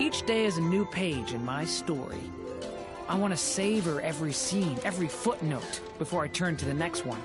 Each day is a new page in my story. I want to savor every scene, every footnote, before I turn to the next one.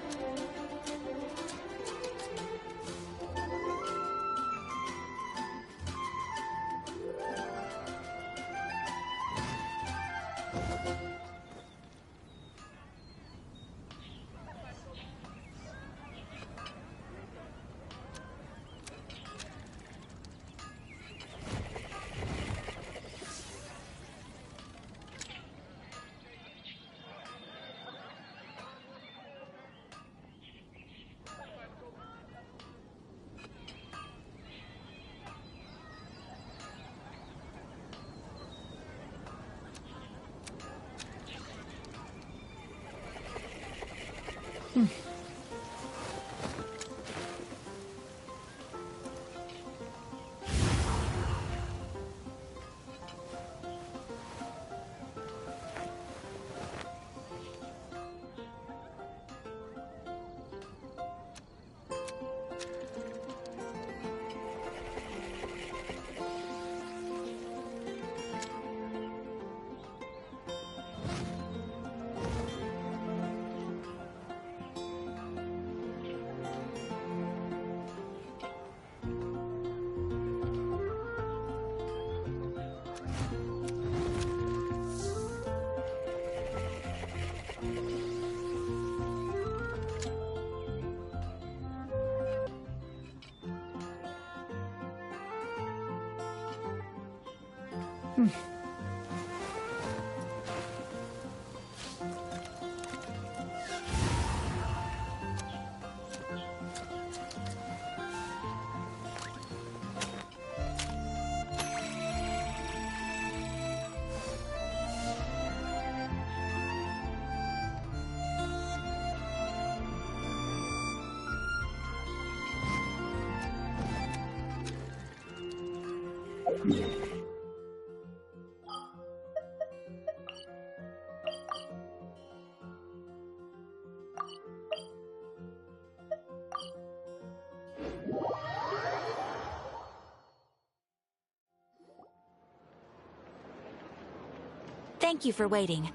Thank you for waiting.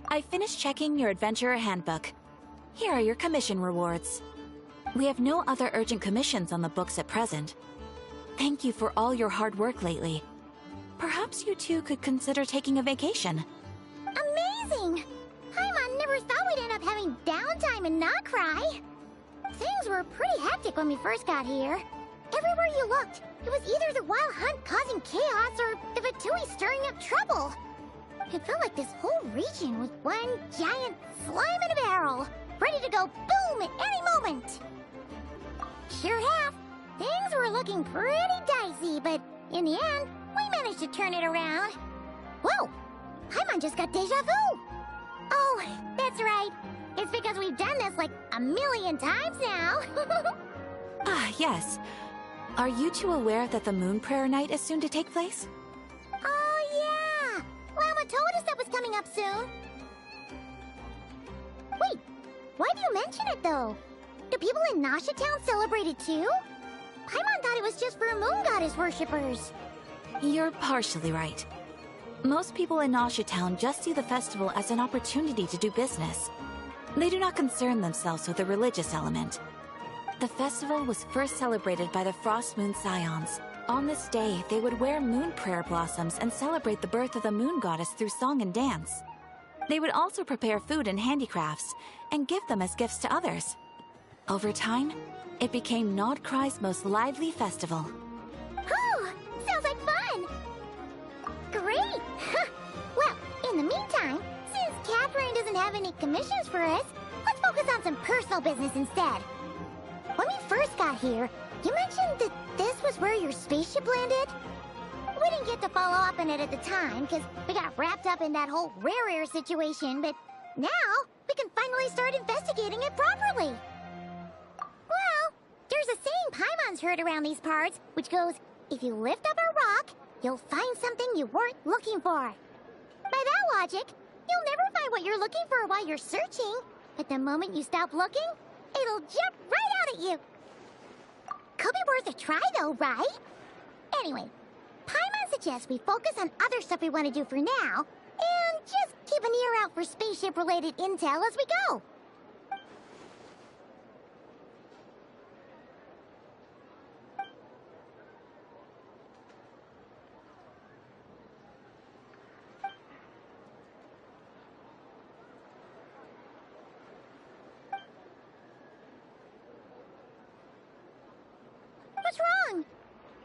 I finished checking your Adventurer Handbook. Here are your commission rewards. We have no other urgent commissions on the books at present. Thank you for all your hard work lately. Perhaps you two could consider taking a vacation. Amazing! Paimon never thought we'd end up having downtime in Nacry. Things were pretty hectic when we first got here. Everywhere you looked, it was either the Wild Hunt causing chaos or the Fatui stirring up trouble. It felt like this whole region was one giant slime in a barrel, ready to go boom at any moment. Sure have. Things were looking pretty dicey, but in the end, we managed to turn it around. Whoa! Paimon just got deja vu! Oh, that's right. It's because we've done this like a million times now. Ah, yes. Are you two aware that the Moon Prayer Night is soon to take place? Oh, yeah! Lama told us that was coming up soon. Wait, why do you mention it, though? Do people in Nausea Town celebrate it, too? Paimon thought it was just for Moon Goddess worshippers. You're partially right. Most people in Nausea Town just see the festival as an opportunity to do business. They do not concern themselves with the religious element. The festival was first celebrated by the Frost Moon Scions. On this day, they would wear moon prayer blossoms and celebrate the birth of the Moon Goddess through song and dance. They would also prepare food and handicrafts, and give them as gifts to others. Over time, it became Nodcry's most lively festival. Oh, sounds like fun! Great! Well, in the meantime, since Catherine doesn't have any commissions for us, let's focus on some personal business instead. When we first got here, you mentioned that this was where your spaceship landed? We didn't get to follow up on it at the time, because we got wrapped up in that whole rare air situation, but now we can finally start investigating it properly. Well, there's a saying Paimon's heard around these parts, which goes, if you lift up a rock, you'll find something you weren't looking for. By that logic, you'll never find what you're looking for while you're searching, but the moment you stop looking, it'll jump right out at you. Could be worth a try though, right? Anyway, Paimon suggest we focus on other stuff we want to do for now, and just keep an ear out for spaceship-related intel as we go. What's wrong?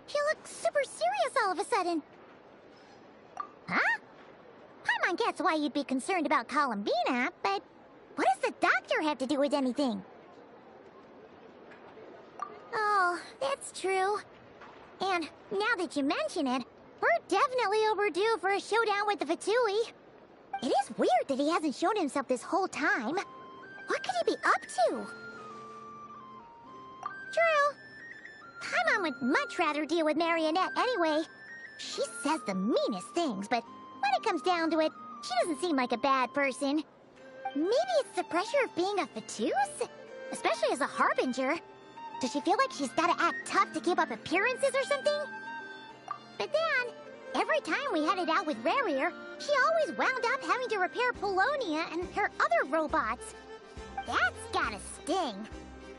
She looks super serious all of a sudden. Huh? Paimon gets why you'd be concerned about Columbina, but what does the doctor have to do with anything? Oh, that's true. And now that you mention it, we're definitely overdue for a showdown with the Fatui. It is weird that he hasn't shown himself this whole time. What could he be up to? True. Paimon would much rather deal with Marionette anyway. She says the meanest things, but when it comes down to it, she doesn't seem like a bad person. Maybe it's the pressure of being a Fatuse? Especially as a Harbinger. Does she feel like she's gotta act tough to keep up appearances or something? But then, every time we headed out with Rarier, she always wound up having to repair Polonia and her other robots. That's gotta sting.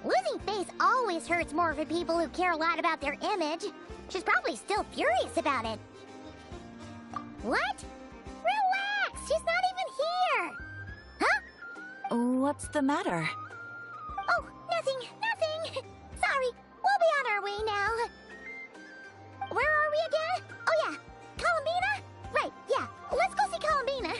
Losing face always hurts more for people who care a lot about their image. She's probably still furious about it. What? Relax! She's not even here! Huh? What's the matter? Oh, nothing. Sorry, we'll be on our way now. Where are we again? Oh yeah, Columbina? Right, yeah, let's go see Columbina.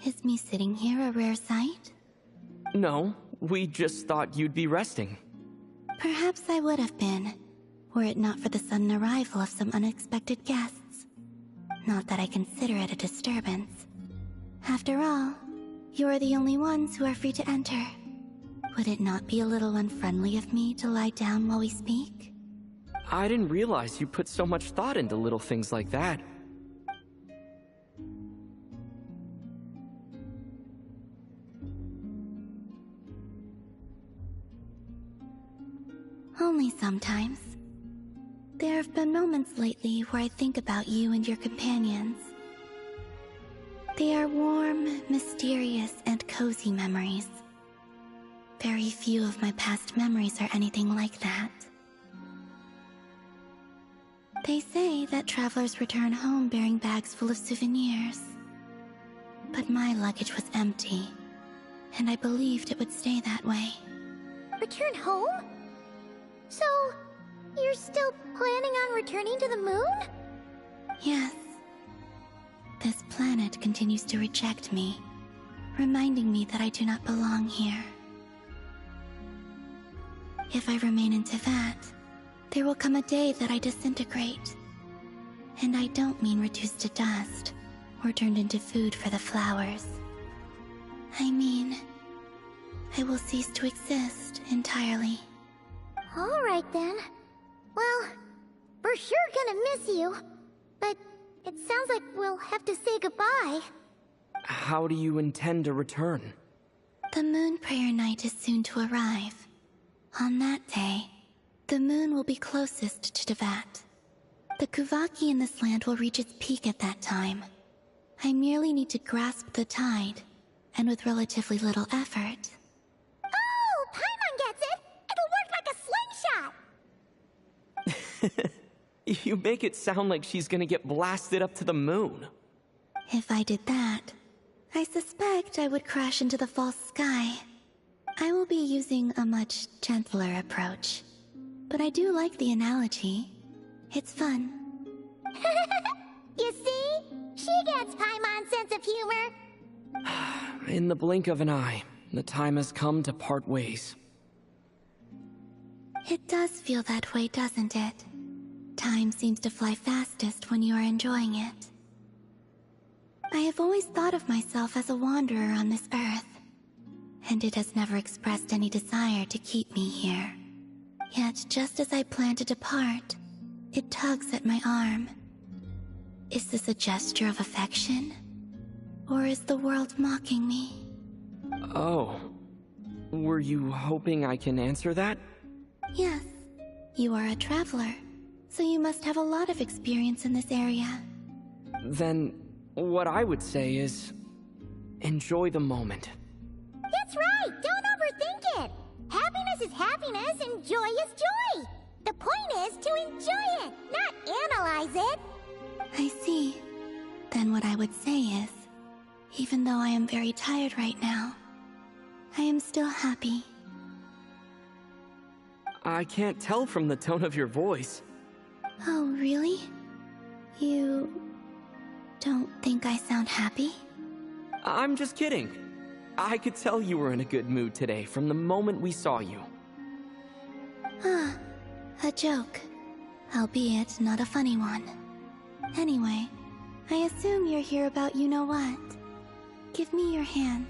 Is me sitting here a rare sight? No, we just thought you'd be resting. Perhaps I would have been, were it not for the sudden arrival of some unexpected guests. Not that I consider it a disturbance. After all, you are the only ones who are free to enter. Would it not be a little unfriendly of me to lie down while we speak? I didn't realize you put so much thought into little things like that. Only sometimes. There have been moments lately where I think about you and your companions. They are warm, mysterious, and cozy memories. Very few of my past memories are anything like that. They say that travelers return home bearing bags full of souvenirs. But my luggage was empty, and I believed it would stay that way. Return home? So, you're still planning on returning to the moon? Yes. This planet continues to reject me, reminding me that I do not belong here. If I remain in Teyvat, there will come a day that I disintegrate. And I don't mean reduced to dust, or turned into food for the flowers. I mean, I will cease to exist entirely. Alright then. Well, we're sure gonna miss you. But it sounds like we'll have to say goodbye. How do you intend to return? The Moon Prayer Night is soon to arrive. On that day, the moon will be closest to Teyvat. The Kuvaki in this land will reach its peak at that time. I merely need to grasp the tide, and with relatively little effort. Oh, Paimon gets it! It'll work like a slingshot! You make it sound like she's gonna get blasted up to the moon. If I did that, I suspect I would crash into the false sky. I will be using a much gentler approach. But I do like the analogy. It's fun. You see? She gets Paimon's sense of humor. In the blink of an eye, the time has come to part ways. It does feel that way, doesn't it? Time seems to fly fastest when you are enjoying it. I have always thought of myself as a wanderer on this earth, and it has never expressed any desire to keep me here. Yet, just as I plan to depart, it tugs at my arm. Is this a gesture of affection? Or is the world mocking me? Oh. Were you hoping I can answer that? Yes. You are a traveler, so you must have a lot of experience in this area. Then, what I would say is, enjoy the moment. That's right! Don't overthink it! Happiness is happiness and joy is joy! The point is to enjoy it, not analyze it! I see. Then what I would say is, even though I am very tired right now, I am still happy. I can't tell from the tone of your voice. Oh, really? You don't think I sound happy? I'm just kidding. I could tell you were in a good mood today from the moment we saw you. Ah, a joke. Albeit not a funny one. Anyway, I assume you're here about you-know-what. Give me your hand.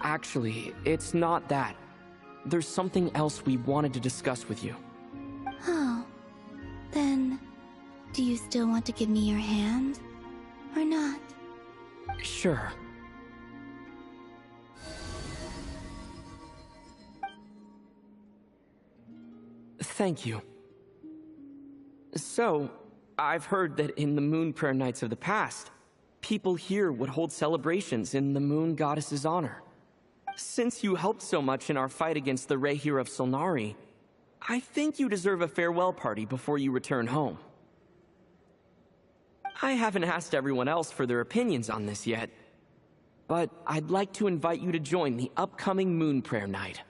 Actually, it's not that. There's something else we wanted to discuss with you. Oh. Then, do you still want to give me your hand? Or not? Sure. Thank you. So, I've heard that in the Moon Prayer Nights of the past, people here would hold celebrations in the Moon Goddess's honor. Since you helped so much in our fight against the Rehir of Solnari, I think you deserve a farewell party before you return home. I haven't asked everyone else for their opinions on this yet, but I'd like to invite you to join the upcoming Moon Prayer Night.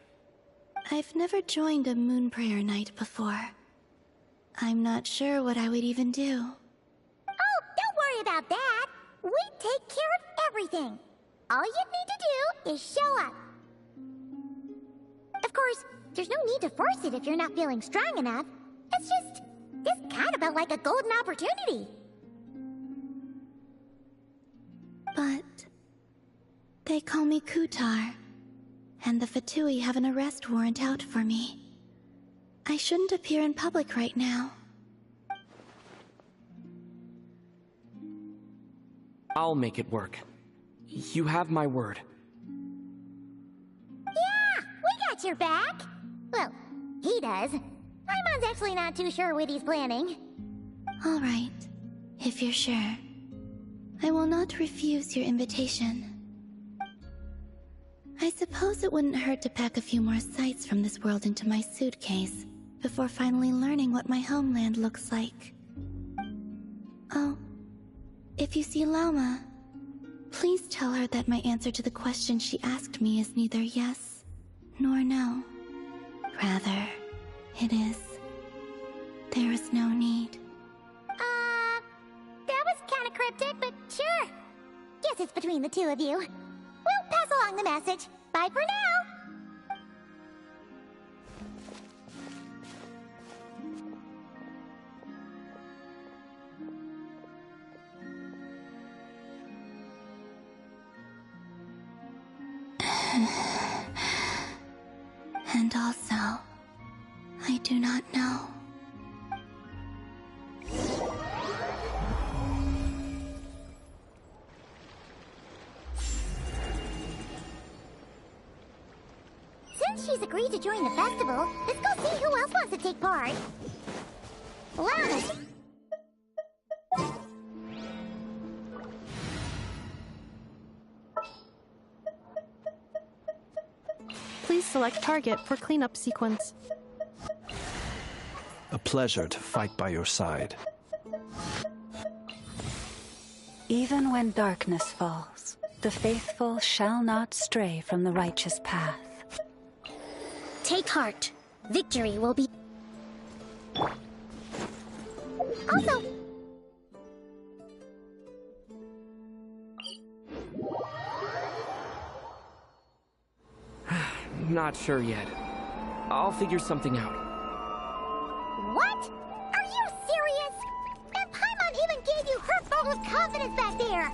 I've never joined a Moon Prayer Night before. I'm not sure what I would even do. Oh, don't worry about that! We take care of everything! All you need to do is show up. Of course, there's no need to force it if you're not feeling strong enough. This kind of felt like a golden opportunity. But they call me Kutar, and the Fatui have an arrest warrant out for me. I shouldn't appear in public right now. I'll make it work. You have my word. Yeah, we got your back. Well, he does. Paimon's actually not too sure what he's planning. All right, if you're sure. I will not refuse your invitation. I suppose it wouldn't hurt to pack a few more sights from this world into my suitcase before finally learning what my homeland looks like. Oh, if you see Lauma, please tell her that my answer to the question she asked me is neither yes nor no. Rather, it is, there is no need. That was kind of cryptic, but sure. Guess it's between the two of you. We'll pass along the message. Bye for now! And also, I do not know. Since she's agreed to join the festival, let's go see who else wants to take part. Lauma! Please select target for cleanup sequence. A pleasure to fight by your side. Even when darkness falls, the faithful shall not stray from the righteous path. Take heart. Victory will be... Also... Not sure yet. I'll figure something out. What? Are you serious? And Paimon even gave you her vote of confidence back there!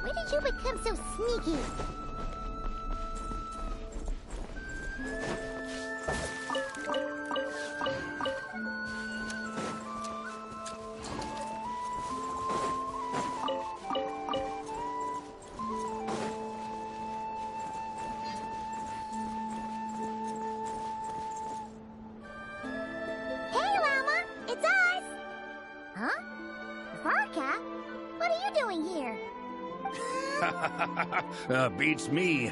When did you become so sneaky? Hey, Llama! It's us! Huh? Varka? What are you doing here? Beats me.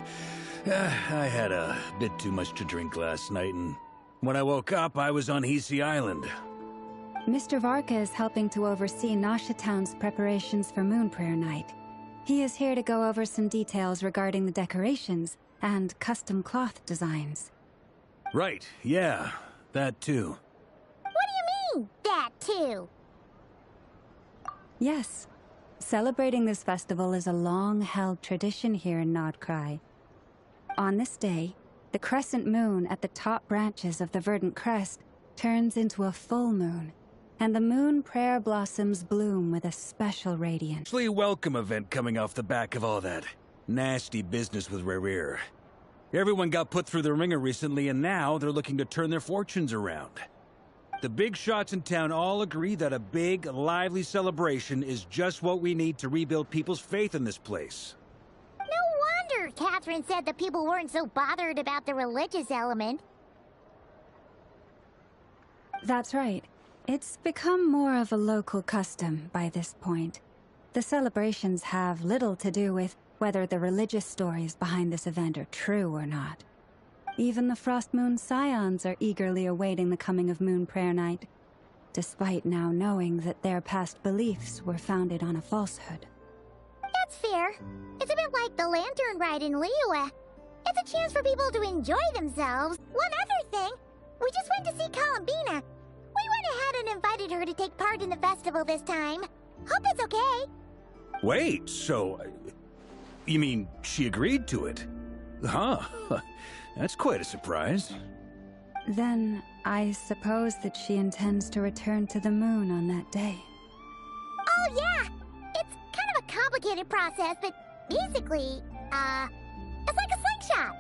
I had a bit too much to drink last night, and when I woke up, I was on Hisi Island. Mr. Varka is helping to oversee Nasha Town's preparations for Moon Prayer Night. He is here to go over some details regarding the decorations and custom cloth designs. Right, yeah, that too. What do you mean, that too? Yes. Celebrating this festival is a long-held tradition here in Nodcry. On this day, the crescent moon at the top branches of the verdant crest turns into a full moon, and the moon prayer blossoms bloom with a special radiance. Actually, welcome event coming off the back of all that nasty business with Rare. Everyone got put through the ringer recently, and now they're looking to turn their fortunes around. The big shots in town all agree that a big, lively celebration is just what we need to rebuild people's faith in this place. No wonder Catherine said the people weren't so bothered about the religious element. That's right. It's become more of a local custom by this point. The celebrations have little to do with whether the religious stories behind this event are true or not. Even the Frost Moon Scions are eagerly awaiting the coming of Moon Prayer Night, despite now knowing that their past beliefs were founded on a falsehood. That's fair. It's a bit like the Lantern Ride in Liyue. It's a chance for people to enjoy themselves. One other thing, we just went to see Columbina. We went ahead and invited her to take part in the festival this time. Hope it's okay. Wait, so... you mean she agreed to it? Huh. That's quite a surprise. Then, I suppose that she intends to return to the moon on that day. Oh yeah! It's kind of a complicated process, but basically, it's like a slingshot.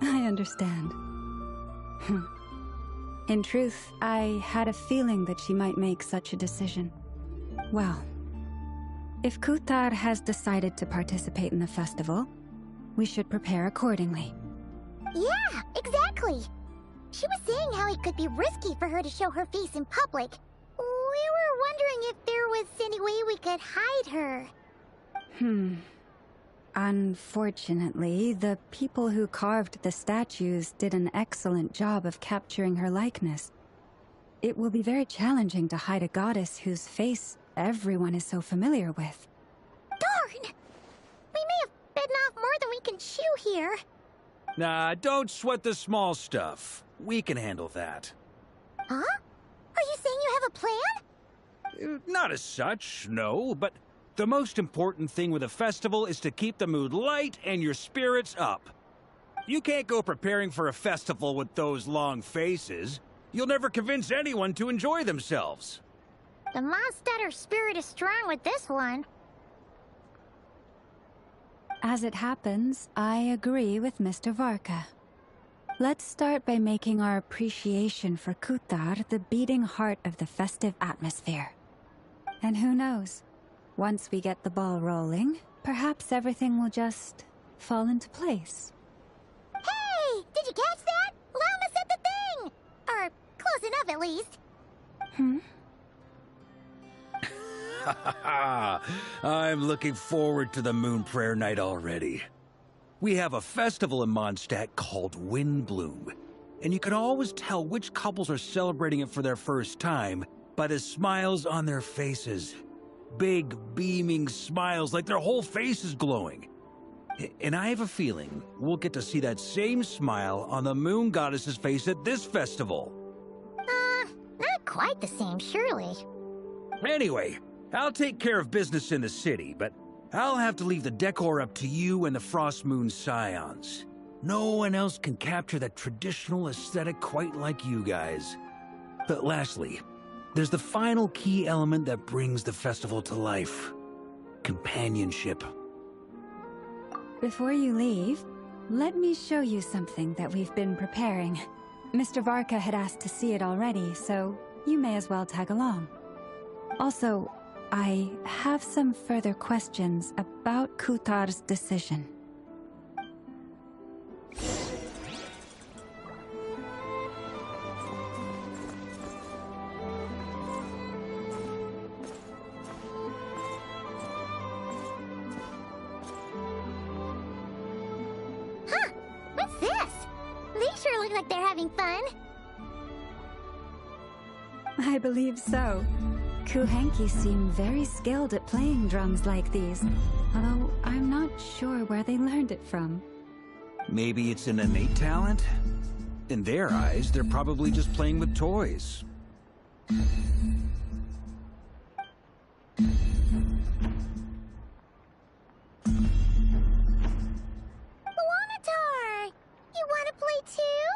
I understand. In truth, I had a feeling that she might make such a decision. Well, if Kuthar has decided to participate in the festival, we should prepare accordingly. Yeah, exactly. She was saying how it could be risky for her to show her face in public. We were wondering if there was any way we could hide her. Unfortunately, the people who carved the statues did an excellent job of capturing her likeness. It will be very challenging to hide a goddess whose face everyone is so familiar with. Darn! We may have bitten off more than we can chew here. Nah, don't sweat the small stuff. We can handle that. Huh? Are you saying you have a plan? Not as such, no, but the most important thing with a festival is to keep the mood light and your spirits up. You can't go preparing for a festival with those long faces. You'll never convince anyone to enjoy themselves. The Mondstatter spirit is strong with this one. As it happens, I agree with Mr. Varka. Let's start by making our appreciation for Kuthar the beating heart of the festive atmosphere. And who knows? Once we get the ball rolling, perhaps everything will just fall into place. Hey! Did you catch that? Llama said the thing! Or close enough, at least. I'm looking forward to the Moon Prayer Night already. We have a festival in Mondstadt called Windbloom. and you can always tell which couples are celebrating it for their first time by the smiles on their faces. Big, beaming smiles like their whole face is glowing. And I have a feeling we'll get to see that same smile on the Moon Goddess's face at this festival. Not quite the same, surely. Anyway, I'll take care of business in the city, but I'll have to leave the decor up to you and the Frost Moon Scions. No one else can capture that traditional aesthetic quite like you guys. But lastly, there's the final key element that brings the festival to life. Companionship. Before you leave, let me show you something that we've been preparing. Mr. Varka had asked to see it already, so you may as well tag along. Also, I have some further questions about Kutar's decision. Huh, what's this? They sure look like they're having fun. I believe so. Kuhenki seem very skilled at playing drums like these, although I'm not sure where they learned it from. Maybe it's an innate talent? In their eyes, they're probably just playing with toys. Wanatar! You want to play too?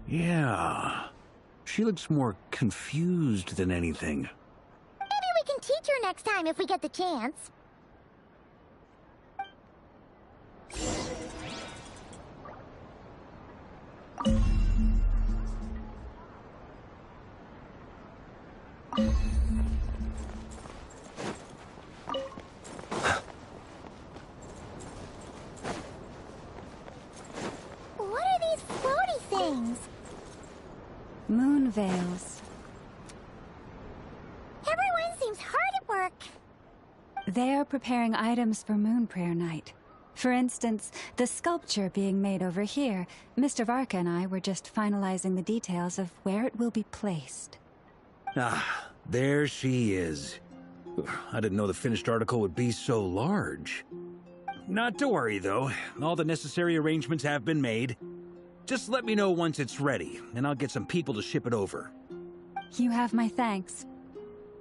Yeah. She looks more confused than anything. Maybe we can teach her next time if we get the chance. What are these floaty things? Moon veils. Everyone seems hard at work. They are preparing items for Moon Prayer Night. For instance, the sculpture being made over here. Mr. Varka and I were just finalizing the details of where it will be placed. Ah, there she is. I didn't know the finished article would be so large. Not to worry, though. All the necessary arrangements have been made. Just let me know once it's ready, and I'll get some people to ship it over. You have my thanks.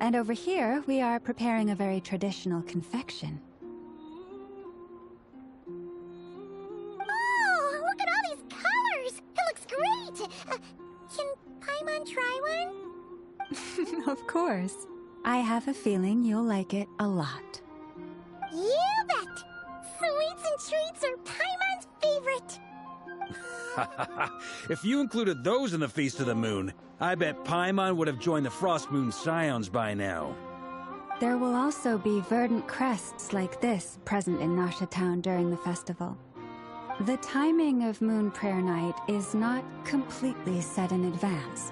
And over here, we are preparing a very traditional confection. Oh, look at all these colors! It looks great! Can Paimon try one? Of course. I have a feeling you'll like it a lot. You bet! Sweets and treats are Paimon's favorite! If you included those in the Feast of the Moon, I bet Paimon would have joined the Frost Moon Scions by now. There will also be verdant crests like this present in Nasha Town during the festival. The timing of Moon Prayer Night is not completely set in advance.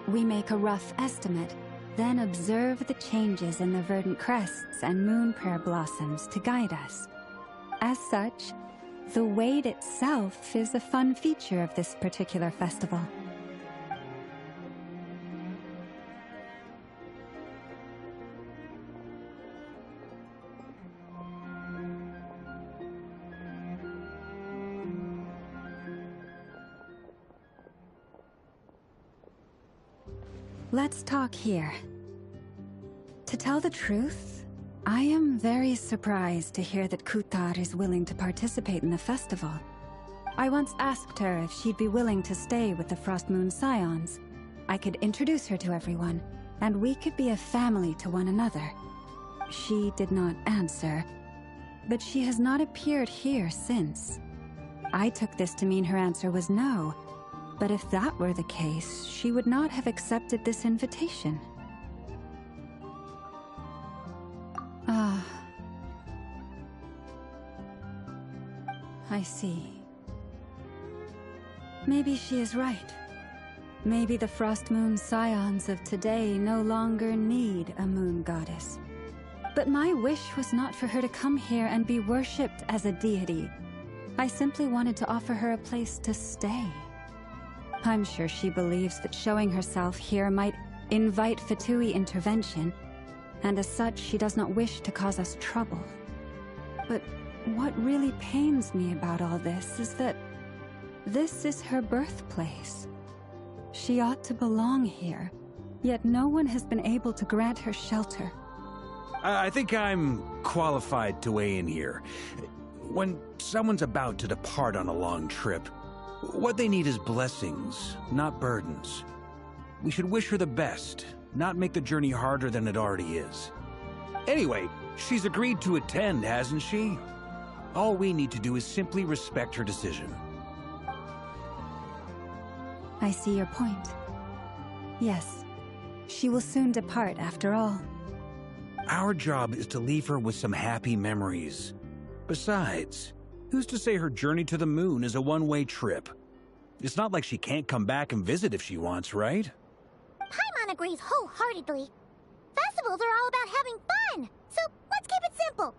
We make a rough estimate, then observe the changes in the verdant crests and Moon Prayer blossoms to guide us. As such, the Wade itself is a fun feature of this particular festival. Let's talk here. To tell the truth, I am very surprised to hear that Kutar is willing to participate in the festival. I once asked her if she'd be willing to stay with the Frost Moon Scions. I could introduce her to everyone, and we could be a family to one another. She did not answer, but she has not appeared here since. I took this to mean her answer was no, but if that were the case, she would not have accepted this invitation. Ah. I see. Maybe she is right. Maybe the Frost Moon Scions of today no longer need a moon goddess. But my wish was not for her to come here and be worshipped as a deity. I simply wanted to offer her a place to stay. I'm sure she believes that showing herself here might invite Fatui intervention, and as such, she does not wish to cause us trouble. But what really pains me about all this is that this is her birthplace. She ought to belong here, yet no one has been able to grant her shelter. I think I'm qualified to weigh in here. When someone's about to depart on a long trip, what they need is blessings, not burdens. We should wish her the best, not make the journey harder than it already is. Anyway, she's agreed to attend, hasn't she? All we need to do is simply respect her decision. I see your point. Yes, she will soon depart after all. Our job is to leave her with some happy memories. Besides, who's to say her journey to the moon is a one-way trip? It's not like she can't come back and visit if she wants, right? Paimon agrees wholeheartedly. Festivals are all about having fun, so let's keep it simple.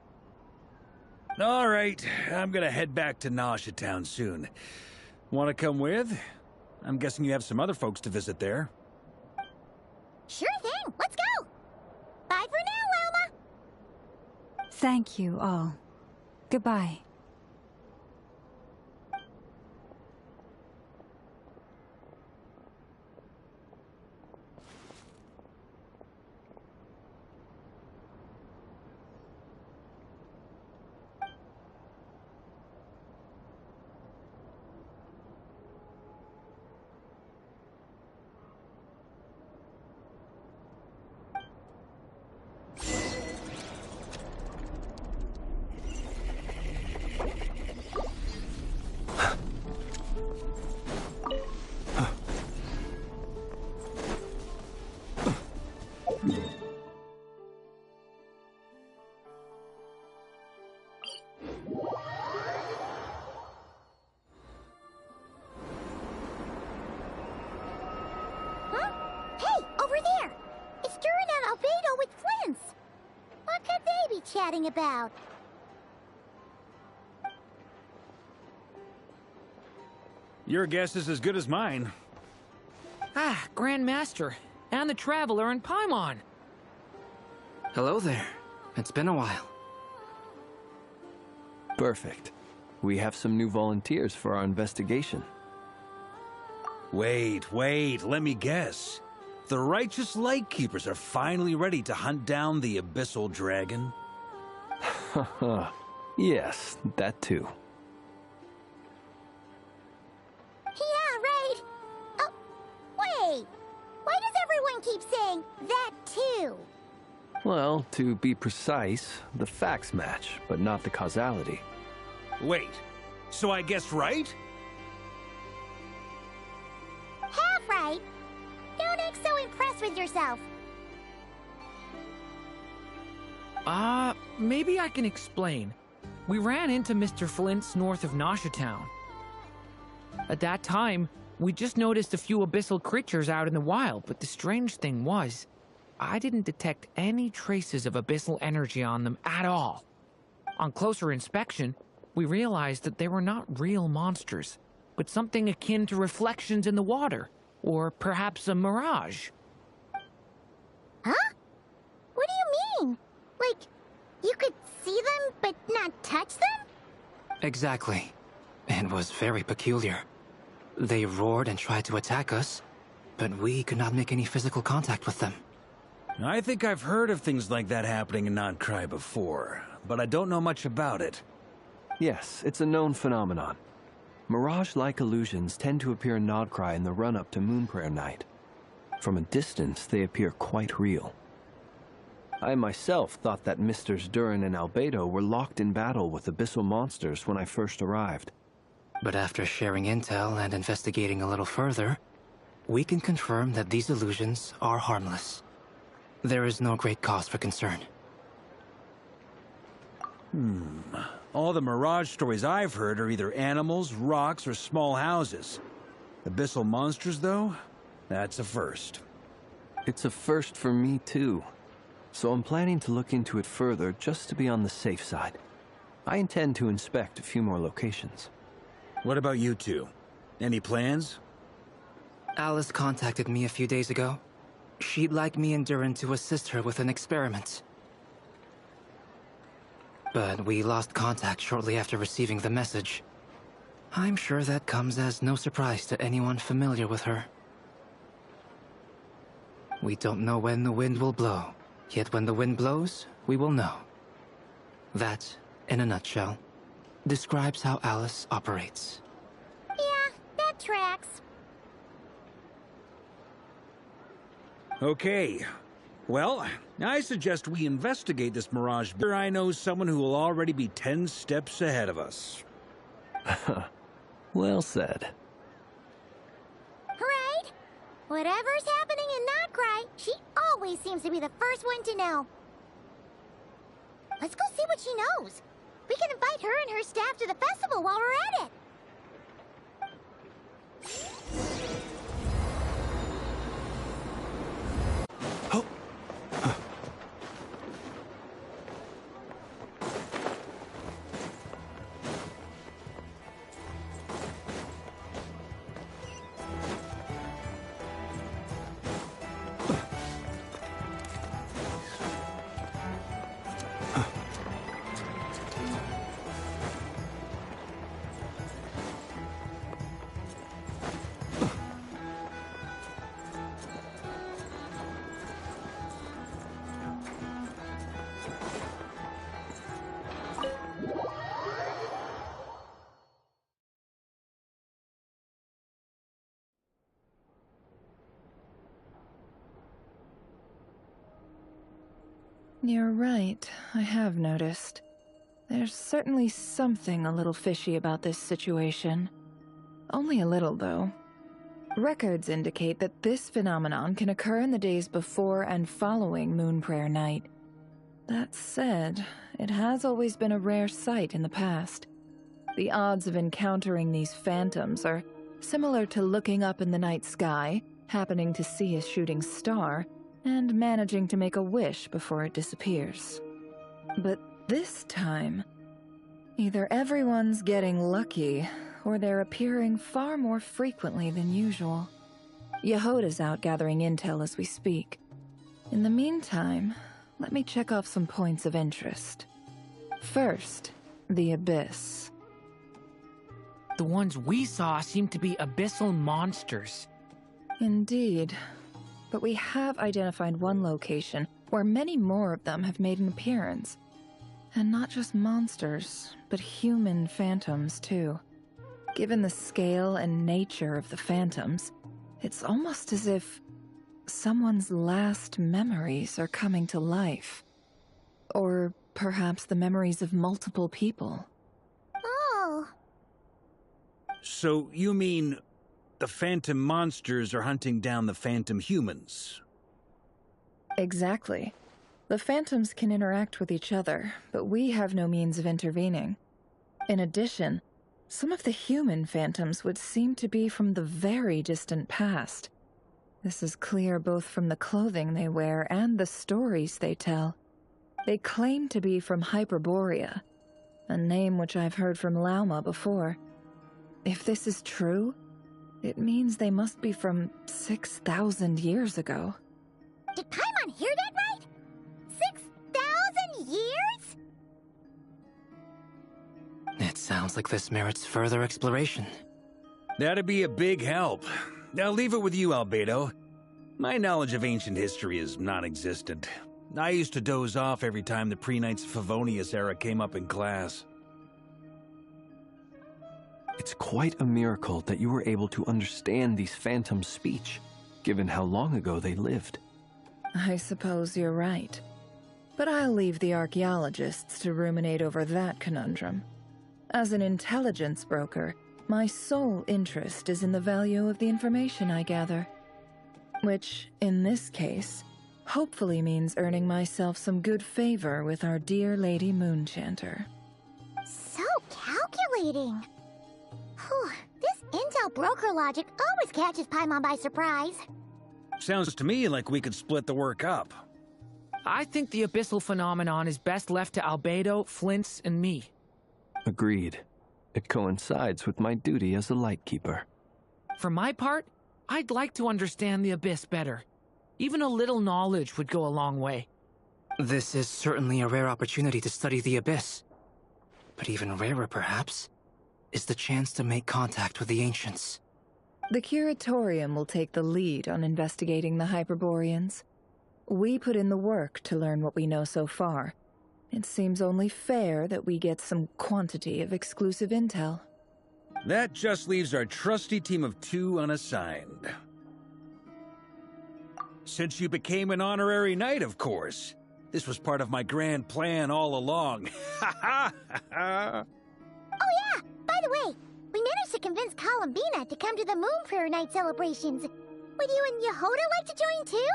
All right, I'm gonna head back to Nausea Town soon. Want to come with? I'm guessing you have some other folks to visit there. Sure thing, let's go! Bye for now, Wilma! Thank you all. Goodbye. Chatting about? Your guess is as good as mine. Ah, Grand Master, and the Traveler and Paimon. Hello there. It's been a while. Perfect. We have some new volunteers for our investigation. Wait, let me guess. The righteous Lightkeepers are finally ready to hunt down the Abyssal Dragon? Haha. Yes, that too. Yeah, right. Oh, wait. Why does everyone keep saying that too? Well, to be precise, the facts match, but not the causality. Wait, so I guessed right? Half right. Don't act so impressed with yourself. Maybe I can explain. We ran into Mr. Flint's north of Nausea Town. At that time, we just noticed a few abyssal creatures out in the wild, but the strange thing was, I didn't detect any traces of abyssal energy on them at all. On closer inspection, we realized that they were not real monsters, but something akin to reflections in the water, or perhaps a mirage. Huh? What do you mean? Like, you could see them but not touch them? Exactly. It was very peculiar. They roared and tried to attack us, but we could not make any physical contact with them. I think I've heard of things like that happening in Notcry before, but I don't know much about it. Yes, it's a known phenomenon. Mirage-like illusions tend to appear in Notcry in the run-up to Moonprayer Night. From a distance, they appear quite real. I myself thought that Misters Durin and Albedo were locked in battle with abyssal monsters when I first arrived. But after sharing intel and investigating a little further, we can confirm that these illusions are harmless. There is no great cause for concern. All the Mirage stories I've heard are either animals, rocks, or small houses. Abyssal monsters, though? That's a first. It's a first for me, too. so I'm planning to look into it further just to be on the safe side. I intend to inspect a few more locations. What about you two? Any plans? Alice contacted me a few days ago. She'd like me and Duran to assist her with an experiment. But we lost contact shortly after receiving the message. I'm sure that comes as no surprise to anyone familiar with her. We don't know when the wind will blow, yet when the wind blows, we will know. That, in a nutshell, describes how Alice operates. Yeah, that tracks. Okay. Well, I suggest we investigate this Mirage. I know someone who will already be 10 steps ahead of us. Well said. Right? Whatever's happening in Notcry, she always seems to be the first one to know. Let's go see what she knows. We can invite her and her staff to the festival while we're at it. You're right, I have noticed. There's certainly something a little fishy about this situation. Only a little, though. Records indicate that this phenomenon can occur in the days before and following Moonprayer Night. That said, it has always been a rare sight in the past. The odds of encountering these phantoms are similar to looking up in the night sky, happening to see a shooting star, and managing to make a wish before it disappears. But this time, either everyone's getting lucky, or they're appearing far more frequently than usual. Yehoda's out gathering intel as we speak. In the meantime, let me check off some points of interest. First, the Abyss. The ones we saw seem to be abyssal monsters. Indeed. But we have identified one location where many more of them have made an appearance. And not just monsters, but human phantoms, too. Given the scale and nature of the phantoms, it's almost as if someone's last memories are coming to life. Or perhaps the memories of multiple people. Oh. So you mean the phantom monsters are hunting down the phantom humans? Exactly. The phantoms can interact with each other, but we have no means of intervening. In addition, some of the human phantoms would seem to be from the very distant past. This is clear both from the clothing they wear and the stories they tell. They claim to be from Hyperborea, a name which I've heard from Lauma before. If this is true, it means they must be from 6,000 years ago. Did Paimon hear that right? 6,000 years? It sounds like this merits further exploration. That'd be a big help. I'll leave it with you, Albedo. My knowledge of ancient history is non-existent. I used to doze off every time the pre-Knights of Favonius era came up in class. It's quite a miracle that you were able to understand these phantoms' speech, given how long ago they lived. I suppose you're right. But I'll leave the archaeologists to ruminate over that conundrum. As an intelligence broker, my sole interest is in the value of the information I gather. Which, in this case, hopefully means earning myself some good favor with our dear Lady Moonchanter. So calculating. Whew, this intel broker logic always catches Paimon by surprise. Sounds to me like we could split the work up. I think the abyssal phenomenon is best left to Albedo, Flints, and me. Agreed. It coincides with my duty as a Lightkeeper. For my part, I'd like to understand the Abyss better. Even a little knowledge would go a long way. This is certainly a rare opportunity to study the Abyss. But even rarer, perhaps, is the chance to make contact with the Ancients. The Curatorium will take the lead on investigating the Hyperboreans. We put in the work to learn what we know so far. It seems only fair that we get some quantity of exclusive intel. That just leaves our trusty team of 2 unassigned. Since you became an honorary knight, of course. This was part of my grand plan all along. Ha ha ha! Oh yeah, by the way, we managed to convince Columbina to come to the Moonprayer Night celebrations. Would you and Yehoda like to join too?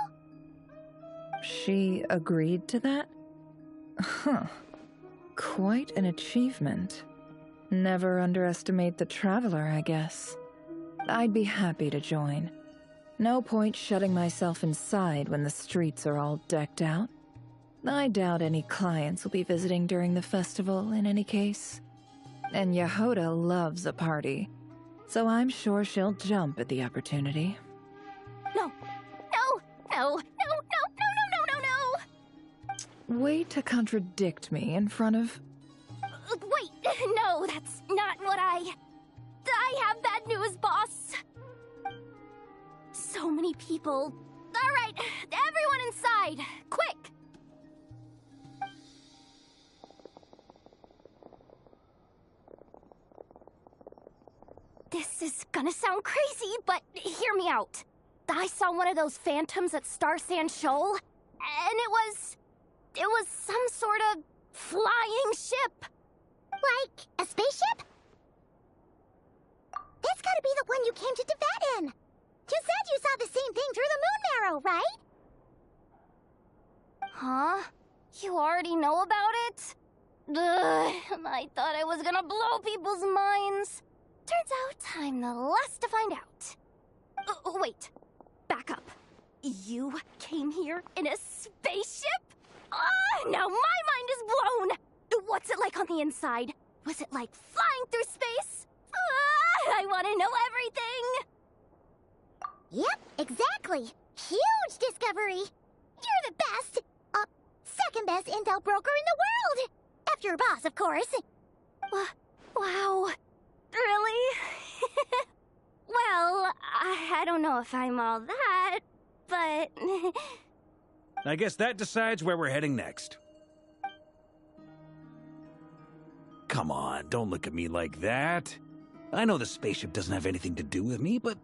She agreed to that? Huh. Quite an achievement. Never underestimate the Traveler, I guess. I'd be happy to join. No point shutting myself inside when the streets are all decked out. I doubt any clients will be visiting during the festival in any case. And Yehoda loves a party, so I'm sure she'll jump at the opportunity. No. Way to contradict me in front of... Wait, no, that's not what I have bad news, boss. So many people. All right, everyone inside, quick. This is gonna sound crazy, but hear me out. I saw one of those phantoms at Star Sand Shoal, and it was some sort of flying ship. Like a spaceship? That's gotta be the one you came to Tibet in. You said you saw the same thing through the moon marrow, right? Huh? You already know about it? Ugh, I thought I was gonna blow people's minds. Turns out I'm the last to find out. Wait, back up. You came here in a spaceship? Now my mind is blown! What's it like on the inside? Was it like flying through space? I want to know everything! Yep, exactly. Huge discovery. You're the best. Second best intel broker in the world. After your boss, of course. Wow. Really? Well, I don't know if I'm all that, but... I guess that decides where we're heading next. Come on, don't look at me like that. I know the spaceship doesn't have anything to do with me, but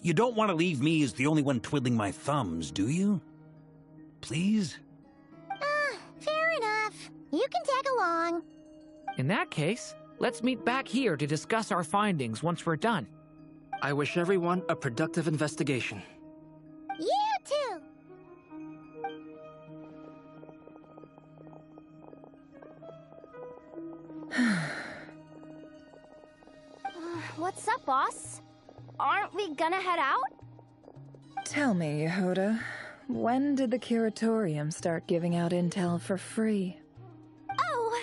you don't want to leave me as the only one twiddling my thumbs, do you? Please? Fair enough. You can tag along. In that case, let's meet back here to discuss our findings once we're done. I wish everyone a productive investigation. You too. What's up, boss? Aren't we gonna head out? Tell me, Yehoda, when did the Curatorium start giving out intel for free? Oh,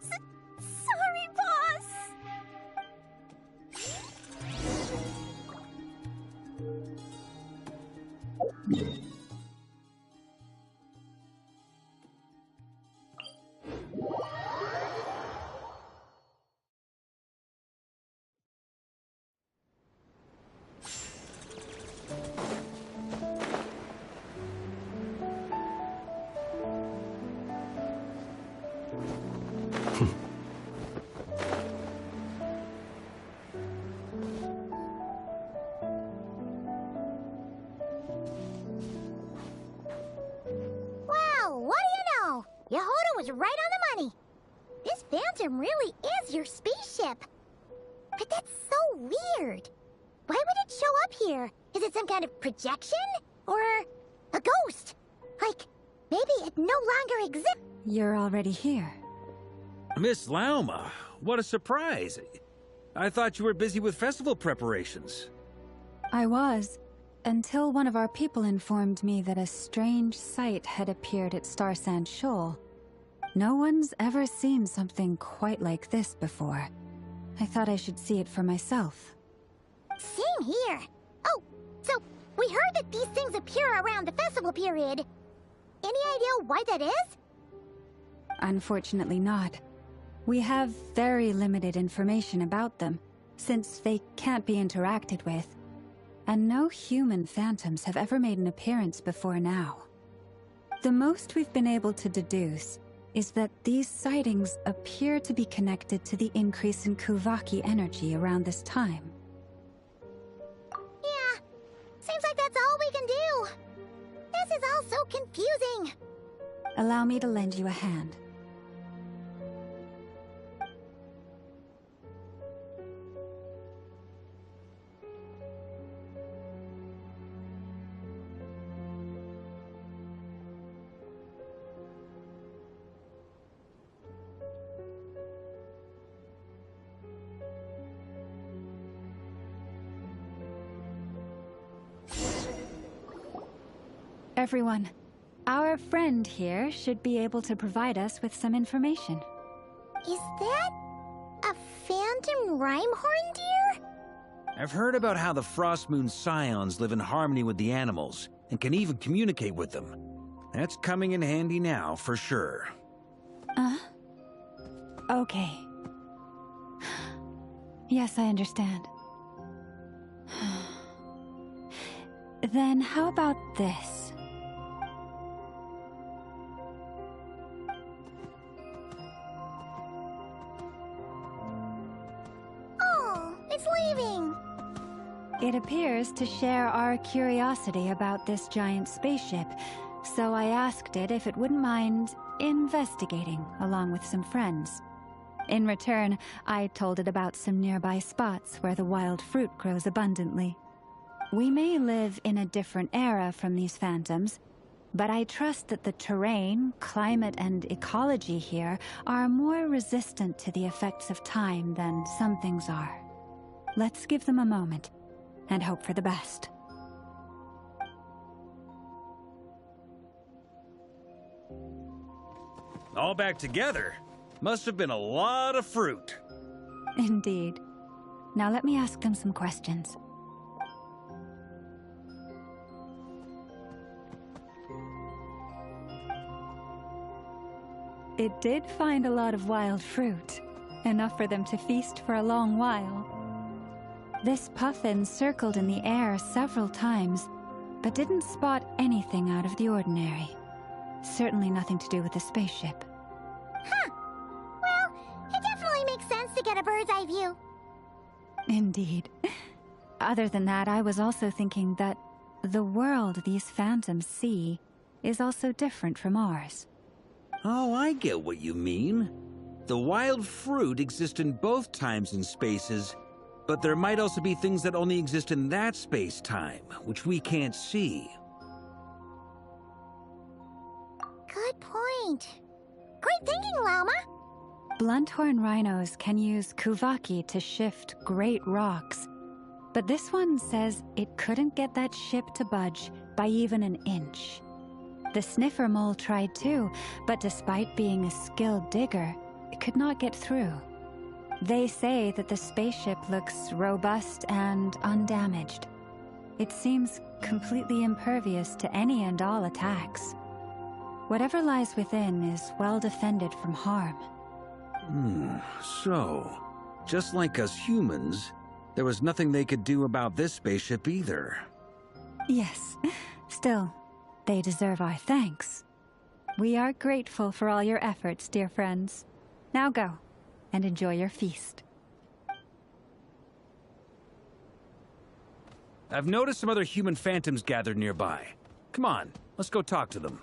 sorry, boss. Yehoda was right on the money. This Phantom really is your spaceship. But that's so weird. Why would it show up here? Is it some kind of projection? Or a ghost? Like, maybe it no longer exists. You're already here. Miss Lauma, what a surprise. I thought you were busy with festival preparations. I was. until one of our people informed me that a strange sight had appeared at Starsand Shoal. No one's ever seen something quite like this before. I thought I should see it for myself. Same here. Oh, so we heard that these things appear around the festival period. Any idea why that is? Unfortunately not. We have very limited information about them, since they can't be interacted with. And no human phantoms have ever made an appearance before now. The most we've been able to deduce is that these sightings appear to be connected to the increase in Kuvaki energy around this time. Yeah, seems like that's all we can do. This is all so confusing. Allow me to lend you a hand. Everyone, our friend here should be able to provide us with some information. Is that a phantom Rhymehorn deer? I've heard about how the Frostmoon Scions live in harmony with the animals, and can even communicate with them. That's coming in handy now, for sure. Okay. Yes, I understand. Then how about this? Oh, it's leaving. It appears to share our curiosity about this giant spaceship, so I asked it if it wouldn't mind investigating along with some friends. In return, I told it about some nearby spots where the wild fruit grows abundantly. We may live in a different era from these phantoms, but I trust that the terrain, climate, and ecology here are more resistant to the effects of time than some things are. Let's give them a moment and hope for the best. All back together? Must have been a lot of fruit. Indeed. Now let me ask them some questions. It did find a lot of wild fruit, enough for them to feast for a long while. This puffin circled in the air several times, but didn't spot anything out of the ordinary. Certainly nothing to do with the spaceship. Huh. Well, it definitely makes sense to get a bird's eye view. Indeed. Other than that, I was also thinking that the world these phantoms see is also different from ours. Oh, I get what you mean. The wild fruit exist in both times and spaces, but there might also be things that only exist in that space-time, which we can't see. Good point. Great thinking, Lauma. Blunthorn rhinos can use Kuvaki to shift great rocks, but this one says it couldn't get that ship to budge by even an inch. The sniffer mole tried too, but despite being a skilled digger, it could not get through. They say that the spaceship looks robust and undamaged. It seems completely impervious to any and all attacks. Whatever lies within is well defended from harm. So, just like us humans, there was nothing they could do about this spaceship either. Yes, still, they deserve our thanks. We are grateful for all your efforts, dear friends. Now go, and enjoy your feast. I've noticed some other human phantoms gathered nearby. Come on, let's go talk to them.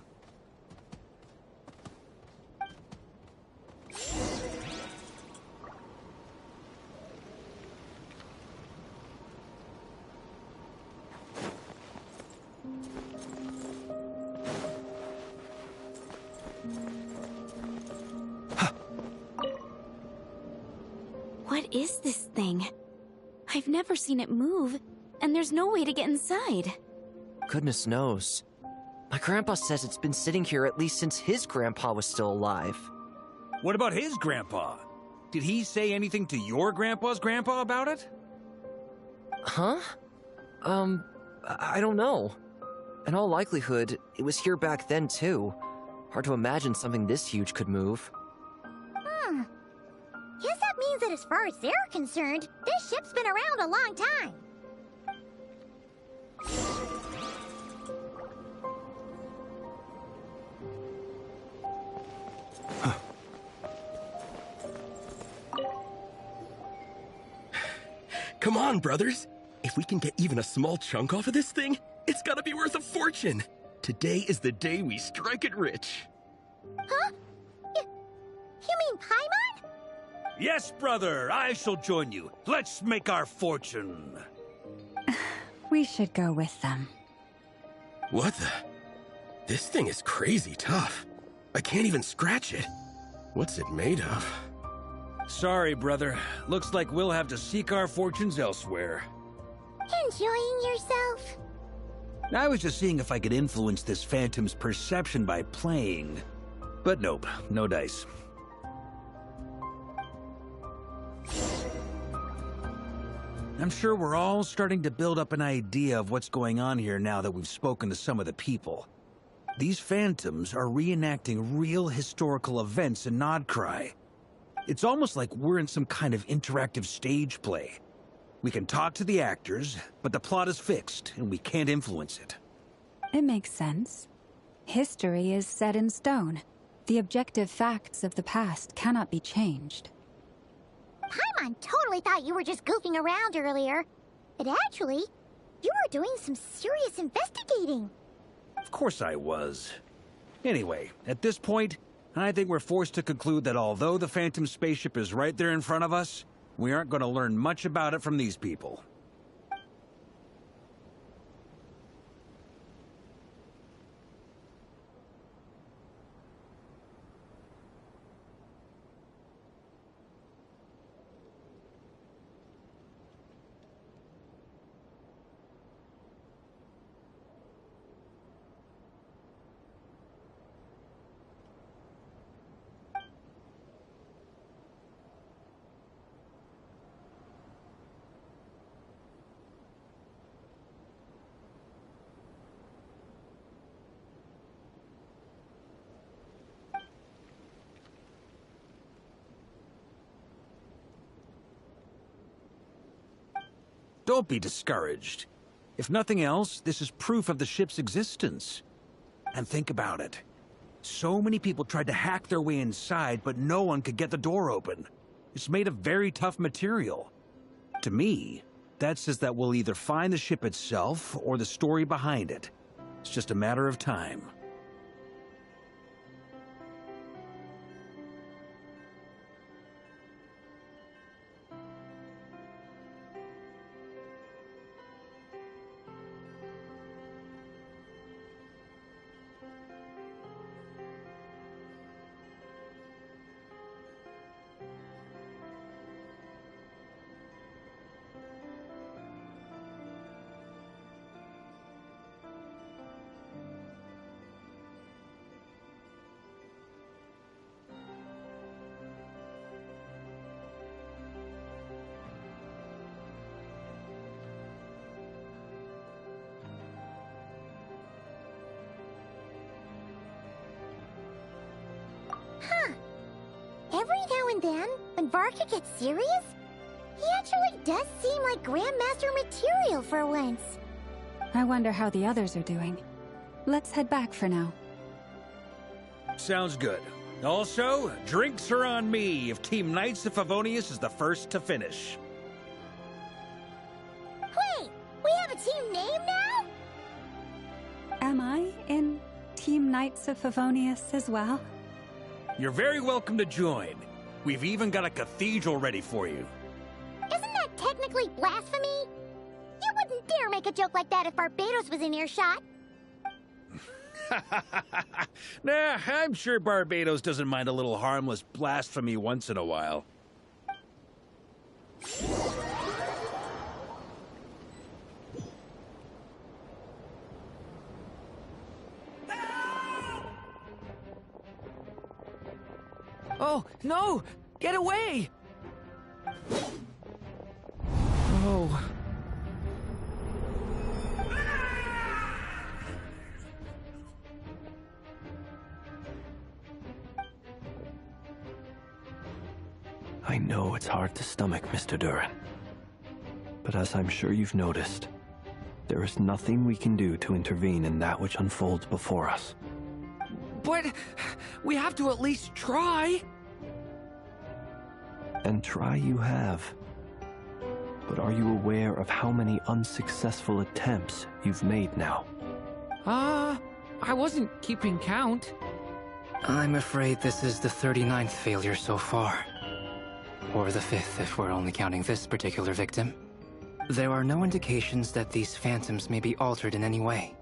What is this thing? I've never seen it move, and there's no way to get inside. Goodness knows. My grandpa says it's been sitting here at least since his grandpa was still alive. What about his grandpa? Did he say anything to your grandpa's grandpa about it? Huh? I don't know. In all likelihood, it was here back then too. Hard to imagine something this huge could move. Guess that means that as far as they're concerned, this ship's been around a long time. Come on, brothers. If we can get even a small chunk off of this thing, it's gotta be worth a fortune. Today is the day we strike it rich. Huh? You mean Paimon? Yes, brother, I shall join you. Let's make our fortune. We should go with them. What the? This thing is crazy tough. I can't even scratch it. What's it made of? Sorry, brother. Looks like we'll have to seek our fortunes elsewhere. Enjoying yourself? I was just seeing if I could influence this phantom's perception by playing. But nope, no dice. I'm sure we're all starting to build up an idea of what's going on here now that we've spoken to some of the people. These phantoms are reenacting real historical events in Nodcry. It's almost like we're in some kind of interactive stage play. We can talk to the actors, but the plot is fixed, and we can't influence it. It makes sense. History is set in stone. The objective facts of the past cannot be changed. Paimon totally thought you were just goofing around earlier. But actually, you were doing some serious investigating. Of course I was. Anyway, at this point, I think we're forced to conclude that although the Phantom spaceship is right there in front of us, we aren't going to learn much about it from these people. Don't be discouraged. If nothing else, this is proof of the ship's existence. And think about it. So many people tried to hack their way inside, but no one could get the door open. It's made of very tough material. To me, that says that we'll either find the ship itself or the story behind it. It's just a matter of time. Every now and then, when Varka gets serious, he actually does seem like Grandmaster material for once. I wonder how the others are doing. Let's head back for now. Sounds good. Also, drinks are on me if Team Knights of Favonius is the first to finish. Wait, we have a team name now? Am I in Team Knights of Favonius as well? You're very welcome to join. We've even got a cathedral ready for you. Isn't that technically blasphemy? You wouldn't dare make a joke like that if Barbatos was in earshot. Nah, I'm sure Barbatos doesn't mind a little harmless blasphemy once in a while. Oh, no! Get away! Oh. I know it's hard to stomach, Mr. Duran. But as I'm sure you've noticed, there is nothing we can do to intervene in that which unfolds before us. But we have to at least try. And try you have. But are you aware of how many unsuccessful attempts you've made now? I wasn't keeping count. I'm afraid this is the 39th failure so far. Or the 5th if we're only counting this particular victim. There are no indications that these phantoms may be altered in any way.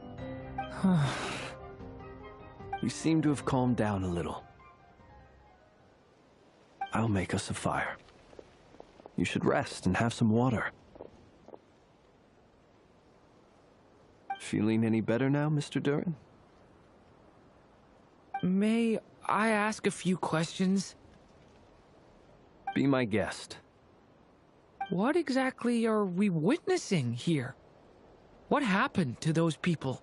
You seem to have calmed down a little. I'll make us a fire. You should rest and have some water. Feeling any better now, Mr. Duran? May I ask a few questions? Be my guest. What exactly are we witnessing here? What happened to those people?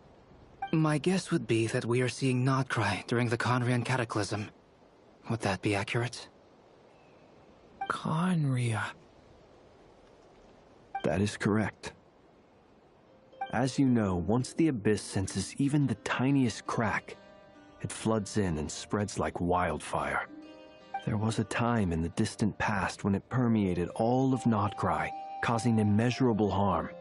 My guess would be that we are seeing Nodcry during the Conrian Cataclysm. Would that be accurate? Conria. That is correct. As you know, once the Abyss senses even the tiniest crack, it floods in and spreads like wildfire. There was a time in the distant past when it permeated all of Nodcry, causing immeasurable harm.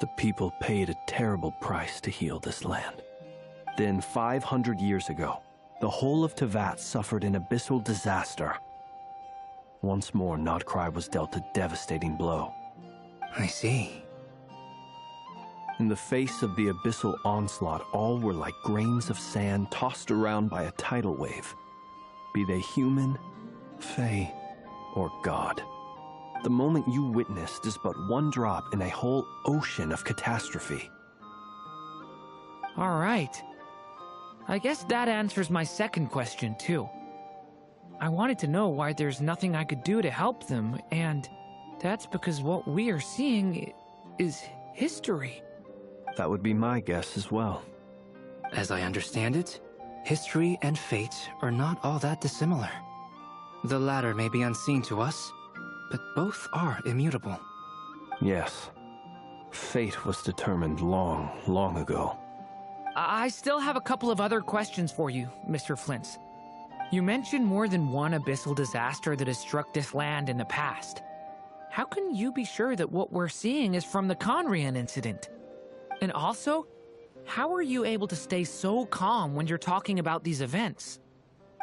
The people paid a terrible price to heal this land. Then, 500 years ago, the whole of Teyvat suffered an abyssal disaster. Once more, Nodcry was dealt a devastating blow. I see. In the face of the abyssal onslaught, all were like grains of sand tossed around by a tidal wave. Be they human, fae, or god. The moment you witnessed is but one drop in a whole ocean of catastrophe. All right. I guess that answers my second question, too. I wanted to know why there's nothing I could do to help them, and that's because what we are seeing is history. That would be my guess as well. As I understand it, history and fate are not all that dissimilar. The latter may be unseen to us, but both are immutable. Yes. Fate was determined long, long ago. I still have a couple of other questions for you, Mr. Flintz. You mentioned more than one abyssal disaster that has struck this land in the past. How can you be sure that what we're seeing is from the Conrian incident? And also, how are you able to stay so calm when you're talking about these events?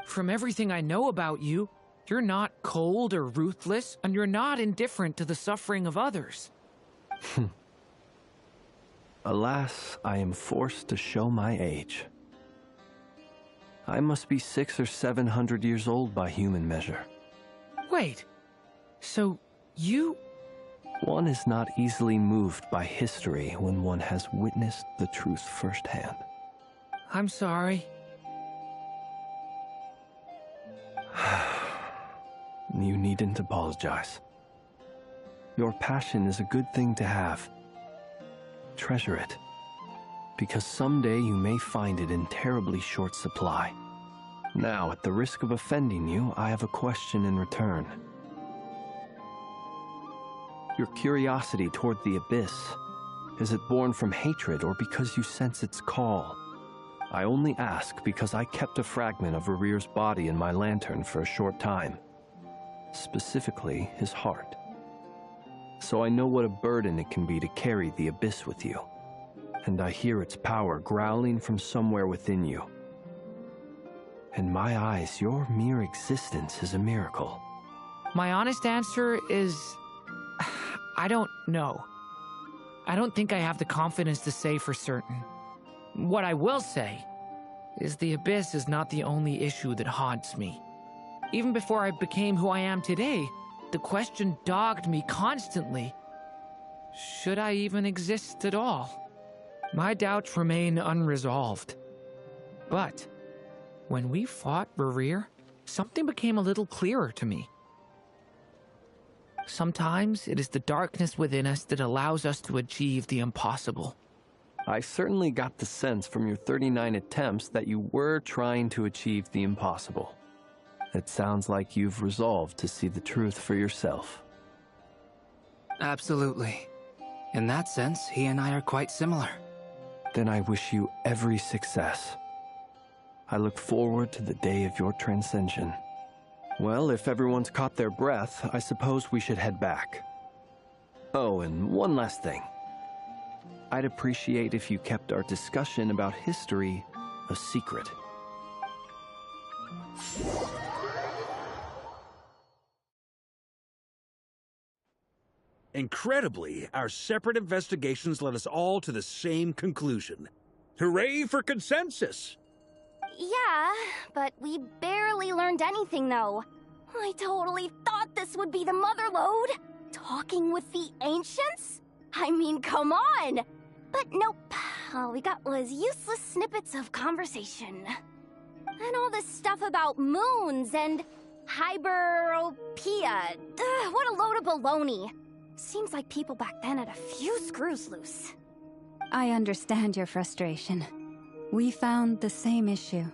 From everything I know about you, you're not cold or ruthless, and you're not indifferent to the suffering of others. Alas, I am forced to show my age. I must be 600 or 700 years old by human measure. Wait, so you... One is not easily moved by history when one has witnessed the truth firsthand. I'm sorry. You needn't apologize. Your passion is a good thing to have. Treasure it, because someday you may find it in terribly short supply. Now, at the risk of offending you, I have a question in return. Your curiosity toward the Abyss, is it born from hatred or because you sense its call? I only ask because I kept a fragment of Rerear's body in my lantern for a short time. Specifically, his heart. So I know what a burden it can be to carry the Abyss with you. And I hear its power growling from somewhere within you. In my eyes, your mere existence is a miracle. My honest answer is... I don't know. I don't think I have the confidence to say for certain. What I will say is the Abyss is not the only issue that haunts me. Even before I became who I am today, the question dogged me constantly. Should I even exist at all? My doubts remain unresolved. But when we fought Rerear, something became a little clearer to me. Sometimes it is the darkness within us that allows us to achieve the impossible. I certainly got the sense from your 39 attempts that you were trying to achieve the impossible. It sounds like you've resolved to see the truth for yourself. Absolutely. In that sense, he and I are quite similar. Then I wish you every success. I look forward to the day of your transcension. Well, if everyone's caught their breath, I suppose we should head back. Oh, and one last thing. I'd appreciate if you kept our discussion about history a secret. Incredibly, our separate investigations led us all to the same conclusion. Hooray for consensus! Yeah, but we barely learned anything, though. I totally thought this would be the motherlode. Talking with the ancients? I mean, come on! But nope. All we got was useless snippets of conversation. And all this stuff about moons and hyperopia. What a load of baloney. Seems like people back then had a few screws loose. I understand your frustration. We found the same issue.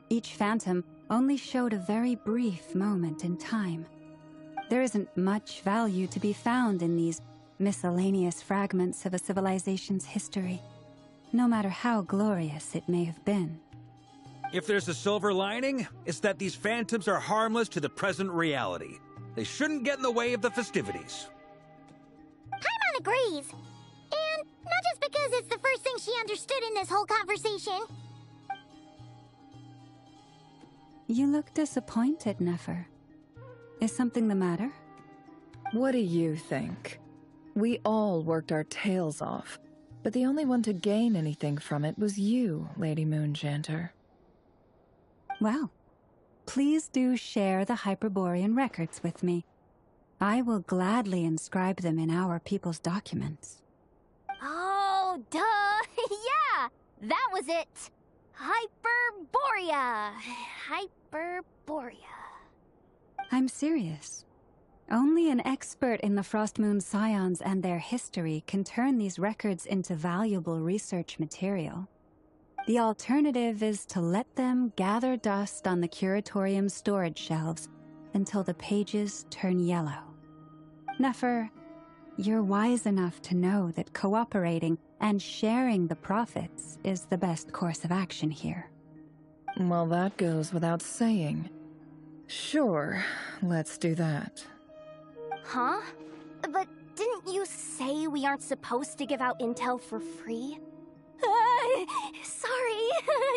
Each phantom only showed a very brief moment in time. There isn't much value to be found in these miscellaneous fragments of a civilization's history, no matter how glorious it may have been. If there's a silver lining, it's that these phantoms are harmless to the present reality. They shouldn't get in the way of the festivities. Paimon agrees. And not just because it's the first thing she understood in this whole conversation. You look disappointed, Nefer. Is something the matter? What do you think? We all worked our tails off, but the only one to gain anything from it was you, Lady Moonjanter. Well, please do share the Hyperborean records with me. I will gladly inscribe them in our people's documents. Oh, duh! Yeah! That was it! Hyperborea! Hyperborea. I'm serious. Only an expert in the Frostmoon Scions and their history can turn these records into valuable research material. The alternative is to let them gather dust on the Curatorium's storage shelves until the pages turn yellow. Nefer, you're wise enough to know that cooperating and sharing the profits is the best course of action here. Well, that goes without saying. Sure, let's do that. Huh? But didn't you say we aren't supposed to give out intel for free? Sorry.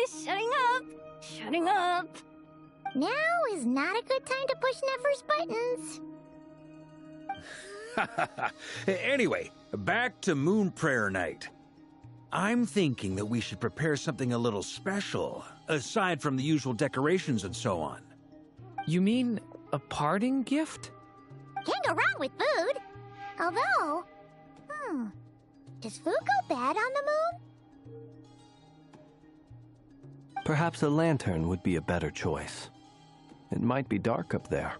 Shutting up. Now is not a good time to push Nefer's buttons. Anyway, back to Moonprayer Night. I'm thinking that we should prepare something a little special, aside from the usual decorations and so on. You mean a parting gift? Can't go wrong with food. Although, does food go bad on the moon? Perhaps a lantern would be a better choice. It might be dark up there.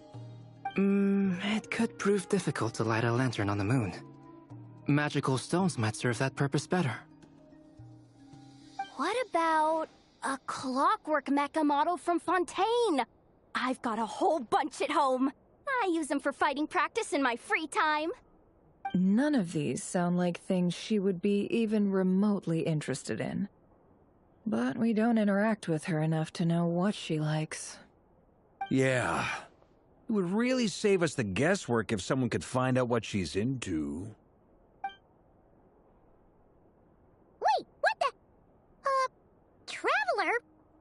It could prove difficult to light a lantern on the moon. Magical stones might serve that purpose better. What about a clockwork mecha model from Fontaine? I've got a whole bunch at home. I use them for fighting practice in my free time. None of these sound like things she would be even remotely interested in. But we don't interact with her enough to know what she likes. Yeah. It would really save us the guesswork if someone could find out what she's into. Wait, what the? Traveler?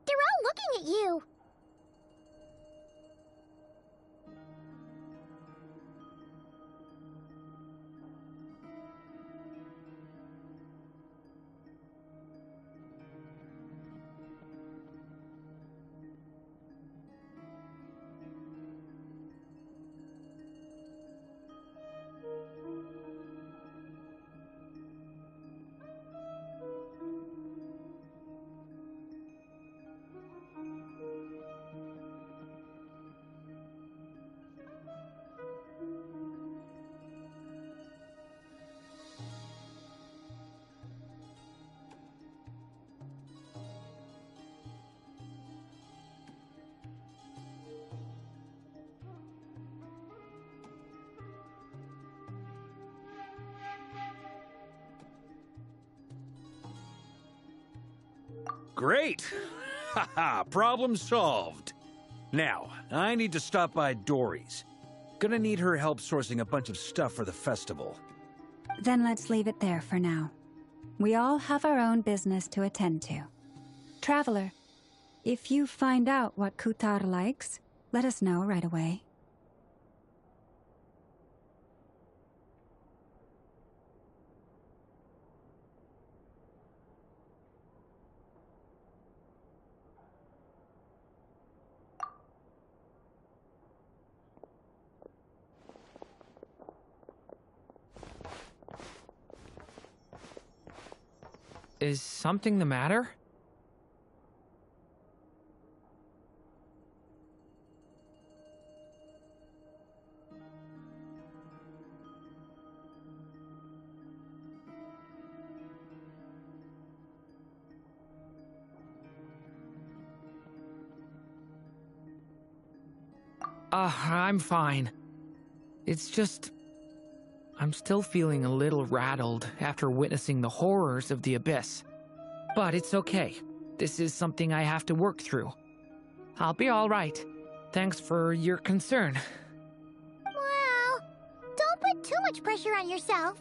They're all looking at you. Great! Haha, problem solved. Now, I need to stop by Dory's. Gonna need her help sourcing a bunch of stuff for the festival. Then let's leave it there for now. We all have our own business to attend to. Traveler, if you find out what Kutar likes, let us know right away. Is something the matter? I'm fine. It's just... I'm still feeling a little rattled after witnessing the horrors of the Abyss. But it's okay. This is something I have to work through. I'll be all right. Thanks for your concern. Well, don't put too much pressure on yourself.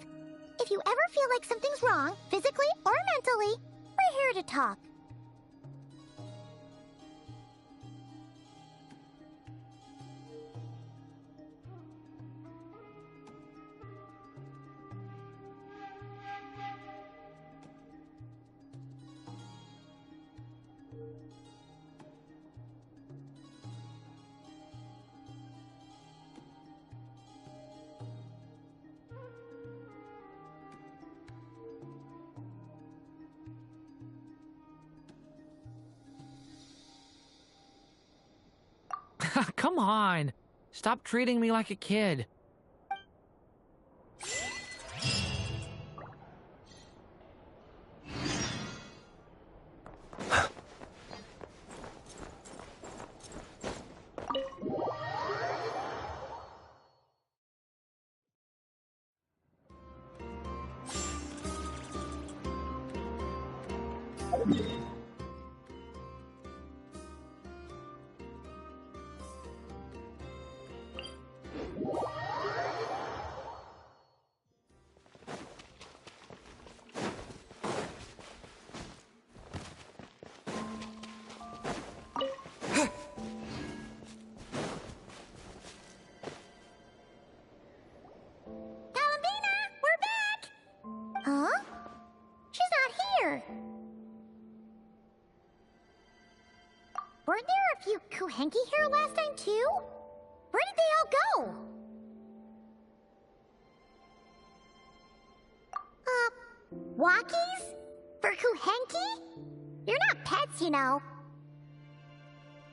If you ever feel like something's wrong, physically or mentally, we're here to talk. Come on. Stop treating me like a kid. Weren't there a few Kuhenki here last time, too? Where did they all go? Walkies? For Kuhenki? You're not pets, you know.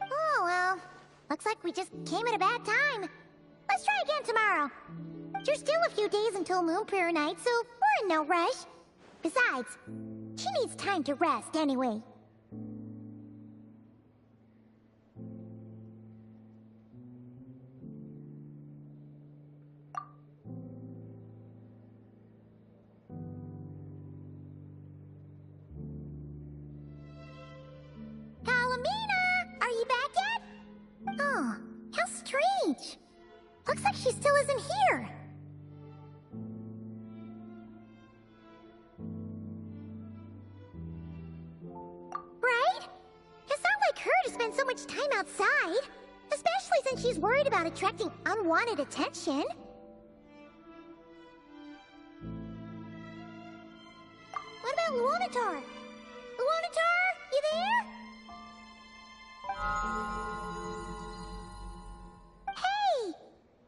Oh, well. Looks like we just came at a bad time. Let's try again tomorrow. There's still a few days until Moon Prayer Night, so we're in no rush. Besides, she needs time to rest anyway. Looks like she still isn't here. Right? It's not like her to spend so much time outside. Especially since she's worried about attracting unwanted attention. What about Luonatar? Luonatar, you there?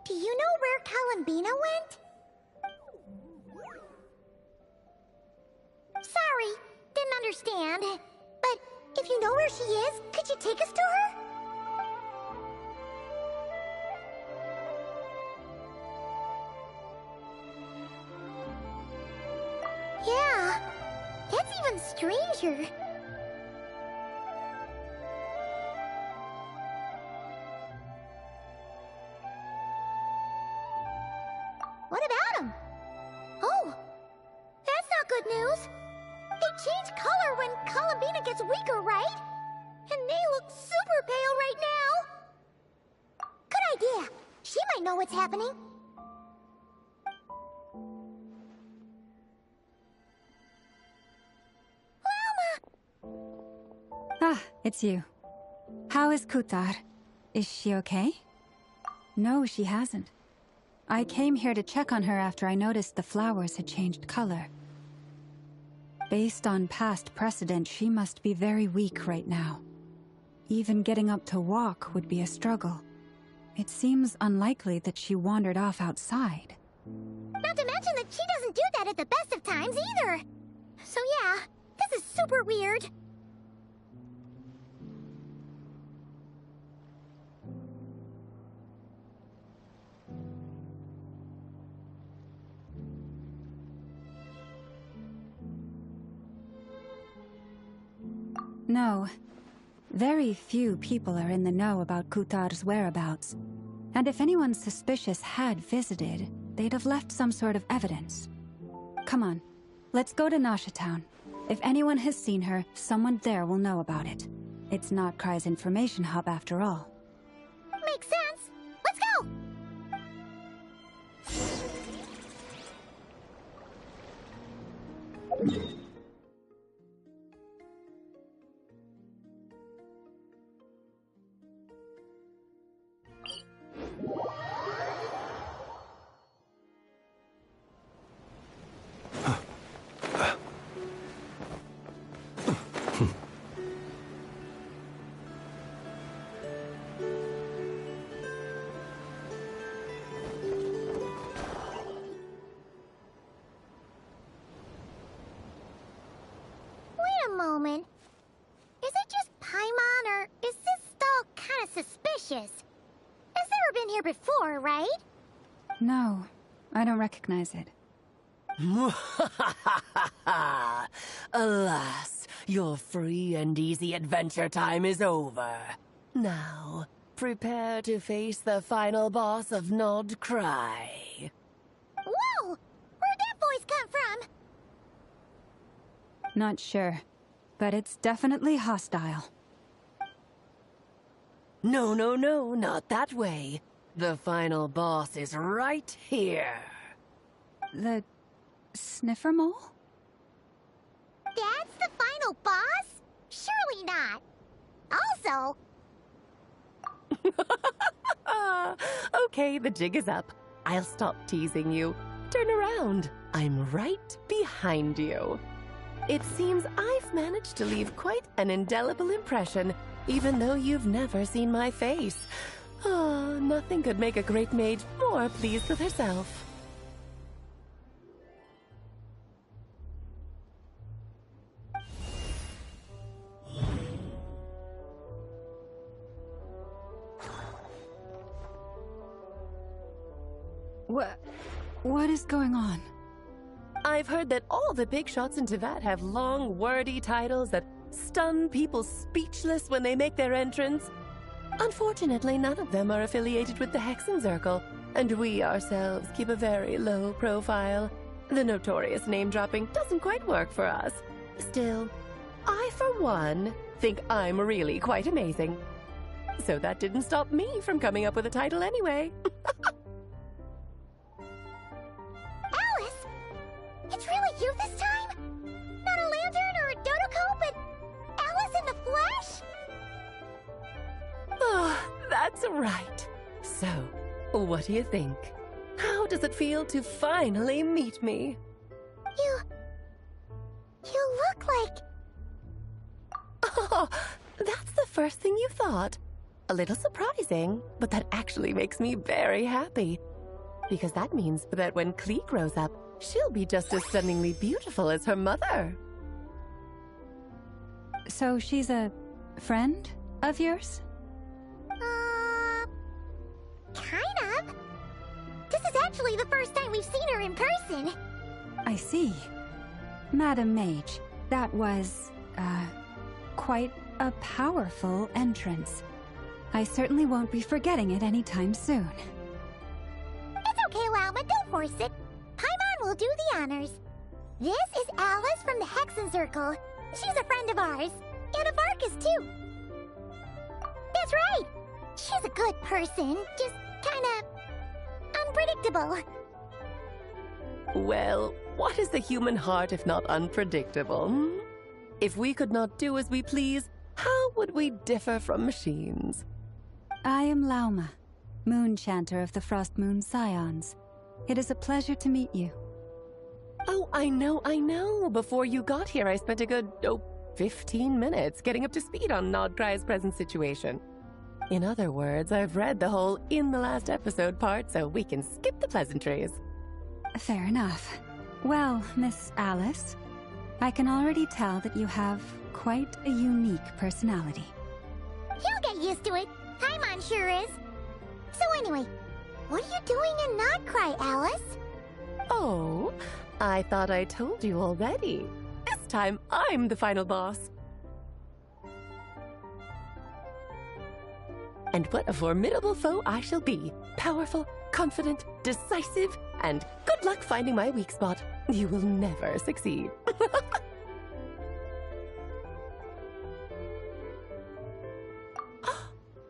Do you know where Columbina went? Sorry, didn't understand. But if you know where she is, could you take us to her? Yeah, that's even stranger. What about him? Oh, that's not good news. They change color when Columbina gets weaker, right? And they look super pale right now. Good idea. She might know what's happening. Ah, it's you. How is Kutar? Is she okay? No, she hasn't. I came here to check on her after I noticed the flowers had changed color. Based on past precedent, she must be very weak right now. Even getting up to walk would be a struggle. It seems unlikely that she wandered off outside. Not to mention that she doesn't do that at the best of times either. So yeah, this is super weird. No. Very few people are in the know about Kutar's whereabouts. And if anyone suspicious had visited, they'd have left some sort of evidence. Come on, let's go to Nasha Town. If anyone has seen her, someone there will know about it. It's Notcry's information hub after all. Makes sense. Let's go! Moment. Is it just Paimon, or is this stall kind of suspicious? It's never been here before, right? No, I don't recognize it. Alas, your free and easy adventure time is over. Now, prepare to face the final boss of Nodcry. Whoa! Where'd that voice come from? Not sure. But it's definitely hostile. No, not that way. The final boss is right here. The Sniffer Mole? That's the final boss? Surely not. Also... Okay, the jig is up. I'll stop teasing you. Turn around. I'm right behind you. It seems I've managed to leave quite an indelible impression, even though you've never seen my face. Ah, nothing could make a great mage more pleased with herself. What is going on? I've heard that all the big shots in Teyvat have long, wordy titles that stun people speechless when they make their entrance. Unfortunately, none of them are affiliated with the Hexenzirkel, and we ourselves keep a very low profile. The notorious name-dropping doesn't quite work for us. Still, I, for one, think I'm really quite amazing. So that didn't stop me from coming up with a title anyway. It's really you this time? Not a lantern or a Dodoko, but Alice in the flesh? Oh, that's right. So, what do you think? How does it feel to finally meet me? You look like... Oh, that's the first thing you thought. A little surprising, but that actually makes me very happy. Because that means that when Klee grows up, she'll be just as stunningly beautiful as her mother. So she's a friend of yours? Kind of. This is actually the first time we've seen her in person. I see. Madam Mage, that was, quite a powerful entrance. I certainly won't be forgetting it anytime soon. It's okay, Lauma, don't force it. Paimon will do the honors. This is Alice from the Hexen Circle. She's a friend of ours. And of Arcus, too. That's right. She's a good person, just kinda unpredictable. Well, what is the human heart if not unpredictable? Hmm? If we could not do as we please, how would we differ from machines? I am Lauma, Moon Chanter of the Frost Moon Scions. It is a pleasure to meet you. Oh, I know. Before you got here, I spent a good, 15 minutes getting up to speed on Nodcry's present situation. In other words, I've read the whole in the last episode part, so we can skip the pleasantries. Fair enough. Well, Miss Alice, I can already tell that you have quite a unique personality. He'll get used to it. Paimon sure is. So anyway, what are you doing in Nodcry, Alice? Oh, I thought I told you already. This time, I'm the final boss. And what a formidable foe I shall be. Powerful, confident, decisive, and good luck finding my weak spot. You will never succeed.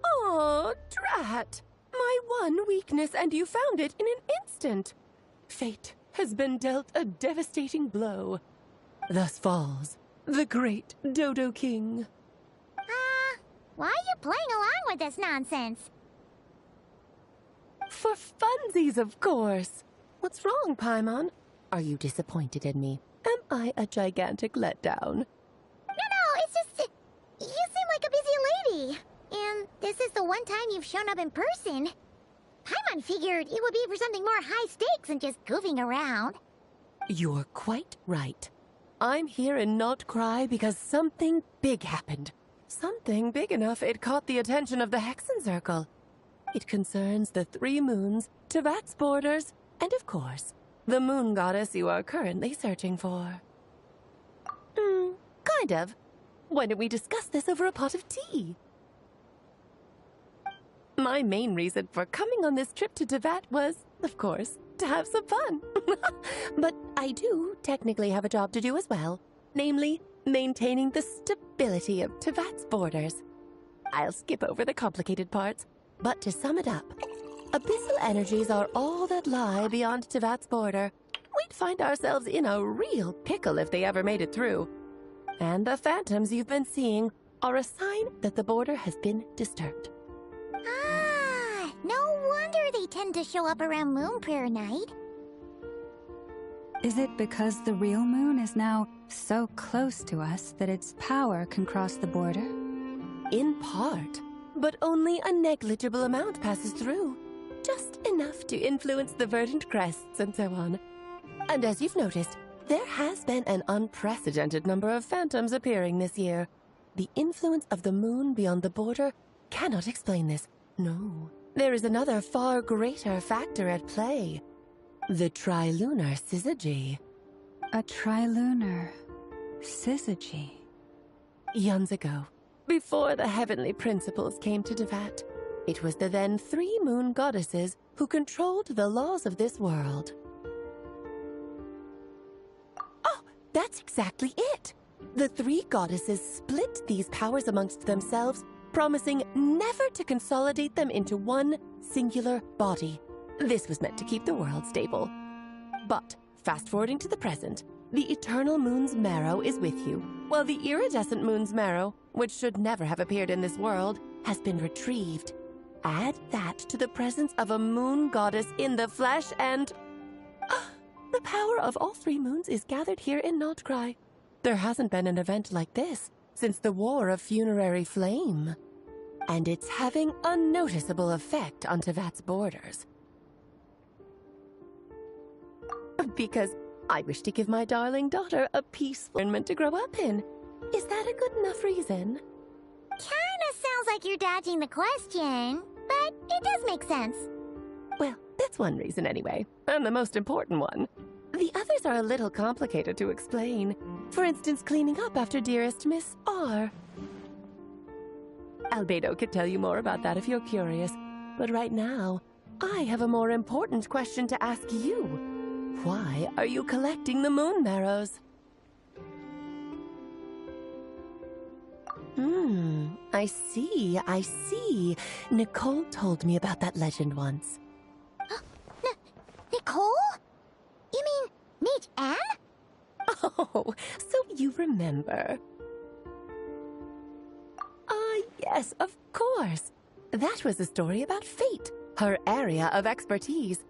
Oh, drat! My one weakness, and you found it in an instant. Fate has been dealt a devastating blow. Thus falls the great Dodo King. Why are you playing along with this nonsense? For funsies, of course. What's wrong, Paimon? Are you disappointed in me? Am I a gigantic letdown? No, it's just... You seem like a busy lady. And this is the one time you've shown up in person. Paimon figured it would be for something more high stakes than just goofing around. You're quite right. I'm here in Nodcry because something big happened. Something big enough it caught the attention of the Hexen Circle. It concerns the 3 moons, Teyvat's borders, and of course, the moon goddess you are currently searching for. Kind of. Why don't we discuss this over a pot of tea? My main reason for coming on this trip to Teyvat was, of course, to have some fun. But I do technically have a job to do as well, namely, maintaining the stability of Teyvat's borders. I'll skip over the complicated parts, but to sum it up, abyssal energies are all that lie beyond Teyvat's border. We'd find ourselves in a real pickle if they ever made it through. And the phantoms you've been seeing are a sign that the border has been disturbed. No wonder they tend to show up around Moonprayer night. Is it because the real moon is now so close to us that its power can cross the border? In part, but only a negligible amount passes through. Just enough to influence the verdant crests and so on. And as you've noticed, there has been an unprecedented number of phantoms appearing this year. The influence of the moon beyond the border cannot explain this. No, there is another far greater factor at play. The trilunar syzygy. A trilunar syzygy? Eons ago, before the heavenly principles came to Teyvat, it was the then 3 moon goddesses who controlled the laws of this world. Oh, that's exactly it! The 3 goddesses split these powers amongst themselves, promising never to consolidate them into one singular body. This was meant to keep the world stable. But, fast-forwarding to the present, the eternal moon's marrow is with you, while the iridescent moon's marrow, which should never have appeared in this world, has been retrieved. Add that to the presence of a moon goddess in the flesh and... the power of all 3 moons is gathered here in Nodcry. There hasn't been an event like this since the War of Funerary Flame. And it's having a noticeable effect on Teyvat's borders. Because I wish to give my darling daughter a peaceful environment to grow up in. Is that a good enough reason? Kinda sounds like you're dodging the question, but it does make sense. Well, that's one reason anyway, and the most important one. The others are a little complicated to explain. For instance, cleaning up after dearest Miss R. Albedo could tell you more about that if you're curious, but right now, I have a more important question to ask you. Why are you collecting the moon marrows? I see. Nicole told me about that legend once. Nicole? You mean Mage Anne? Oh, so you remember. Yes, of course. That was a story about fate, her area of expertise.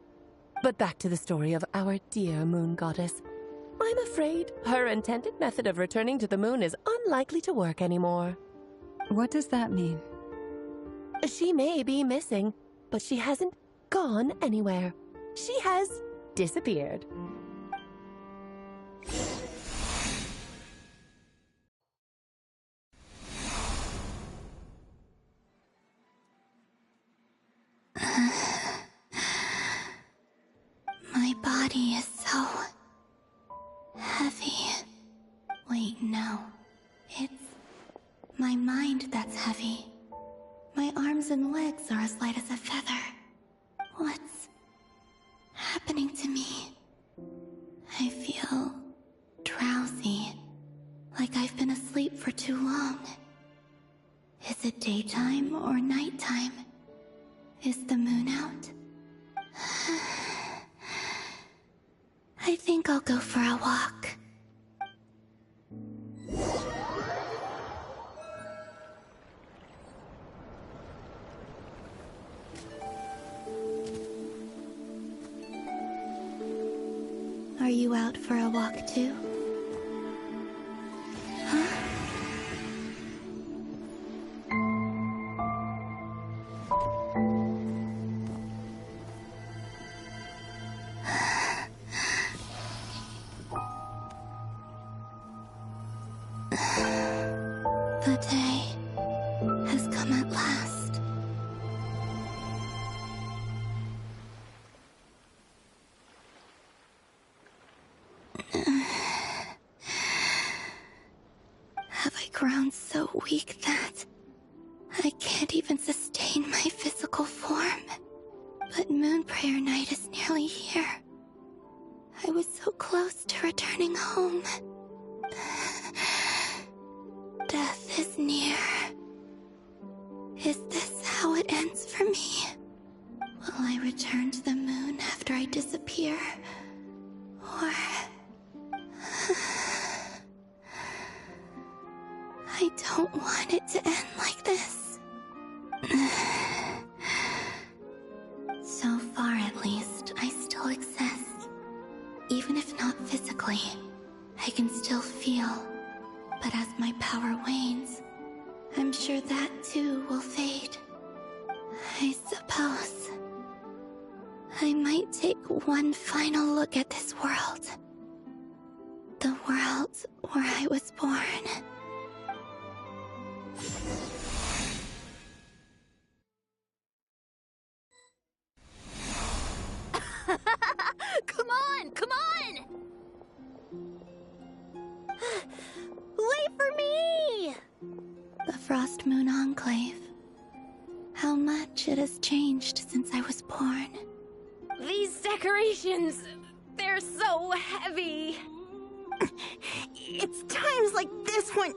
But back to the story of our dear moon goddess. I'm afraid her intended method of returning to the moon is unlikely to work anymore. What does that mean? She may be missing, but she hasn't gone anywhere. She has disappeared. My body is so heavy. Wait, no. It's my mind that's heavy. My arms and legs are as light as a feather. What's happening to me? I feel drowsy, like I've been asleep for too long. Is it daytime or nighttime? Is the moon out? I think I'll go for a walk. Are you out for a walk too? Huh? The day has come at last. Have I grown so weak that I can't even sustain my physical form? But Moon Prayer Night is nearly here. I was so close to returning home. Death is near. Is this how it ends for me? Will I return to the moon after I disappear? Or... I don't want it to end like this. So far, at least, I still exist. Even if not physically, I can still feel. But as my power wanes, I'm sure that too will fade. I suppose I might take one final look at this world. The world where I was born. Come on! Come on! Wait for me! The Frost Moon Enclave. How much it has changed since I was born. These decorations, they're so heavy. It's times like this when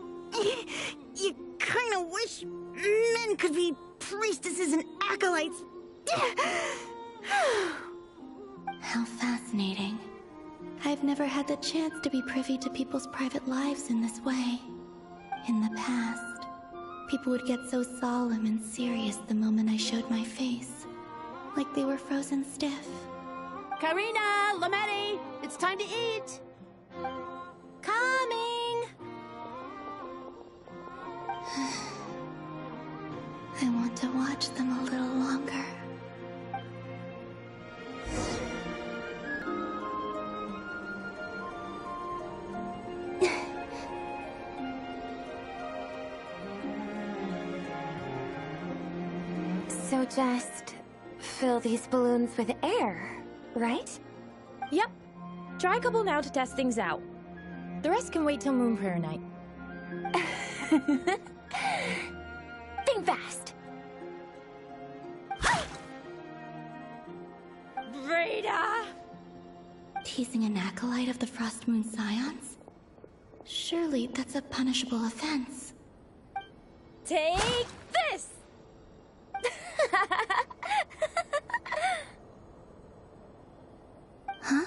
you kind of wish men could be priestesses and acolytes. How fascinating. I've never had the chance to be privy to people's private lives in this way. In the past, people would get so solemn and serious the moment I showed my face. Like they were frozen stiff. Karina, Lametti, it's time to eat. Coming! I want to watch them a little longer. So just fill these balloons with air, right? Yep. Try a couple now to test things out. The rest can wait till Moon Prayer Night. Think fast. Breda! Teasing an acolyte of the Frost Moon Scions? Surely that's a punishable offense. Take this! Huh?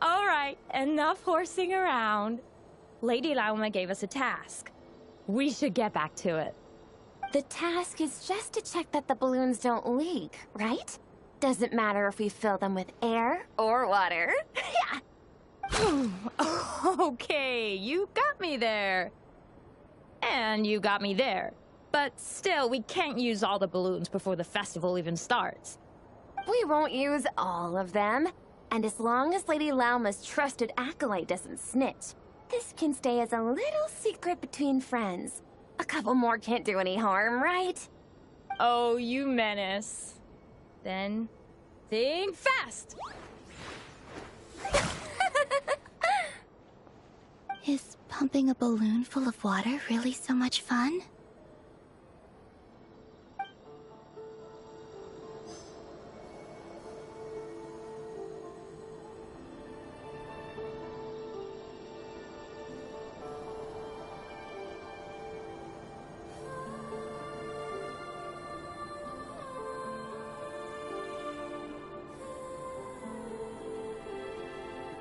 Alright, enough horsing around. Lady Lauma gave us a task. We should get back to it. The task is just to check that the balloons don't leak, right? Doesn't matter if we fill them with air or water. Yeah. Okay, you got me there. And you got me there. But still, we can't use all the balloons before the festival even starts. We won't use all of them. And as long as Lady Lauma's trusted acolyte doesn't snitch, this can stay as a little secret between friends. A couple more can't do any harm, right? Oh, you menace. Then, think fast! Is pumping a balloon full of water really so much fun?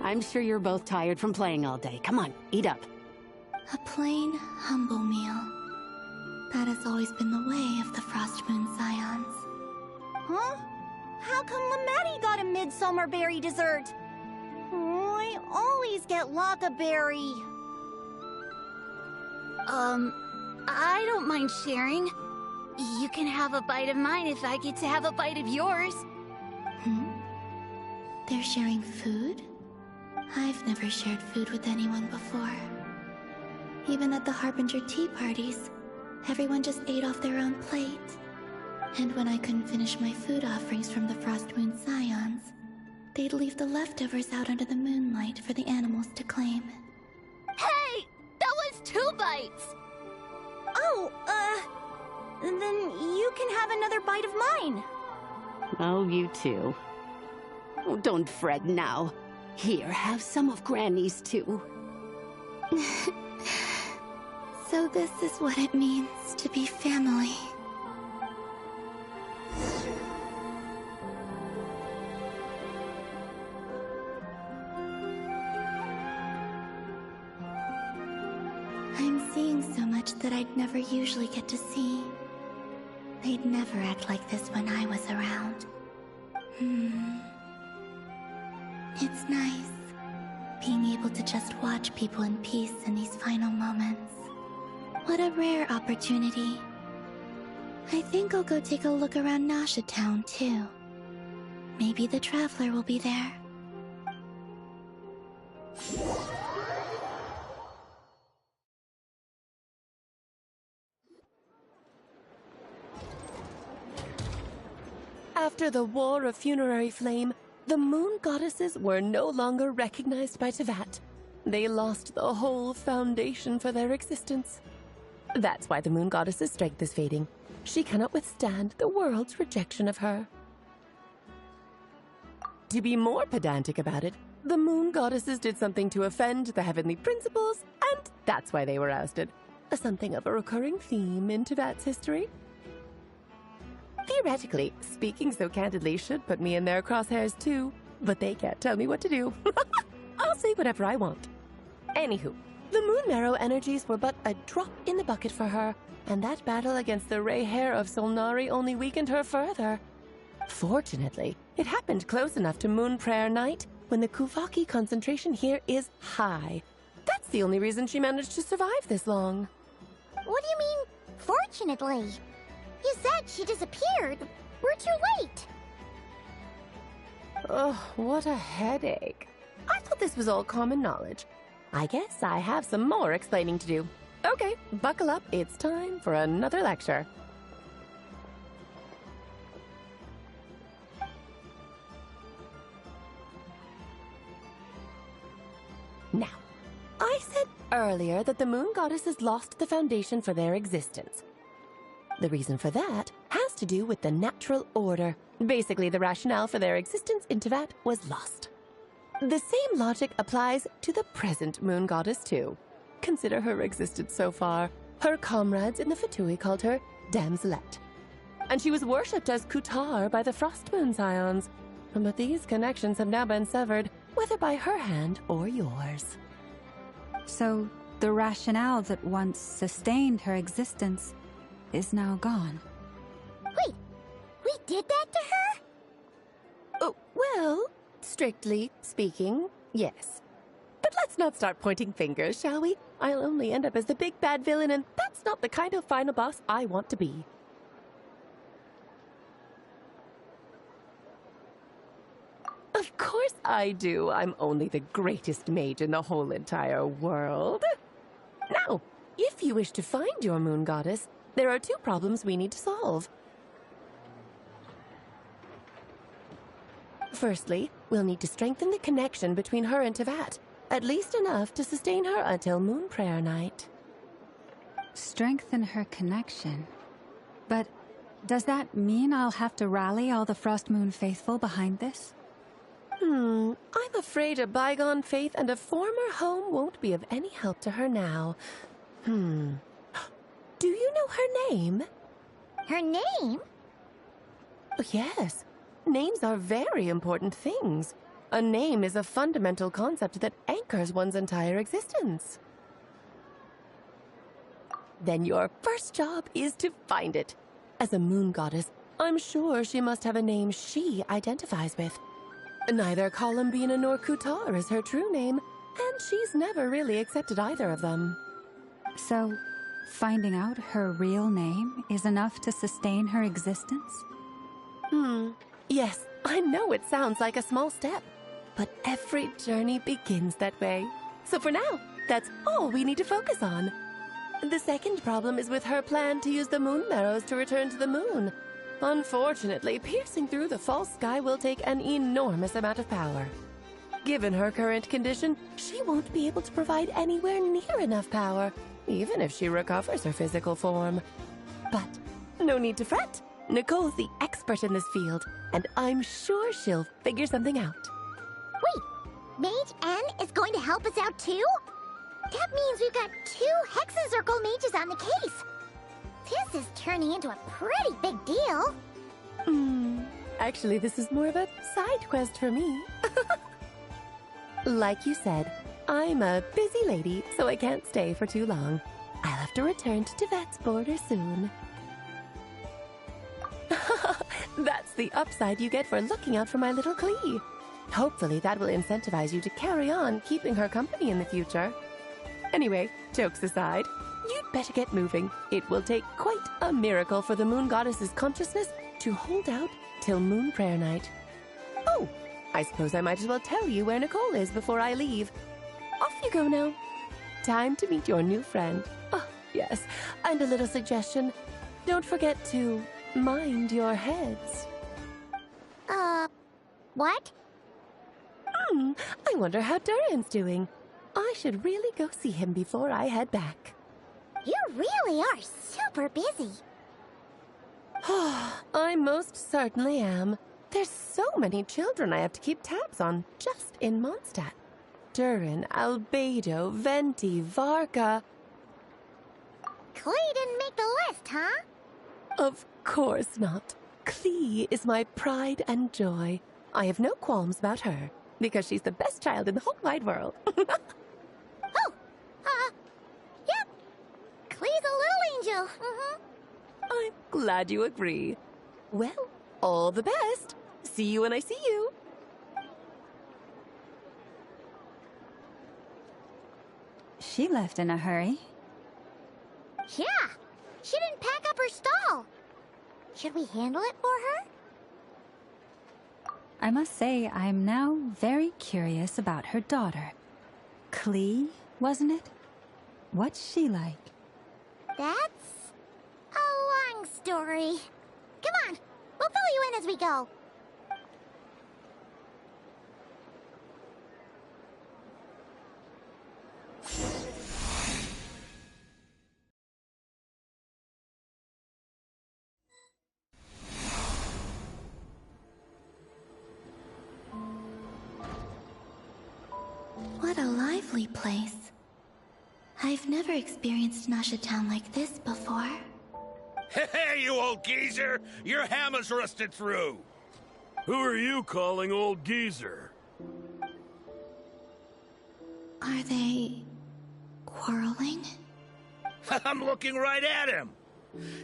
I'm sure you're both tired from playing all day. Come on, eat up. A plain, humble meal. That has always been the way of the Frost Moon Scions. Huh? How come Lametti got a midsummer berry dessert? Oh, I always get Lockaberry. I don't mind sharing. You can have a bite of mine if I get to have a bite of yours. They're sharing food? I've never shared food with anyone before. Even at the Harbinger tea parties, everyone just ate off their own plate. And when I couldn't finish my food offerings from the Frost Moon Scions, they'd leave the leftovers out under the moonlight for the animals to claim. Hey! That was 2 bites! Oh, then you can have another bite of mine. Oh, you too. Oh, don't fret now. Here, have some of Granny's too. So this is what it means to be family. I'm seeing so much that I'd never usually get to see. They'd never act like this when I was around. It's nice, being able to just watch people in peace in these final moments. What a rare opportunity. I think I'll go take a look around Nasha Town, too. Maybe the Traveler will be there. After the War of Funerary Flame, the Moon Goddesses were no longer recognized by Teyvat. They lost the whole foundation for their existence. That's why the Moon Goddess's strength is fading. She cannot withstand the world's rejection of her. To be more pedantic about it, the Moon Goddesses did something to offend the heavenly principles, and that's why they were ousted. Something of a recurring theme in Teyvat's history. Theoretically, speaking so candidly should put me in their crosshairs too, but they can't tell me what to do. I'll say whatever I want. Anywho, the Moon Marrow energies were but a drop in the bucket for her, and that battle against the Ray Hair of Solnari only weakened her further. Fortunately, it happened close enough to Moon Prayer Night when the Kuvaki concentration here is high. That's the only reason she managed to survive this long. What do you mean, fortunately? You said she disappeared. We're too late. Oh, what a headache. I thought this was all common knowledge. I guess I have some more explaining to do. Okay, buckle up. It's time for another lecture. Now, I said earlier that the Moon Goddesses lost the foundation for their existence. The reason for that has to do with the natural order. Basically, the rationale for their existence in Teyvat was lost. The same logic applies to the present Moon Goddess, too. Consider her existence so far. Her comrades in the Fatui called her Damselette. And she was worshipped as Kutar by the Frost Moon Scions. But these connections have now been severed, whether by her hand or yours. So, the rationale that once sustained her existence is now gone. Wait, we did that to her? Oh, well, strictly speaking, yes. But let's not start pointing fingers, shall we? I'll only end up as the big bad villain, and that's not the kind of final boss I want to be. Of course I do. I'm only the greatest mage in the whole entire world. Now, if you wish to find your Moon Goddess, there are two problems we need to solve. Firstly, we'll need to strengthen the connection between her and Teyvat, at least enough to sustain her until Moon Prayer Night. Strengthen her connection? But does that mean I'll have to rally all the Frost Moon faithful behind this? I'm afraid a bygone faith and a former home won't be of any help to her now. Do you know her name? Her name? Yes. Names are very important things. A name is a fundamental concept that anchors one's entire existence. Then your first job is to find it. As a moon goddess, I'm sure she must have a name she identifies with. Neither Columbina nor Kutar is her true name, and she's never really accepted either of them. So, finding out her real name is enough to sustain her existence? Yes, I know it sounds like a small step, but every journey begins that way. So for now, that's all we need to focus on. The second problem is with her plan to use the moon marrows to return to the moon. Unfortunately, piercing through the false sky will take an enormous amount of power. Given her current condition, she won't be able to provide anywhere near enough power, even if she recovers her physical form. But no need to fret. Nicole's the expert in this field, and I'm sure she'll figure something out. Wait, Mage N is going to help us out too? That means we've got 2 Hexacircle mages on the case. This is turning into a pretty big deal. Actually, this is more of a side quest for me. Like you said, I'm a busy lady, so I can't stay for too long. I'll have to return to Teyvat's border soon. That's the upside you get for looking out for my little Klee. Hopefully that will incentivize you to carry on keeping her company in the future. Anyway, jokes aside, you'd better get moving. It will take quite a miracle for the Moon Goddess's consciousness to hold out till Moon Prayer Night. Oh, I suppose I might as well tell you where Nicole is before I leave. Off you go now. Time to meet your new friend. Oh, yes, and a little suggestion. Don't forget to mind your heads. What? I wonder how Durin's doing. I should really go see him before I head back. You really are super busy. I most certainly am. There's so many children I have to keep tabs on just in Mondstadt. Durin, Albedo, Venti, Varka. Klee didn't make the list, huh? Of course not. Klee is my pride and joy. I have no qualms about her, because she's the best child in the whole wide world. Yep. Klee's a little angel. I'm glad you agree. Well, all the best. See you when I see you. She left in a hurry. Yeah, she didn't pack up her stall. Should we handle it for her? I must say, I'm now very curious about her daughter. Klee, wasn't it? What's she like? That's a long story. Come on, we'll fill you in as we go. place. I've never experienced Nasha Town like this before. Hey, you old geezer! Your hammer's rusted through! Who are you calling old geezer? Are they... quarreling? I'm looking right at him!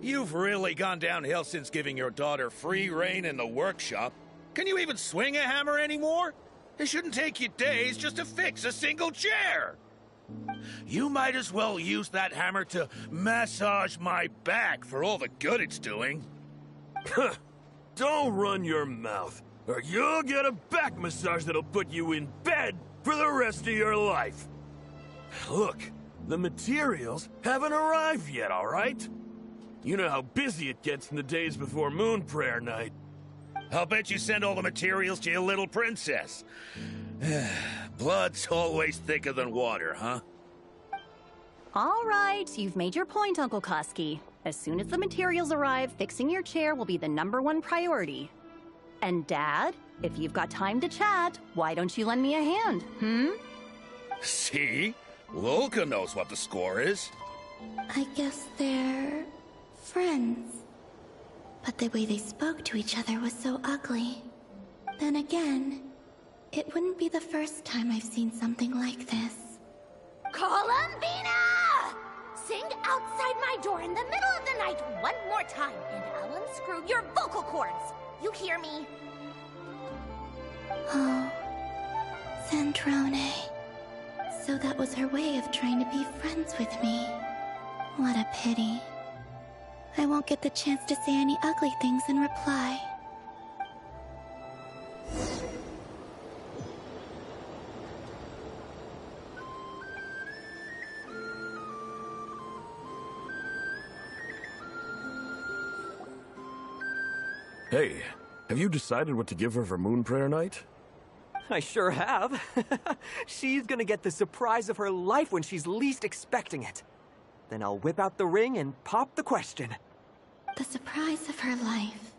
You've really gone downhill since giving your daughter free rein in the workshop. Can you even swing a hammer anymore? It shouldn't take you days just to fix a single chair! You might as well use that hammer to massage my back for all the good it's doing. Don't run your mouth, or you'll get a back massage that'll put you in bed for the rest of your life. Look, the materials haven't arrived yet, all right? You know how busy it gets in the days before Moon Prayer Night. I'll bet you send all the materials to your little princess. Blood's always thicker than water, huh? All right, you've made your point, Uncle Koski. As soon as the materials arrive, fixing your chair will be the #1 priority. And Dad, if you've got time to chat, why don't you lend me a hand, See? Lolka knows what the score is. I guess they're... friends. But the way they spoke to each other was so ugly. Then again, it wouldn't be the first time I've seen something like this. Columbina! Sing outside my door in the middle of the night one more time, and I'll unscrew your vocal cords. You hear me? Oh, Zandrone. So that was her way of trying to be friends with me. What a pity. I won't get the chance to say any ugly things in reply. Hey, have you decided what to give her for Moon Prayer Night? I sure have. She's gonna get the surprise of her life when she's least expecting it. Then I'll whip out the ring and pop the question. The surprise of her life.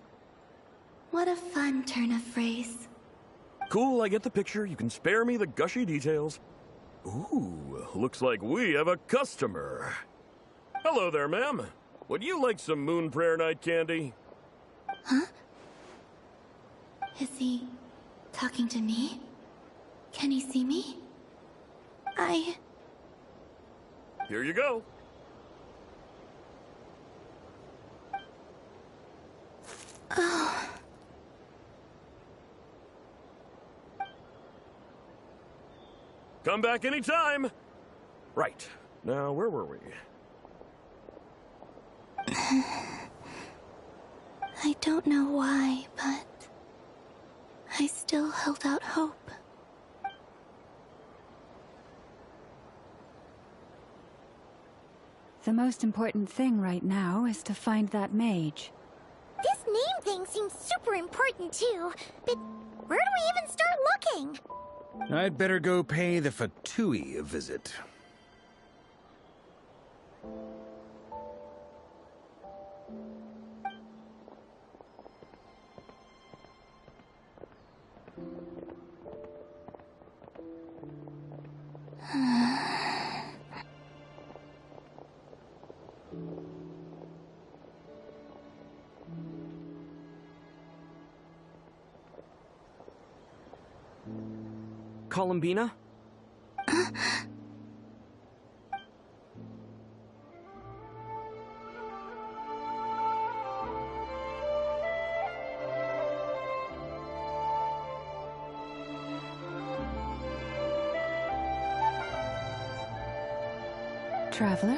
What a fun turn of phrase. Cool, I get the picture. You can spare me the gushy details. Ooh, looks like we have a customer. Hello there, ma'am. Would you like some Moon Prayer Night candy? Huh? Is he talking to me? Can he see me? Here you go. Oh. Come back anytime. Right. Now, where were we? I don't know why, but I still held out hope. The most important thing right now is to find that mage. This name thing seems super important too, but where do we even start looking? I'd better go pay the Fatui a visit. Columbina? Traveler?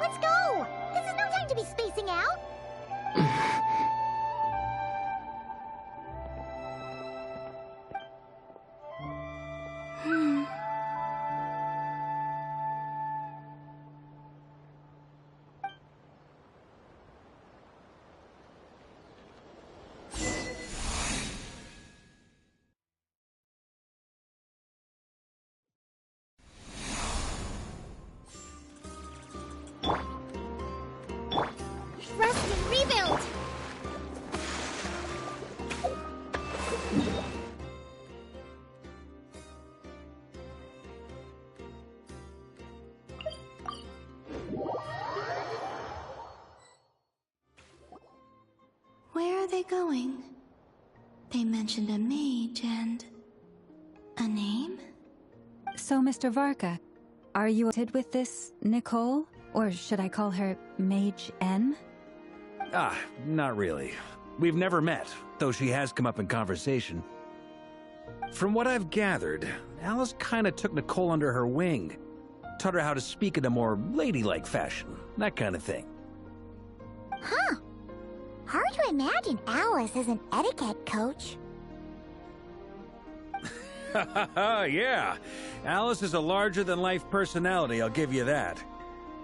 Let's go! This is no time to be spacing out! are they going? They mentioned a mage and... a name? So, Mr. Varka, are you with this Nicole? Or should I call her Mage N? Ah, not really. We've never met, though she has come up in conversation. From what I've gathered, Alice kinda took Nicole under her wing. Taught her how to speak in a more ladylike fashion, that kind of thing. Huh. Hard to imagine Alice as an etiquette coach. Yeah, Alice is a larger-than-life personality, I'll give you that.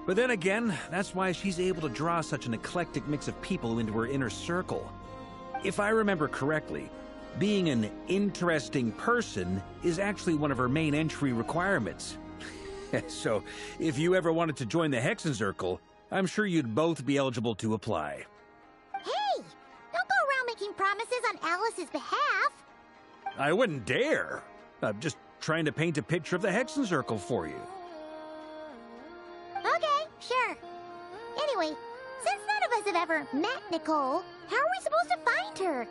But then again, that's why she's able to draw such an eclectic mix of people into her inner circle. If I remember correctly, being an interesting person is actually one of her main entry requirements. So, if you ever wanted to join the Hexenzirkel, I'm sure you'd both be eligible to apply. Hey! Don't go around making promises on Alice's behalf! I wouldn't dare. I'm just trying to paint a picture of the Hexenzirkel for you. Okay, sure. Anyway, since none of us have ever met Nicole, how are we supposed to find her?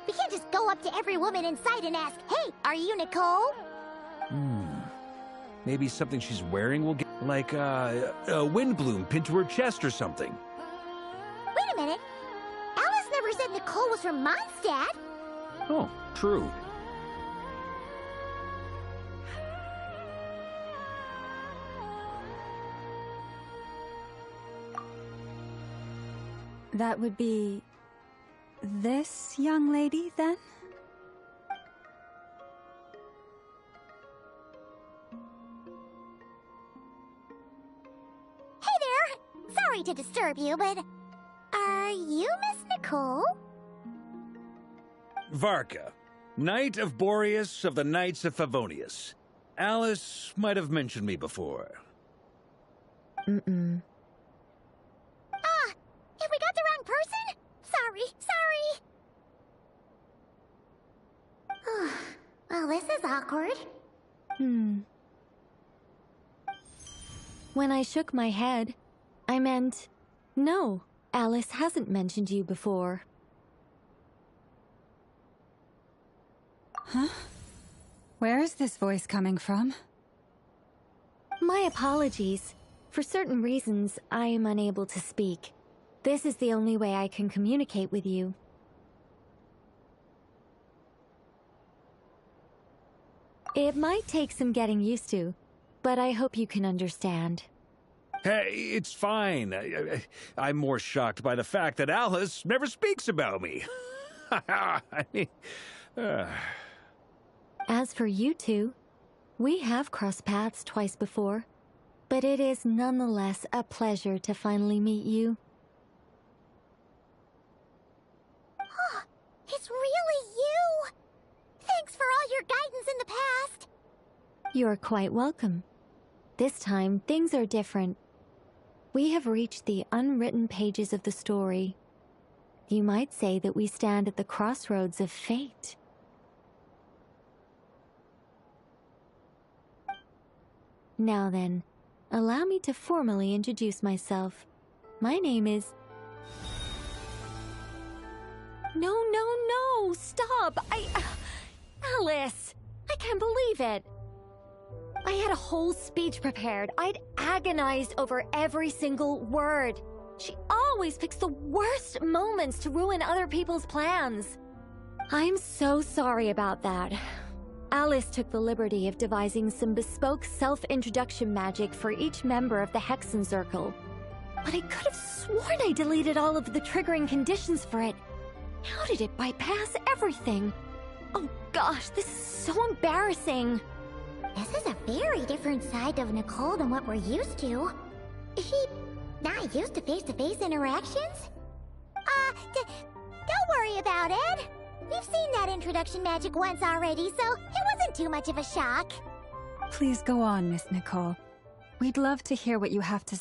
We can't just go up to every woman in sight and ask, "Hey, are you Nicole?" Maybe something she's wearing will get, like, a windbloom pinned to her chest or something. Wait a minute. Alice never said Nicole was from Mondstadt. Oh, true. That would be... this young lady, then? Hey there! Sorry to disturb you, but... are you Miss Nicole? Varka, Knight of Boreas of the Knights of Favonius. Alice might have mentioned me before. Mm-mm. Have we got the wrong person? Sorry. Well, this is awkward. When I shook my head, I meant, no, Alice hasn't mentioned you before. Huh? Where is this voice coming from? My apologies. For certain reasons, I am unable to speak. This is the only way I can communicate with you. It might take some getting used to, but I hope you can understand. Hey, it's fine. I'm more shocked by the fact that Alice never speaks about me. I mean... As for you two, we have crossed paths twice before, but it is nonetheless a pleasure to finally meet you. It's really you! Thanks for all your guidance in the past! You're quite welcome. This time, things are different. We have reached the unwritten pages of the story. You might say that we stand at the crossroads of fate. Now then, allow me to formally introduce myself. My name is... No, stop! Alice! I can't believe it! I had a whole speech prepared. I'd agonized over every single word. She always picks the worst moments to ruin other people's plans. I'm so sorry about that. Alice took the liberty of devising some bespoke self-introduction magic for each member of the Hexenzirkel. But I could have sworn I deleted all of the triggering conditions for it. How did it bypass everything? Oh gosh, this is so embarrassing. This is a very different side of Nicole than what we're used to. Is she not used to face-to-face interactions? Don't worry about it. We've seen that introduction magic once already, so it wasn't too much of a shock. Please go on, Miss Nicole. We'd love to hear what you have to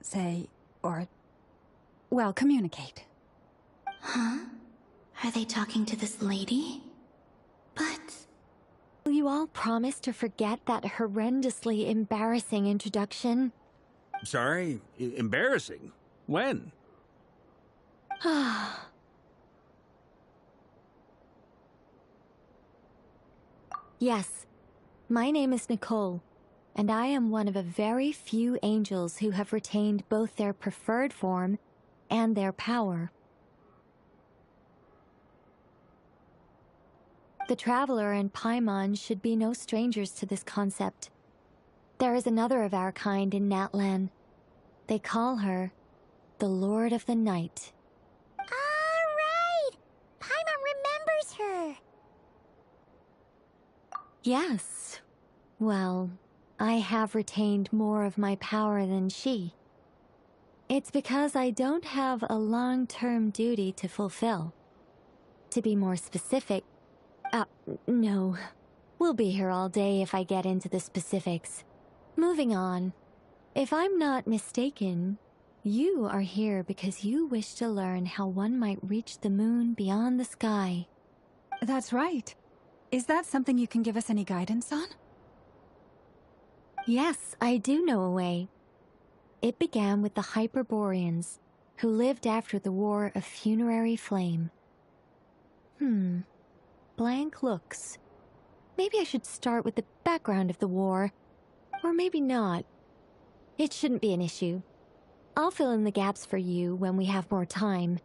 say, or... well, communicate. Huh? Are they talking to this lady? But... will you all promise to forget that horrendously embarrassing introduction? Sorry? Embarrassing? When? Yes. My name is Nicole, and I am one of a very few angels who have retained both their preferred form and their power. The Traveler and Paimon should be no strangers to this concept. There is another of our kind in Natlan. They call her the Lord of the Night. Alright! Paimon remembers her! Yes. Well, I have retained more of my power than she. It's because I don't have a long-term duty to fulfill. To be more specific, no. We'll be here all day if I get into the specifics. Moving on. If I'm not mistaken, you are here because you wish to learn how one might reach the moon beyond the sky. That's right. Is that something you can give us any guidance on? Yes, I do know a way. It began with the Hyperboreans, who lived after the War of Funerary Flame. Blank looks. Maybe I should start with the background of the war. Or maybe not. It shouldn't be an issue. I'll fill in the gaps for you when we have more time.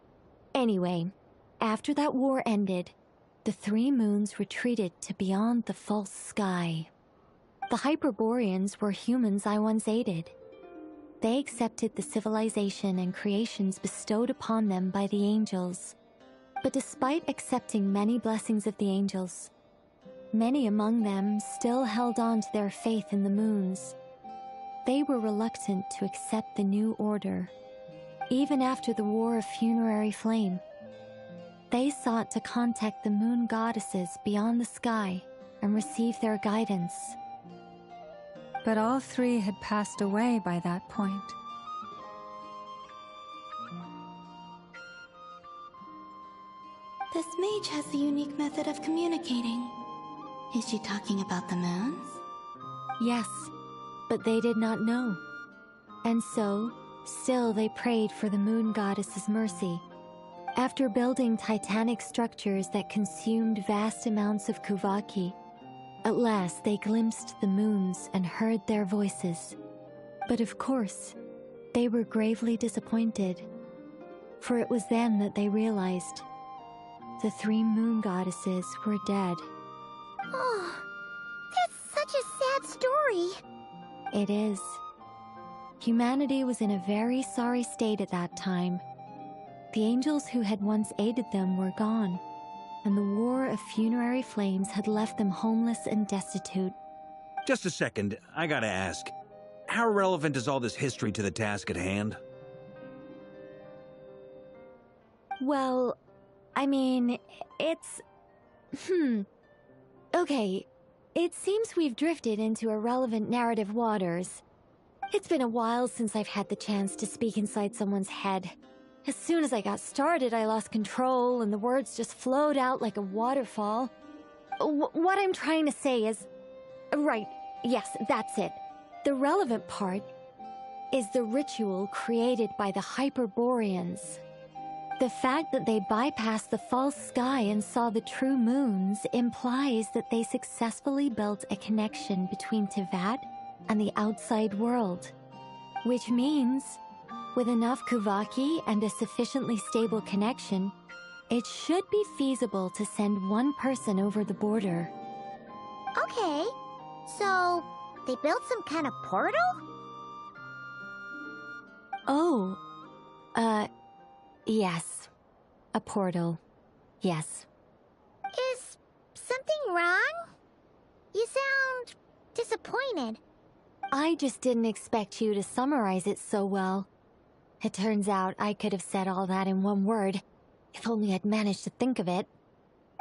Anyway, after that war ended, the three moons retreated to beyond the false sky. The Hyperboreans were humans I once aided. They accepted the civilization and creations bestowed upon them by the angels. But despite accepting many blessings of the angels, many among them still held on to their faith in the moons. They were reluctant to accept the new order, even after the War of Funerary Flame. They sought to contact the moon goddesses beyond the sky and receive their guidance. But all three had passed away by that point. This mage has a unique method of communicating. Is she talking about the moons? Yes, but they did not know. And so, still they prayed for the moon goddess's mercy. After building titanic structures that consumed vast amounts of Kuvaki, at last they glimpsed the moons and heard their voices. But of course, they were gravely disappointed. For it was then that they realized the three moon goddesses were dead. Oh, that's such a sad story. It is. Humanity was in a very sorry state at that time. The angels who had once aided them were gone, and the War of Funerary Flames had left them homeless and destitute. Just a second, I gotta ask. How relevant is all this history to the task at hand? Well, I mean, it's... Okay, it seems we've drifted into irrelevant narrative waters. It's been a while since I've had the chance to speak inside someone's head. As soon as I got started, I lost control, and the words just flowed out like a waterfall. What I'm trying to say is... Right, yes, that's it. The relevant part is the ritual created by the Hyperboreans. The fact that they bypassed the false sky and saw the true moons implies that they successfully built a connection between Teyvat and the outside world. Which means, with enough Kuvaki and a sufficiently stable connection, it should be feasible to send one person over the border. Okay, so they built some kind of portal? Oh, yes. A portal. Yes. Is something wrong? You sound disappointed. I just didn't expect you to summarize it so well. It turns out I could have said all that in one word, if only I'd managed to think of it.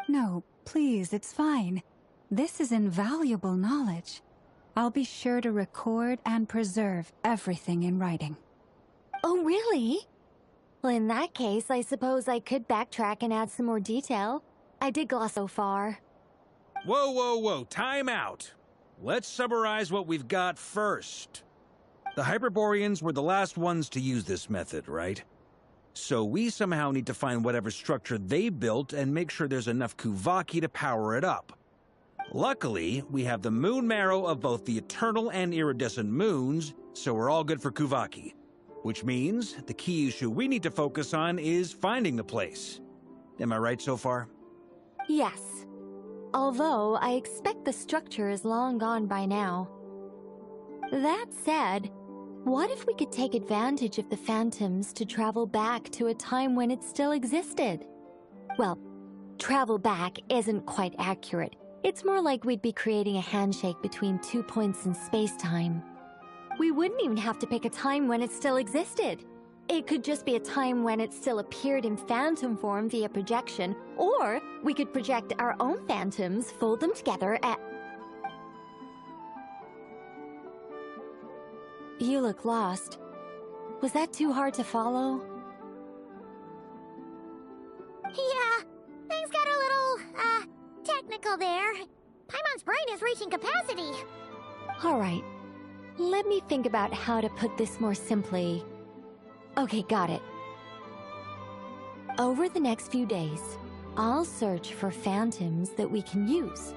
No, please, it's fine. This is invaluable knowledge. I'll be sure to record and preserve everything in writing. Oh, really? Well, in that case, I suppose I could backtrack and add some more detail. I did gloss so far. Whoa, whoa, whoa, time out. Let's summarize what we've got first. The Hyperboreans were the last ones to use this method, right? So we somehow need to find whatever structure they built and make sure there's enough Kuvaki to power it up. Luckily, we have the moon marrow of both the eternal and iridescent moons, so we're all good for Kuvaki. Which means the key issue we need to focus on is finding the place. Am I right so far? Yes. Although I expect the structure is long gone by now. That said, what if we could take advantage of the phantoms to travel back to a time when it still existed? Well, travel back isn't quite accurate. It's more like we'd be creating a handshake between 2 points in space-time. We wouldn't even have to pick a time when it still existed. It could just be a time when it still appeared in phantom form via projection, or we could project our own phantoms, fold them together, and... You look lost. Was that too hard to follow? Yeah, things got a little, technical there. Paimon's brain is reaching capacity. Alright. Let me think about how to put this more simply. Okay, got it. Over the next few days, I'll search for phantoms that we can use.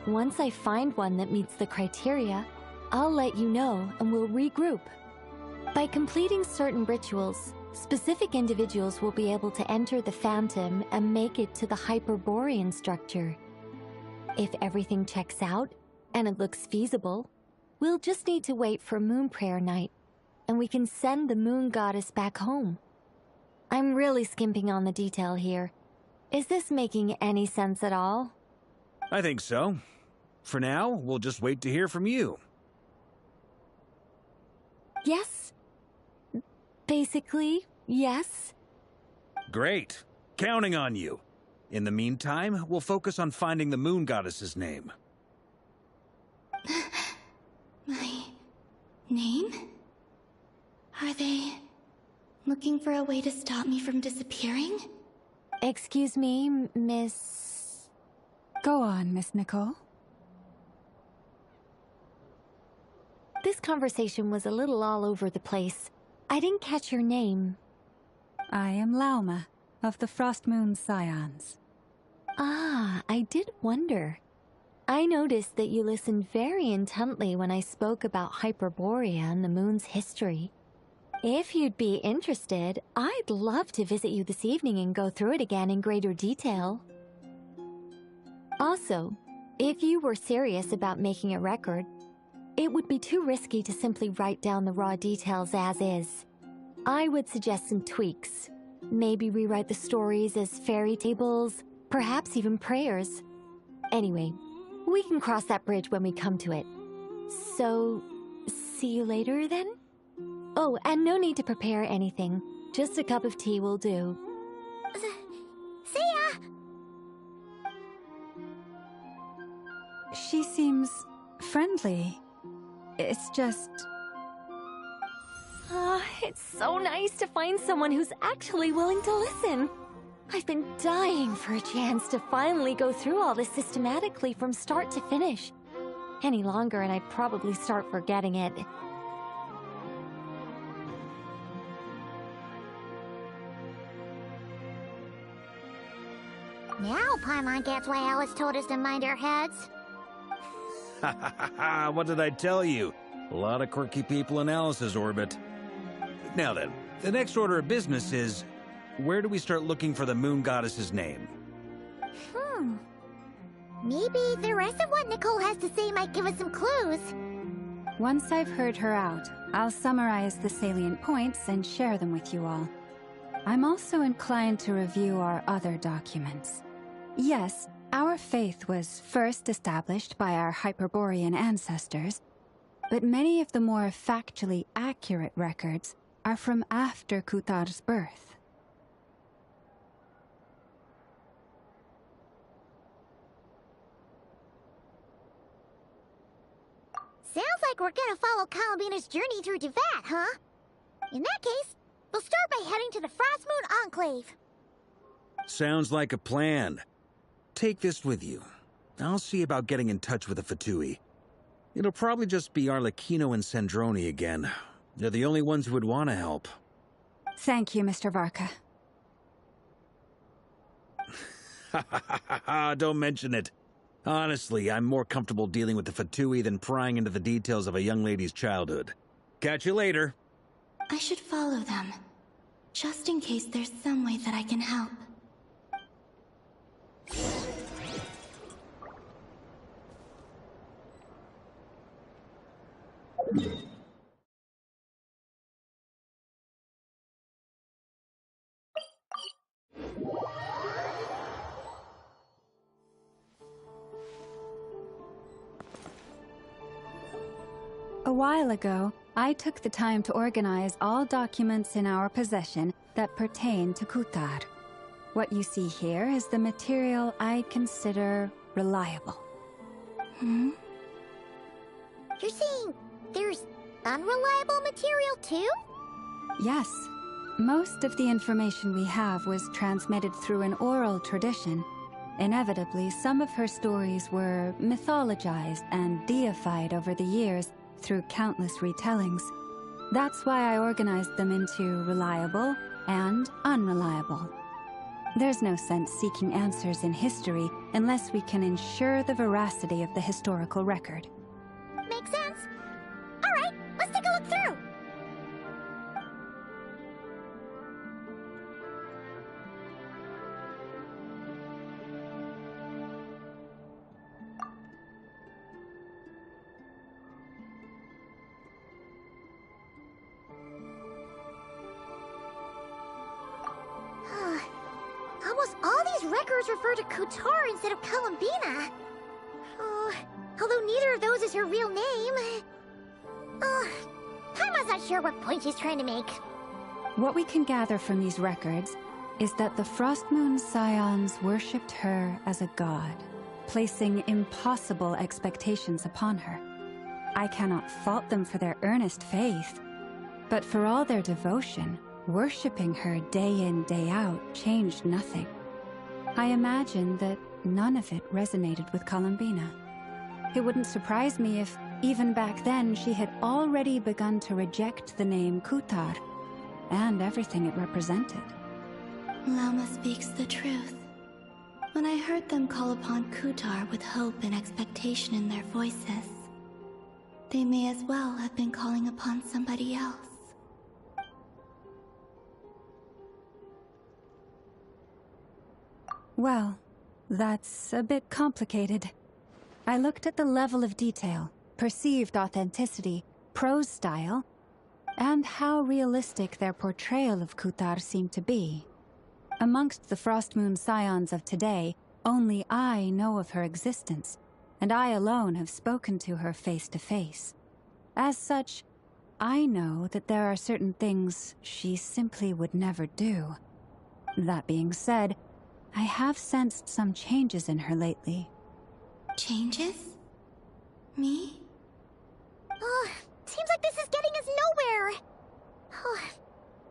Once I find one that meets the criteria, I'll let you know and we'll regroup. By completing certain rituals, specific individuals will be able to enter the phantom and make it to the Hyperborean structure. If everything checks out, and it looks feasible, we'll just need to wait for Moon Prayer Night, and we can send the Moon Goddess back home. I'm really skimping on the detail here. Is this making any sense at all? I think so. For now, we'll just wait to hear from you. Yes. Basically, yes. Great. Counting on you. In the meantime, we'll focus on finding the Moon Goddess's name. My name? Are they looking for a way to stop me from disappearing? Excuse me, Miss... Go on, Miss Nicole. This conversation was a little all over the place. I didn't catch your name. I am Lauma, of the Frost Moon Scions. Ah, I did wonder. I noticed that you listened very intently when I spoke about Hyperborea and the moon's history. If you'd be interested, I'd love to visit you this evening and go through it again in greater detail. Also, if you were serious about making a record, it would be too risky to simply write down the raw details as is. I would suggest some tweaks. Maybe rewrite the stories as fairy tables, perhaps even prayers. Anyway, we can cross that bridge when we come to it. So, see you later then? Oh, and no need to prepare anything. Just a cup of tea will do. See ya! She seems friendly. It's just... It's so nice to find someone who's actually willing to listen. I've been dying for a chance to finally go through all this systematically from start to finish. Any longer and I'd probably start forgetting it. Now Paimon gets why Alice told us to mind our heads. Ha ha ha ha, what did I tell you? A lot of quirky people in Alice's orbit. Now then, the next order of business is, where do we start looking for the Moon Goddess's name? Maybe the rest of what Nicole has to say might give us some clues. Once I've heard her out, I'll summarize the salient points and share them with you all. I'm also inclined to review our other documents. Yes, our faith was first established by our Hyperborean ancestors, but many of the more factually accurate records are from after Kutar's birth. Sounds like we're gonna follow Kalabina's journey through Teyvat, huh? In that case, we'll start by heading to the Frost Moon Enclave. Sounds like a plan. Take this with you. I'll see about getting in touch with the Fatui. It'll probably just be Arlecchino and Sandroni again. They're the only ones who would want to help. Thank you, Mr. Varka. Ha ha ha ha, don't mention it. Honestly, I'm more comfortable dealing with the Fatui than prying into the details of a young lady's childhood. Catch you later. I should follow them, just in case there's some way that I can help. A while ago, I took the time to organize all documents in our possession that pertain to Kutar. What you see here is the material I consider reliable. You're saying there's unreliable material too? Yes. Most of the information we have was transmitted through an oral tradition. Inevitably, some of her stories were mythologized and deified over the years through countless retellings. That's why I organized them into reliable and unreliable. There's no sense seeking answers in history unless we can ensure the veracity of the historical record. Makes sense. All right, let's take a look through. Almost all these records refer to Kutar instead of Columbina. Although neither of those is her real name. Paimon's not sure what point she's trying to make. What we can gather from these records is that the Frostmoon Scions worshipped her as a god, placing impossible expectations upon her. I cannot fault them for their earnest faith, but for all their devotion, worshipping her day in, day out changed nothing. I imagine that none of it resonated with Columbina. It wouldn't surprise me if, even back then, she had already begun to reject the name Kutar and everything it represented. Lama speaks the truth. When I heard them call upon Kutar with hope and expectation in their voices, they may as well have been calling upon somebody else. Well, that's a bit complicated. I looked at the level of detail, perceived authenticity, prose style, and how realistic their portrayal of Kutar seemed to be. Amongst the Frostmoon Scions of today, only I know of her existence, and I alone have spoken to her face to face. As such, I know that there are certain things she simply would never do. That being said, I have sensed some changes in her lately. Changes? Me? Seems like this is getting us nowhere.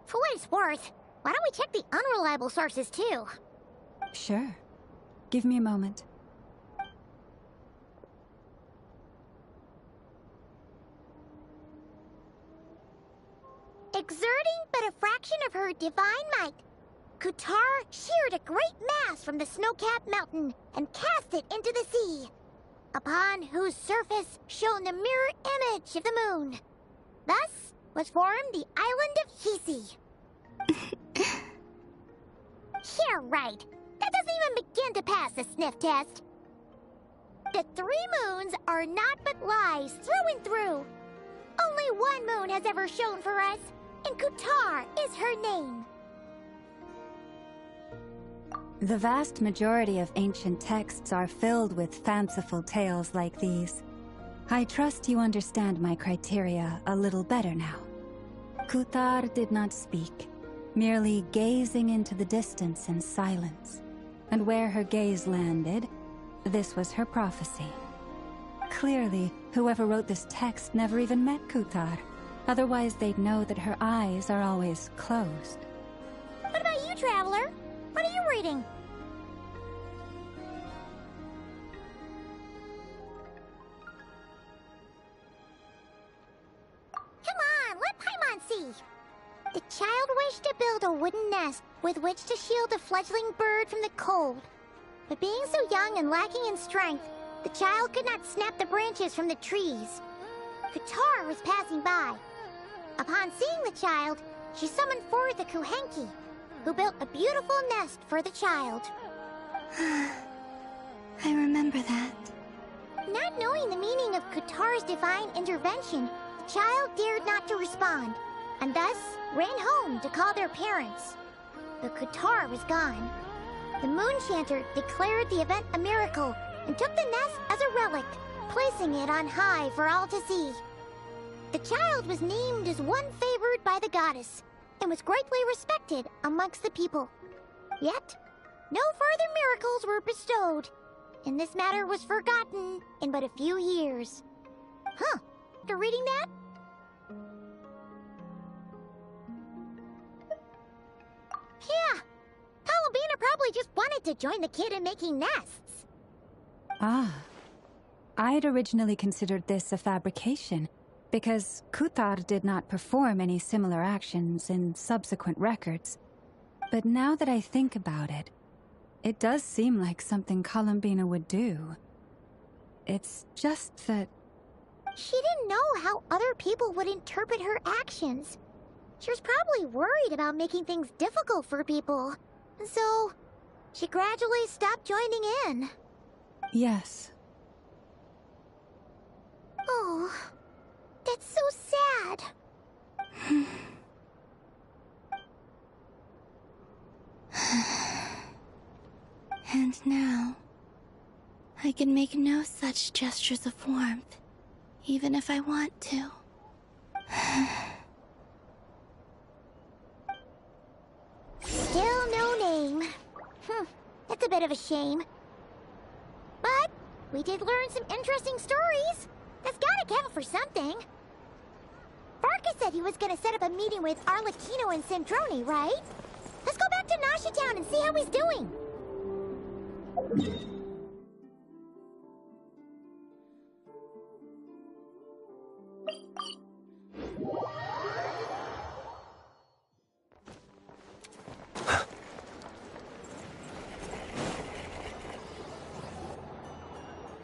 For what it's worth, why don't we check the unreliable sources too? Sure. Give me a moment. Exerting but a fraction of her divine might, Kutar sheared a great mass from the snow-capped mountain and cast it into the sea, upon whose surface shone the mirror image of the moon. Thus was formed the island of Hisi. Yeah, right. That doesn't even begin to pass the sniff test. The 3 moons are naught but lies through and through. Only one moon has ever shone for us, and Kutar is her name. The vast majority of ancient texts are filled with fanciful tales like these. I trust you understand my criteria a little better now. Kutar did not speak, merely gazing into the distance in silence. And where her gaze landed, this was her prophecy. Clearly, whoever wrote this text never even met Kutar. Otherwise, they'd know that her eyes are always closed. What about you, Traveler? What are you reading? Come on, let Paimon see. The child wished to build a wooden nest with which to shield a fledgling bird from the cold. But being so young and lacking in strength, The child could not snap the branches from the trees. Qatar was passing by. Upon seeing the child, she summoned forth the Kuhenki, who built a beautiful nest for the child. I remember that. Not knowing the meaning of Qatar's divine intervention, the child dared not to respond, and thus ran home to call their parents. The Qatar was gone. The Moonchanter declared the event a miracle and took the nest as a relic, placing it on high for all to see. The child was named as one favored by the goddess, and was greatly respected amongst the people. Yet, no further miracles were bestowed, and this matter was forgotten in but a few years. Huh, after reading that? Yeah, Columbina probably just wanted to join the kid in making nests. Ah. I'd originally considered this a fabrication, because Kuthar did not perform any similar actions in subsequent records. But now that I think about it, it does seem like something Columbina would do. It's just that... She didn't know how other people would interpret her actions. She was probably worried about making things difficult for people. So, she gradually stopped joining in. Yes. Oh, that's so sad. And now, I can make no such gestures of warmth, even if I want to. Still no name. That's a bit of a shame. But we did learn some interesting stories. That's gotta count for something. Varka said he was gonna set up a meeting with Arlecchino and Centrone, right? Let's go back to Nasha Town and see how he's doing.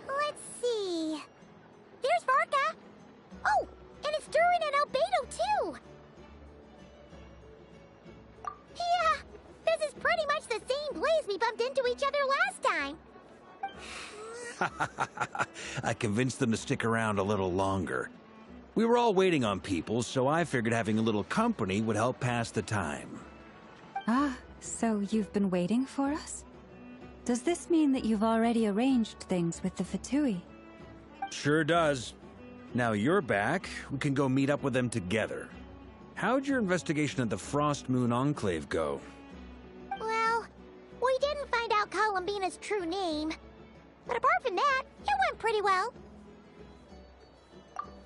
Let's see. There's Varka. Oh, and it's Durin and Albedo too. Yeah, this is pretty much the same place we bumped into each other last time. I convinced them to stick around a little longer. We were all waiting on people, so I figured having a little company would help pass the time. Ah, so you've been waiting for us? Does this mean that you've already arranged things with the Fatui? Sure does. Now you're back, we can go meet up with them together. How'd your investigation at the Frost Moon Enclave go? Well, we didn't find out Columbina's true name. But apart from that, it went pretty well.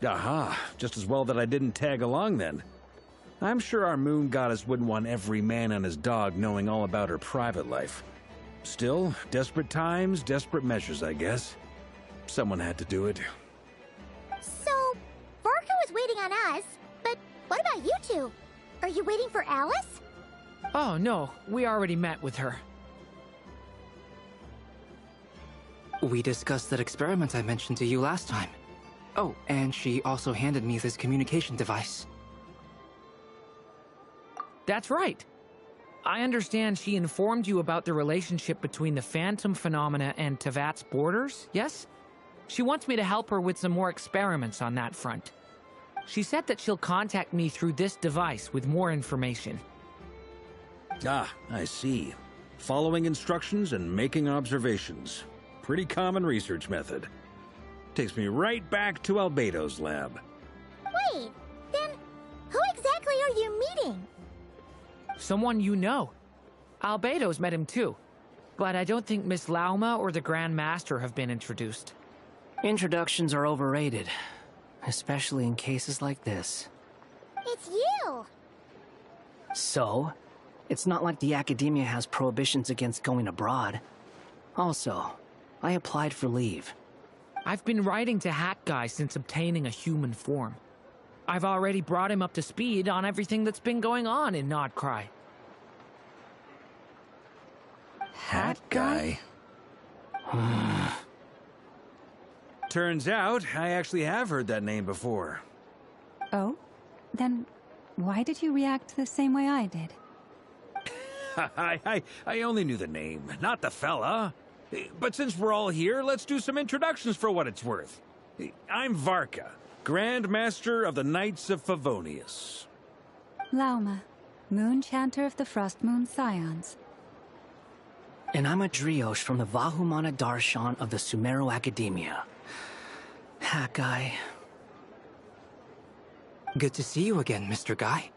Aha, just as well that I didn't tag along then. I'm sure our moon goddess wouldn't want every man and his dog knowing all about her private life. Still, desperate times, desperate measures, I guess. Someone had to do it. So, Varka was waiting on us, but what about you two? Are you waiting for Alice? Oh, no. We already met with her. We discussed that experiment I mentioned to you last time. Oh, and she also handed me this communication device. That's right. I understand she informed you about the relationship between the Phantom phenomena and Tevat's borders, yes? She wants me to help her with some more experiments on that front. She said that she'll contact me through this device with more information. Ah, I see. Following instructions and making observations. Pretty common research method. Takes me right back to Albedo's lab. Wait, then who exactly are you meeting? Someone you know. Albedo's met him too. But I don't think Miss Lauma or the Grand Master have been introduced. Introductions are overrated. Especially in cases like this. It's you! So? It's not like the Academia has prohibitions against going abroad. Also, I applied for leave. I've been writing to Hat Guy since obtaining a human form. I've already brought him up to speed on everything that's been going on in Nodcry. Hat Guy? Turns out, I actually have heard that name before. Oh? Then why did you react the same way I did? I only knew the name, not the fella. But since we're all here, let's do some introductions for what it's worth. I'm Varka, Grand Master of the Knights of Favonius. Lauma, Moon Chanter of the Frost Moon Scions. And I'm a Driosh from the Vahumana Darshan of the Sumeru Academia. Hat guy. Good to see you again, Mr. Guy.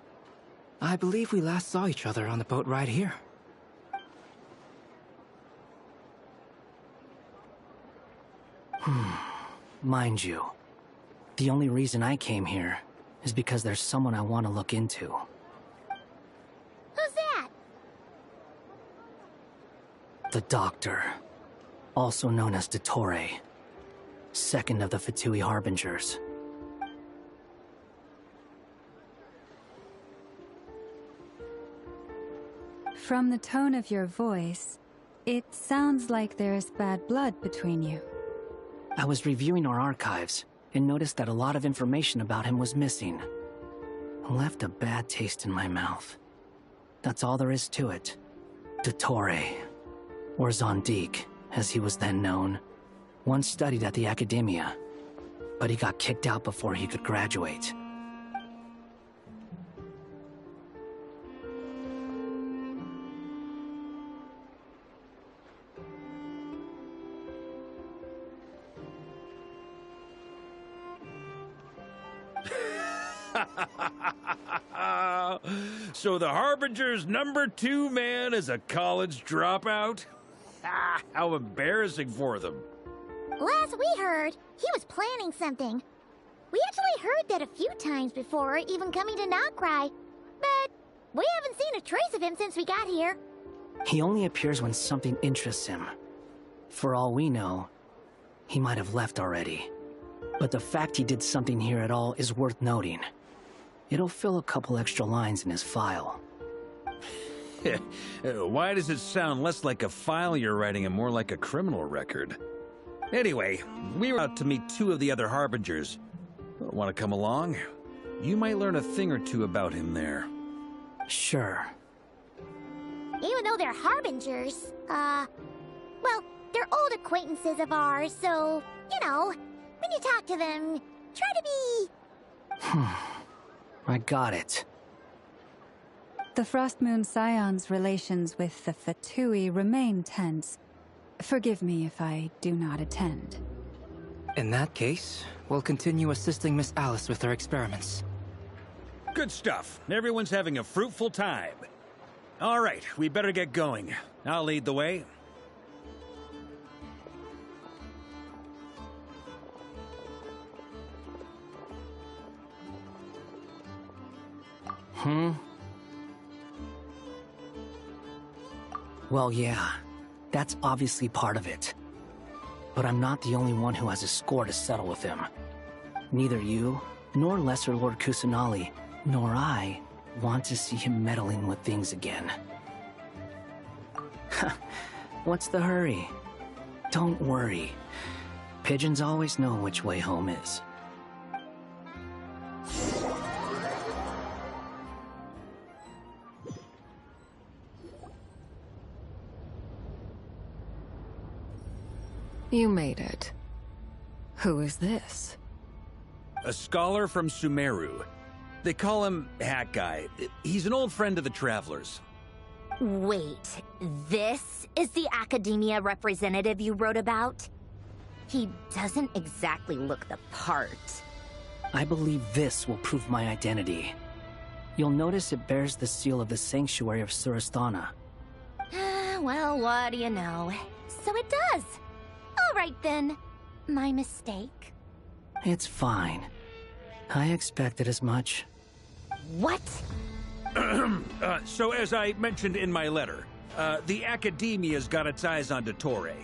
I believe we last saw each other on the boat ride here. Mind you, the only reason I came here is because there's someone I want to look into. Who's that? The Doctor, also known as Dottore, second of the Fatui Harbingers. From the tone of your voice, it sounds like there's bad blood between you. I was reviewing our archives and noticed that a lot of information about him was missing. Left a bad taste in my mouth. That's all there is to it. Dottore, or Zondik, as he was then known, once studied at the Academia, but he got kicked out before he could graduate. So the Harbinger's #2 man is a college dropout? How embarrassing for them. Last we heard, he was planning something. We actually heard that a few times before, even coming to Notcry. But we haven't seen a trace of him since we got here. He only appears when something interests him. For all we know, he might have left already. But the fact he did something here at all is worth noting. It'll fill a couple extra lines in his file. Why does it sound less like a file you're writing and more like a criminal record? Anyway, we were out to meet 2 of the other Harbingers. Want to come along? You might learn a thing or two about him there. Sure. Even though they're Harbingers, well, they're old acquaintances of ours, so, you know, when you talk to them, try to be... I got it. The Frost Moon Scions' relations with the Fatui remain tense. Forgive me if I do not attend. In that case, we'll continue assisting Miss Alice with her experiments. Good stuff. Everyone's having a fruitful time. All right, we better get going. I'll lead the way. Well, yeah, that's obviously part of it. But I'm not the only one who has a score to settle with him. Neither you, nor Lesser Lord Kusanali, nor I want to see him meddling with things again. What's the hurry? Don't worry. Pigeons always know which way home is. You made it. Who is this? A scholar from Sumeru. They call him Hat Guy. He's an old friend of the Travelers. Wait, this is the Academia representative you wrote about? He doesn't exactly look the part. I believe this will prove my identity. You'll notice it bears the seal of the Sanctuary of Surasthana. Well, what do you know? So it does. All right then. My mistake. It's fine. I expected as much. What? So as I mentioned in my letter, the Academia's got its eyes on Dottore.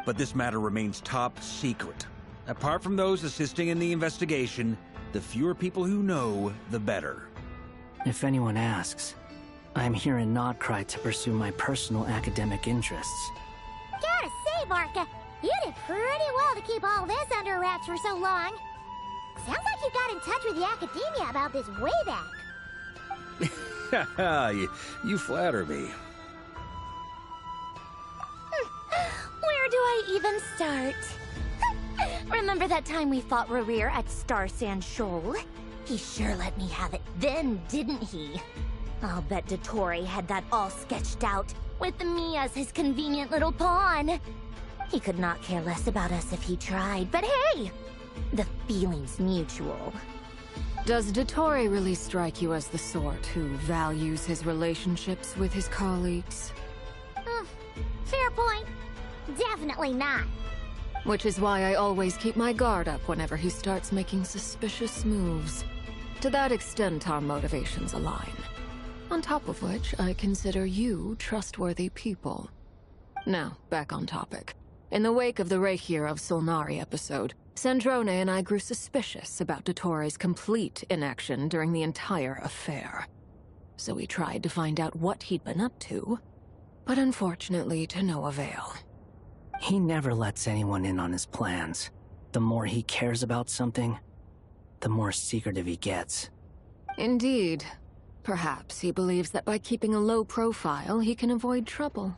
But this matter remains top secret. Apart from those assisting in the investigation, the fewer people who know, the better. If anyone asks, I'm here in Notcry to pursue my personal academic interests. Gotta say, Barca. You did pretty well to keep all this under wraps for so long. Sounds like you got in touch with the Academia about this way back. you flatter me. Where do I even start? Remember that time we fought Rerir at Star Sand Shoal? He sure let me have it then, didn't he? I'll bet Dottore had that all sketched out, with me as his convenient little pawn. He could not care less about us if he tried, but hey! The feeling's mutual. Does Dottore really strike you as the sort who values his relationships with his colleagues? Fair point. Definitely not. Which is why I always keep my guard up whenever he starts making suspicious moves. To that extent, our motivations align. On top of which, I consider you trustworthy people. Now, back on topic. In the wake of the Reikir of Solnari episode, Sandrone and I grew suspicious about Dottore's complete inaction during the entire affair. So we tried to find out what he'd been up to, but unfortunately to no avail. He never lets anyone in on his plans. The more he cares about something, the more secretive he gets. Indeed. Perhaps he believes that by keeping a low profile, he can avoid trouble.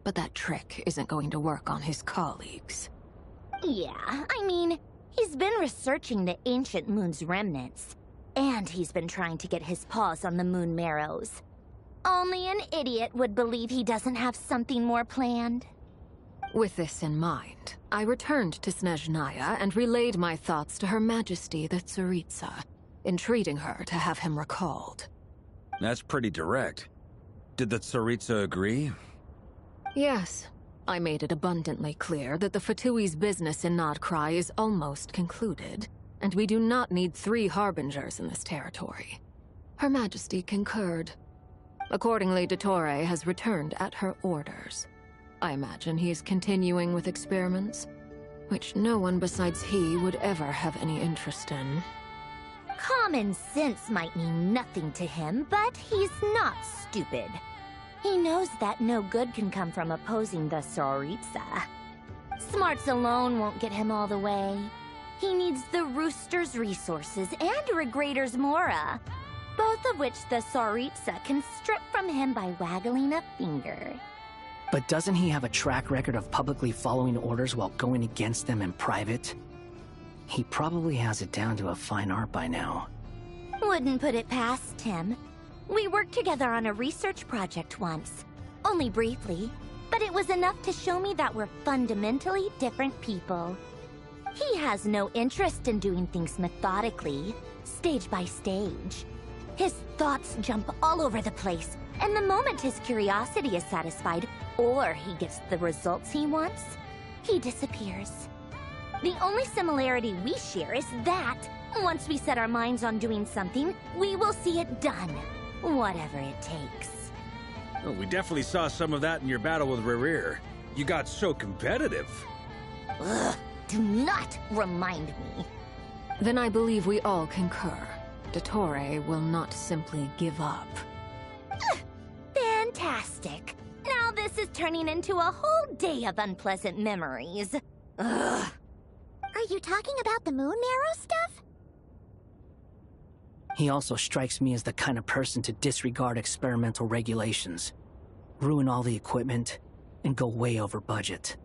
But that trick isn't going to work on his colleagues. Yeah, I mean, he's been researching the ancient moon's remnants. And he's been trying to get his paws on the moon marrows. Only an idiot would believe he doesn't have something more planned. With this in mind, I returned to Snezhnaya and relayed my thoughts to Her Majesty the Tsaritsa, entreating her to have him recalled. That's pretty direct. Did the Tsaritsa agree? Yes. I made it abundantly clear that the Fatui's business in Nodcry is almost concluded, and we do not need 3 harbingers in this territory. Her Majesty concurred. Accordingly, Dottore has returned at her orders. I imagine he is continuing with experiments, which no one besides he would ever have any interest in. Common sense might mean nothing to him, but he's not stupid. He knows that no good can come from opposing the Tsaritsa. Smarts alone won't get him all the way. He needs the Rooster's resources and Regrator's Mora, both of which the Tsaritsa can strip from him by waggling a finger. But doesn't he have a track record of publicly following orders while going against them in private? He probably has it down to a fine art by now. Wouldn't put it past him. We worked together on a research project once. Only briefly, but it was enough to show me that we're fundamentally different people. He has no interest in doing things methodically, stage by stage. His thoughts jump all over the place, and the moment his curiosity is satisfied, or he gets the results he wants, he disappears. The only similarity we share is that, once we set our minds on doing something, we will see it done, whatever it takes. Oh, we definitely saw some of that in your battle with Rerir. You got so competitive. Ugh, do not remind me. Then I believe we all concur. Dottore will not simply give up. Fantastic. Now this is turning into a whole day of unpleasant memories. Ugh. Are you talking about the moon marrow stuff? He also strikes me as the kind of person to disregard experimental regulations, ruin all the equipment, and go way over budget.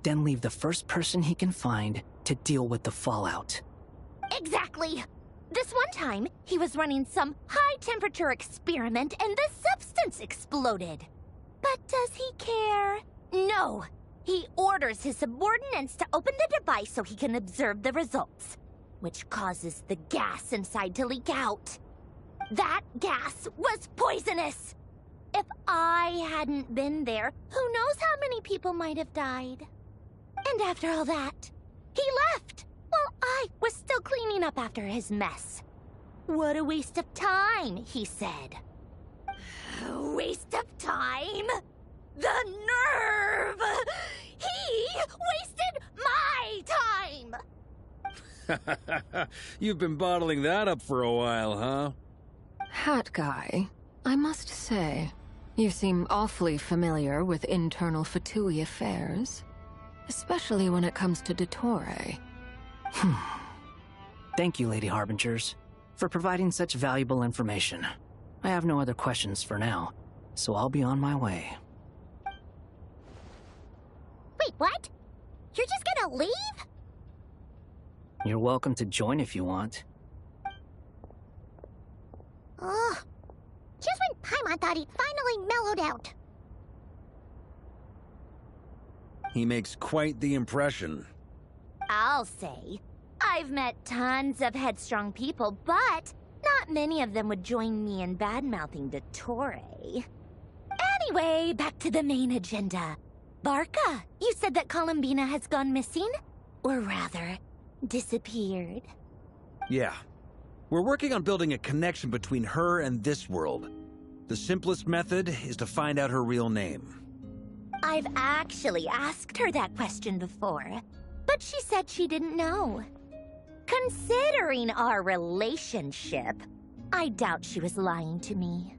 Then leave the first person he can find to deal with the fallout. Exactly. This one time, he was running some high-temperature experiment and the substance exploded. But does he care? No. He orders his subordinates to open the device so he can observe the results, which causes the gas inside to leak out. That gas was poisonous! If I hadn't been there, who knows how many people might have died. And after all that, he left! While I was still cleaning up after his mess. What a waste of time, he said. Waste of time? The nerve! He wasted my time! You've been bottling that up for a while, huh? Hat guy, I must say, you seem awfully familiar with internal Fatui affairs. Especially when it comes to Dottore. Thank you, Lady Harbingers, for providing such valuable information. I have no other questions for now, so I'll be on my way. Wait, what? You're just gonna leave? You're welcome to join if you want. Ugh. Just when Paimon thought he'd finally mellowed out. He makes quite the impression. I'll say. I've met tons of headstrong people, but not many of them would join me in bad-mouthing Dottore. Anyway, back to the main agenda. Barca, you said that Columbina has gone missing? Or rather, disappeared. Yeah. We're working on building a connection between her and this world. The simplest method is to find out her real name. I've actually asked her that question before, but she said she didn't know. Considering our relationship, I doubt she was lying to me.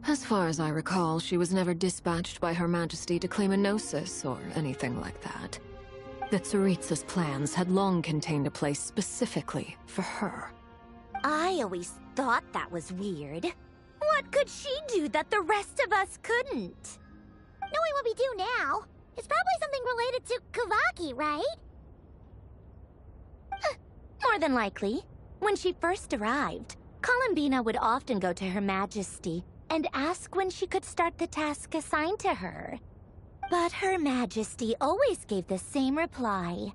As far as I recall, she was never dispatched by Her Majesty to claim a Gnosis or anything like that. The Tsaritsa's plans had long contained a place specifically for her. I always thought that was weird. What could she do that the rest of us couldn't? Knowing what we do now, it's probably something related to Kavaki, right? More than likely. When she first arrived, Columbina would often go to Her Majesty and ask when she could start the task assigned to her. But Her Majesty always gave the same reply.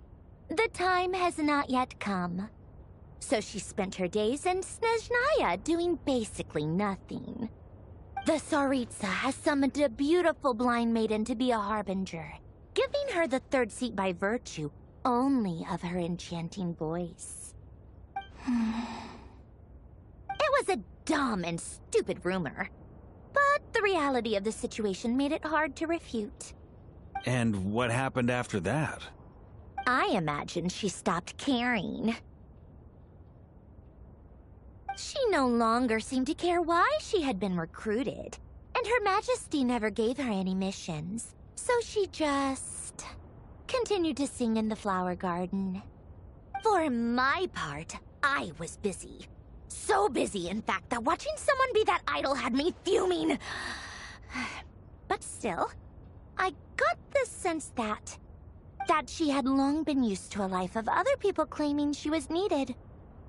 The time has not yet come. So she spent her days in Snezhnaya doing basically nothing. The Tsaritsa has summoned a beautiful blind maiden to be a harbinger, giving her the third seat by virtue only of her enchanting voice. It was a dumb and stupid rumor, but the reality of the situation made it hard to refute. And what happened after that? I imagine she stopped caring. She no longer seemed to care why she had been recruited, and Her Majesty never gave her any missions, so she just continued to sing in the flower garden. For my part, I was busy. So busy, in fact, that watching someone be that idol had me fuming. But still, I got the sense that she had long been used to a life of other people claiming she was needed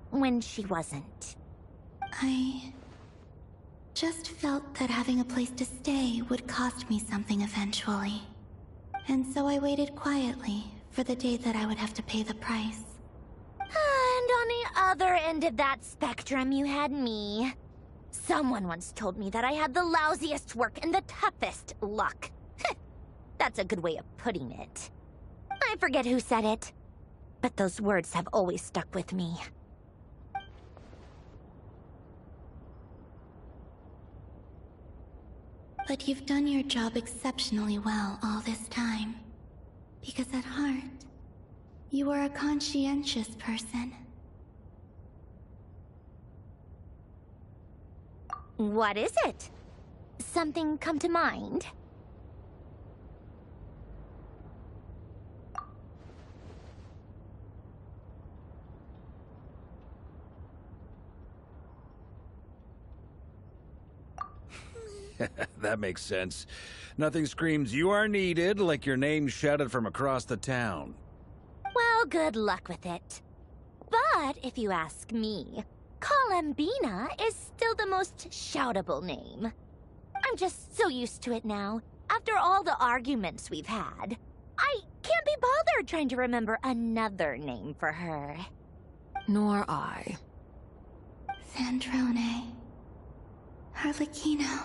when she wasn't. I just felt that having a place to stay would cost me something eventually. And so I waited quietly for the day that I would have to pay the price. And on the other end of that spectrum, you had me. Someone once told me that I had the lousiest work and the toughest luck. That's a good way of putting it. I forget who said it, but those words have always stuck with me. But you've done your job exceptionally well all this time. Because at heart, you are a conscientious person. What is it? Something come to mind? That makes sense. Nothing screams you are needed like your name shouted from across the town. Well, good luck with it. But if you ask me, Columbina is still the most shoutable name. I'm just so used to it now. After all the arguments we've had, I can't be bothered trying to remember another name for her. Nor I. Sandrone. Harlequino.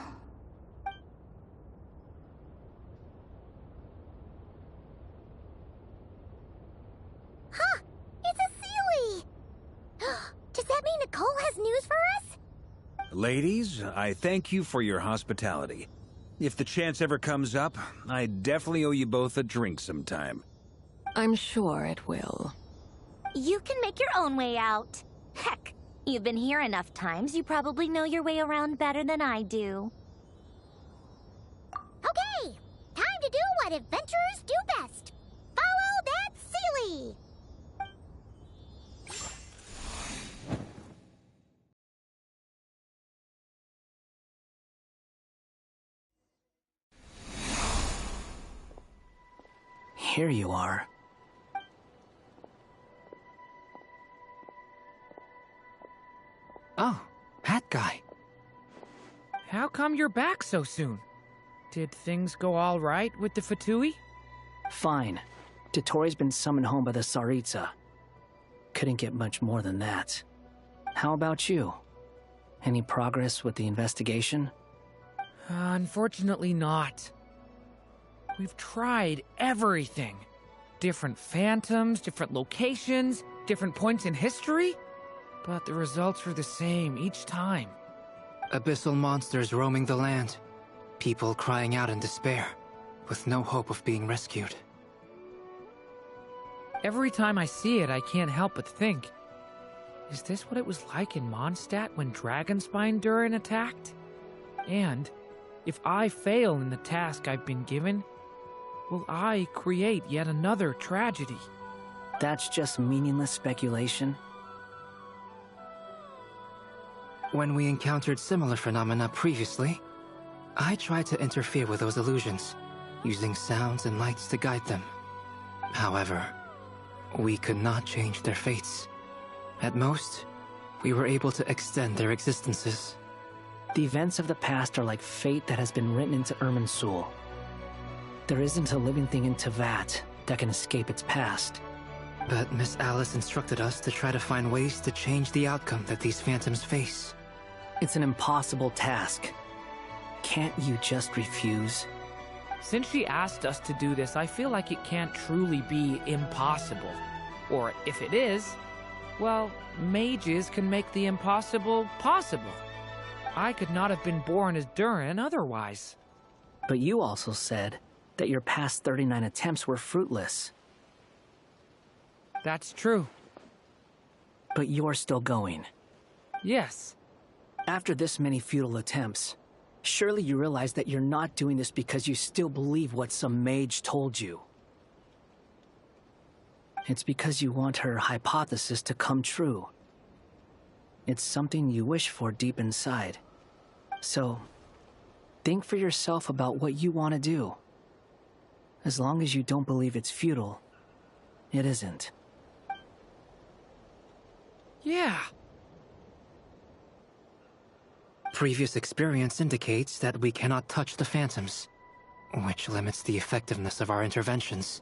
Huh! It's a Seelie! Does that mean Nicole has news for us? Ladies, I thank you for your hospitality. If the chance ever comes up, I definitely owe you both a drink sometime. I'm sure it will. You can make your own way out. Heck, You've been here enough times, you probably know your way around better than I do. Okay, time to do what adventurers do best. Follow that Seelie! Here you are. Oh, that guy. How come you're back so soon? Did things go all right with the Fatui? Fine. Dotori's been summoned home by the Tsaritsa. Couldn't get much more than that. How about you? Any progress with the investigation? Unfortunately not. We've tried everything. Different phantoms, different locations, different points in history. But the results are the same each time. Abyssal monsters roaming the land. People crying out in despair, with no hope of being rescued. Every time I see it, I can't help but think, is this what it was like in Mondstadt when Dragonspine Durin attacked? And, if I fail in the task I've been given, will I create yet another tragedy? That's just meaningless speculation. When we encountered similar phenomena previously, I tried to interfere with those illusions, using sounds and lights to guide them. However, we could not change their fates. At most, we were able to extend their existences. The events of the past are like fate that has been written into Irminsul. There isn't a living thing in Teyvat that can escape its past. But Miss Alice instructed us to try to find ways to change the outcome that these phantoms face. It's an impossible task. Can't you just refuse? Since she asked us to do this, I feel like it can't truly be impossible. Or if it is, well, mages can make the impossible possible. I could not have been born as Durin otherwise. But you also said that your past 39 attempts were fruitless. That's true. But you're still going. Yes. After this many futile attempts, surely you realize that you're not doing this because you still believe what some mage told you. It's because you want her hypothesis to come true. It's something you wish for deep inside. So, think for yourself about what you want to do. As long as you don't believe it's futile, it isn't. Yeah. Previous experience indicates that we cannot touch the phantoms, which limits the effectiveness of our interventions.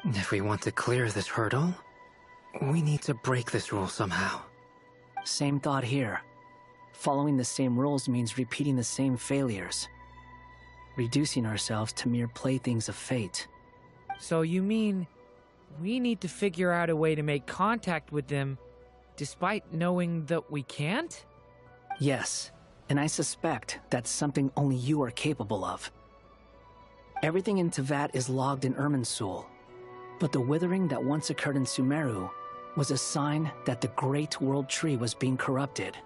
If we want to clear this hurdle, we need to break this rule somehow. Same thought here. Following the same rules means repeating the same failures. Reducing ourselves to mere playthings of fate. So you mean we need to figure out a way to make contact with them despite knowing that we can't? Yes, and I suspect that's something only you are capable of. Everything in Teyvat is logged in Irminsul, but the withering that once occurred in Sumeru was a sign that the Great World Tree was being corrupted.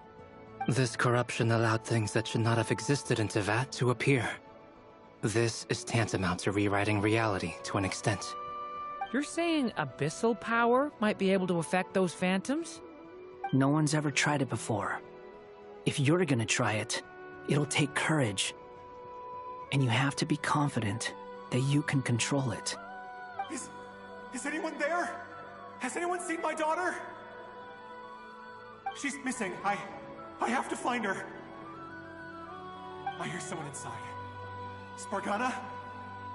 This corruption allowed things that should not have existed in Teyvat to appear. This is tantamount to rewriting reality to an extent. You're saying abyssal power might be able to affect those phantoms? No one's ever tried it before. If you're gonna try it, it'll take courage. And you have to be confident that you can control it. Is anyone there? Has anyone seen my daughter? She's missing. I have to find her. I hear someone inside. Spargana?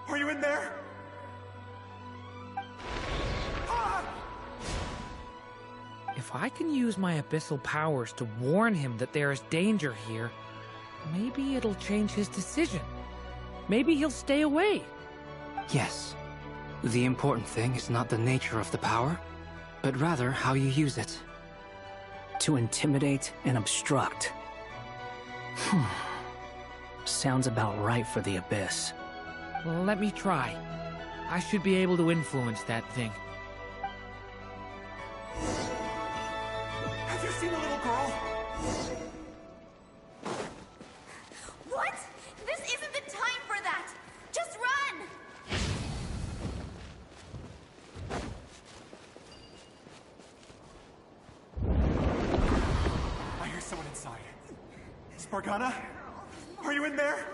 Are you in there? Ah! If I can use my abyssal powers to warn him that there is danger here, maybe it'll change his decision. Maybe he'll stay away. Yes. The important thing is not the nature of the power, but rather how you use it. To intimidate and obstruct. Sounds about right for the Abyss. Well, let me try. I should be able to influence that thing. Have you seen the little girl? inside. Spargana? Are you in there?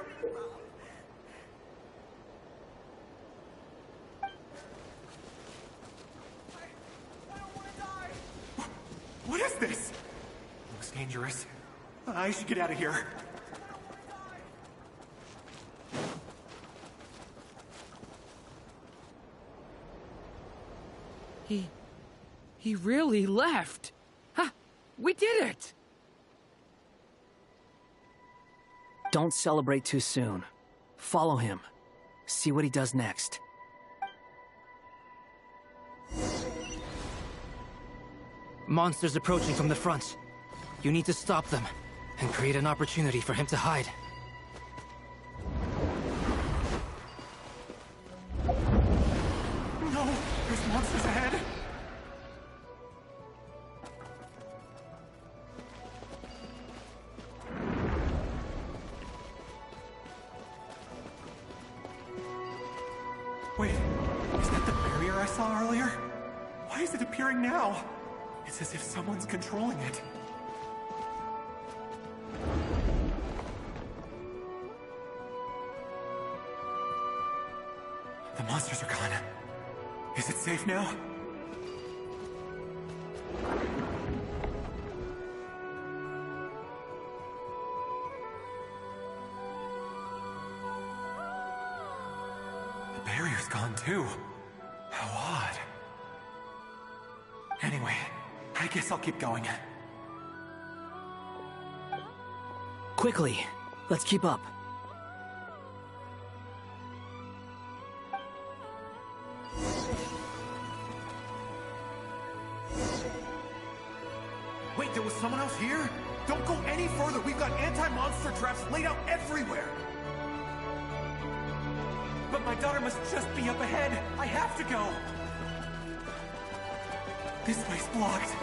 What is this? Looks dangerous. I should get out of here. He really left. Ha! We did it! Don't celebrate too soon. Follow him. See what he does next. Monsters approaching from the front. You need to stop them and create an opportunity for him to hide. No! There's monsters ahead! Wait, is that the barrier I saw earlier? Why is it appearing now? It's as if someone's controlling it. The monsters are gone. Is it safe now? The barrier's gone too. How odd. Anyway, I guess I'll keep going. Quickly, let's keep up. Wait, there was someone else here? Don't go any further. We've got anti-monster traps laid out everywhere. But my daughter must just be up ahead. I have to go. This way's blocked.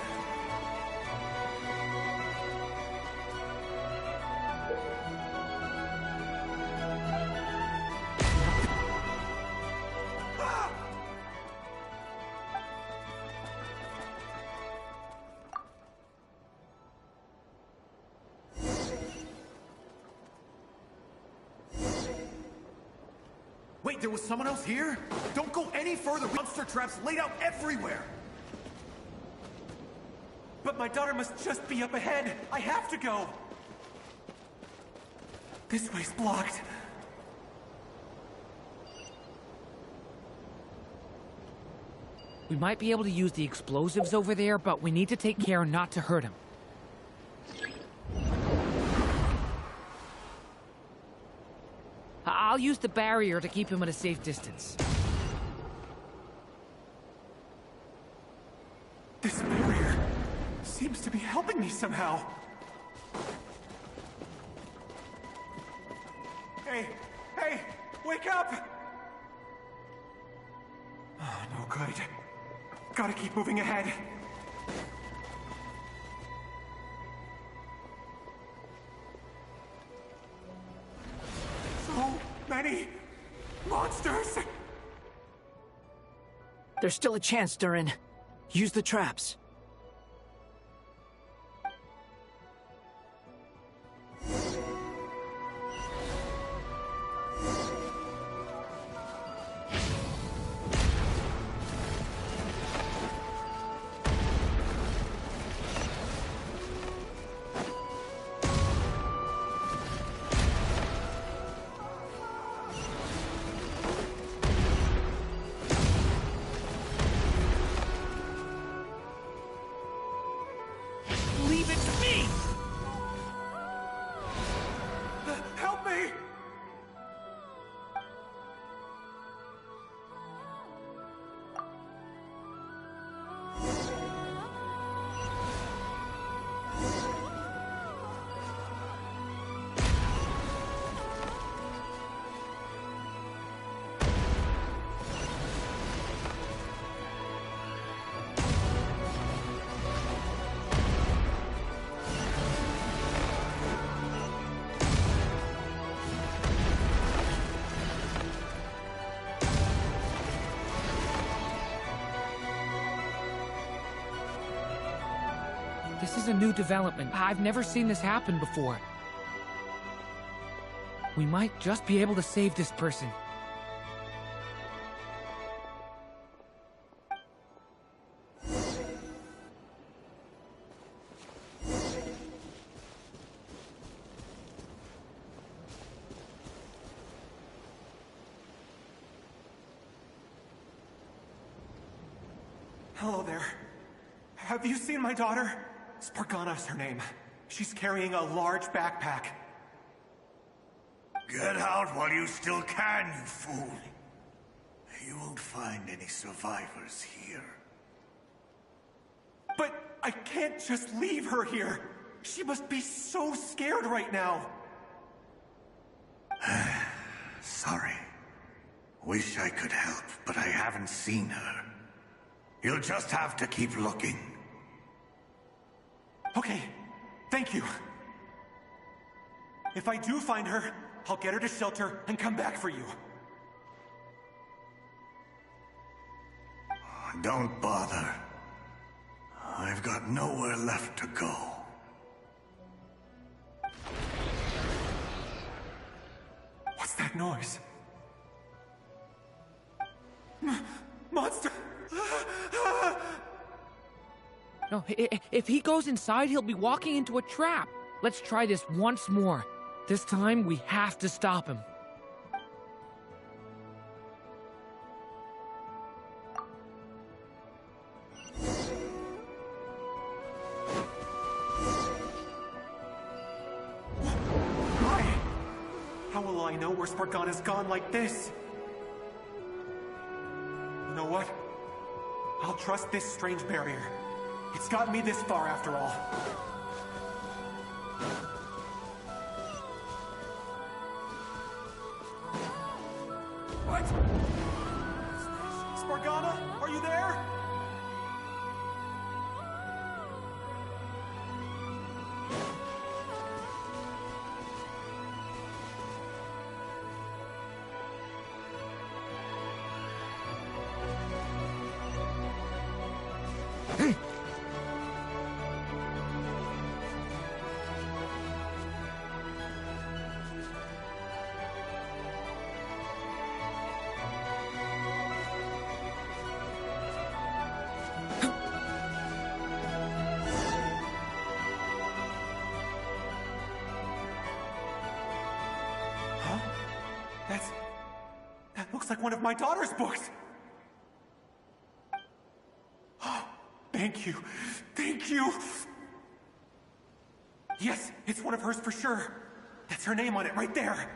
Wait, there was someone else here? Don't go any further. Monster traps laid out everywhere. But my daughter must just be up ahead. I have to go. This way's blocked. We might be able to use the explosives over there, but we need to take care not to hurt him. I'll use the barrier to keep him at a safe distance. This barrier seems to be helping me somehow. Hey! Hey! Wake up! Oh, no good. Gotta keep moving ahead. So many monsters! There's still a chance, Durin. Use the traps. This is a new development. I've never seen this happen before. We might just be able to save this person. Hello there. Have you seen my daughter? Spargana's her name. She's carrying a large backpack. Get out while you still can, you fool. You won't find any survivors here. But I can't just leave her here. She must be so scared right now. Sorry. Wish I could help, but I haven't seen her. You'll just have to keep looking. Okay, thank you. If I do find her, I'll get her to shelter and come back for you. Don't bother. I've got nowhere left to go. What's that noise? Monster! No, if he goes inside, he'll be walking into a trap. Let's try this once more. This time, we have to stop him. Why? How will I know where Spargana's gone like this? You know what? I'll trust this strange barrier. It's got me this far after all. What? Spargana, are you there? That looks like one of my daughter's books! Thank you. Thank you! Yes, it's one of hers for sure. That's her name on it right there.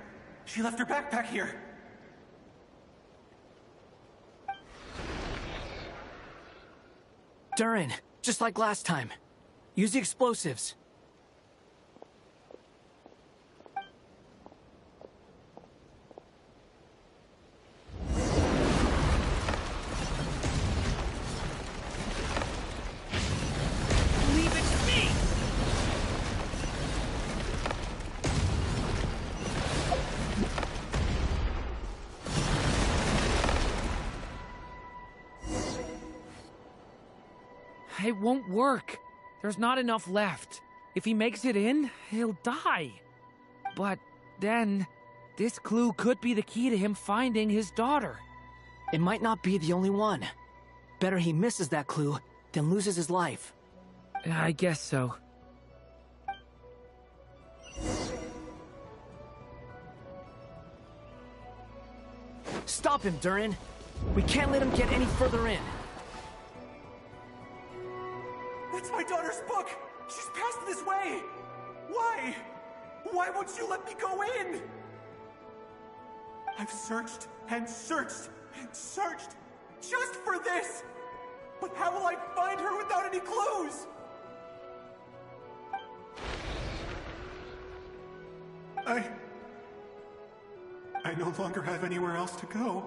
She left her backpack here. Durin, just like last time. Use the explosives. It won't work. There's not enough left. If he makes it in, he'll die. But then, this clue could be the key to him finding his daughter. It might not be the only one. Better he misses that clue than loses his life. I guess so. Stop him, Durin. We can't let him get any further in. That's my daughter's book! She's passed this way! Why? Why won't you let me go in? I've searched and searched and searched just for this! But how will I find her without any clues? I no longer have anywhere else to go.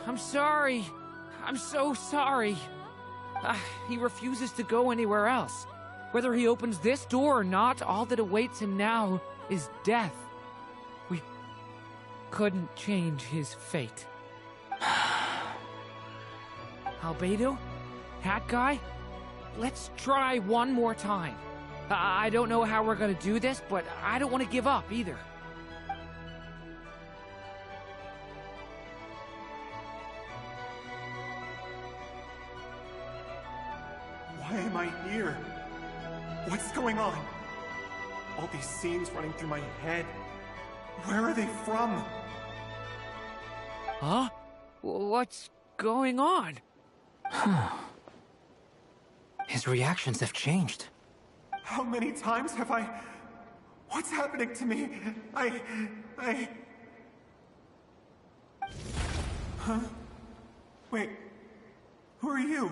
I'm sorry. I'm so sorry. He refuses to go anywhere else. Whether he opens this door or not, all that awaits him now is death. couldn't change his fate. Albedo? Hat Guy? Let's try one more time. I don't know how we're gonna do this, but I don't want to give up either. Why am I here? What's going on? All these scenes running through my head. Where are they from? Huh? What's going on? His reactions have changed. How many times have I... What's happening to me? Huh? Wait. Who are you?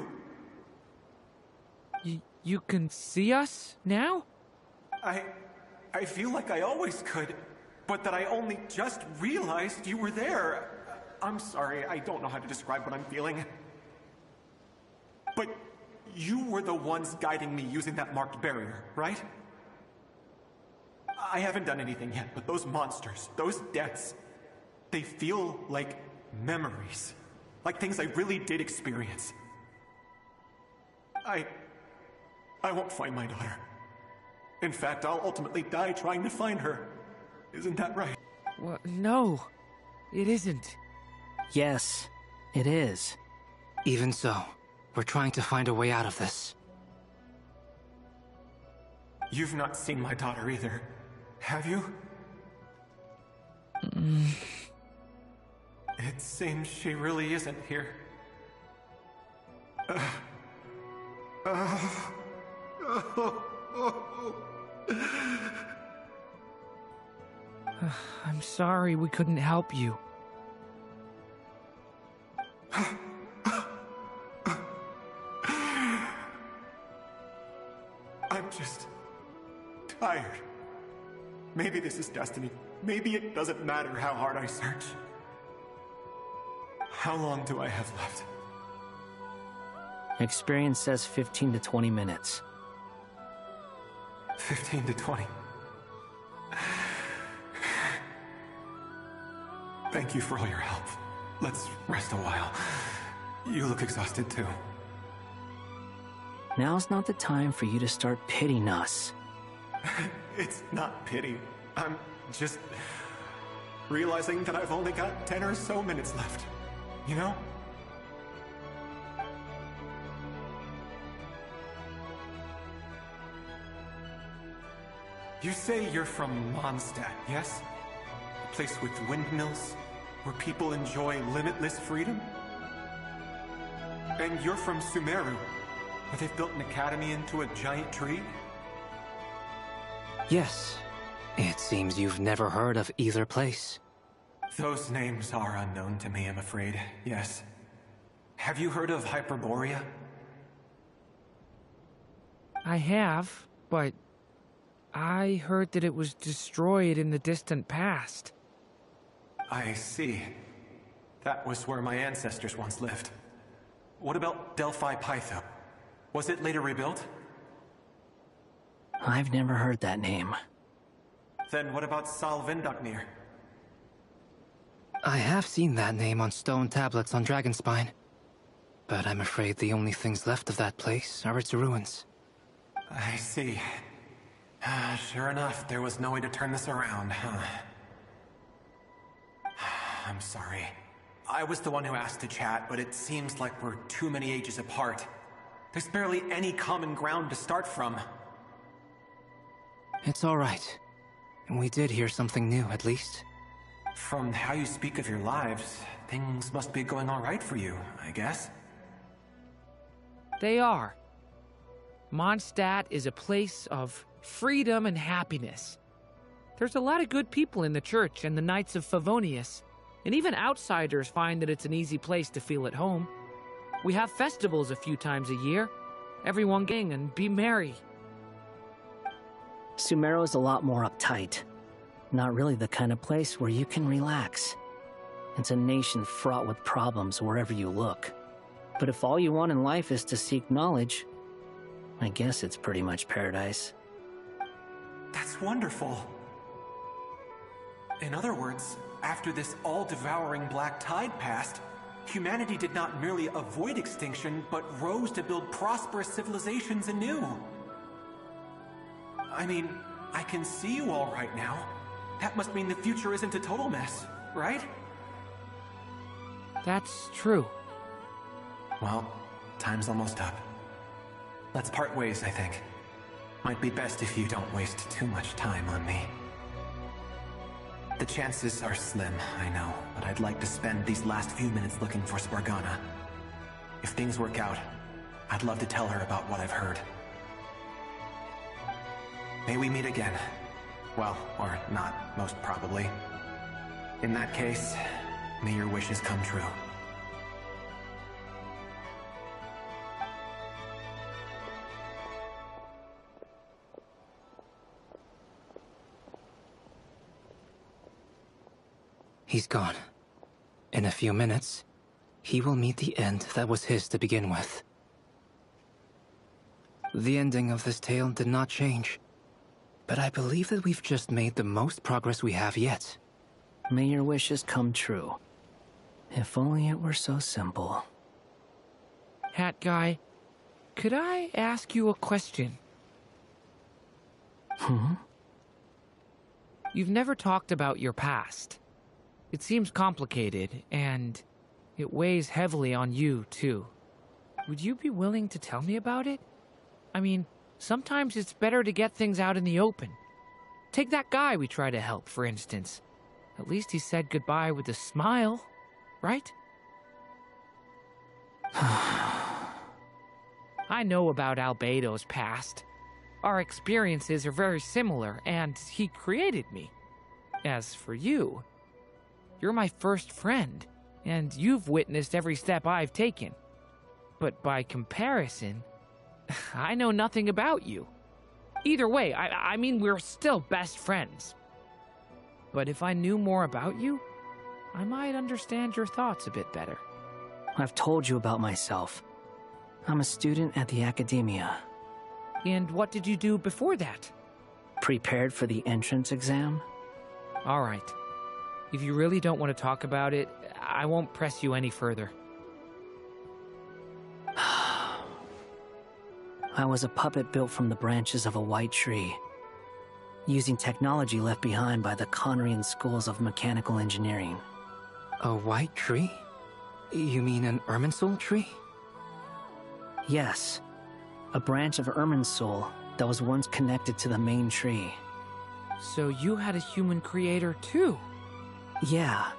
You can see us now? I feel like I always could, but that I only just realized you were there. I'm sorry, I don't know how to describe what I'm feeling. But you were the ones guiding me using that marked barrier, right? I haven't done anything yet, but those monsters, those deaths, they feel like memories. Like things I really did experience. I won't find my daughter. In fact, I'll ultimately die trying to find her. Isn't that right? Well, no, it isn't. Yes, it is. Even so, we're trying to find a way out of this. You've not seen my daughter either, have you? It seems she really isn't here. I'm sorry we couldn't help you. I'm just tired. Maybe this is destiny. Maybe it doesn't matter how hard I search. How long do I have left? Experience says 15 to 20 minutes. 15 to 20. Thank you for all your help. Let's rest a while. You look exhausted too. Now's not the time for you to start pitying us. It's not pity. I'm just realizing that I've only got 10 or so minutes left. You know? You say you're from Mondstadt, yes? A place with windmills, where people enjoy limitless freedom? And you're from Sumeru, where they've built an academy into a giant tree? Yes. It seems you've never heard of either place. Those names are unknown to me, I'm afraid, yes. Have you heard of Hyperborea? I have, but I heard that it was destroyed in the distant past. I see. That was where my ancestors once lived. What about Delphi Pytho? Was it later rebuilt? I've never heard that name. Then what about Sal Vindaknir? I have seen that name on stone tablets on Dragonspine. But I'm afraid the only things left of that place are its ruins. I see. Sure enough, there was no way to turn this around, huh? I'm sorry. I was the one who asked to chat, but it seems like we're too many ages apart. There's barely any common ground to start from. It's all right. We did hear something new, at least. From how you speak of your lives, things must be going all right for you, I guess. They are. Mondstadt is a place of freedom and happiness. There's a lot of good people in the church and the Knights of Favonius, and even outsiders find that it's an easy place to feel at home. We have festivals a few times a year. Everyone gang and be merry. Sumeru is a lot more uptight. Not really the kind of place where you can relax. It's a nation fraught with problems wherever you look. But if all you want in life is to seek knowledge, I guess it's pretty much paradise. That's wonderful. In other words, after this all-devouring black tide passed, humanity did not merely avoid extinction, but rose to build prosperous civilizations anew. I mean, I can see you all right now. That must mean the future isn't a total mess, right? That's true. Well, time's almost up. Let's part ways, I think. Might be best if you don't waste too much time on me. The chances are slim, I know, but I'd like to spend these last few minutes looking for Spargana. If things work out, I'd love to tell her about what I've heard. May we meet again. Well, or not, most probably. In that case, may your wishes come true. He's gone. In a few minutes, he will meet the end that was his to begin with. The ending of this tale did not change, but I believe that we've just made the most progress we have yet. May your wishes come true. If only it were so simple. Hat Guy, could I ask you a question? You've never talked about your past. It seems complicated, and it weighs heavily on you, too. Would you be willing to tell me about it? I mean, sometimes it's better to get things out in the open. Take that guy we tried to help, for instance. At least he said goodbye with a smile, right? I know about Albedo's past. Our experiences are very similar, and he created me. As for you, you're my first friend, and you've witnessed every step I've taken. But by comparison, I know nothing about you. Either way, I mean, we're still best friends. But if I knew more about you, I might understand your thoughts a bit better. I've told you about myself. I'm a student at the Academia. And what did you do before that? Prepared for the entrance exam? All right. If you really don't want to talk about it, I won't press you any further. I was a puppet built from the branches of a white tree, using technology left behind by the Conrian schools of mechanical engineering. A white tree? You mean an Irminsul tree? Yes. A branch of Irminsul that was once connected to the main tree. So you had a human creator too? Yeah.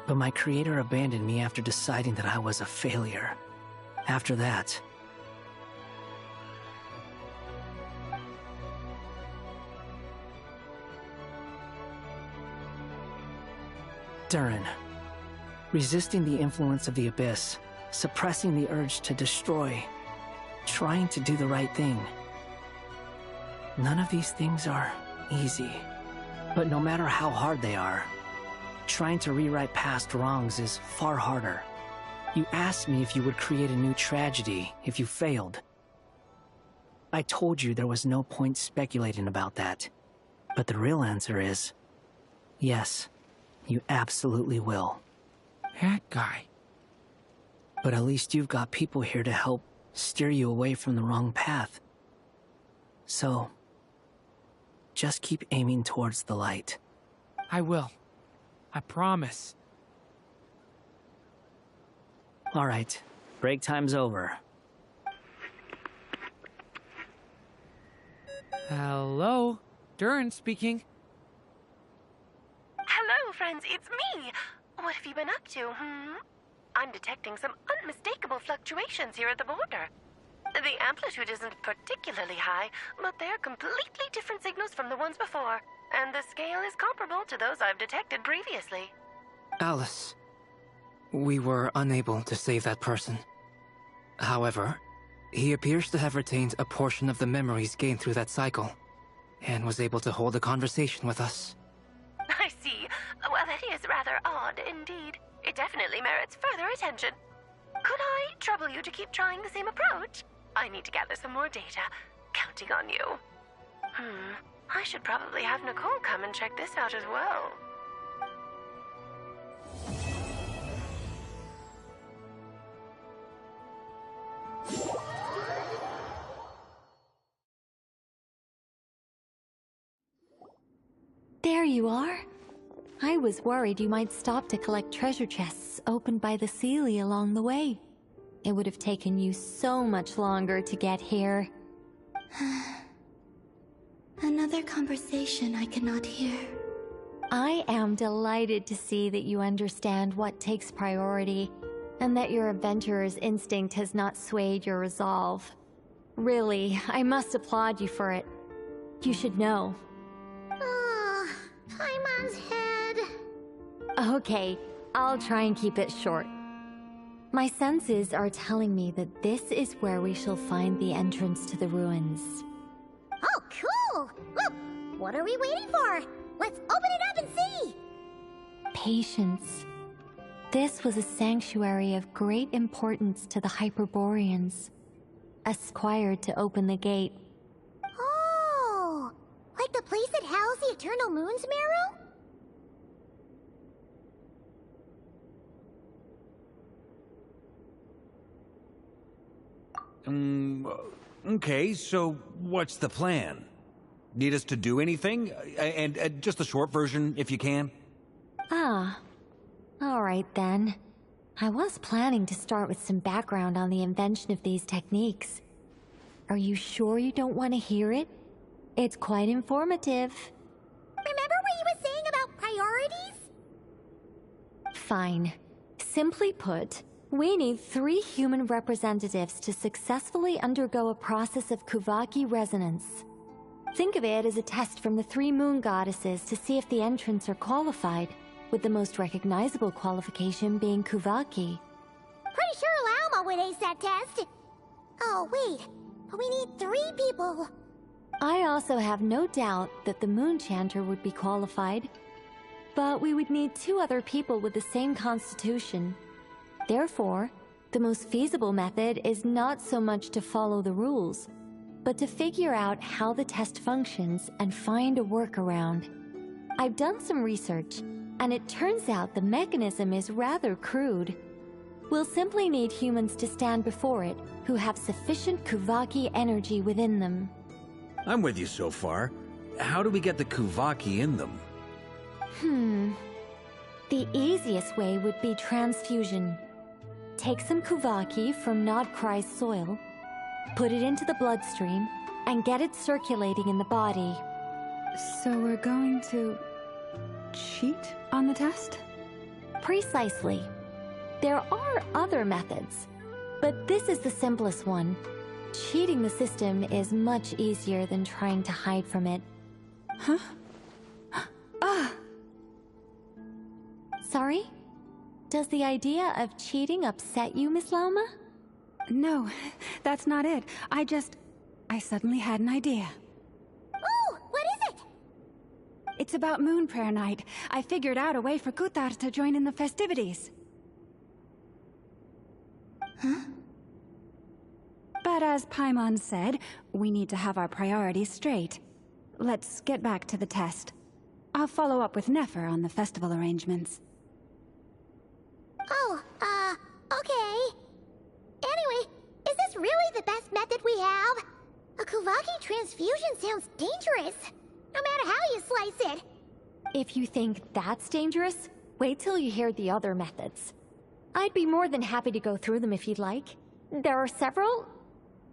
But my creator abandoned me after deciding that I was a failure. After that, Durin. Resisting the influence of the Abyss, suppressing the urge to destroy, trying to do the right thing. None of these things are easy. But no matter how hard they are, trying to rewrite past wrongs is far harder. You asked me if you would create a new tragedy if you failed. I told you there was no point speculating about that. But the real answer is, yes, you absolutely will. That guy. But at least you've got people here to help steer you away from the wrong path. So, just keep aiming towards the light. I will. I promise. All right, break time's over. Hello? Durin speaking. Hello, friends, it's me. What have you been up to, I'm detecting some unmistakable fluctuations here at the border. The amplitude isn't particularly high, but they're completely different signals from the ones before, and the scale is comparable to those I've detected previously. Alice, we were unable to save that person. However, he appears to have retained a portion of the memories gained through that cycle, and was able to hold a conversation with us. I see. Well, that is rather odd indeed. It definitely merits further attention. Could I trouble you to keep trying the same approach? I need to gather some more data. Counting on you. I should probably have Nicole come and check this out as well. There you are. I was worried you might stop to collect treasure chests opened by the Seelie along the way. It would have taken you so much longer to get here. Another conversation I cannot hear. I am delighted to see that you understand what takes priority, and that your adventurer's instinct has not swayed your resolve. Really, I must applaud you for it. You should know. Paimon's head. Okay, I'll try and keep it short. My senses are telling me that this is where we shall find the entrance to the ruins. Oh, cool! Well, what are we waiting for? Let's open it up and see! Patience. This was a sanctuary of great importance to the Hyperboreans. Esquired to open the gate. Oh! Like the place that housed the Eternal Moon's Marrow? Okay, so what's the plan? Need us to do anything? And just the short version, if you can. Ah. Alright then. I was planning to start with some background on the invention of these techniques. Are you sure you don't want to hear it? It's quite informative. Remember what you were saying about priorities? Fine. Simply put, we need 3 human representatives to successfully undergo a process of Kuvaki resonance. Think of it as a test from the 3 moon goddesses to see if the entrants are qualified, with the most recognizable qualification being Kuvaki. Pretty sure Lauma would ace that test. Oh, wait. But we need 3 people. I also have no doubt that the Moon Chanter would be qualified. But we would need 2 other people with the same constitution. Therefore, the most feasible method is not so much to follow the rules, but to figure out how the test functions and find a workaround. I've done some research, and it turns out the mechanism is rather crude. We'll simply need humans to stand before it who have sufficient Kuvaki energy within them. I'm with you so far. How do we get the Kuvaki in them? The easiest way would be transfusion. Take some Kuvaki from Nodkrai's soil, put it into the bloodstream, and get it circulating in the body. So we're going to cheat on the test? Precisely. There are other methods, but this is the simplest one. Cheating the system is much easier than trying to hide from it. Huh? Ah! Sorry? Does the idea of cheating upset you, Miss Lauma? No, that's not it. I suddenly had an idea. Oh, what is it? It's about Moon Prayer Night. I figured out a way for Kuthar to join in the festivities. Huh? But as Paimon said, we need to have our priorities straight. Let's get back to the test. I'll follow up with Nefer on the festival arrangements. Oh, okay. Anyway, is this really the best method we have? A Kuvaki transfusion sounds dangerous, no matter how you slice it. If you think that's dangerous, wait till you hear the other methods. I'd be more than happy to go through them if you'd like. There are several.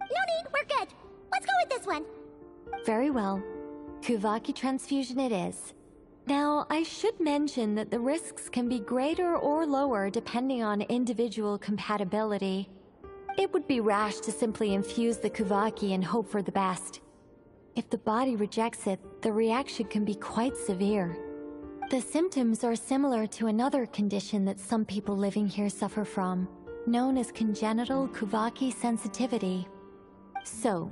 No need, we're good. Let's go with this one. Very well. Kuvaki transfusion it is. Now, I should mention that the risks can be greater or lower depending on individual compatibility. It would be rash to simply infuse the Kuvaki and hope for the best. If the body rejects it, the reaction can be quite severe. The symptoms are similar to another condition that some people living here suffer from, known as congenital Kuvaki sensitivity. So,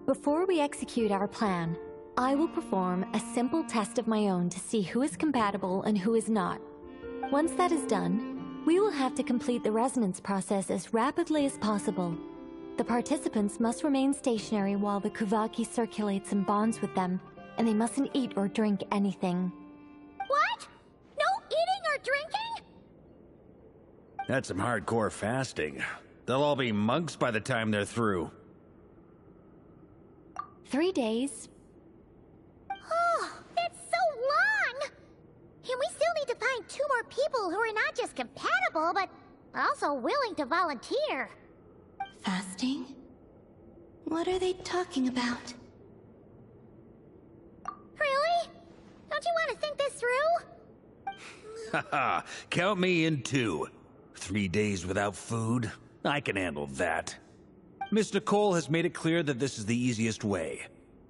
before we execute our plan, I will perform a simple test of my own to see who is compatible and who is not. Once that is done, we will have to complete the resonance process as rapidly as possible. The participants must remain stationary while the Kuvaki circulates and bonds with them, and they mustn't eat or drink anything. What? No eating or drinking? That's some hardcore fasting. They'll all be monks by the time they're through. 3 days. Oh, that's so just compatible, but also willing to volunteer. Fasting? What are they talking about? Really? Don't you want to think this through? Haha, count me in too. 3 days without food? I can handle that. Mr. Cole has made it clear that this is the easiest way.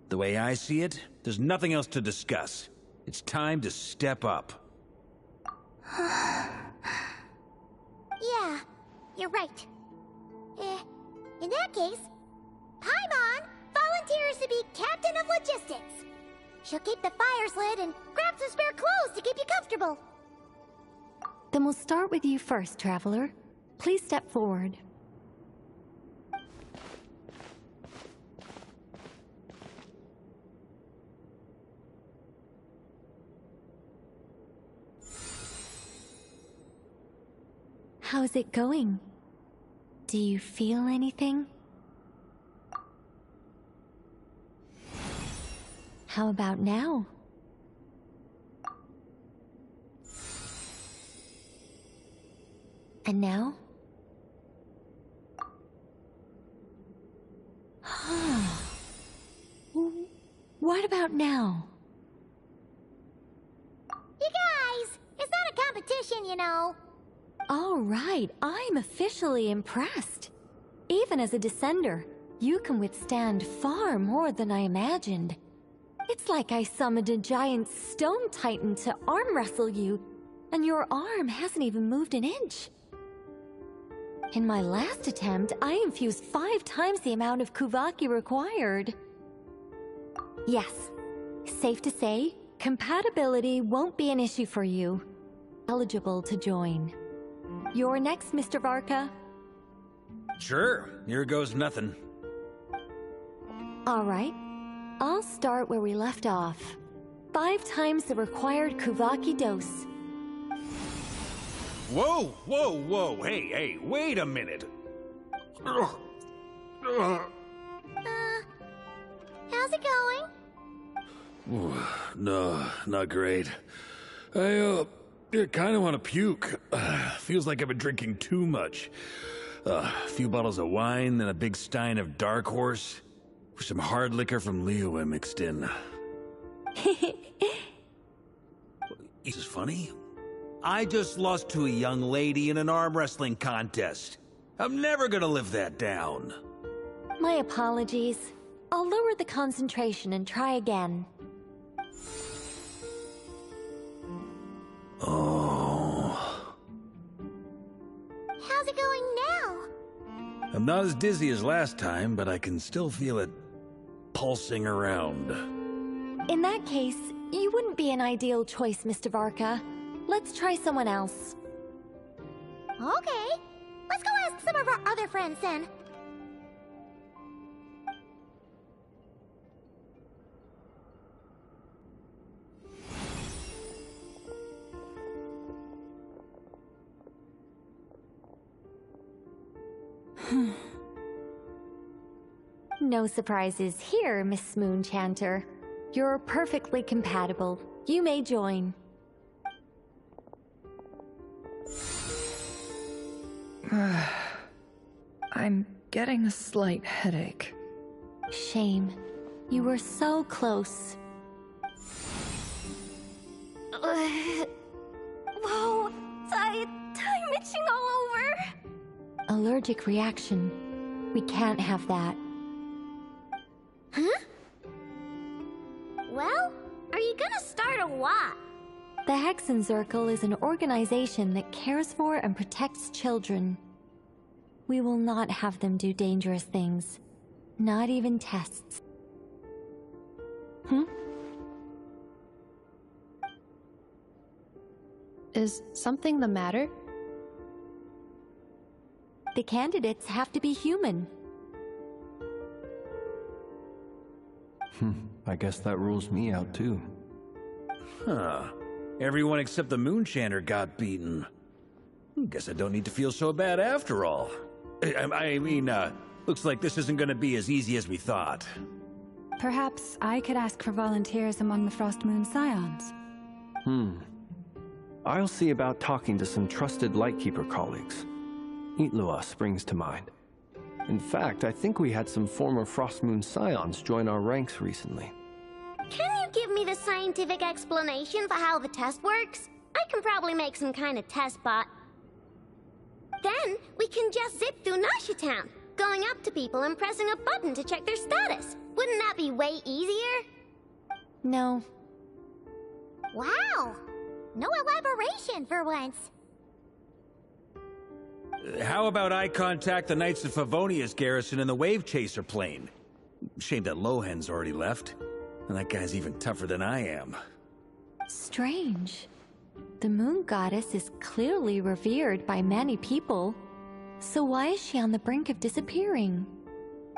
The way I see it, there's nothing else to discuss. It's time to step up. Yeah, you're right. In that case, Paimon volunteers to be Captain of Logistics. She'll keep the fires lit and grab some spare clothes to keep you comfortable. Then we'll start with you first, Traveler. Please step forward. How's it going? Do you feel anything? How about now? And now? What about now? You guys, it's not a competition, you know. All right, I'm officially impressed. Even as a descender, you can withstand far more than I imagined. It's like I summoned a giant stone titan to arm wrestle you, and your arm hasn't even moved an inch. In my last attempt, I infused 5 times the amount of Kuvaki required. Yes, safe to say, compatibility won't be an issue for you. Eligible to join. You're next, Mr. Varka. Sure, here goes nothing. All right, I'll start where we left off. 5 times the required Kuvaki dose. Whoa, whoa, whoa, hey, wait a minute. How's it going? No, not great. I kind of want to puke. Feels like I've been drinking too much. A few bottles of wine and a big stein of Dark Horse. With some hard liquor from Liyue mixed in. Is this funny? I just lost to a young lady in an arm wrestling contest. I'm never gonna live that down. My apologies. I'll lower the concentration and try again. Oh. How's it going now? I'm not as dizzy as last time, but I can still feel it pulsing around. In that case, you wouldn't be an ideal choice, Mr. Varka. Let's try someone else. Okay. Let's go ask some of our other friends then. No surprises here, Miss Moonchanter. You're perfectly compatible. You may join. I'm getting a slight headache. Shame. You were so close. Whoa! Time itching all over! Allergic reaction. We can't have that. Huh? Well, are you gonna start or what? The Hexenzirkel is an organization that cares for and protects children. We will not have them do dangerous things. Not even tests. Is something the matter? The candidates have to be human. I guess that rules me out too. Huh. Everyone except the Moonchanter got beaten. Guess I don't need to feel so bad after all. I mean, looks like this isn't gonna be as easy as we thought. Perhaps I could ask for volunteers among the Frost Moon Scions. I'll see about talking to some trusted Lightkeeper colleagues. Itlua springs to mind. In fact, I think we had some former Frostmoon Scions join our ranks recently. Can you give me the scientific explanation for how the test works? I can probably make some kind of test bot. Then we can just zip through Nasha Town, going up to people and pressing a button to check their status. Wouldn't that be way easier? No. Wow! No elaboration for once. How about I contact the Knights of Favonius garrison in the Wave Chaser plane? Shame that Lohan's already left. And that guy's even tougher than I am. Strange. The moon goddess is clearly revered by many people. So why is she on the brink of disappearing?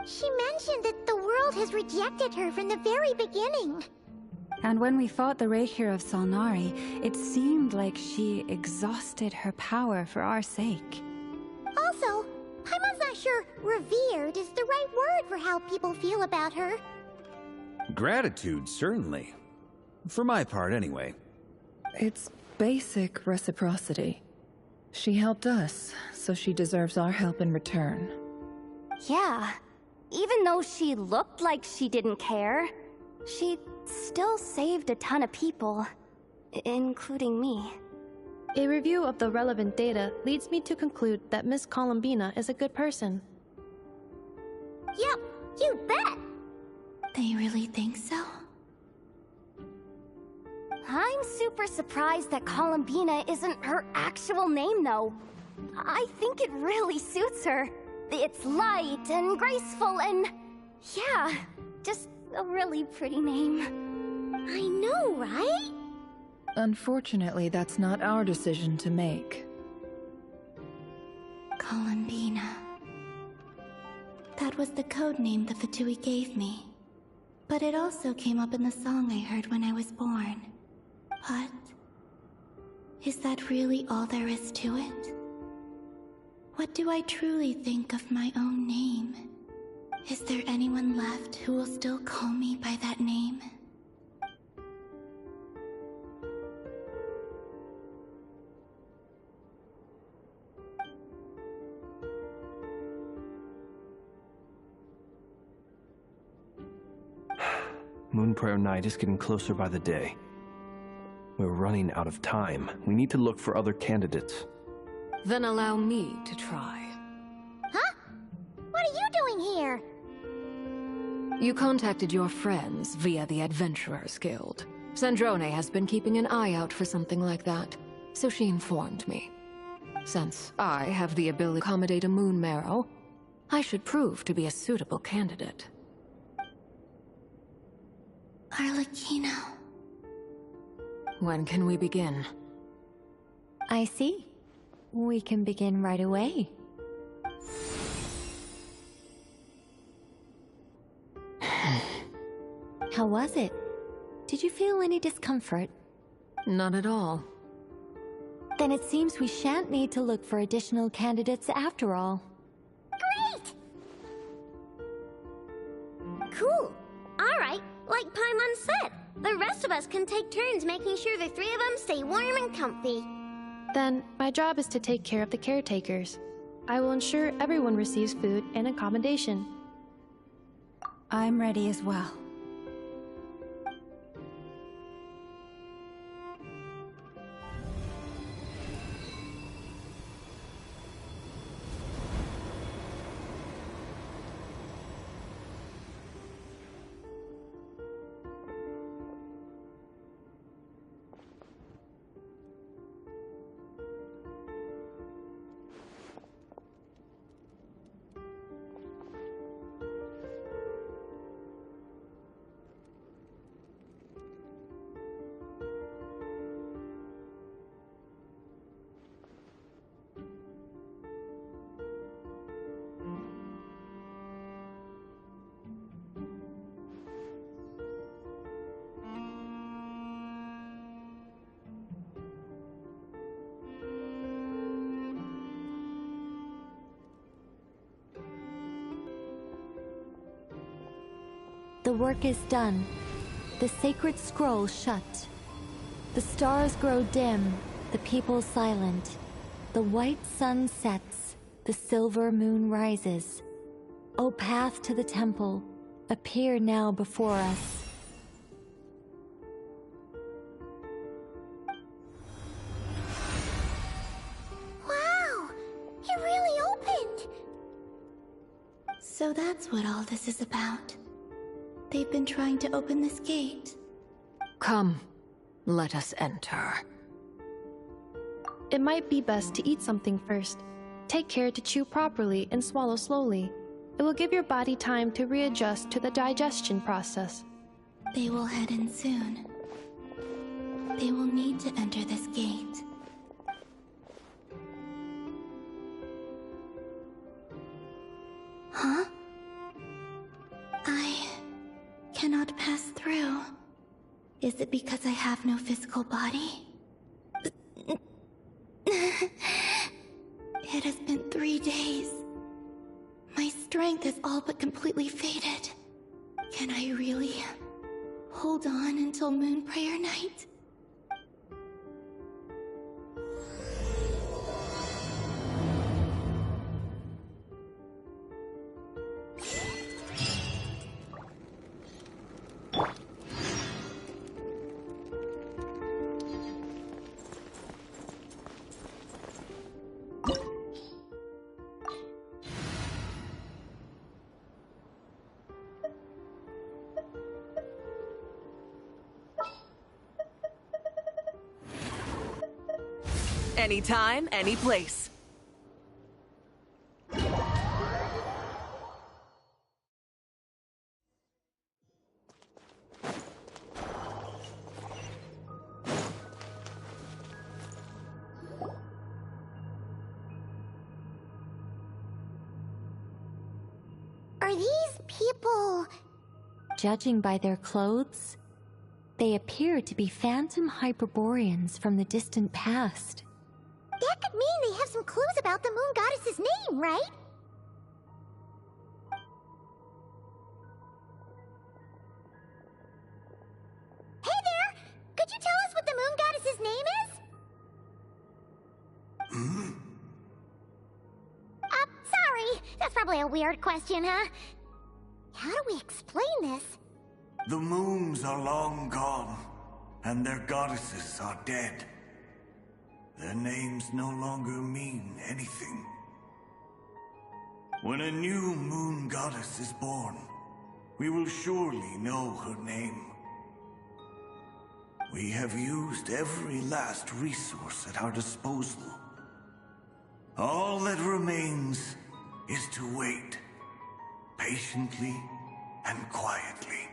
She mentioned that the world has rejected her from the very beginning. And when we fought the Rahier of Solnari, it seemed like she exhausted her power for our sake. Also, Paimon's not sure revered is the right word for how people feel about her. Gratitude, certainly. For my part, anyway. It's basic reciprocity. She helped us, so she deserves our help in return. Yeah. Even though she looked like she didn't care, she still saved a ton of people, including me. A review of the relevant data leads me to conclude that Miss Columbina is a good person. Yep, you bet! They really think so? I'm super surprised that Columbina isn't her actual name, though. I think it really suits her. It's light and graceful and... yeah, just a really pretty name. I know, right? Unfortunately, that's not our decision to make. Columbina. That was the code name the Fatui gave me. But it also came up in the song I heard when I was born. But... is that really all there is to it? What do I truly think of my own name? Is there anyone left who will still call me by that name? Moonprayer Night is getting closer by the day. We're running out of time. We need to look for other candidates. Then allow me to try. Huh? What are you doing here? You contacted your friends via the Adventurers Guild. Sandrone has been keeping an eye out for something like that, so she informed me. Since I have the ability to accommodate a moon marrow, I should prove to be a suitable candidate. Arlecchino. When can we begin? I see. We can begin right away. How was it? Did you feel any discomfort? Not at all. Then it seems we shan't need to look for additional candidates after all. Great! Cool. Alright, like Paimon said, the rest of us can take turns making sure the three of them stay warm and comfy. Then, my job is to take care of the caretakers. I will ensure everyone receives food and accommodation. I'm ready as well. The work is done. The sacred scroll shut. The stars grow dim, the people silent. The white sun sets, the silver moon rises. O path to the temple, appear now before us. Wow! It really opened! So that's what all this is about. They've been trying to open this gate. Come, let us enter. It might be best to eat something first. Take care to chew properly and swallow slowly. It will give your body time to readjust to the digestion process. They will head in soon. They will need to enter this gate. Huh? I cannot pass through. Is it because I have no physical body? It has been 3 days. My strength has all but completely faded. Can I really hold on until Moon Prayer Night? Anytime, any place. Are these people... Judging by their clothes, they appear to be phantom Hyperboreans from the distant past. That could mean they have some clues about the Moon Goddess's name, right? Hey there! Could you tell us what the Moon Goddess's name is? Sorry. That's probably a weird question, huh? How do we explain this? The moons are long gone, and their goddesses are dead. Their names no longer mean anything. When a new moon goddess is born, we will surely know her name. We have used every last resource at our disposal. All that remains is to wait, patiently and quietly.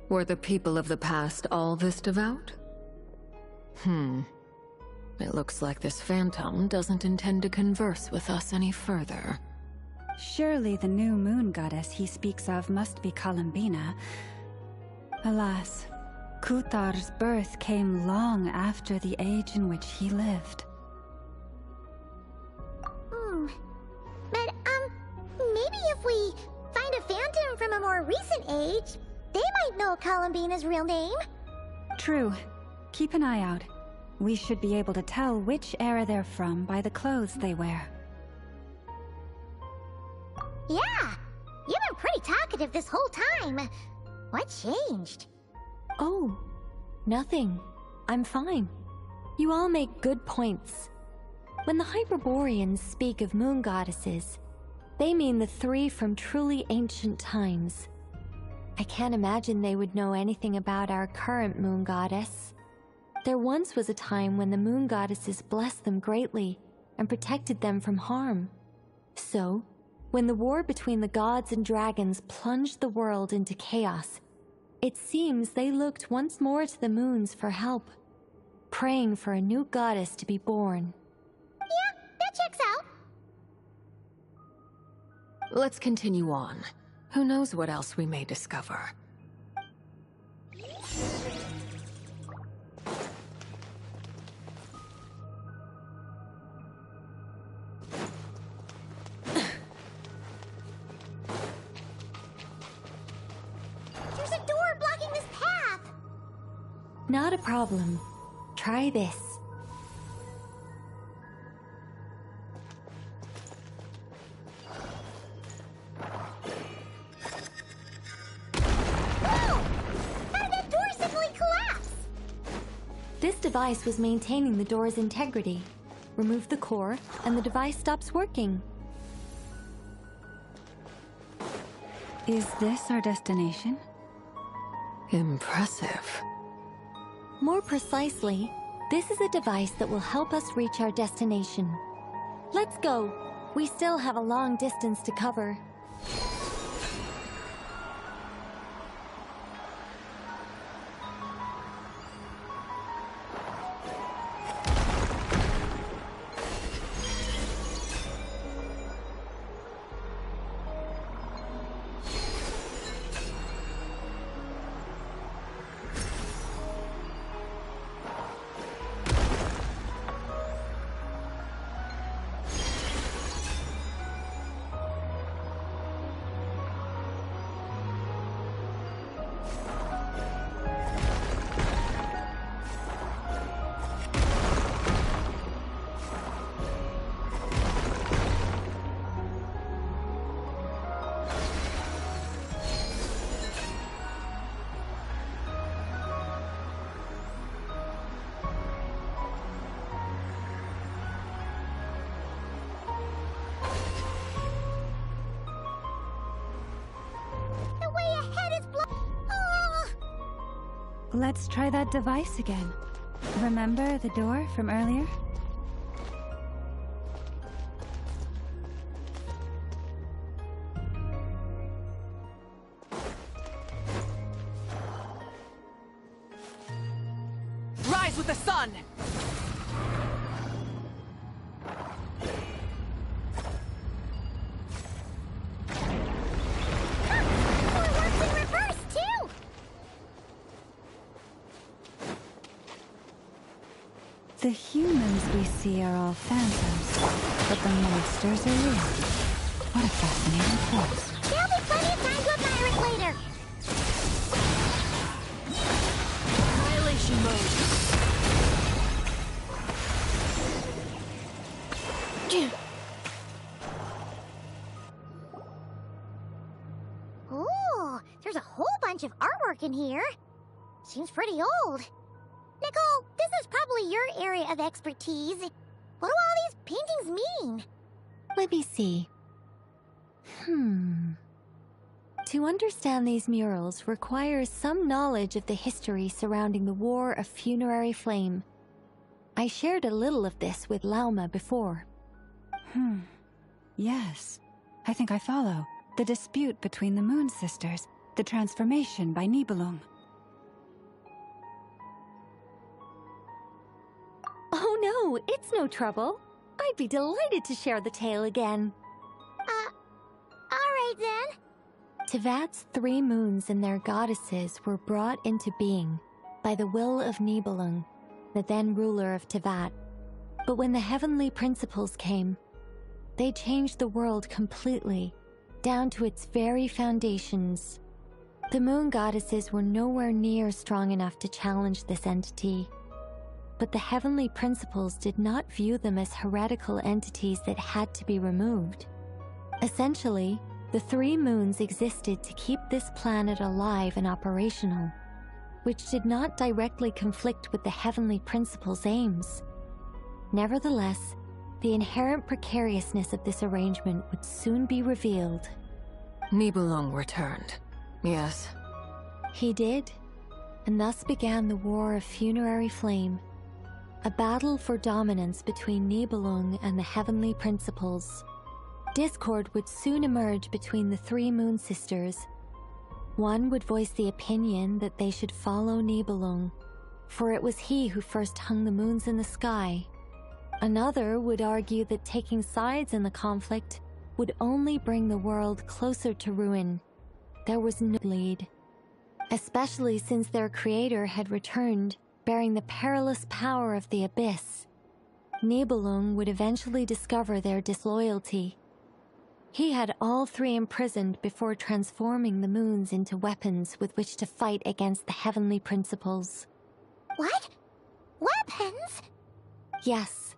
Were the people of the past all this devout? It looks like this phantom doesn't intend to converse with us any further. Surely the new moon goddess he speaks of must be Columbina. Alas, Kuthar's birth came long after the age in which he lived. But, maybe if we find a phantom from a more recent age, they might know Columbina's real name. True. Keep an eye out. We should be able to tell which era they're from by the clothes they wear. Yeah! You've been pretty talkative this whole time. What changed? Oh, nothing. I'm fine. You all make good points. When the Hyperboreans speak of moon goddesses, they mean the 3 from truly ancient times. I can't imagine they would know anything about our current moon goddess. There once was a time when the moon goddesses blessed them greatly and protected them from harm. So, when the war between the gods and dragons plunged the world into chaos, it seems they looked once more to the moons for help, praying for a new goddess to be born. Yeah, that checks out. Let's continue on. Who knows what else we may discover? Not a problem. Try this. This device was maintaining the door's integrity. Remove the core, and the device stops working. Is this our destination? Impressive. More precisely, this is a device that will help us reach our destination. Let's go. We still have a long distance to cover. Let's try that device again. Remember the door from earlier? Rise with the sun! The humans we see are all phantoms, but the monsters are real. What a fascinating force. There'll be plenty of time to admire it later. Annihilation mode. Ooh, there's a whole bunch of artwork in here. Seems pretty old. Nicole, this is probably your area of expertise. What do all these paintings mean? Let me see. To understand these murals requires some knowledge of the history surrounding the War of Funerary Flame. I shared a little of this with Lauma before. Yes. I think I follow. The dispute between the Moon Sisters, the transformation by Nibelung. Oh no, it's no trouble. I'd be delighted to share the tale again. Alright then. Tevat's 3 moons and their goddesses were brought into being by the will of Nibelung, the then ruler of Tevat. But when the heavenly principles came, they changed the world completely, down to its very foundations. The moon goddesses were nowhere near strong enough to challenge this entity. But the heavenly principles did not view them as heretical entities that had to be removed. Essentially, the 3 moons existed to keep this planet alive and operational, which did not directly conflict with the heavenly principles' aims. Nevertheless, the inherent precariousness of this arrangement would soon be revealed. Nibelung returned, yes. He did, and thus began the War of Funerary Flame, a battle for dominance between Nibelung and the heavenly principles. Discord would soon emerge between the 3 Moon Sisters. One would voice the opinion that they should follow Nibelung, for it was he who first hung the moons in the sky. Another would argue that taking sides in the conflict would only bring the world closer to ruin. There was no lead, especially since their creator had returned, bearing the perilous power of the Abyss. Nibelung would eventually discover their disloyalty. He had all 3 imprisoned before transforming the moons into weapons with which to fight against the heavenly principles. What? Weapons? Yes.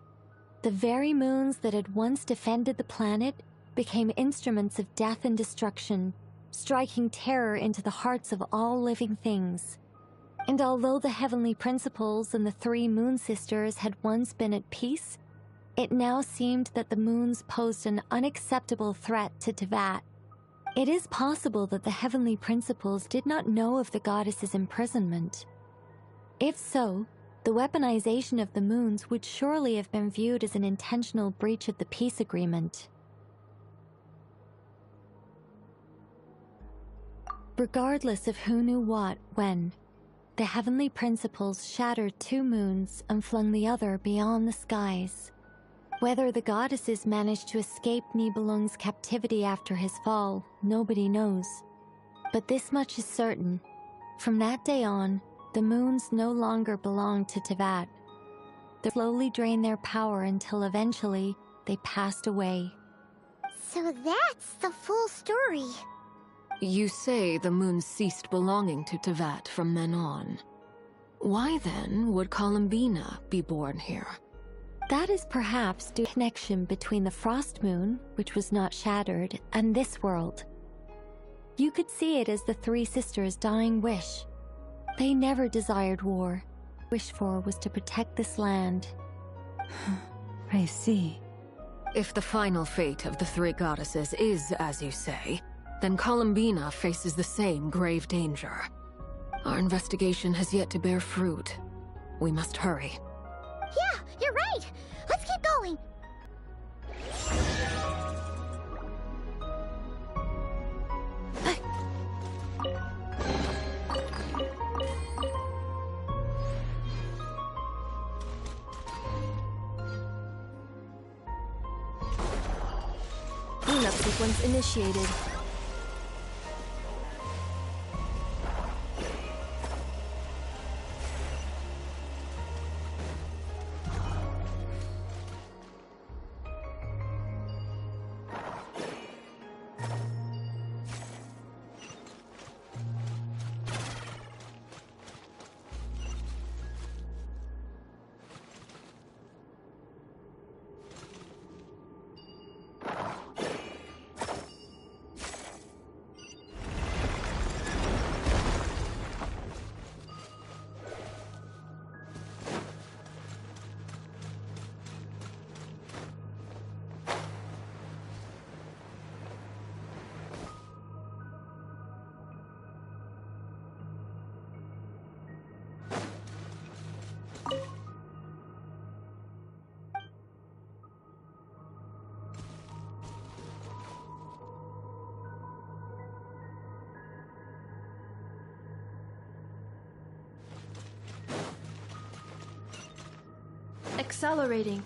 The very moons that had once defended the planet became instruments of death and destruction, striking terror into the hearts of all living things. And although the Heavenly Principles and the three Moon Sisters had once been at peace, it now seemed that the moons posed an unacceptable threat to Teyvat. It is possible that the Heavenly Principles did not know of the goddess's imprisonment. If so, the weaponization of the moons would surely have been viewed as an intentional breach of the peace agreement. Regardless of who knew what, when, the Heavenly Principles shattered two moons and flung the other beyond the skies. Whether the goddesses managed to escape Nibelung's captivity after his fall, nobody knows. But this much is certain. From that day on, the moons no longer belonged to Teyvat. They slowly drained their power until eventually they passed away. So that's the full story. You say the moons ceased belonging to Teyvat from then on. Why then would Columbina be born here? That is perhaps due to the connection between the Frost Moon, which was not shattered, and this world. You could see it as the three sisters' dying wish. They never desired war. What they wished for was to protect this land. I see. If the final fate of the three goddesses is as you say, then Columbina faces the same grave danger. Our investigation has yet to bear fruit. We must hurry. Yeah, you're right. Let's keep going. Cleanup sequence initiated. Accelerating.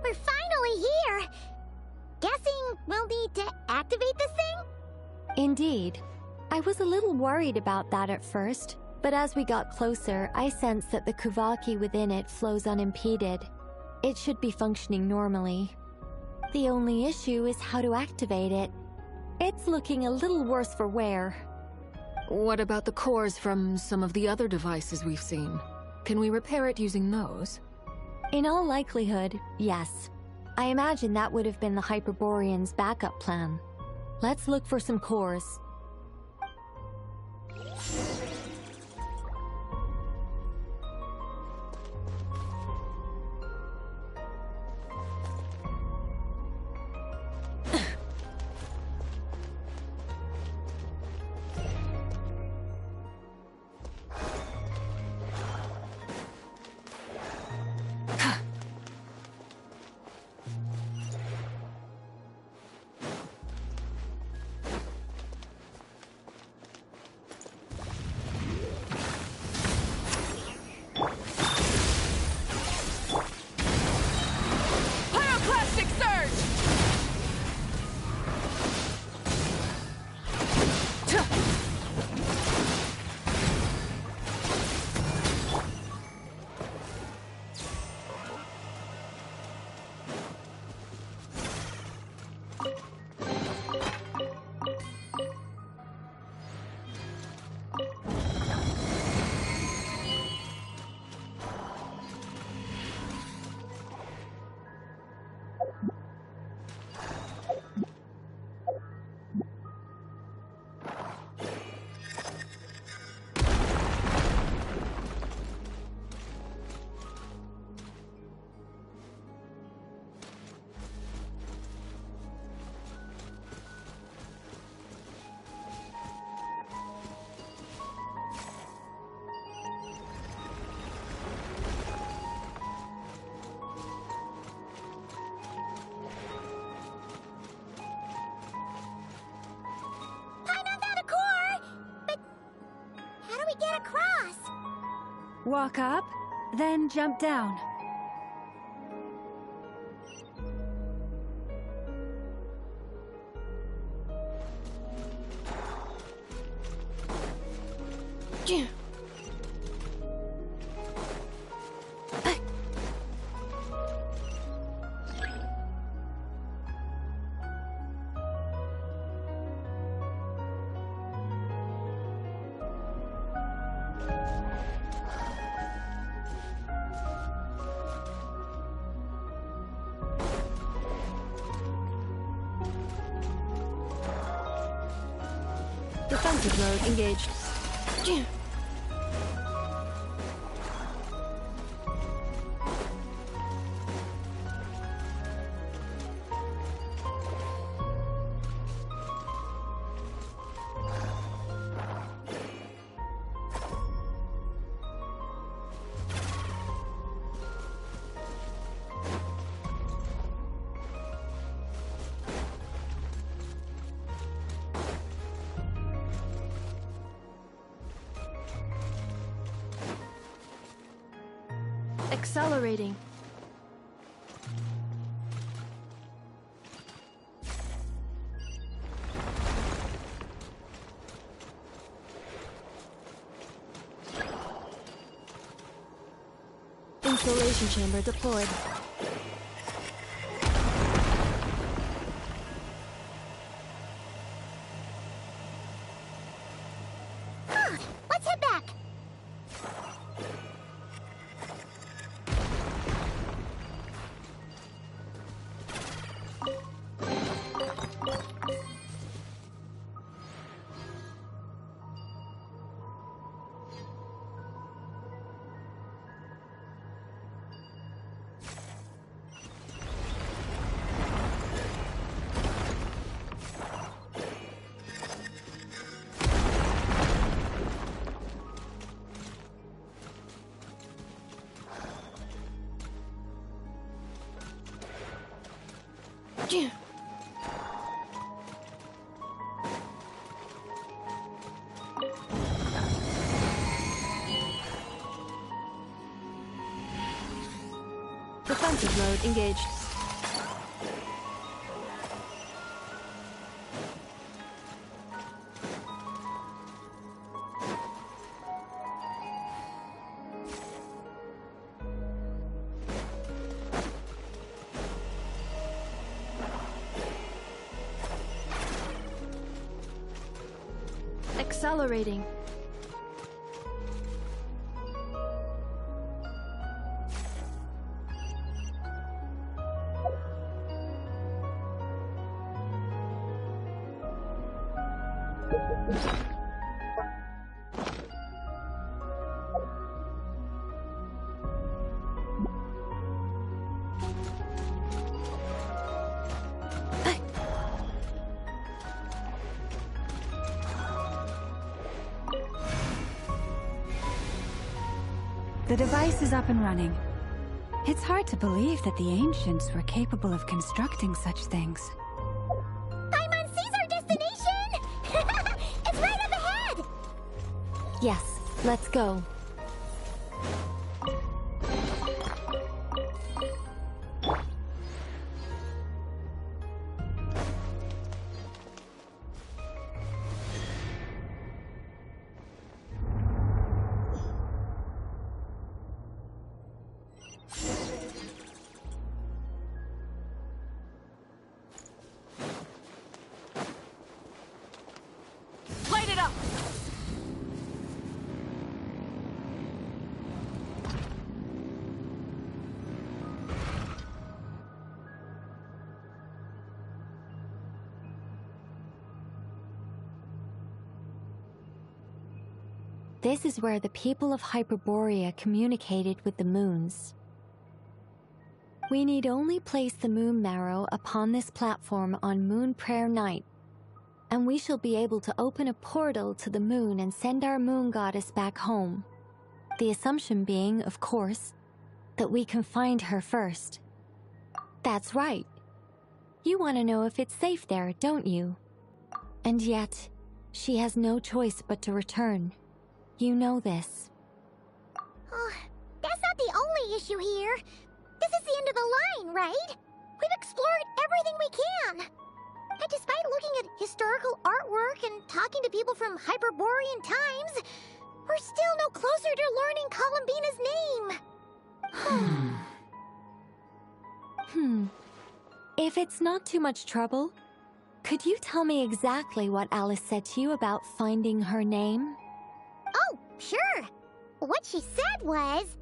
We're finally here. Guessing we'll need to activate this thing? Indeed. I was a little worried about that at first, but as we got closer, I sensed that the Kuvaki within it flows unimpeded. It should be functioning normally. The only issue is how to activate it. It's looking a little worse for wear. What about the cores from some of the other devices we've seen? Can we repair it using those? In all likelihood, yes. I imagine that would have been the Hyperborean's backup plan. Let's look for some cores. Walk up, then jump down. Defensive mode engaged. Accelerating. Insulation chamber deployed. Let's head back. Defensive mode engaged. Accelerating. The device is up and running. It's hard to believe that the ancients were capable of constructing such things. Paimon sees our destination! It's right up ahead! Yes, let's go. Light it up! This is where the people of Hyperborea communicated with the moons. We need only place the moon marrow upon this platform on Moon Prayer Night, and we shall be able to open a portal to the moon and send our moon goddess back home. The assumption being, of course, that we can find her first. That's right. You want to know if it's safe there, don't you? And yet, she has no choice but to return. You know this. issue here. This is the end of the line, right? We've explored everything we can. And despite looking at historical artwork and talking to people from Hyperborean times, we're still no closer to learning Columbina's name. If it's not too much trouble, could you tell me exactly what Alice said to you about finding her name? Oh, sure. What she said was...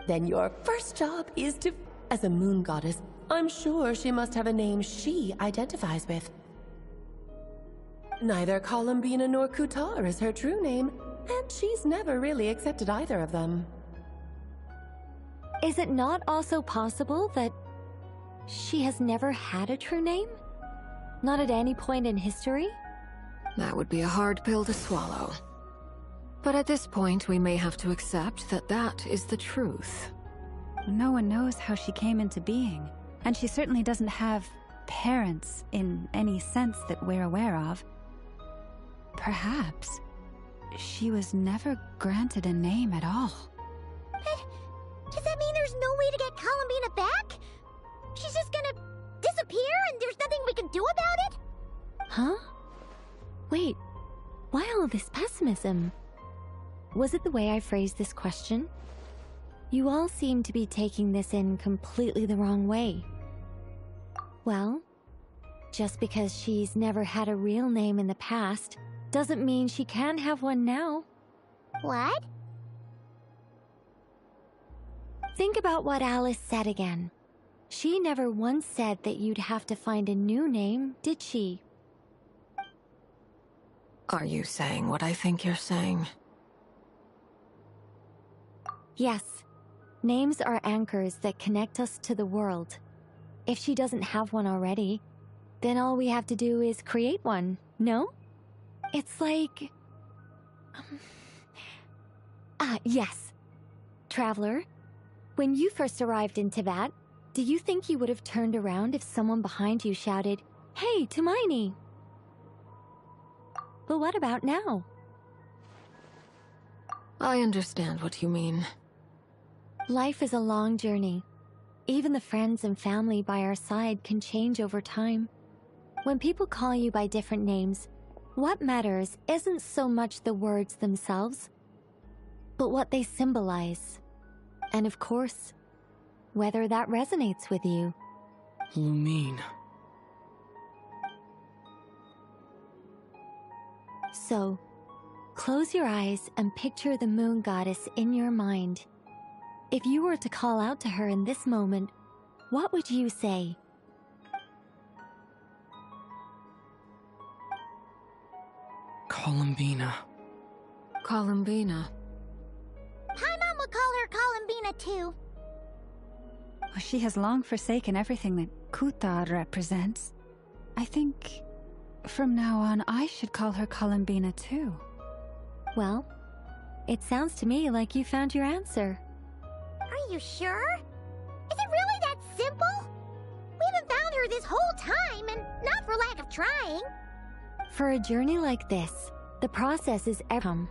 Then your first job is to... As a moon goddess, I'm sure she must have a name she identifies with. Neither Columbina nor Kutar is her true name, and she's never really accepted either of them. Is it not also possible that she has never had a true name? Not at any point in history? That would be a hard pill to swallow. But at this point, we may have to accept that that is the truth. No one knows how she came into being, and she certainly doesn't have parents in any sense that we're aware of. Perhaps she was never granted a name at all. But does that mean there's no way to get Columbina back? She's just gonna disappear and there's nothing we can do about it? Huh? Wait, why all this pessimism? Was it the way I phrased this question? You all seem to be taking this in completely the wrong way. Well, just because she's never had a real name in the past doesn't mean she can't have one now. What? Think about what Alice said again. She never once said that you'd have to find a new name, did she? Are you saying what I think you're saying? Yes. Names are anchors that connect us to the world. If she doesn't have one already, then all we have to do is create one, no? It's like... yes. Traveler, when you first arrived in Teyvat, do you think you would have turned around if someone behind you shouted, "Hey, Tumaini"? But what about now? I understand what you mean. Life is a long journey. Even the friends and family by our side can change over time. When people call you by different names, what matters isn't so much the words themselves, but what they symbolize. And of course, whether that resonates with you. Lumine. So, close your eyes and picture the moon goddess in your mind. If you were to call out to her in this moment, what would you say? Columbina. Columbina. Paimon would call her Columbina too. She has long forsaken everything that Kutar represents. I think from now on I should call her Columbina too. Well, it sounds to me like you found your answer. Are you sure? Is it really that simple? We haven't found her this whole time, and not for lack of trying. For a journey like this, the process is everything.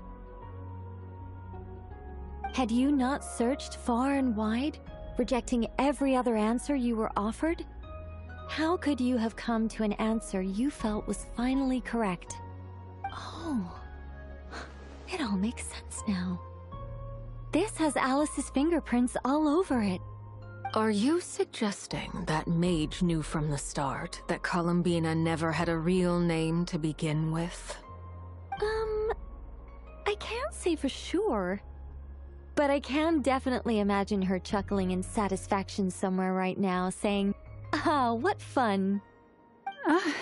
Had you not searched far and wide, rejecting every other answer you were offered? How could you have come to an answer you felt was finally correct? Oh, it all makes sense now. This has Alice's fingerprints all over it. Are you suggesting that Mage knew from the start that Columbina never had a real name to begin with? I can't say for sure. But I can definitely imagine her chuckling in satisfaction somewhere right now, saying, "Ah, what fun." Llama!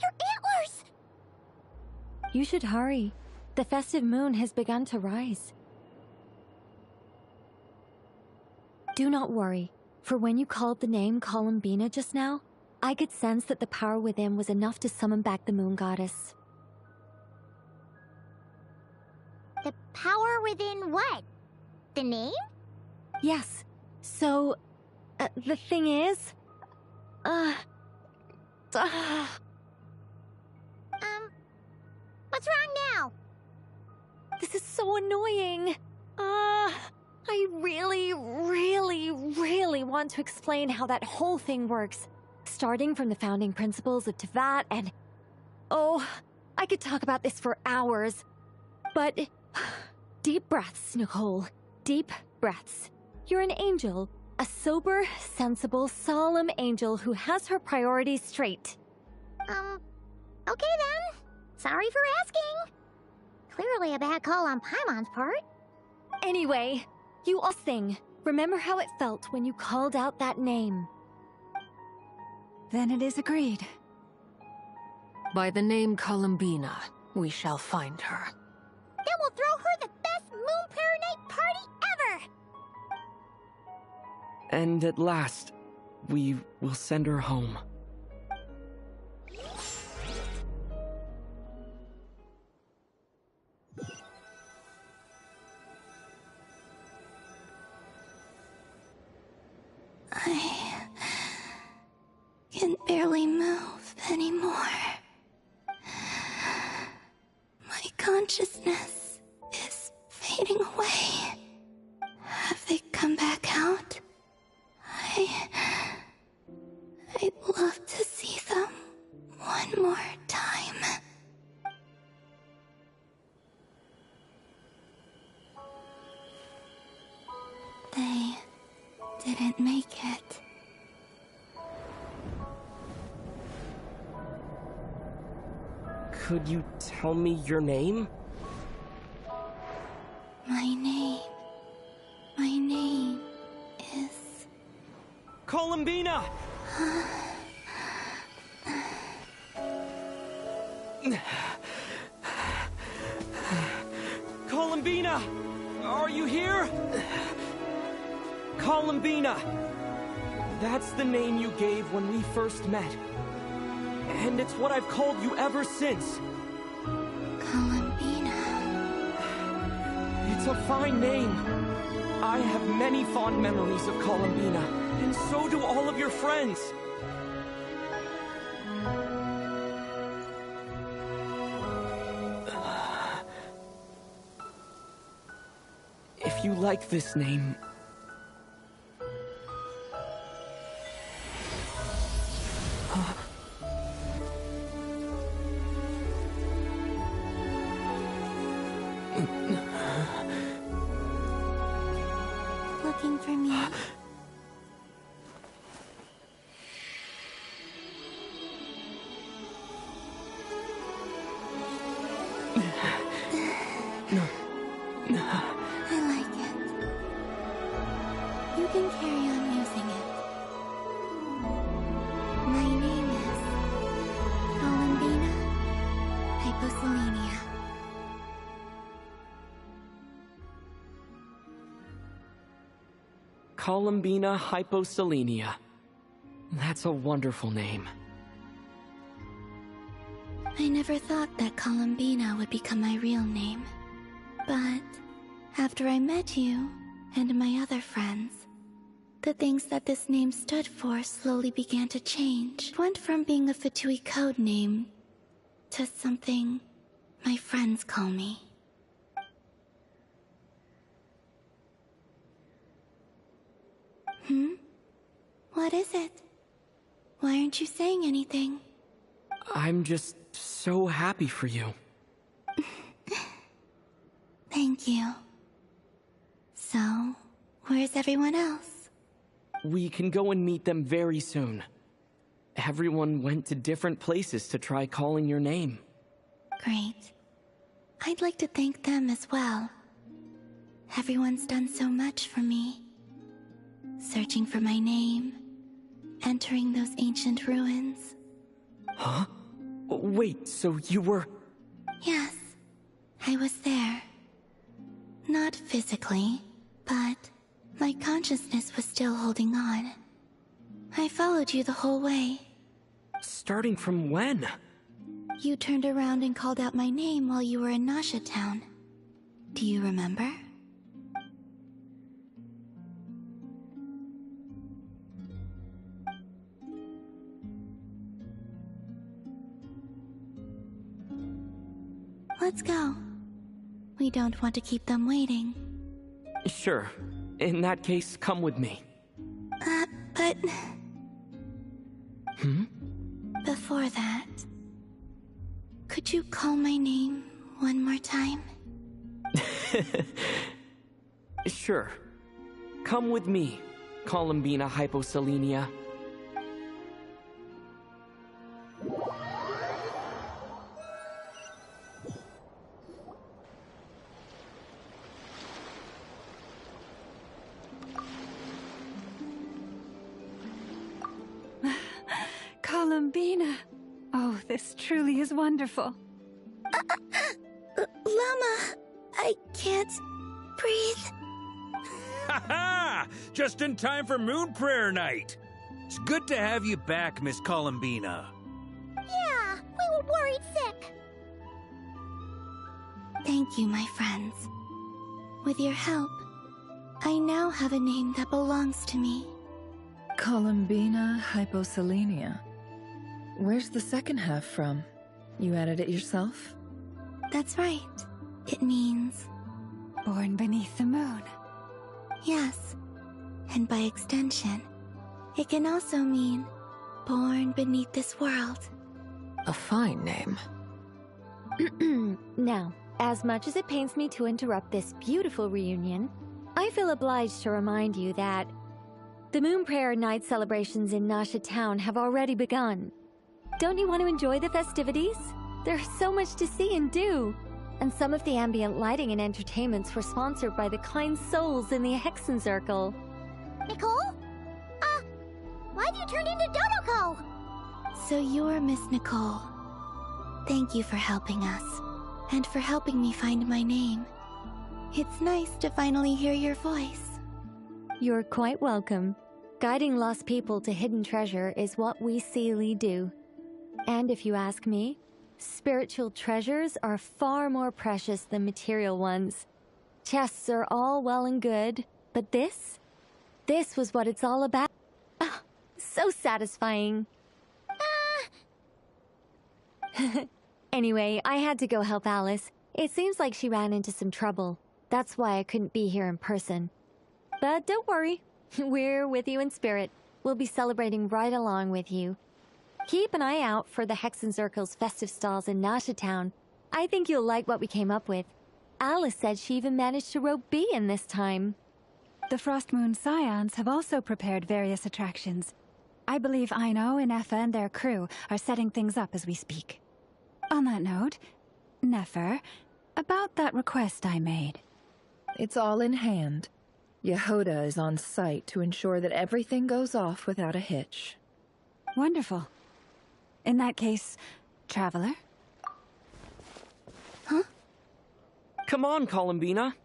Your antlers! You should hurry. The festive moon has begun to rise. Do not worry, for when you called the name Columbina just now, I could sense that the power within was enough to summon back the moon goddess. The power within what? The name? Yes. So, the thing is... What's wrong now? This is so annoying. I really, really, really want to explain how that whole thing works. Starting from the founding principles of Teyvat and... Oh, I could talk about this for hours. But... Deep breaths, Nicole. Deep breaths. You're an angel. A sober, sensible, solemn angel who has her priorities straight. Okay then. Sorry for asking. Clearly a bad call on Paimon's part. Anyway, you all sing. Remember how it felt when you called out that name. Then it is agreed. By the name Columbina, we shall find her. Then we'll throw her the best Moonpair Night party ever! And at last, we will send her home. I can barely move anymore. My consciousness is fading away. Have they come back out? I'd love to see them one more time. They didn't make it. Could you tell me your name? My name is... Columbina! Columbina! Are you here? Columbina! That's the name you gave when we first met. And it's what I've called you ever since. Columbina. It's a fine name. I have many fond memories of Columbina, and so do all of your friends. If you like this name... Looking for me? I like it. You can carry on using it. My name is Columbina Hyposelenia. Columbina Hyposelenia. That's a wonderful name. I never thought that Columbina would become my real name. But after I met you and my other friends, the things that this name stood for slowly began to change. It went from being a Fatui code name to something my friends call me. What is it? Why aren't you saying anything? I'm just so happy for you. Thank you. So, where's everyone else? We can go and meet them very soon. Everyone went to different places to try calling your name. Great. I'd like to thank them as well. Everyone's done so much for me. Searching for my name, entering those ancient ruins. Huh? Wait, so you were... Yes, I was there. Not physically, but my consciousness was still holding on. I followed you the whole way. Starting from when? You turned around and called out my name while you were in Nasha Town. Do you remember? Let's go. We don't want to keep them waiting. Sure. In that case, come with me. But... Hmm? Before that... Could you call my name one more time? Sure. Come with me, Columbina Hyposelenia. Columbina! Oh, this truly is wonderful. Llama, I can't breathe. Ha-ha! Just in time for Moon Prayer Night! It's good to have you back, Miss Columbina. Yeah, we were worried sick. Thank you, my friends. With your help, I now have a name that belongs to me. Columbina Hyposelenia. Where's the second half from? You added it yourself? That's right. It means... Born beneath the moon. Yes. And by extension, it can also mean born beneath this world. A fine name. Now, as much as it pains me to interrupt this beautiful reunion, I feel obliged to remind you that the Moon Prayer Night celebrations in Nasha Town have already begun. Don't you want to enjoy the festivities? There's so much to see and do. And some of the ambient lighting and entertainments were sponsored by the kind souls in the Hexen Circle. Nicole? Why'd you turn into Dodoko? So you're Miss Nicole. Thank you for helping us, and for helping me find my name. It's nice to finally hear your voice. You're quite welcome. Guiding lost people to hidden treasure is what we Seelie do. And if you ask me, spiritual treasures are far more precious than material ones. Chests are all well and good, but this was what it's all about. Oh, so satisfying. Anyway, I had to go help Alice. It seems like she ran into some trouble. That's why I couldn't be here in person. But don't worry, we're with you in spirit. We'll be celebrating right along with you. Keep an eye out for the Hexen Circle's festive stalls in Nasha Town. I think you'll like what we came up with. Alice said she even managed to rope B in this time. The Frost Moon Scions have also prepared various attractions. I believe Aino, Ineffa, and their crew are setting things up as we speak. On that note, Nefer, about that request I made. It's all in hand. Yehoda is on site to ensure that everything goes off without a hitch. Wonderful. In that case, Traveler? Huh? Come on, Columbina.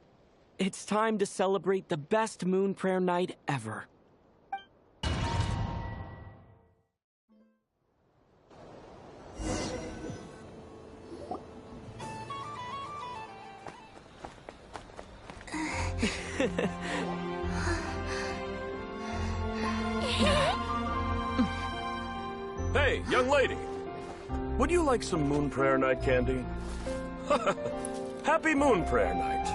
It's time to celebrate the best Moon Prayer Night ever. Hey, young lady. Would you like some Moon Prayer Night candy? Happy Moon Prayer Night.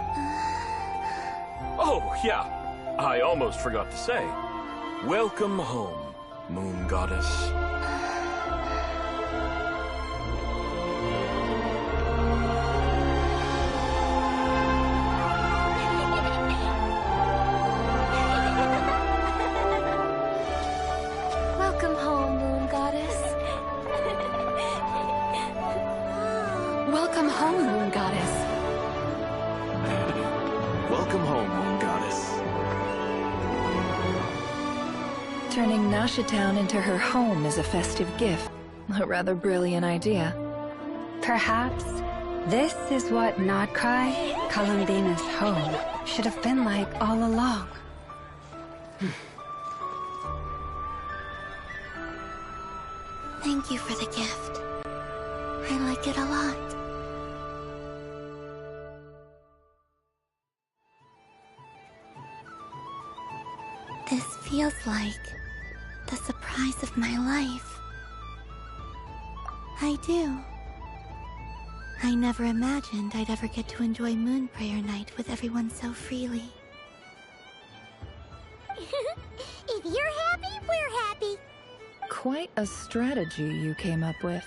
Oh, yeah. I almost forgot to say. Welcome home, Moon Goddess. Welcome home, Moon Goddess. Welcome home, Moon Goddess. Welcome home, Moon Goddess. Turning Nasha Town into her home is a festive gift. A rather brilliant idea. Perhaps this is what Notcry, Columbina's home, should have been like all along. Thank you for the gift. I like it a lot. This feels like the surprise of my life. I do. I never imagined I'd ever get to enjoy Moon Prayer Night with everyone so freely. If you're happy, we're happy. Quite a strategy you came up with.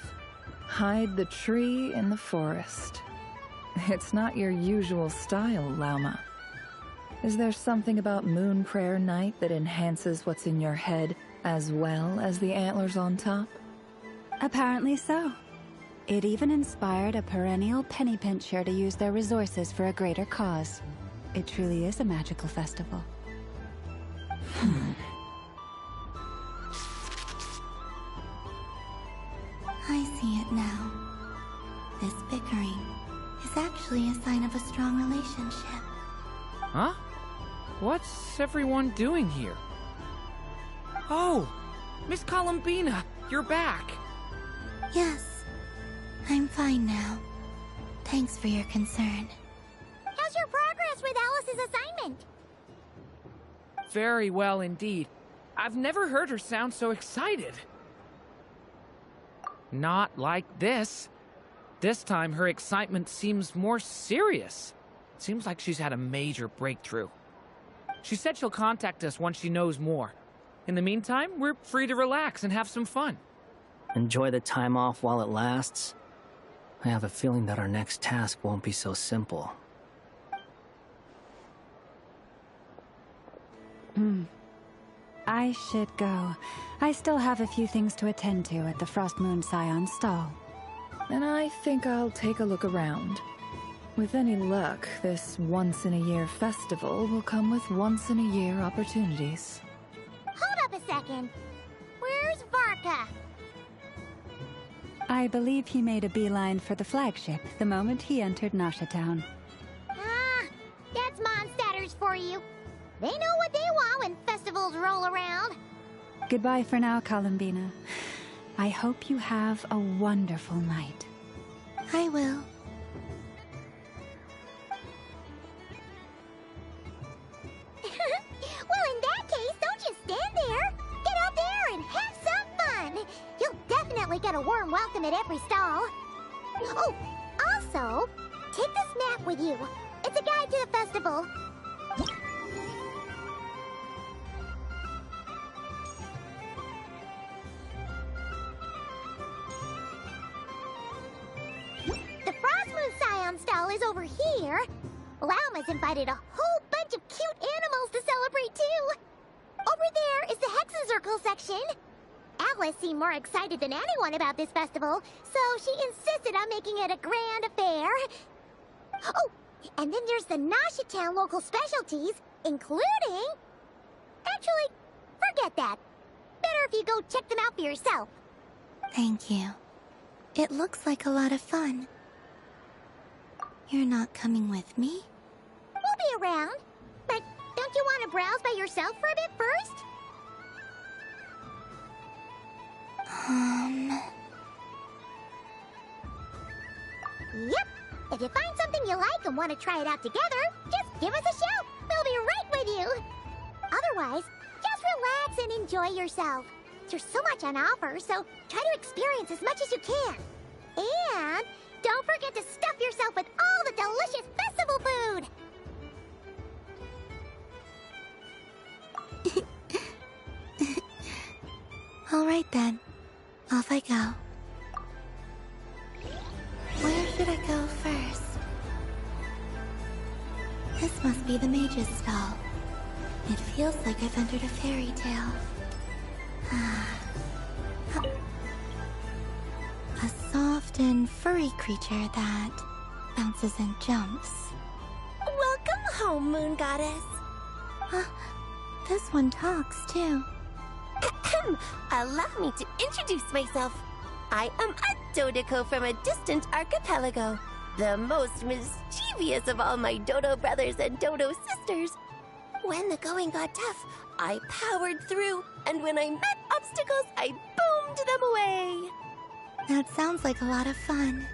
Hide the tree in the forest. It's not your usual style, Lauma. Is there something about Moon Prayer Night that enhances what's in your head as well as the antlers on top? Apparently so. It even inspired a perennial penny pincher to use their resources for a greater cause. It truly is a magical festival. I see it now. This bickering is actually a sign of a strong relationship. Huh? What's everyone doing here? Oh! Miss Columbina, you're back! Yes, I'm fine now. Thanks for your concern. How's your progress with Alice's assignment? Very well indeed. I've never heard her sound so excited. Not like this. This time her excitement seems more serious. It seems like she's had a major breakthrough. She said she'll contact us once she knows more. In the meantime, we're free to relax and have some fun. Enjoy the time off while it lasts. I have a feeling that our next task won't be so simple. I should go. I still have a few things to attend to at the Frost Moon Scion stall. And I think I'll take a look around. With any luck, this once-in-a-year festival will come with once-in-a-year opportunities. Hold up a second. Where's Varka? I believe he made a beeline for the flagship the moment he entered Nasha Town. Ah, that's Mondstadters for you. They know what they want when festivals roll around. Goodbye for now, Columbina. I hope you have a wonderful night. I will. Well, in that case, don't just stand there. Get out there and have some fun. You'll definitely get a warm welcome at every stall. Oh, also, take this map with you. It's a guide to the festival. The Frost Moon Scion stall is over here. Lauma's invited a whole bunch of cute animals to celebrate too. Over there is the Hexencircle section. Alice seemed more excited than anyone about this festival, so she insisted on making it a grand affair. Oh, and then there's the Nasha Town local specialties, including... Actually, forget that. Better if you go check them out for yourself. Thank you. It looks like a lot of fun. You're not coming with me? We'll be around. But don't you want to browse by yourself for a bit first? Yep. If you find something you like and want to try it out together, just give us a shout. We'll be right with you. Otherwise, just relax and enjoy yourself. There's so much on offer, so try to experience as much as you can. And don't forget to stuff yourself with all the delicious festival food. All right then. Off I go. Where should I go first? This must be the mage's stall. It feels like I've entered a fairy tale. A soft and furry creature that bounces and jumps. Welcome home, Moon Goddess. This one talks too. Allow me to introduce myself. I am a Dodico from a distant archipelago, the most mischievous of all my Dodo brothers and Dodo sisters. When the going got tough, I powered through, and when I met obstacles, I boomed them away. That sounds like a lot of fun.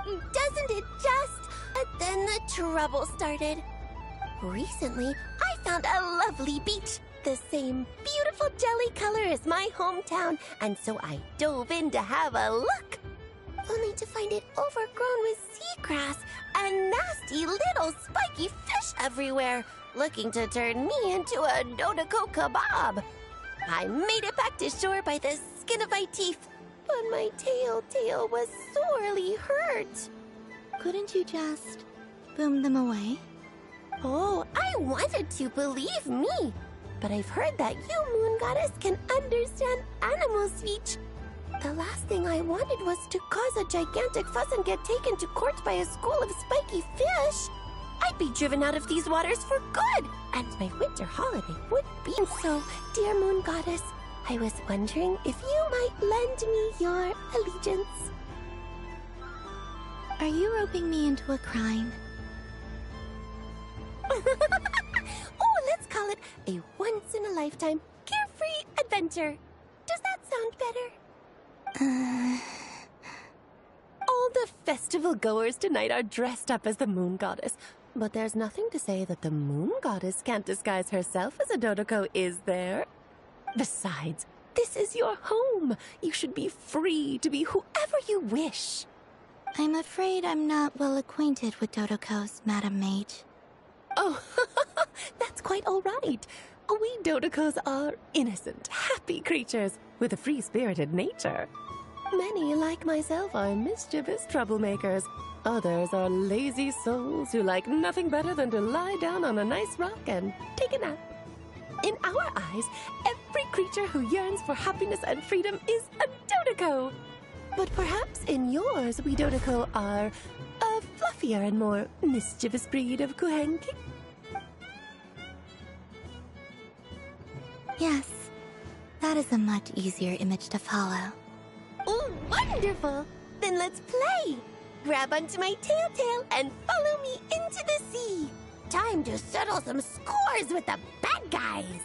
Doesn't it just? But then the trouble started. Recently, I found a lovely beach, the same beautiful jelly color as my hometown, and so I dove in to have a look. only to find it overgrown with seagrass and nasty little spiky fish everywhere, looking to turn me into a Dodoko kebab. I made it back to shore by the skin of my teeth, but my tail was sorely hurt. Couldn't you just boom them away? Oh, I wanted to, believe me. But I've heard that you, Moon Goddess, can understand animal speech. The last thing I wanted was to cause a gigantic fuss and get taken to court by a school of spiky fish. I'd be driven out of these waters for good, and my winter holiday would be. So, dear Moon Goddess, I was wondering if you might lend me your allegiance. Are you roping me into a crime? Oh, let's call it a once-in-a-lifetime carefree adventure. Does that sound better? All the festival goers tonight are dressed up as the Moon Goddess, but there's nothing to say that the Moon Goddess can't disguise herself as a Dodoko, is there? Besides, this is your home. You should be free to be whoever you wish. I'm afraid I'm not well acquainted with Dodokos, Madam Mage. Oh, that's quite all right. We Dodokos are innocent, happy creatures with a free-spirited nature. Many, like myself, are mischievous troublemakers. Others are lazy souls who like nothing better than to lie down on a nice rock and take a nap. In our eyes, every creature who yearns for happiness and freedom is a Dodoko. But perhaps in yours, we Dodoko are a fluffier and more mischievous breed of Kuhenki. Yes, that is a much easier image to follow. Oh, wonderful! Then let's play! Grab onto my tail and follow me into the sea. Time to settle some scores with the bad guys!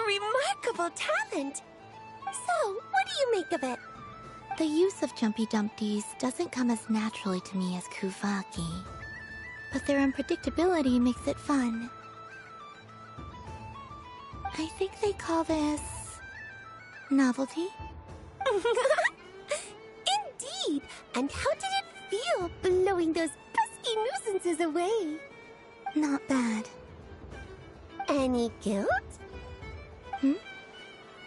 Remarkable talent! So, what do you make of it? The use of Jumpy Dumpties doesn't come as naturally to me as Kuvaki, but their unpredictability makes it fun. I think they call this... novelty? Indeed! And how did it feel blowing those pesky nuisances away? Not bad. Any guilt?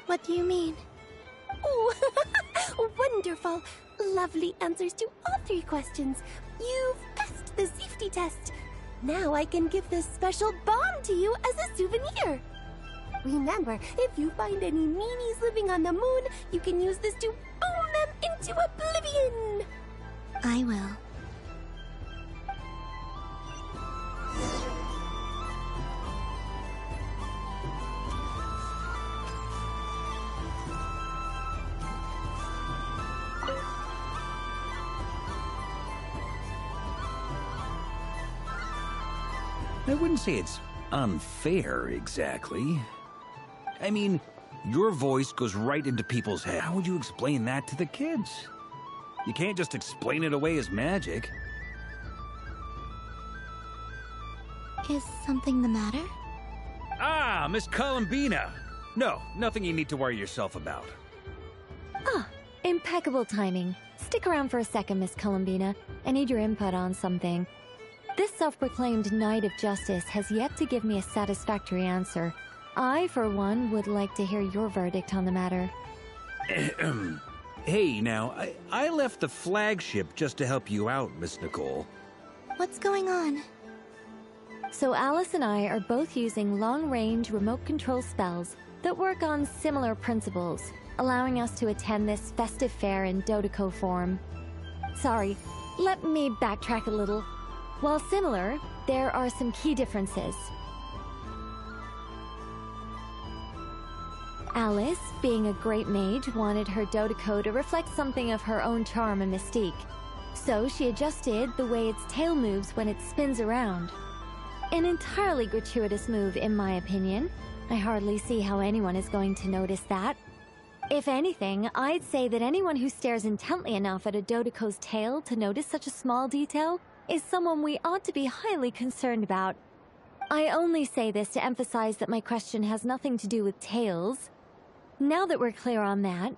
What do you mean? Oh, wonderful! Lovely answers to all 3 questions. You've passed the safety test. Now I can give this special bomb to you as a souvenir. Remember, if you find any meanies living on the moon, you can use this to boom them into oblivion. I will. I wouldn't say it's unfair, exactly. I mean, your voice goes right into people's heads. How would you explain that to the kids? You can't just explain it away as magic. Is something the matter? Ah, Miss Columbina! No, nothing you need to worry yourself about. Ah, impeccable timing. Stick around for a second, Miss Columbina. I need your input on something. This self-proclaimed Knight of Justice has yet to give me a satisfactory answer. I, for one, would like to hear your verdict on the matter. Hey, now, I left the flagship just to help you out, Miss Nicole. What's going on? So Alice and I are both using long-range remote control spells that work on similar principles, allowing us to attend this festive fair in Dodoco form. Sorry, let me backtrack a little. While similar, there are some key differences. Alice, being a great mage, wanted her Dodoco to reflect something of her own charm and mystique. So she adjusted the way its tail moves when it spins around. An entirely gratuitous move, in my opinion. I hardly see how anyone is going to notice that. If anything, I'd say that anyone who stares intently enough at a Dodoco's tail to notice such a small detail is someone we ought to be highly concerned about. I only say this to emphasize that my question has nothing to do with tails. Now that we're clear on that,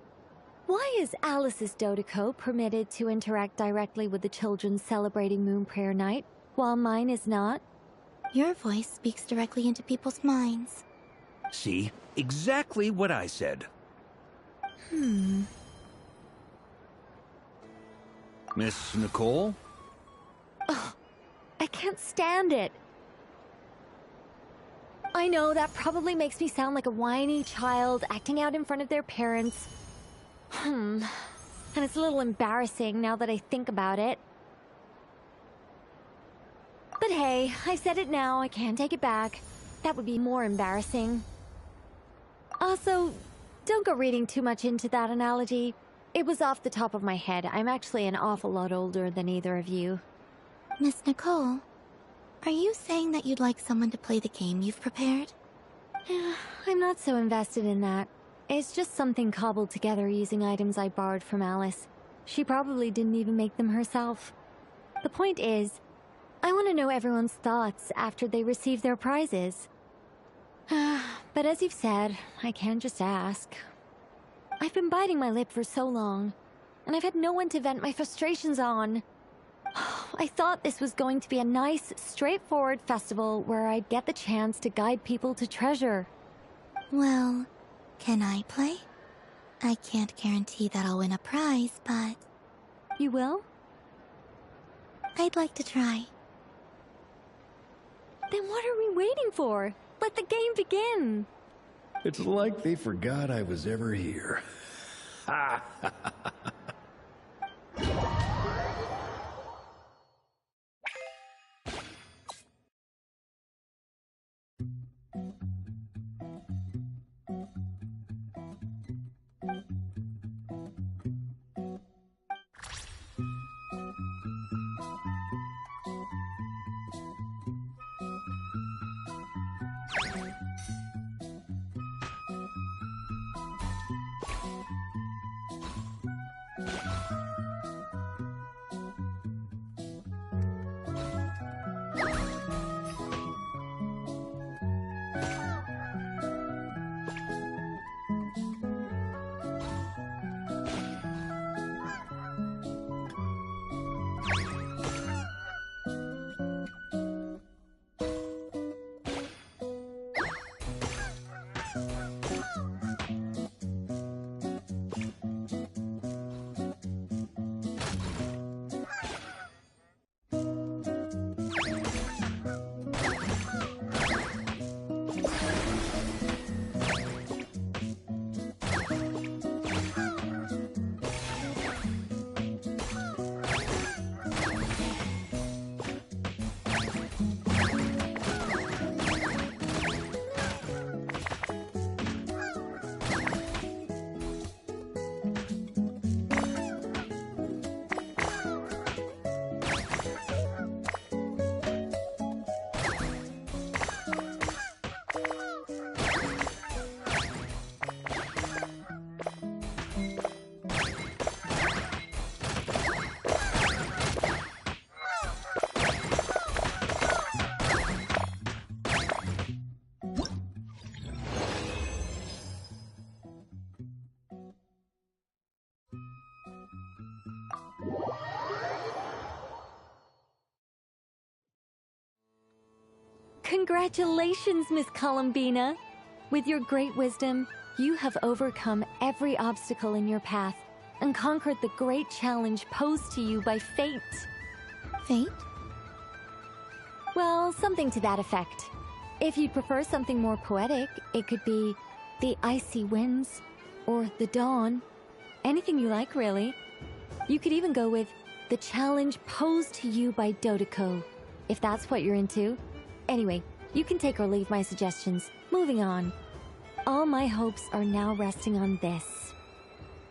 why is Alice's Dodoco permitted to interact directly with the children celebrating Moon Prayer Night, while mine is not? Your voice speaks directly into people's minds. See? Exactly what I said. Miss Nicole? Ugh, I can't stand it. I know that probably makes me sound like a whiny child acting out in front of their parents. And it's a little embarrassing now that I think about it. But hey, I said it now, I can't take it back. That would be more embarrassing. Also, don't go reading too much into that analogy. It was off the top of my head. I'm actually an awful lot older than either of you. Miss Nicole, are you saying that you'd like someone to play the game you've prepared? I'm not so invested in that. It's just something cobbled together using items I borrowed from Alice. She probably didn't even make them herself. The point is, I want to know everyone's thoughts after they receive their prizes. But as you've said, I can't just ask. I've been biting my lip for so long, and I've had no one to vent my frustrations on. I thought this was going to be a nice, straightforward festival where I'd get the chance to guide people to treasure. Well, can I play? I can't guarantee that I'll win a prize, but... You will? I'd like to try. Then what are we waiting for? Let the game begin! It's like they forgot I was ever here. Ha ha ha ha. Congratulations, Miss Columbina! With your great wisdom, you have overcome every obstacle in your path and conquered the great challenge posed to you by fate. Fate? Well, something to that effect. If you'd prefer something more poetic, it could be the icy winds or the dawn. Anything you like, really. You could even go with the challenge posed to you by Dodeko, if that's what you're into. Anyway, you can take or leave my suggestions. Moving on. All my hopes are now resting on this.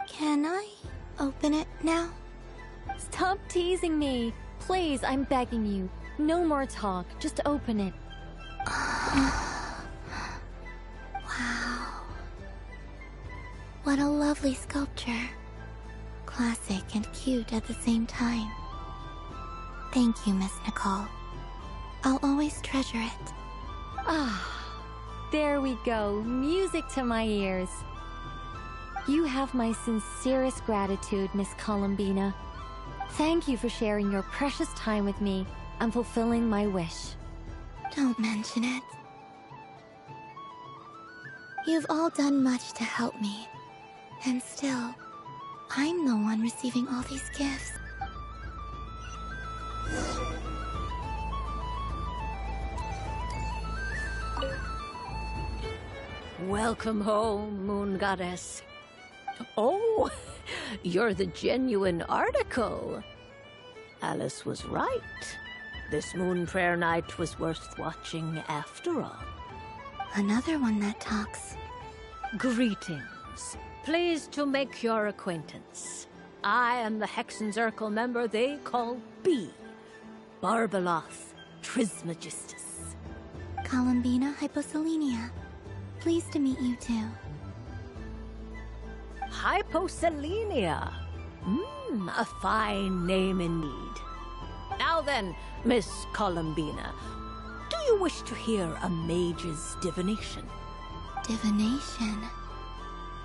Can I open it now? Stop teasing me. Please, I'm begging you. No more talk. Just open it. Wow. What a lovely sculpture. Classic and cute at the same time. Thank you, Miss Nicole. I'll always treasure it. Ah, there we go. Music to my ears. You have my sincerest gratitude, Miss Columbina. Thank you for sharing your precious time with me and fulfilling my wish. Don't mention it. You've all done much to help me. And still, I'm the one receiving all these gifts. Welcome home, Moon Goddess. Oh, you're the genuine article. Alice was right. This Moon Prayer Night was worth watching after all. Another one that talks. Greetings. Pleased to make your acquaintance. I am the Hexenzirkel member they call B. Barbeloth Trismegistus. Columbina Hyposelenia. Pleased to meet you too. Hyposelenia. A fine name indeed. Now then, Miss Columbina, do you wish to hear a mage's divination? Divination?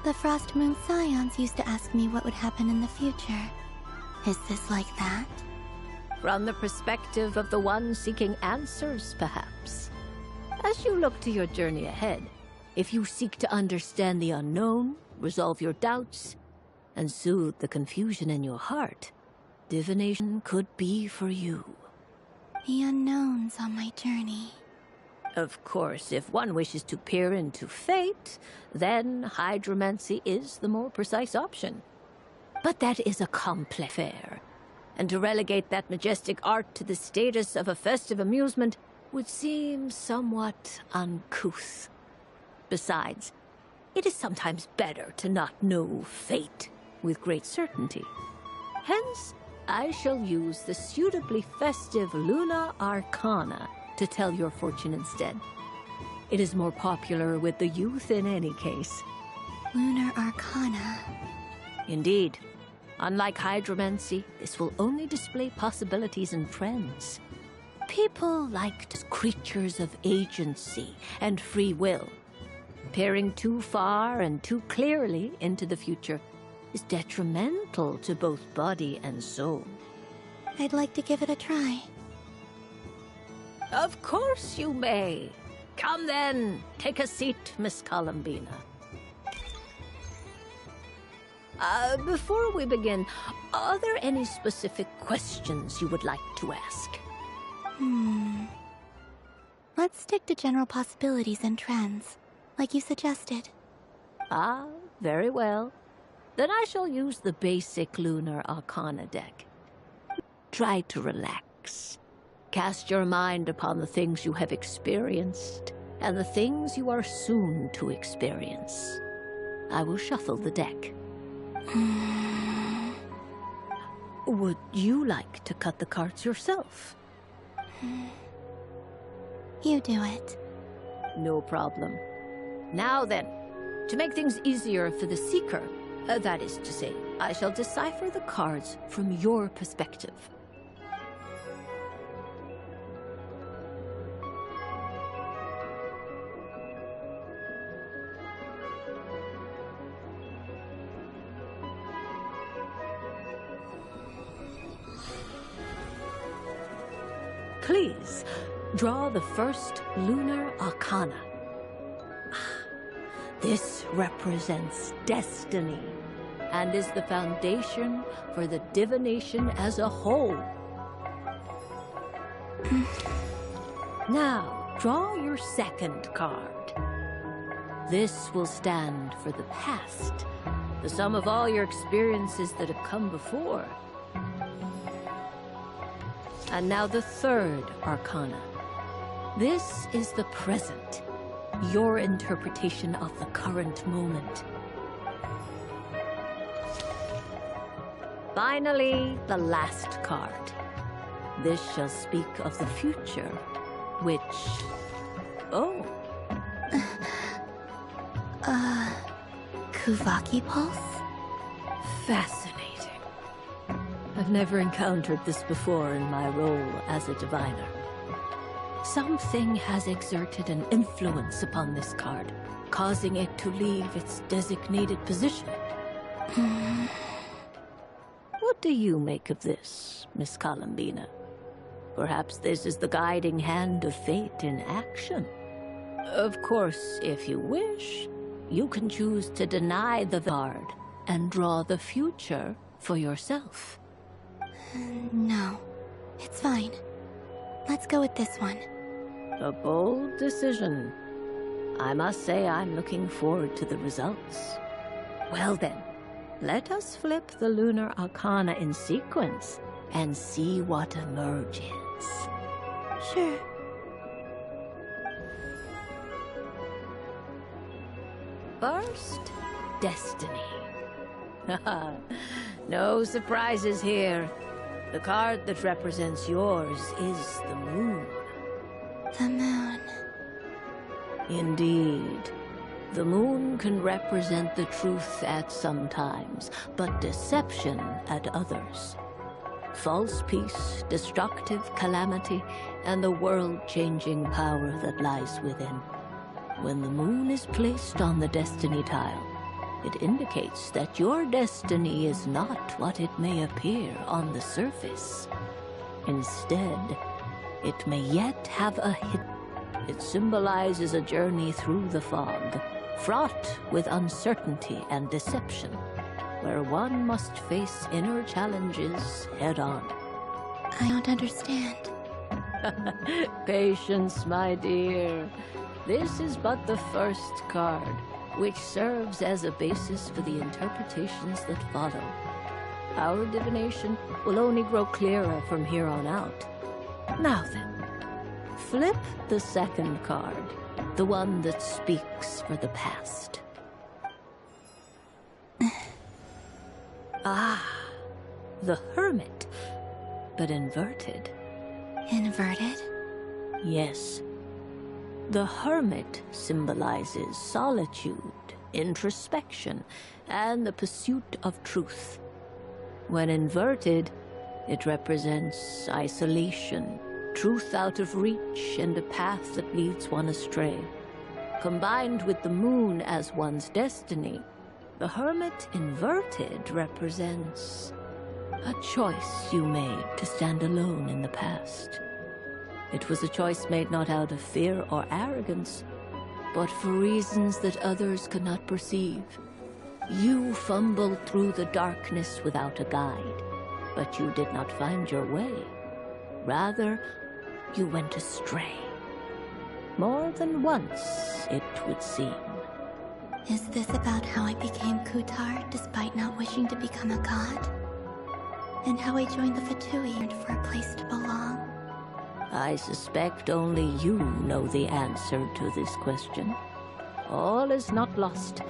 The Frost Moon Scions used to ask me what would happen in the future. Is this like that? From the perspective of the one seeking answers, perhaps. As you look to your journey ahead, if you seek to understand the unknown, resolve your doubts, and soothe the confusion in your heart, divination could be for you. The unknowns on my journey. Of course, if one wishes to peer into fate, then hydromancy is the more precise option. But that is a complex affair, and to relegate that majestic art to the status of a festive amusement would seem somewhat uncouth. Besides, it is sometimes better to not know fate with great certainty. Hence, I shall use the suitably festive Luna Arcana to tell your fortune instead. It is more popular with the youth in any case. Lunar Arcana. Indeed. Unlike hydromancy, this will only display possibilities and trends. People like creatures of agency and free will. Peering too far and too clearly into the future is detrimental to both body and soul. I'd like to give it a try. Of course you may. Come then, take a seat, Miss Columbina. Before we begin, are there any specific questions you would like to ask? Let's stick to general possibilities and trends, like you suggested. Ah, very well. Then I shall use the basic Lunar Arcana deck. Try to relax. Cast your mind upon the things you have experienced and the things you are soon to experience. I will shuffle the deck. Would you like to cut the cards yourself? You do it. No problem. Now then, to make things easier for the Seeker, that is to say, I shall decipher the cards from your perspective. Please, draw the first lunar arcana. This represents destiny and is the foundation for the divination as a whole. Now, draw your second card. This will stand for the past, the sum of all your experiences that have come before. And now the third arcana. This is the present, your interpretation of the current moment. Finally, the last card. This shall speak of the future, which... Oh. Kuvaki Pulse? Fascinating. I've never encountered this before in my role as a diviner. Something has exerted an influence upon this card, causing it to leave its designated position. What do you make of this, Miss Columbina? Perhaps this is the guiding hand of fate in action. Of course, if you wish, you can choose to deny the card and draw the future for yourself. No, it's fine. Let's go with this one. A bold decision. I must say I'm looking forward to the results. Well then, let us flip the lunar arcana in sequence and see what emerges. Sure. First, destiny. No surprises here. The card that represents yours is the moon. The moon. Indeed. The moon can represent the truth at some times, but deception at others. False peace, destructive calamity, and the world-changing power that lies within. When the moon is placed on the destiny tile, it indicates that your destiny is not what it may appear on the surface. Instead, it may yet have a hidden. It symbolizes a journey through the fog, fraught with uncertainty and deception, where one must face inner challenges head-on. I don't understand. Patience, my dear. This is but the first card, which serves as a basis for the interpretations that follow. Our divination will only grow clearer from here on out. Now then, flip the second card, the one that speaks for the past. The Hermit, but inverted. Inverted? Yes. The Hermit symbolizes solitude, introspection, and the pursuit of truth. When inverted, it represents isolation, truth out of reach, and a path that leads one astray. Combined with the moon as one's destiny, the Hermit inverted represents a choice you made to stand alone in the past. It was a choice made not out of fear or arrogance, but for reasons that others could not perceive. You fumbled through the darkness without a guide, but you did not find your way. Rather, you went astray. More than once, it would seem. Is this about how I became Kutar despite not wishing to become a god? And how I joined the Fatui for a place to belong? I suspect only you know the answer to this question. All is not lost.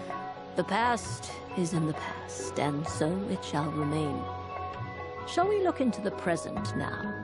The past is in the past, and so it shall remain. Shall we look into the present now?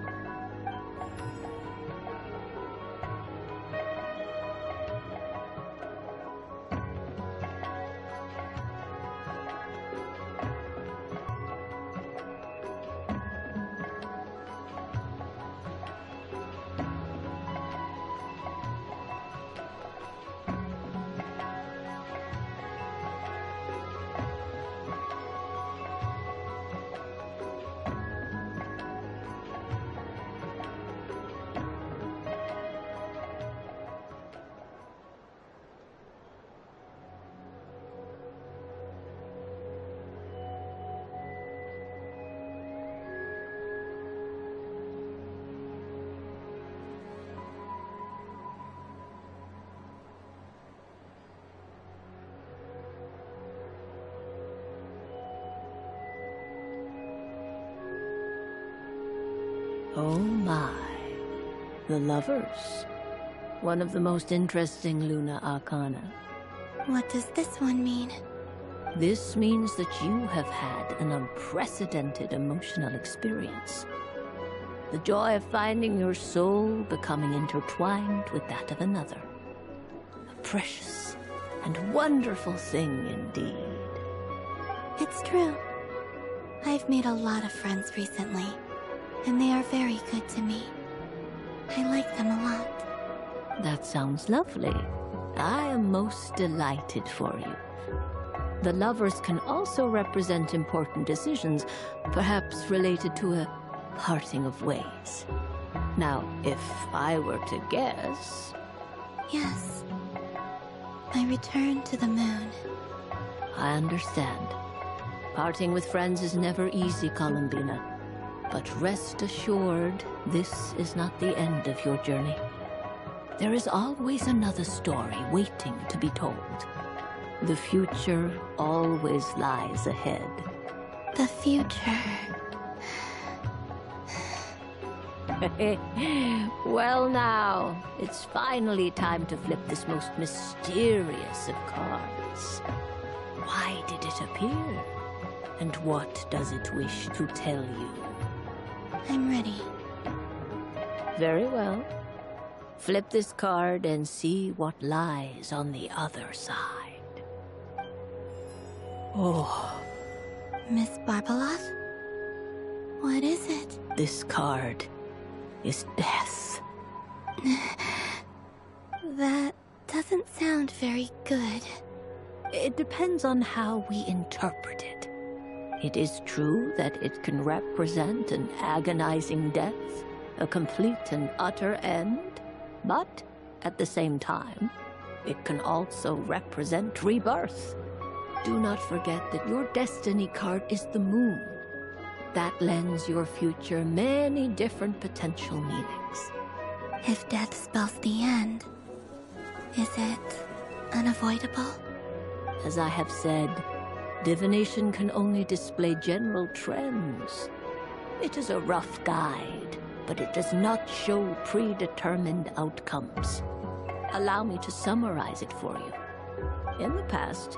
Oh my. The Lovers. One of the most interesting Luna Arcana. What does this one mean? This means that you have had an unprecedented emotional experience. The joy of finding your soul becoming intertwined with that of another. A precious and wonderful thing indeed. It's true. I've made a lot of friends recently, and they are very good to me. I like them a lot. That sounds lovely. I am most delighted for you. The Lovers can also represent important decisions, perhaps related to a parting of ways. Now, if I were to guess... Yes. I return to the moon. I understand. Parting with friends is never easy, Columbina. But rest assured, this is not the end of your journey. There is always another story waiting to be told. The future always lies ahead. The future... Well now, it's finally time to flip this most mysterious of cards. Why did it appear? And what does it wish to tell you? I'm ready. Very well. Flip this card and see what lies on the other side. Oh. Miss Barbeloth? What is it? This card is death. That doesn't sound very good. It depends on how we interpret it. It is true that it can represent an agonizing death, a complete and utter end, but at the same time, it can also represent rebirth. Do not forget that your destiny card is the moon. That lends your future many different potential meanings. If death spells the end, is it unavoidable? As I have said, divination can only display general trends. It is a rough guide, but it does not show predetermined outcomes. Allow me to summarize it for you. In the past,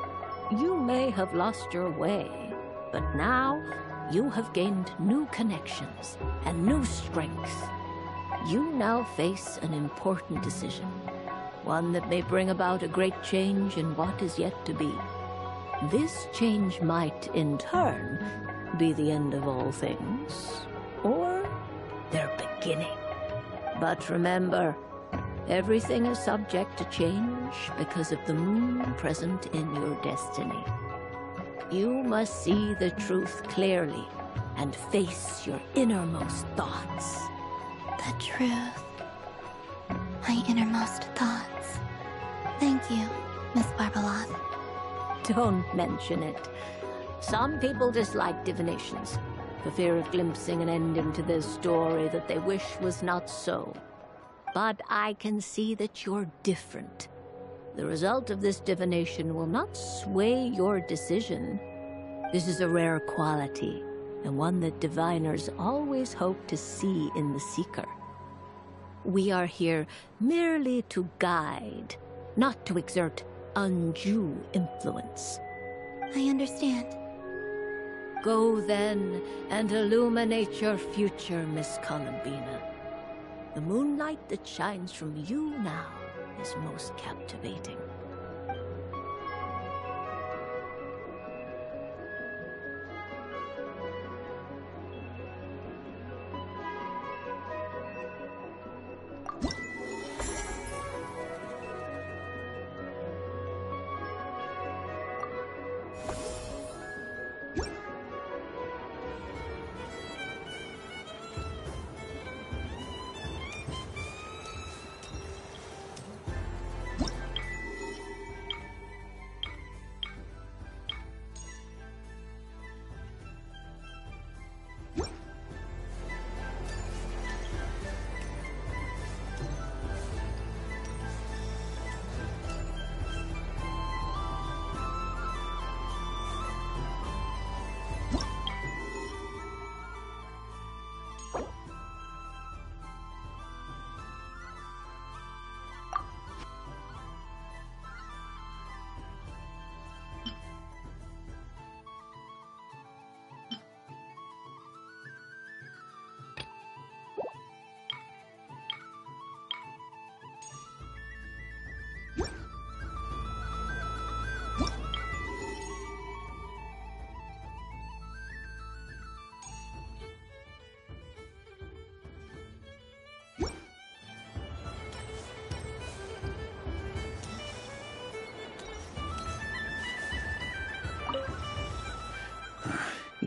you may have lost your way, but now you have gained new connections and new strength. You now face an important decision, one that may bring about a great change in what is yet to be. This change might, in turn, be the end of all things, or their beginning. But remember, everything is subject to change because of the moon present in your destiny. You must see the truth clearly and face your innermost thoughts. The truth. My innermost thoughts. Thank you, Miss Barbeloth. Don't mention it. Some people dislike divinations, for fear of glimpsing an ending to their story that they wish was not so. But I can see that you're different. The result of this divination will not sway your decision. This is a rare quality, and one that diviners always hope to see in the seeker. We are here merely to guide, not to exert undue influence. I understand. Go then and illuminate your future, Miss Columbina. The moonlight that shines from you now is most captivating.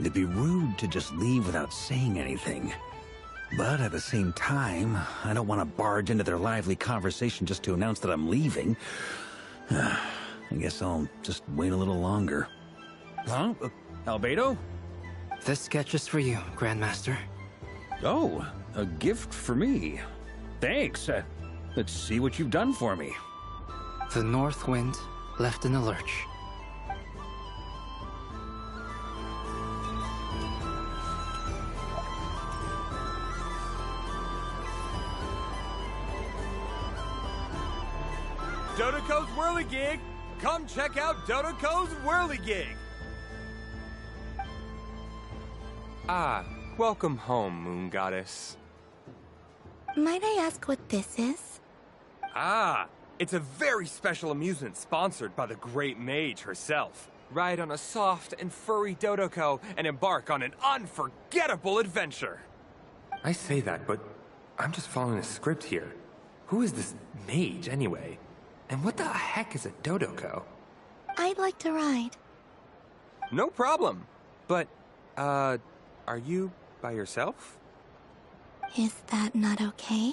It'd be rude to just leave without saying anything. But at the same time, I don't want to barge into their lively conversation just to announce that I'm leaving. I guess I'll just wait a little longer. Huh? Albedo? This sketch is for you, Grandmaster. Oh, a gift for me. Thanks. Let's see what you've done for me. The North Wind left in a lurch. Dodoco's Whirligig! Come check out Dodoco's Whirligig! Ah, welcome home, Moon Goddess. Might I ask what this is? Ah, it's a very special amusement sponsored by the Great Mage herself. Ride on a soft and furry Dodoco and embark on an unforgettable adventure. I say that, but I'm just following a script here. Who is this mage, anyway? And what the heck is a Dodoco? I'd like to ride. No problem. But, are you by yourself? Is that not okay?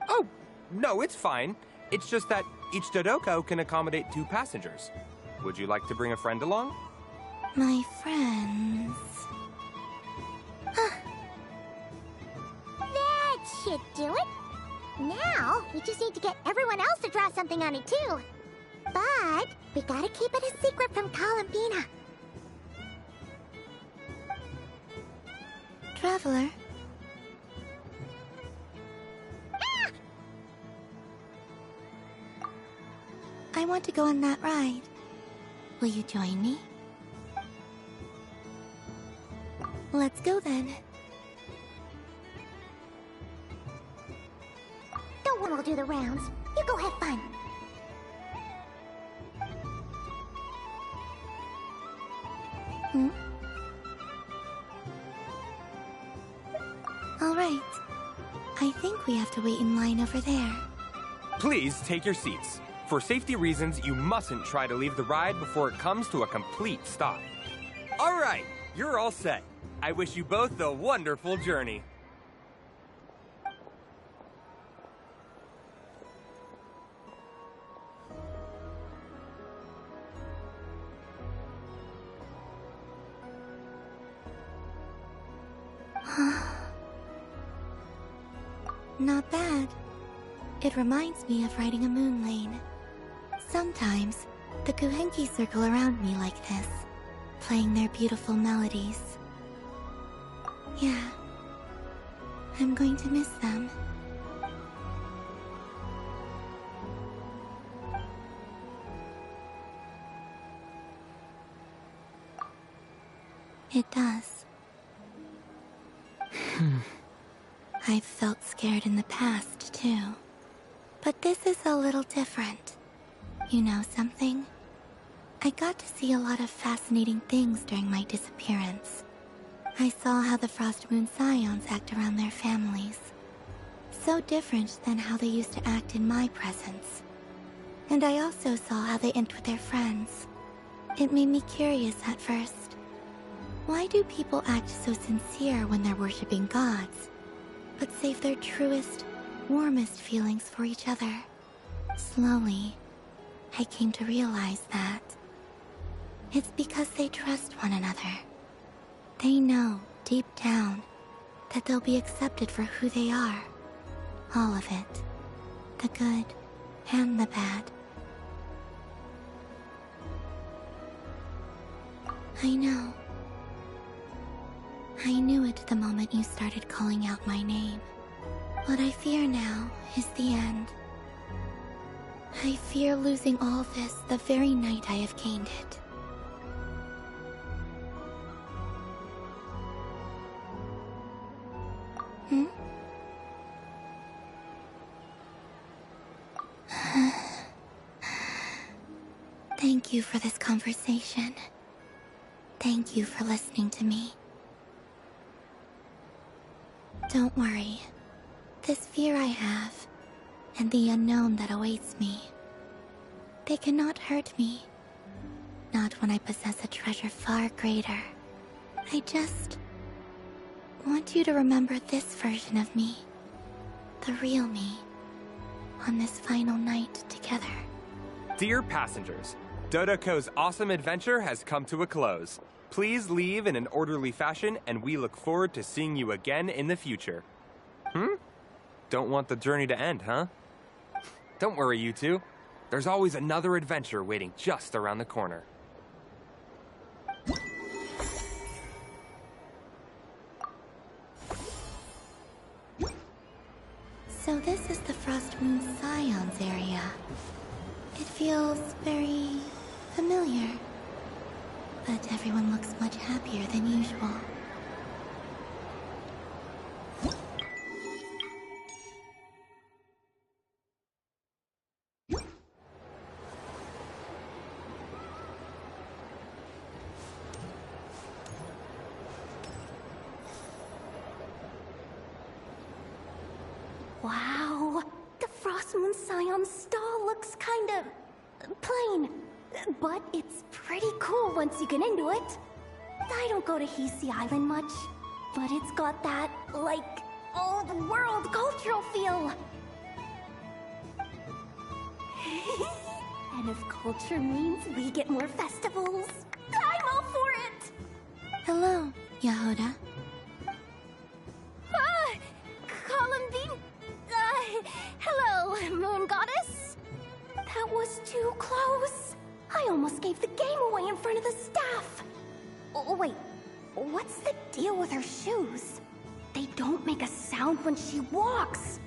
Oh, no, it's fine. It's just that each Dodoco can accommodate 2 passengers. Would you like to bring a friend along? My friends... That should do it. Now, we just need to get everyone else to draw something on it too. But we gotta keep it a secret from Columbina. Traveler? Ah! I want to go on that ride. Will you join me? Let's go then. No one will do the rounds. You go have fun. Hmm? All right. I think we have to wait in line over there. Please take your seats. For safety reasons, you mustn't try to leave the ride before it comes to a complete stop. All right, you're all set. I wish you both a wonderful journey. Not bad. It reminds me of riding a moon lane. Sometimes, the Kuhenki circle around me like this, playing their beautiful melodies. Yeah, I'm going to miss them. It does. I've felt scared in the past, too. But this is a little different. You know something? I got to see a lot of fascinating things during my disappearance. I saw how the Frost Moon Scions act around their families. So different than how they used to act in my presence. And I also saw how they act with their friends. It made me curious at first. Why do people act so sincere when they're worshipping gods, but save their truest, warmest feelings for each other? Slowly, I came to realize that it's because they trust one another. They know, deep down, that they'll be accepted for who they are. All of it. The good and the bad. I know. I knew it the moment you started calling out my name. What I fear now is the end. I fear losing all this the very night I have gained it. Hmm? Thank you for this conversation. Thank you for listening to me. Don't worry. This fear I have, and the unknown that awaits me, they cannot hurt me. Not when I possess a treasure far greater, I just want you to remember this version of me. The real me. On this final night together. Dear passengers, Dodoco's awesome adventure has come to a close. Please leave in an orderly fashion, and we look forward to seeing you again in the future. Don't want the journey to end, huh? Don't worry, you two. There's always another adventure waiting just around the corner. So this is the Frostmoon Scions area. It feels very familiar. But everyone looks much happier than usual. Wow, the Frostmoon Scion stall looks kind of plain, but it's pretty cool once you get into it. I don't go to Hisi Island much, but it's got that, like, old world cultural feel. And if culture means we get more festivals, I'm all for it! Hello, Yehoda. Columbine? Hello, Moon Goddess? That was too close. I almost gave the game away in front of the staff. Oh, wait, what's the deal with her shoes? They don't make a sound when she walks.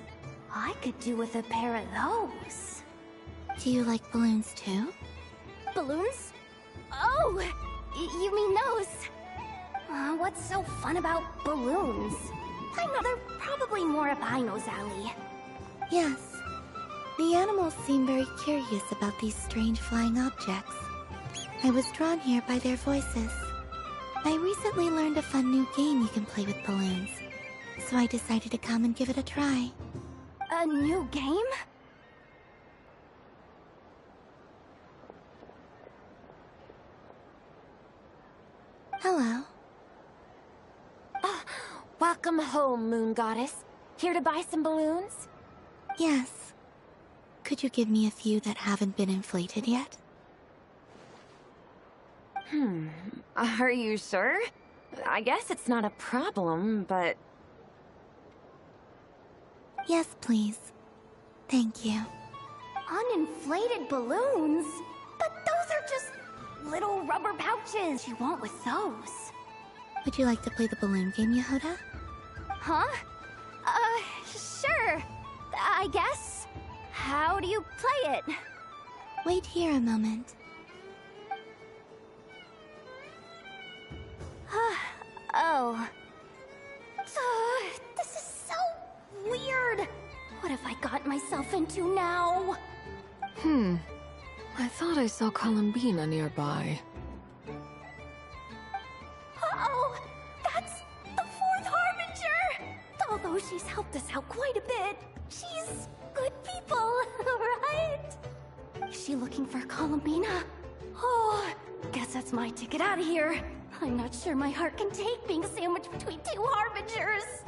I could do with a pair of those. Do you like balloons too? Balloons? Oh, you mean those? What's so fun about balloons? I know they're probably more up Aino's alley. Yes. The animals seem very curious about these strange flying objects. I was drawn here by their voices. I recently learned a fun new game you can play with balloons, so I decided to come and give it a try. A new game? Hello. Welcome home, Moon Goddess. Here to buy some balloons? Yes. Could you give me a few that haven't been inflated yet? Are you sure? I guess it's not a problem, but... Yes, please. Thank you. Uninflated balloons? But those are just little rubber pouches. You want with those? Would you like to play the balloon game, Yehoda? Huh? Sure. I guess. How do you play it? Wait here a moment. Oh. This is so weird. What have I got myself into now? I thought I saw Columbina nearby. Uh-oh! That's the Fourth Harbinger! Although she's helped us out quite a bit, she's good people, right? Is she looking for Columbina? Oh, guess that's my ticket out of here. I'm not sure my heart can take being sandwiched between two Harbingers.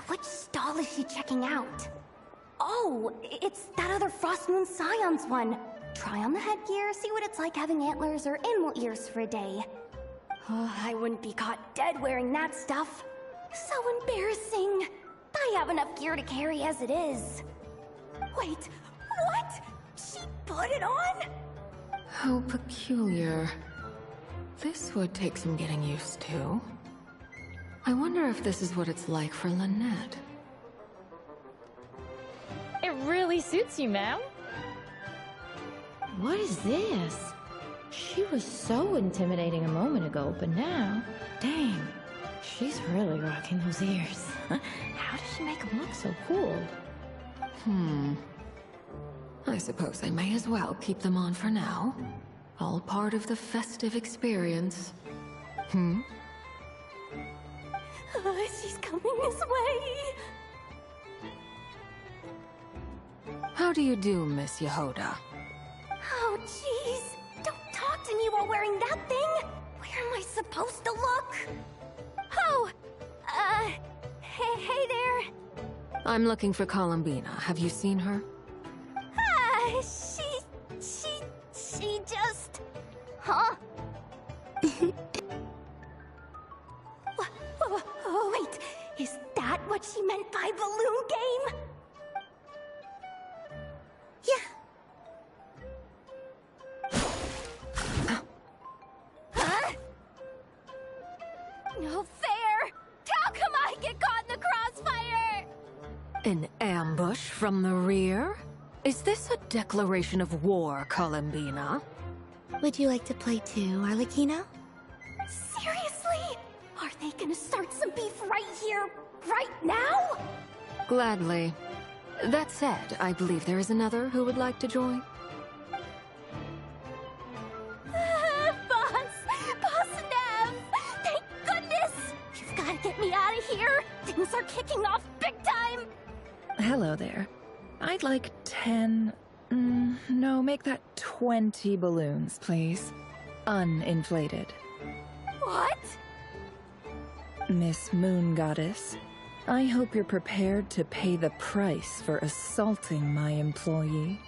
Which stall is she checking out? Oh, it's that other Frostmoon Scions one. Try on the headgear, see what it's like having antlers or animal ears for a day. Oh, I wouldn't be caught dead wearing that stuff. So embarrassing. I have enough gear to carry as it is. Wait, what? She put it on? How peculiar. This would take some getting used to. I wonder if this is what it's like for Lynette. It really suits you, ma'am. What is this? She was so intimidating a moment ago, but now, dang, she's really rocking those ears. How does she make them look so cool? I suppose I may as well keep them on for now. All part of the festive experience. She's coming this way. How do you do, Miss Yehoda? Oh, jeez. Don't me while wearing that thing? Where am I supposed to look? Oh! Hey there. I'm looking for Columbina. Have you seen her? She just... Huh? Wait, is that what she meant by balloon game? Huh? No fair! How come I get caught in the crossfire? An ambush from the rear? Is this a declaration of war, Columbina? Would you like to play too, Arlecchino? Seriously? Are they gonna start some beef right here, right now? Gladly. That said, I believe there is another who would like to join. Boss Nev! Thank goodness! You've gotta get me out of here! Things are kicking off big time! Hello there. I'd like 10... no, make that 20 balloons, please. Uninflated. What? Miss Moon Goddess, I hope you're prepared to pay the price for assaulting my employee.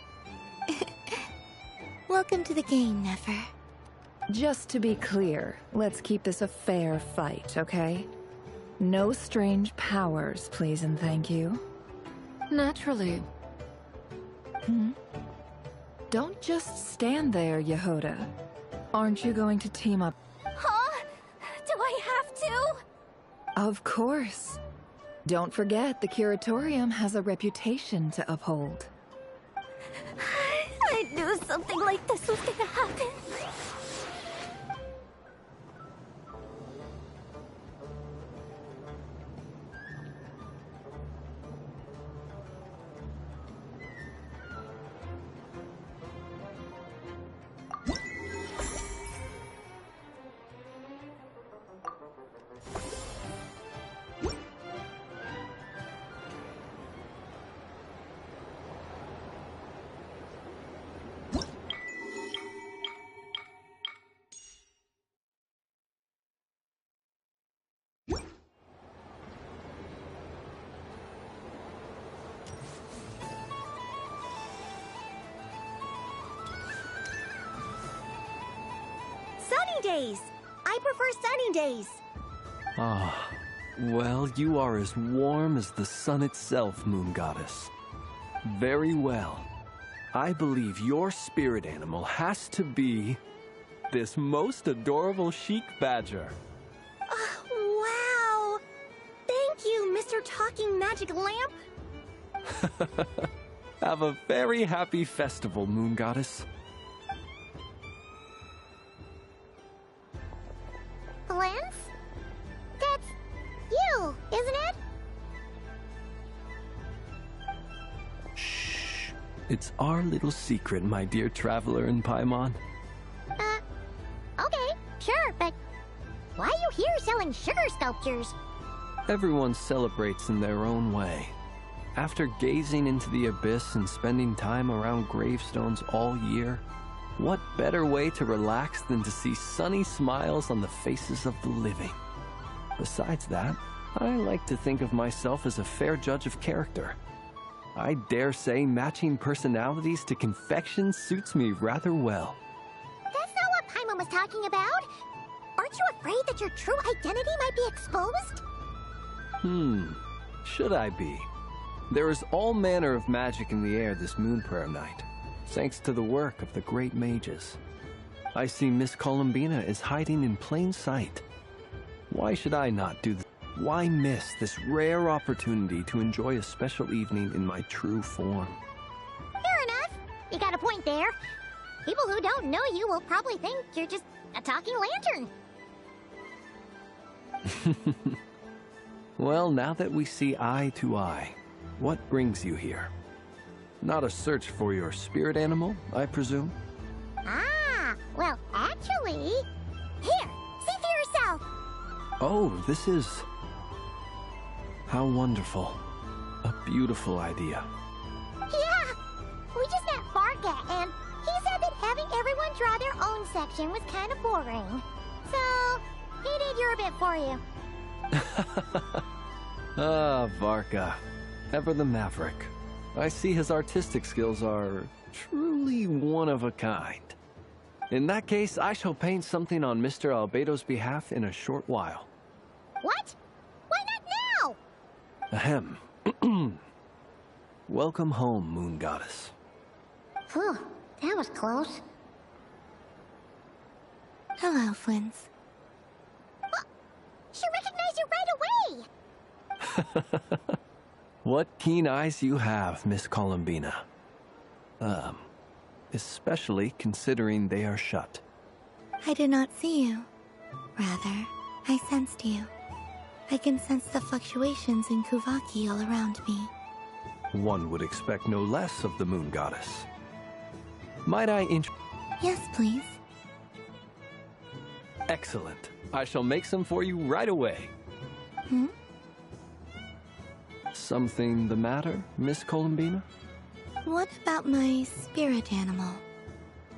Welcome to the game, Nefer. Just to be clear, let's keep this a fair fight, okay? No strange powers, please and thank you. Naturally. Don't just stand there, Yehoda. Aren't you going to team up? Huh? Do I have to? Of course. Don't forget, the Curatorium has a reputation to uphold. I knew something like this was gonna happen. Days. I prefer sunny days. Ah, well, you are as warm as the sun itself, Moon Goddess. Very well. I believe your spirit animal has to be this most adorable chic badger. Wow! Thank you, Mr. Talking Magic Lamp. Have a very happy festival, Moon Goddess. Lance? That's you, isn't it? Shh. It's our little secret, my dear traveler in Paimon. Okay, sure, but why are you here selling sugar sculptures? Everyone celebrates in their own way. After gazing into the abyss and spending time around gravestones all year, what better way to relax than to see sunny smiles on the faces of the living? Besides that, I like to think of myself as a fair judge of character. I dare say matching personalities to confection suits me rather well. That's not what Paimon was talking about. Aren't you afraid that your true identity might be exposed? Should I be? There is all manner of magic in the air this Moon Prayer night, thanks to the work of the great mages. I see Miss Columbina is hiding in plain sight. Why should I not do this? Why miss this rare opportunity to enjoy a special evening in my true form? Fair enough. You got a point there. People who don't know you will probably think you're just a talking lantern. Well, now that we see eye to eye, what brings you here? Not a search for your spirit animal, I presume? Ah, well, actually... Here, see for yourself. Oh, this is... How wonderful. A beautiful idea. Yeah, we just met Farka, and he said that having everyone draw their own section was kind of boring. So, he did your bit for you. Ah, Varka. Ever the maverick. I see his artistic skills are truly one of a kind. In that case, I shall paint something on Mr. Albedo's behalf in a short while. What? Why not now? Ahem. Welcome home, Moon Goddess. Phew, that was close. Hello, Flins. She recognized you right away! What keen eyes you have, Miss Columbina. Especially considering they are shut. I did not see you. Rather, I sensed you. I can sense the fluctuations in Kuvaki all around me. One would expect no less of the Moon Goddess. Might I Yes, please. Excellent. I shall make some for you right away. Hmm? Something the matter, Miss Columbina? What about my spirit animal?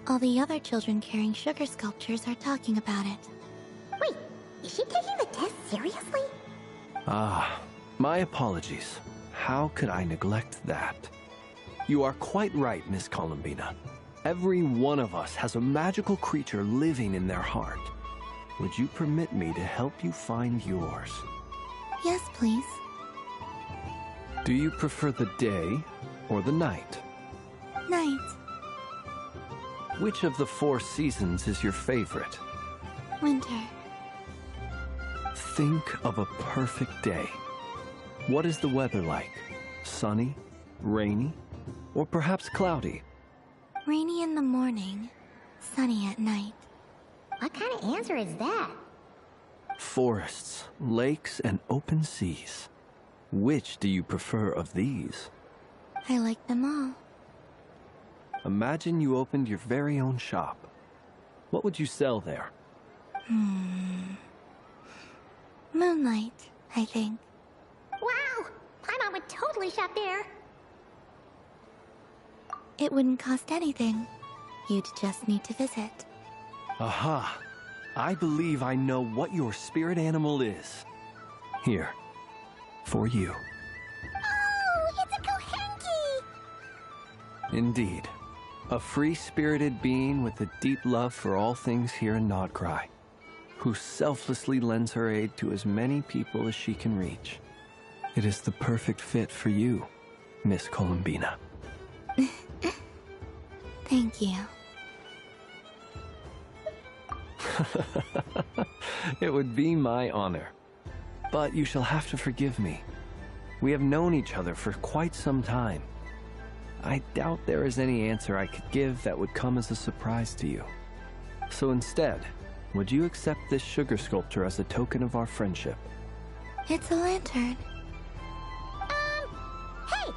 All the other children carrying sugar sculptures are talking about it. Wait, is she taking the test seriously? Ah, my apologies. How could I neglect that? You are quite right, Miss Columbina. Every one of us has a magical creature living in their heart. Would you permit me to help you find yours? Yes, please. Do you prefer the day or the night? Night. Which of the 4 seasons is your favorite? Winter. Think of a perfect day. What is the weather like? Sunny, rainy, or perhaps cloudy? Rainy in the morning, sunny at night. What kind of answer is that? Forests, lakes, and open seas. Which do you prefer of these? I like them all. Imagine you opened your very own shop. What would you sell there? Moonlight, I think. Wow! Paimon would totally shop there. It wouldn't cost anything. You'd just need to visit. Aha! I believe I know what your spirit animal is. Here. For you. Oh, it's a Kohenki! Indeed. A free-spirited being with a deep love for all things here in Nodcry, who selflessly lends her aid to as many people as she can reach. It is the perfect fit for you, Miss Columbina. Thank you. It would be my honor. But you shall have to forgive me. We have known each other for quite some time. I doubt there is any answer I could give that would come as a surprise to you. So instead, would you accept this sugar sculpture as a token of our friendship? It's a lantern. Hey,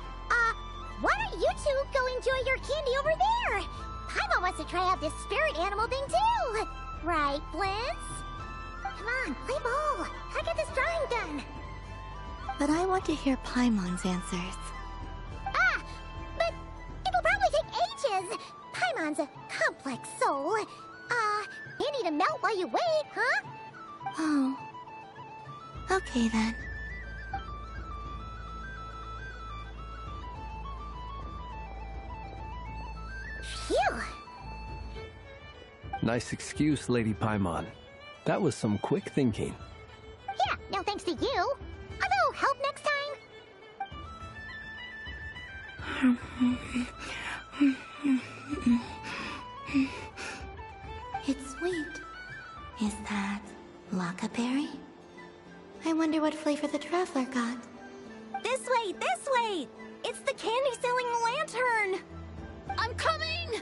why don't you two go enjoy your candy over there? Paimon wants to try out this spirit animal thing too. Right, Blitz? Come on, play ball. I get this drawing done. But I want to hear Paimon's answers. Ah, but it'll probably take ages. Paimon's a complex soul. Handy to melt while you wait, huh? Oh. Okay then. Phew. Nice excuse, Lady Paimon. That was some quick thinking. Yeah, no thanks to you. A little help next time? It's sweet. Is that Laka berry? I wonder what flavor the traveler got. This way, this way! It's the candy-selling lantern! I'm coming!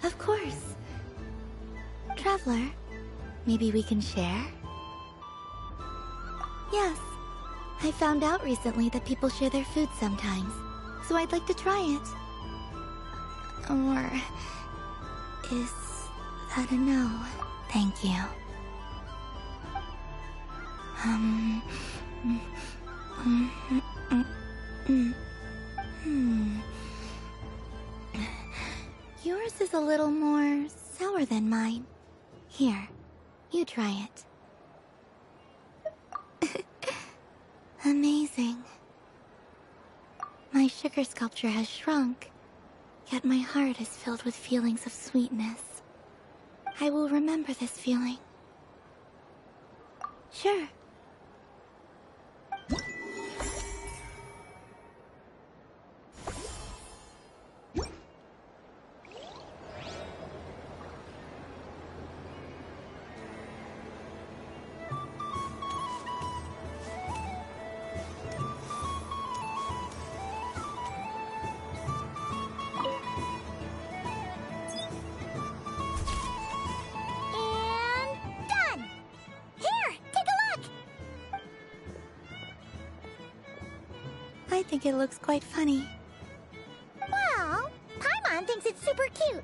Of course. Traveler, maybe we can share? Yes. I found out recently that people share their food sometimes, so I'd like to try it. Or... is that a no? Thank you. You Yours is a little more sour than mine. Here, you try it. Amazing. My sugar sculpture has shrunk, yet my heart is filled with feelings of sweetness. I will remember this feeling. Sure. I think it looks quite funny. Well, Paimon thinks it's super cute.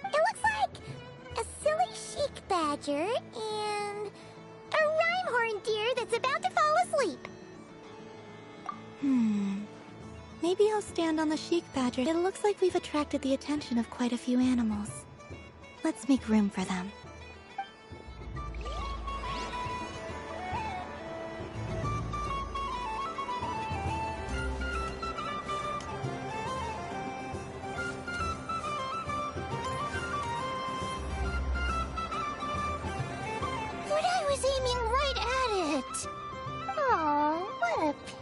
It looks like a silly chic badger and a rhyme-horned deer that's about to fall asleep. Maybe I'll stand on the chic badger. It looks like we've attracted the attention of quite a few animals. Let's make room for them.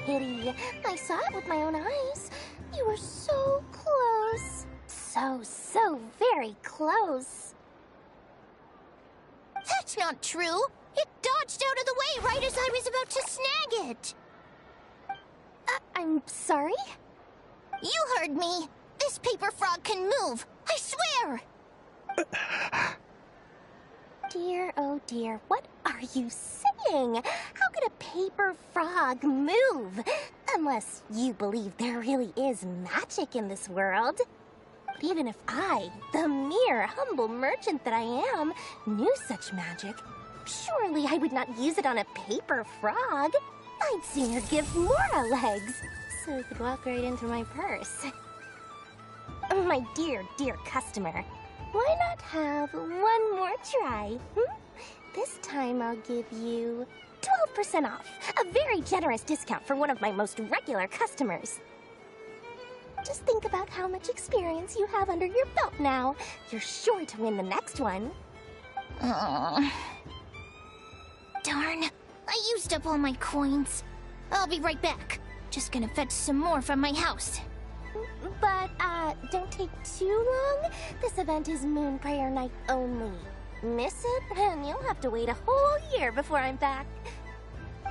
Pity. I saw it with my own eyes. You were so close. So very close. That's not true. It dodged out of the way right as I was about to snag it. I'm sorry? You heard me. This paper frog can move. I swear. Dear, oh dear, what are you saying? How could a paper frog move? Unless you believe there really is magic in this world. But even if I, the mere humble merchant that I am, knew such magic, surely I would not use it on a paper frog. I'd sooner give Mora legs, so it could walk right into my purse. My dear, dear customer, why not have one more try? This time I'll give you 12% off. A very generous discount for one of my most regular customers. Just think about how much experience you have under your belt now. You're sure to win the next one. Darn, I used up all my coins. I'll be right back. Just gonna fetch some more from my house. But, don't take too long. This event is Moon Prayer Night only. Miss it, and you'll have to wait a whole year before I'm back.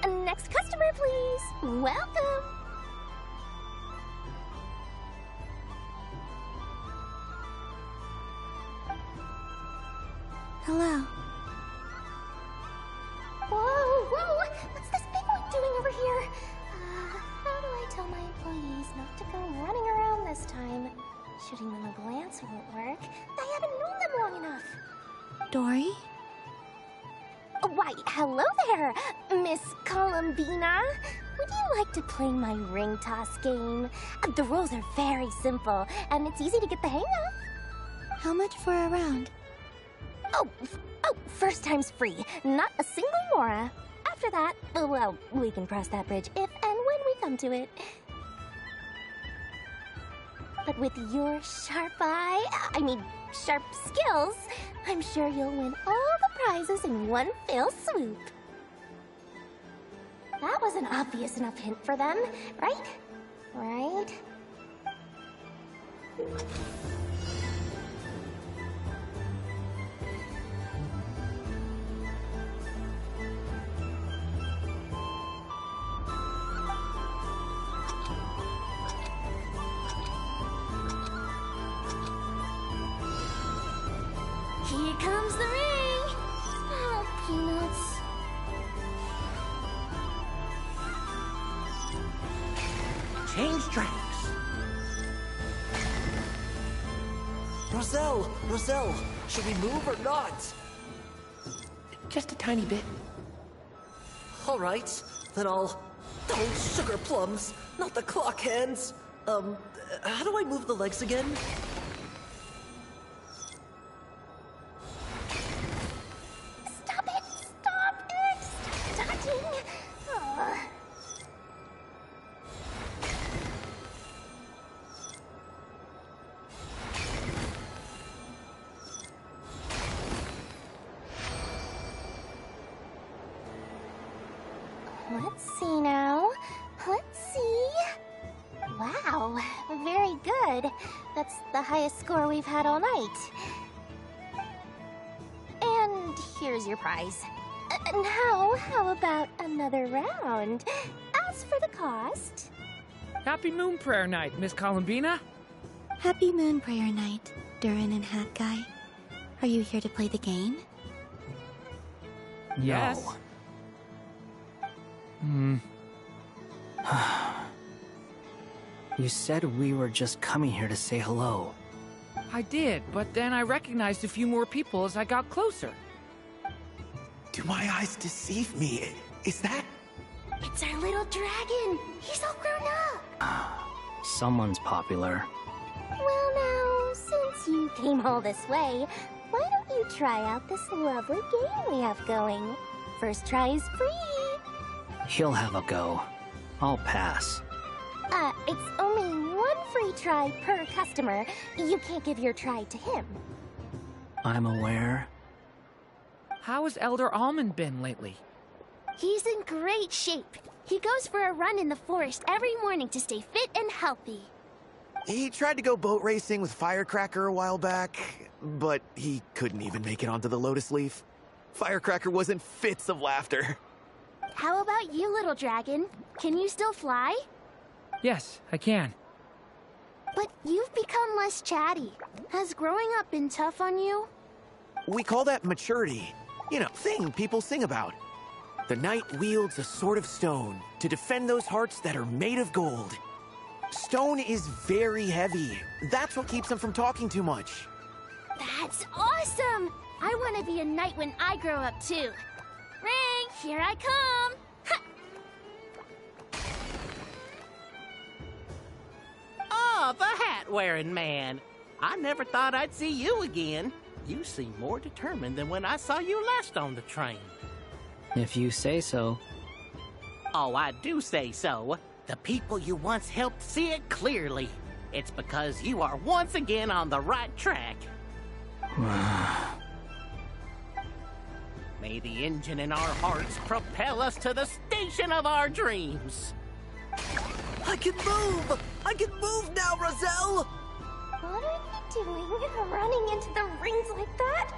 Next customer, please. Welcome. Hello. Whoa! What's this big one doing over here? How do I tell my employees not to go running around this time? Shooting them a glance won't work. I haven't known them long enough. Dory? Why, hello there, Miss Columbina. Would you like to play my ring toss game? The rules are very simple, and it's easy to get the hang of. How much for a round? Oh, first time's free. Not a single Mora. After that, well, we can cross that bridge if and when we come to it. But with your sharp sharp skills, I'm sure you'll win all the prizes in one fell swoop. That was an obvious enough hint for them, right? Right? Here comes the ring! Oh, Peanuts. Change tracks! Roselle, should we move or not? Just a tiny bit. All right, then I'll... Oh, sugar plums, not the clock hands. How do I move the legs again? Oh, first time's free. Not a single Mora. After that, well, we can cross that bridge if and when we come to it. Let's see now. Let's see. Wow, very good. That's the highest score we've had all night. And here's your prize. Now, how about another round? As for the cost... Happy Moon Prayer Night, Miss Columbina. Happy Moon Prayer Night, Durin and Hat Guy. Are you here to play the game? Yes. You said we were just coming here to say hello. I did, but then I recognized a few more people as I got closer. Do my eyes deceive me? Is that... It's our little dragon! He's all grown up! Someone's popular. Well now, since you came all this way, why don't you try out this lovely game we have going? First try is free! He'll have a go. I'll pass. It's only one free try per customer. You can't give your try to him. I'm aware. How has Elder Almond been lately? He's in great shape. He goes for a run in the forest every morning to stay fit and healthy. He tried to go boat racing with Firecracker a while back, but he couldn't even make it onto the Lotus Leaf. Firecracker was in fits of laughter. How about you, little dragon? Can you still fly? Yes, I can. But you've become less chatty. Has growing up been tough on you? We call that maturity. You know, thing people sing about. The knight wields a sword of stone to defend those hearts that are made of gold. Stone is very heavy. That's what keeps him from talking too much. That's awesome! I want to be a knight when I grow up too. Ring, here I come! Oh, the hat-wearing man. I never thought I'd see you again. You seem more determined than when I saw you last on the train. If you say so. Oh, I do say so. The people you once helped see it clearly. It's because you are once again on the right track. May the engine in our hearts propel us to the station of our dreams. I can move! I can move now, Roselle! What are you doing, running into the rings like that?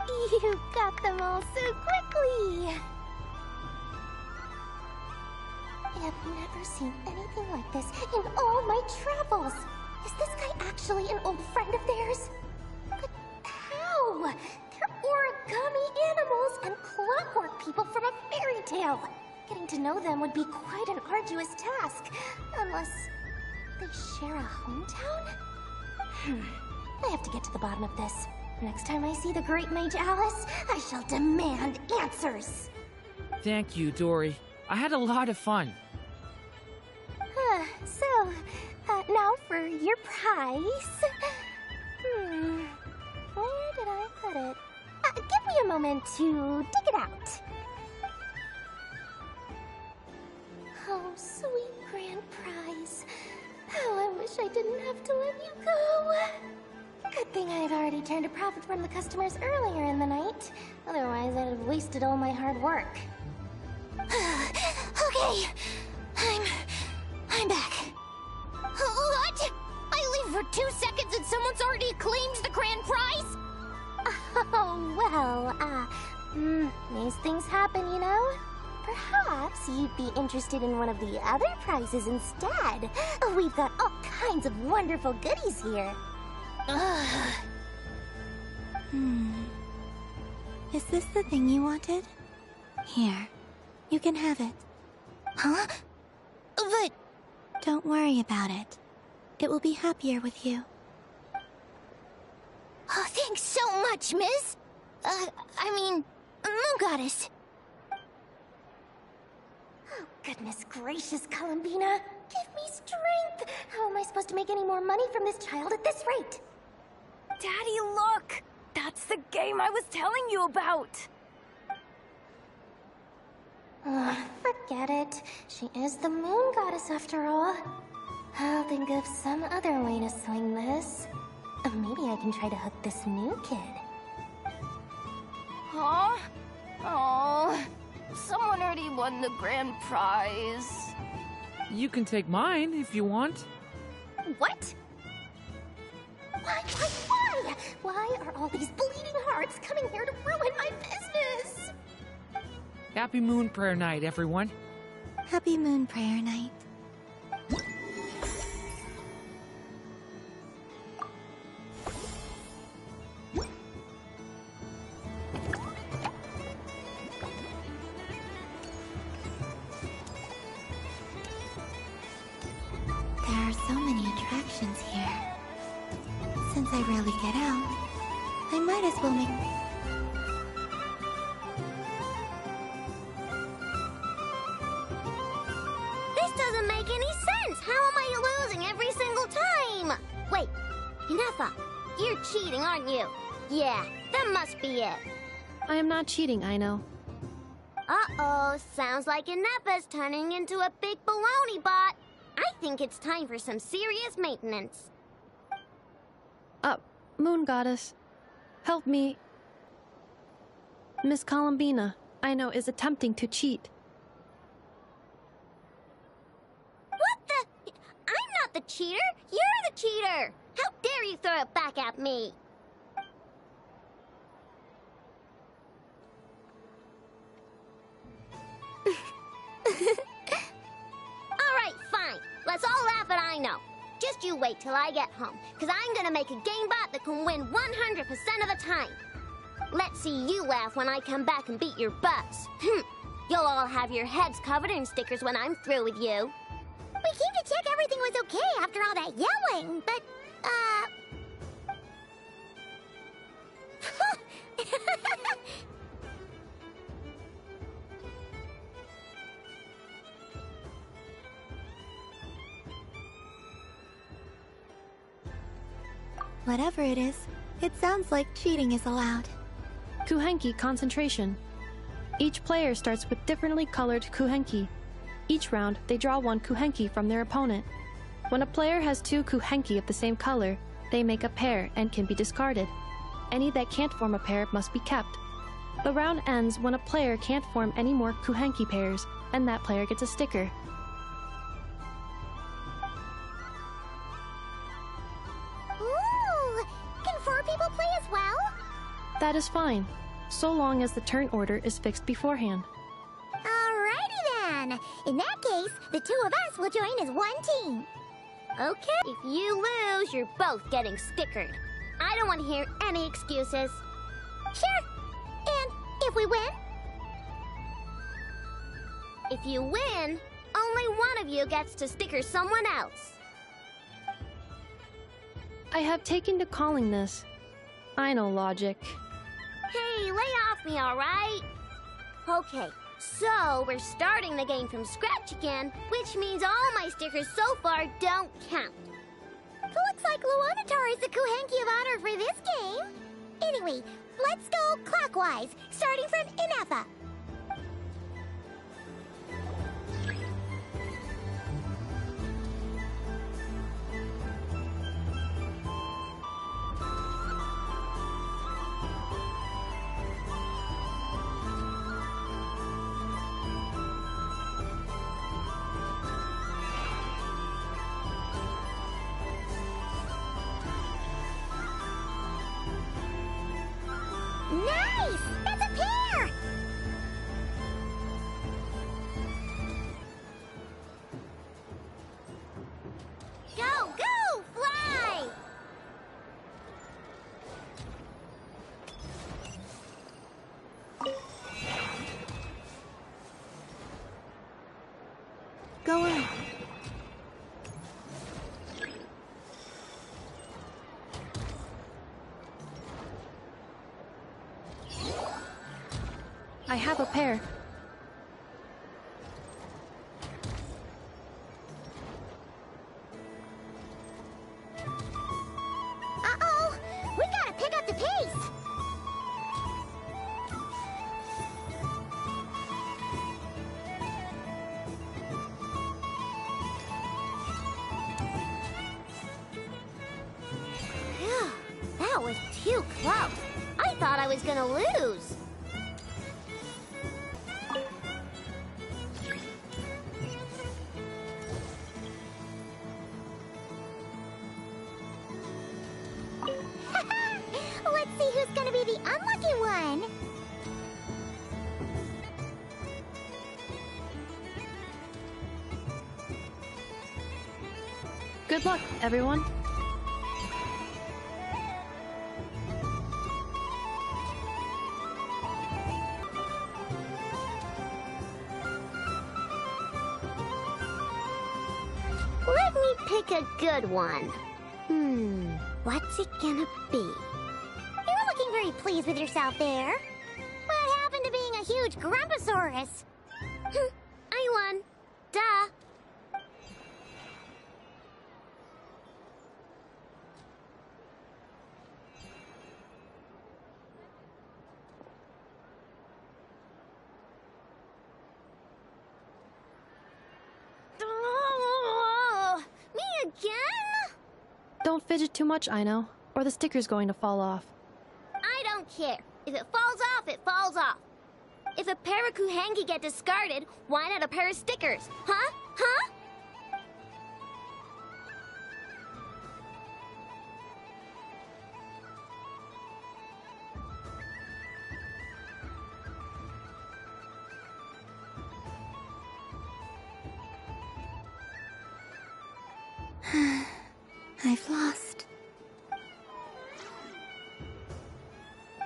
You got them all so quickly! I've never seen anything like this in all my travels! Is this guy actually an old friend of theirs? But how? They're origami animals and clockwork people from a fairy tale! Getting to know them would be quite an arduous task, unless they share a hometown? I have to get to the bottom of this. Next time I see the Great Mage Alice, I shall demand answers. Thank you, Dory. I had a lot of fun. Now for your prize. Where did I put it? Give me a moment to dig it out. Oh, sweet grand prize. How I wish I didn't have to let you go. Good thing I've already turned a profit from the customers earlier in the night. Otherwise, I'd have wasted all my hard work. Okay, I'm back. What? I leave for 2 seconds and someone's already claimed the grand prize? Oh, well, these things happen, you know? Perhaps you'd be interested in one of the other prizes instead. We've got all kinds of wonderful goodies here. Is this the thing you wanted? Here, you can have it. Huh? But... Don't worry about it. It will be happier with you. Oh, thanks so much, Miss. Moon Goddess. Oh, goodness gracious, Columbina. Give me strength. How am I supposed to make any more money from this child at this rate? Daddy, look! That's the game I was telling you about! Forget it. She is the Moon Goddess after all. I'll think of some other way to swing this. Maybe I can try to hook this new kid. Huh? Oh, Someone already won the grand prize. You can take mine if you want. What? Why? Why are all these bleeding hearts coming here to ruin my business? Happy Moon Prayer Night, everyone. Happy Moon Prayer Night. There are so many attractions here. Since I rarely get out, I might as well make... This doesn't make any sense! How am I losing every single time? Wait, Ineffa, you're cheating, aren't you? Yeah, that must be it. I am not cheating, Aino. Uh-oh, sounds like Ineffa's turning into a big baloney bot. I think it's time for some serious maintenance. Moon Goddess, help me. Miss Columbina, Aino is attempting to cheat. What the? I'm not the cheater! You're the cheater! How dare you throw it back at me? Alright, fine. Let's all laugh at Aino. Just you wait till I get home, because I'm gonna make a game bot that can win 100% of the time. Let's see you laugh when I come back and beat your butts. You'll all have your heads covered in stickers when I'm through with you. We came to check everything was okay after all that yelling, but, Whatever it is, it sounds like cheating is allowed. Kuhenki concentration. Each player starts with differently colored Kuhenki. Each round, they draw one Kuhenki from their opponent. When a player has two Kuhenki of the same color, they make a pair and can be discarded. Any that can't form a pair must be kept. The round ends when a player can't form any more Kuhenki pairs, and that player gets a sticker. ooh! Can 4 people play as well? That is fine, so long as the turn order is fixed beforehand. Alrighty then. In that case, the 2 of us will join as one team. Okay. If you lose, you're both getting stickered. I don't want to hear any excuses. Sure. And if we win? If you win, only one of you gets to sticker someone else. I have taken to calling this. I know logic. Hey, lay off me, alright? Okay, so we're starting the game from scratch again, which means all my stickers so far don't count. Looks like Luonatar is the Kuhenki of honor for this game. Anyway, let's go clockwise, starting from Ineffa. Nice! That's a pair! Go, go, fly! Go on. I have a pair. Uh-oh! We gotta pick up the pace! Phew, that was too close. I thought I was gonna lose. Good luck, everyone. Let me pick a good one. What's it gonna be? You're looking very pleased with yourself there. What happened to being a huge Grumposaurus? I won. Duh. Me again? Don't fidget too much, Aino, or the sticker's going to fall off. I don't care. If it falls off, it falls off. If a pair of Kuhenki get discarded, why not a pair of stickers? Huh? Huh? I've lost.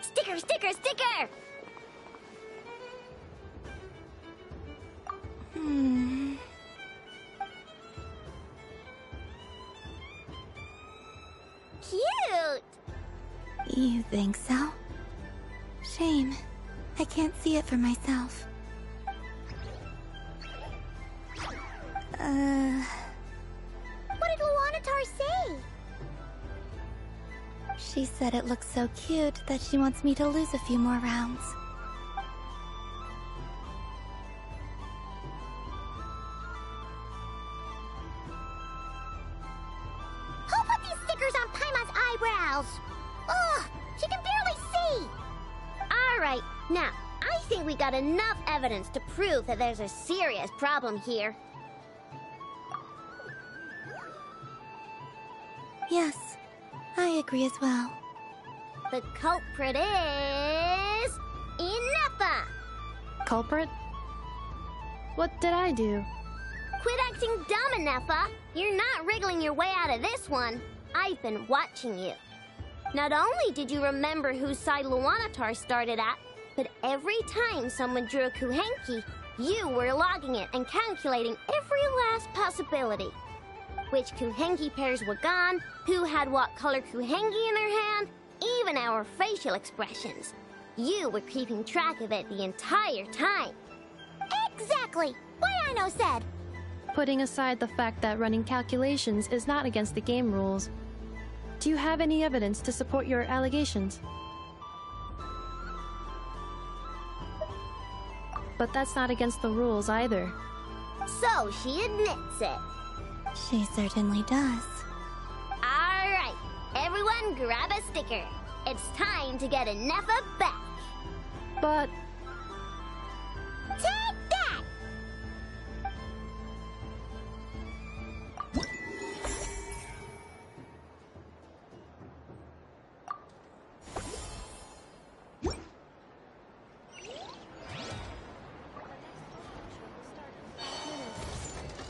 Sticker, sticker, sticker! Cute! You think so? Shame. I can't see it for myself. What did Luanatar say? She said it looks so cute that she wants me to lose a few more rounds. Who put these stickers on Paimon's eyebrows? Ugh, she can barely see! Alright, now, I think we got enough evidence to prove that there's a serious problem here. Yes, I agree as well. The culprit is... Ineppa! Culprit? What did I do? Quit acting dumb, Ineppa! You're not wriggling your way out of this one. I've been watching you. Not only did you remember whose side Luanatar started at, but every time someone drew a Kuhenki, you were logging it and calculating every last possibility. Which Kuhenki pairs were gone, who had what color Kuhenki in their hand, even our facial expressions. You were keeping track of it the entire time. Exactly! What Aino said! Putting aside the fact that running calculations is not against the game rules, do you have any evidence to support your allegations? But that's not against the rules either. So she admits it. She certainly does. Alright, everyone grab a sticker. It's time to get Ineppa back. But... Take that!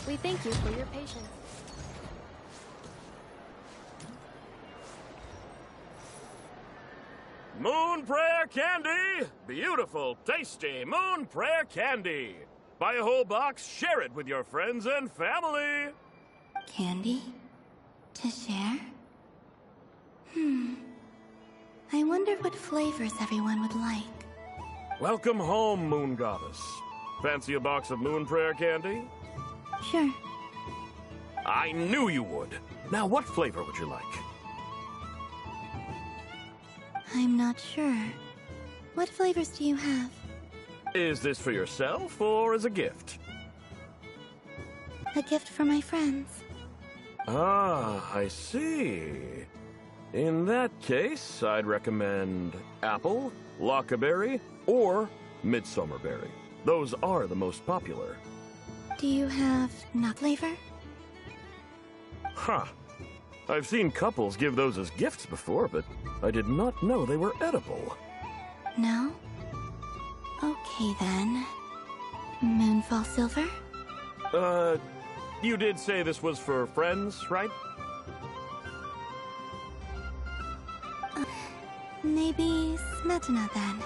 We thank you for your patience. Moon Prayer Candy! Beautiful, tasty Moon Prayer Candy! Buy a whole box, share it with your friends and family! Candy? To share? I wonder what flavors everyone would like. Welcome home, Moon Goddess. Fancy a box of Moon Prayer Candy? Sure. I knew you would. Now, what flavor would you like? I'm not sure. What flavors do you have? Is this for yourself or as a gift? A gift for my friends. Ah, I see. In that case, I'd recommend apple, lockaberry, or midsummerberry. Those are the most popular. Do you have nut flavor? Huh. I've seen couples give those as gifts before, but I did not know they were edible. No? Okay then. Moonfall silver? You did say this was for friends, right? Etna, then.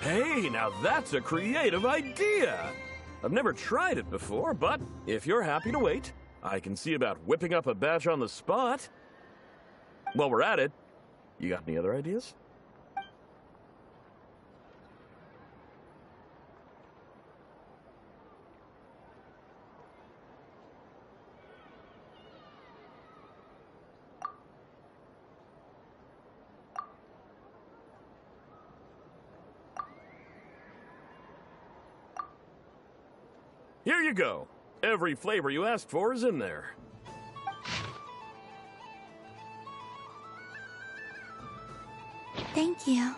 Hey, now that's a creative idea! I've never tried it before, but if you're happy to wait, I can see about whipping up a batch on the spot. While we're at it, you got any other ideas? Here you go. Every flavor you asked for is in there. Thank you.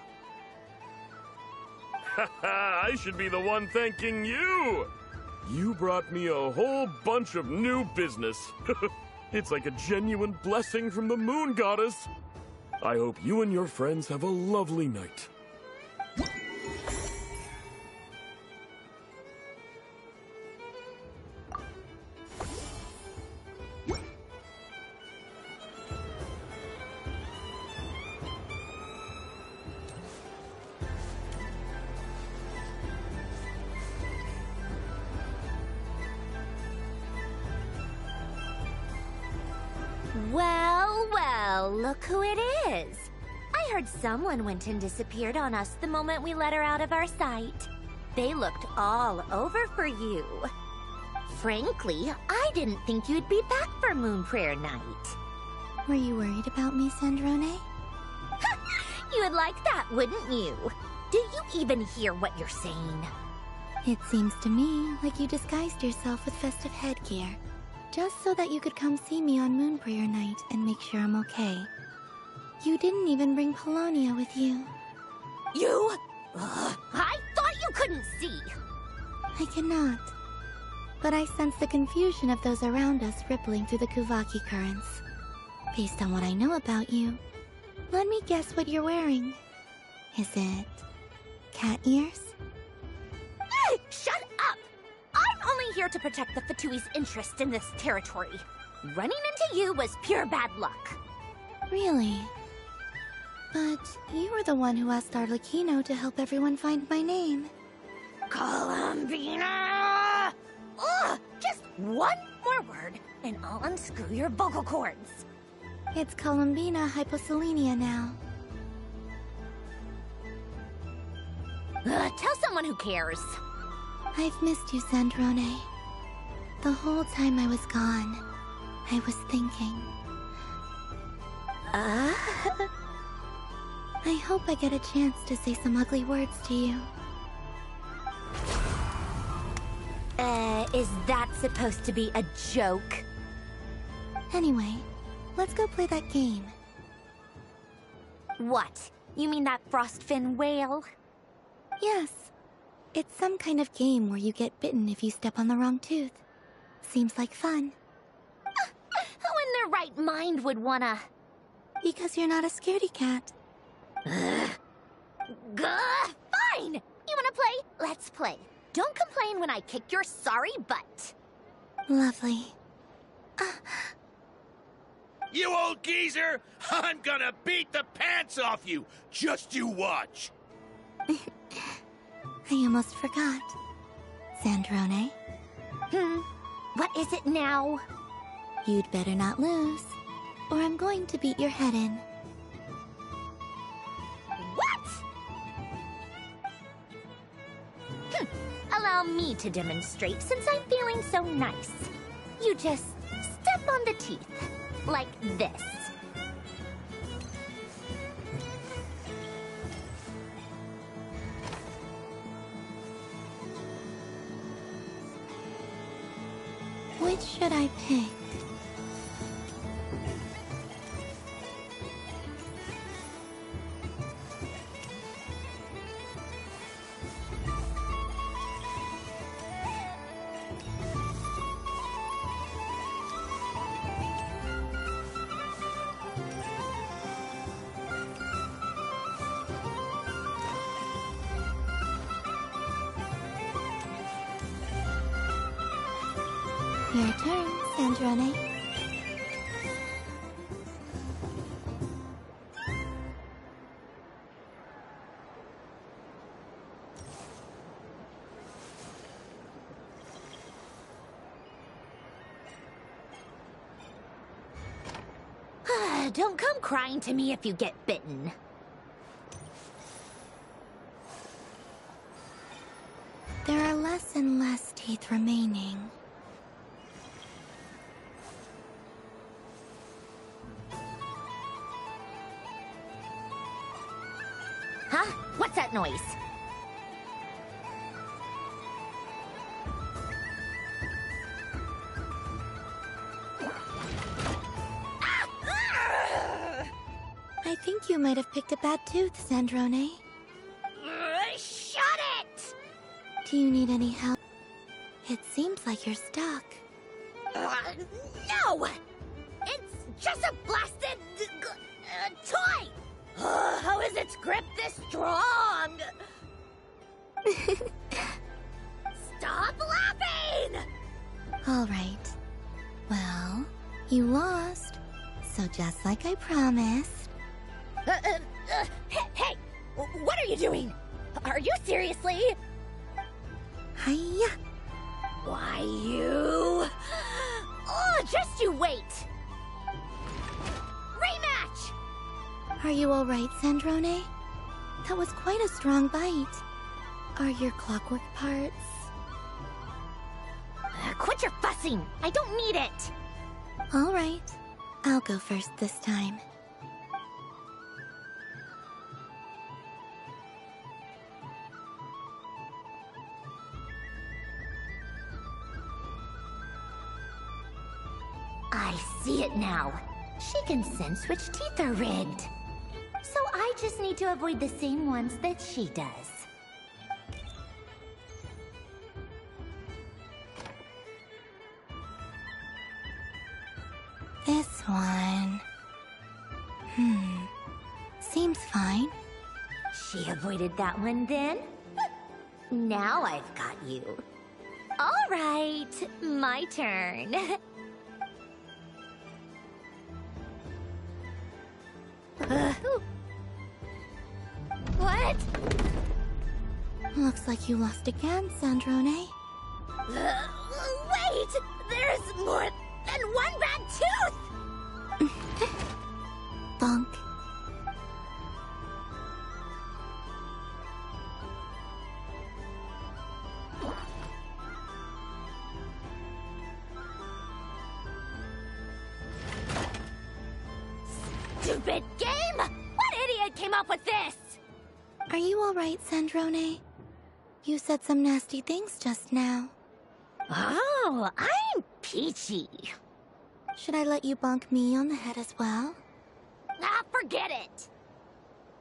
I should be the one thanking you! You brought me a whole bunch of new business. It's like a genuine blessing from the moon goddess. I hope you and your friends have a lovely night. Well, well, look who it is. I heard someone went and disappeared on us the moment we let her out of our sight. They looked all over for you. Frankly, I didn't think you'd be back for Moon Prayer Night. Were you worried about me, Sandrone? You would like that, wouldn't you? Do you even hear what you're saying? It seems to me like you disguised yourself with festive headgear, just so that you could come see me on Moon Prayer Night and make sure I'm okay. You didn't even bring Paulownia with you. You? I thought you couldn't see! I cannot. But I sense the confusion of those around us rippling through the Kuvaki currents. Based on what I know about you, let me guess what you're wearing. Is it cat ears? Shut up! I'm only here to protect the Fatui's interest in this territory. Running into you was pure bad luck. Really? But you were the one who asked Arlecchino to help everyone find my name. Columbina! Ugh! Just one more word, and I'll unscrew your vocal cords. It's Columbina Hyposelenia now. Tell someone who cares. I've missed you, Sandrone. The whole time I was gone, I was thinking. I hope I get a chance to say some ugly words to you. Is that supposed to be a joke? Anyway, let's go play that game. What? You mean that frostfin whale? Yes. It's some kind of game where you get bitten if you step on the wrong tooth. Seems like fun. Who in their right mind would wanna... Because you're not a scaredy cat. Fine! You wanna play? Let's play. Don't complain when I kick your sorry butt. Lovely. You old geezer! I'm gonna beat the pants off you! Just you watch! I almost forgot. Sandrone? What is it now? You'd better not lose, or I'm going to beat your head in. What? Allow me to demonstrate since I'm feeling so nice. You just step on the teeth, like this. Which should I pick? Your turn, Sandrone. Don't come crying to me if you get bitten. There are less and less teeth remaining. Huh? What's that noise? I think you might have picked a bad tooth, Sandrone. Shut it! Do you need any help? It seems like you're stuck. No! It's just a blasted toy! How is its grip this strong? Stop laughing! All right. Well, you lost. So just like I promised. Hey! What are you doing? Are you seriously? Hiya! Why, you... Oh, just you wait! Rematch! Are you all right, Sandrone? That was quite a strong bite. Are your clockwork parts? Quit your fussing! I don't need it! All right. I'll go first this time. I see it now. She can sense which teeth are rigged. So I just need to avoid the same ones that she does. This one... Seems fine. She avoided that one then? Now I've got you. All right, my turn. What? Looks like you lost again, Sandrone. Wait! There's more than one bad tooth! Bonk. Stupid game! What idiot came up with this? Are you all right, Sandrone? You said some nasty things just now. Oh, I'm peachy. Should I let you bonk me on the head as well? Ah, forget it.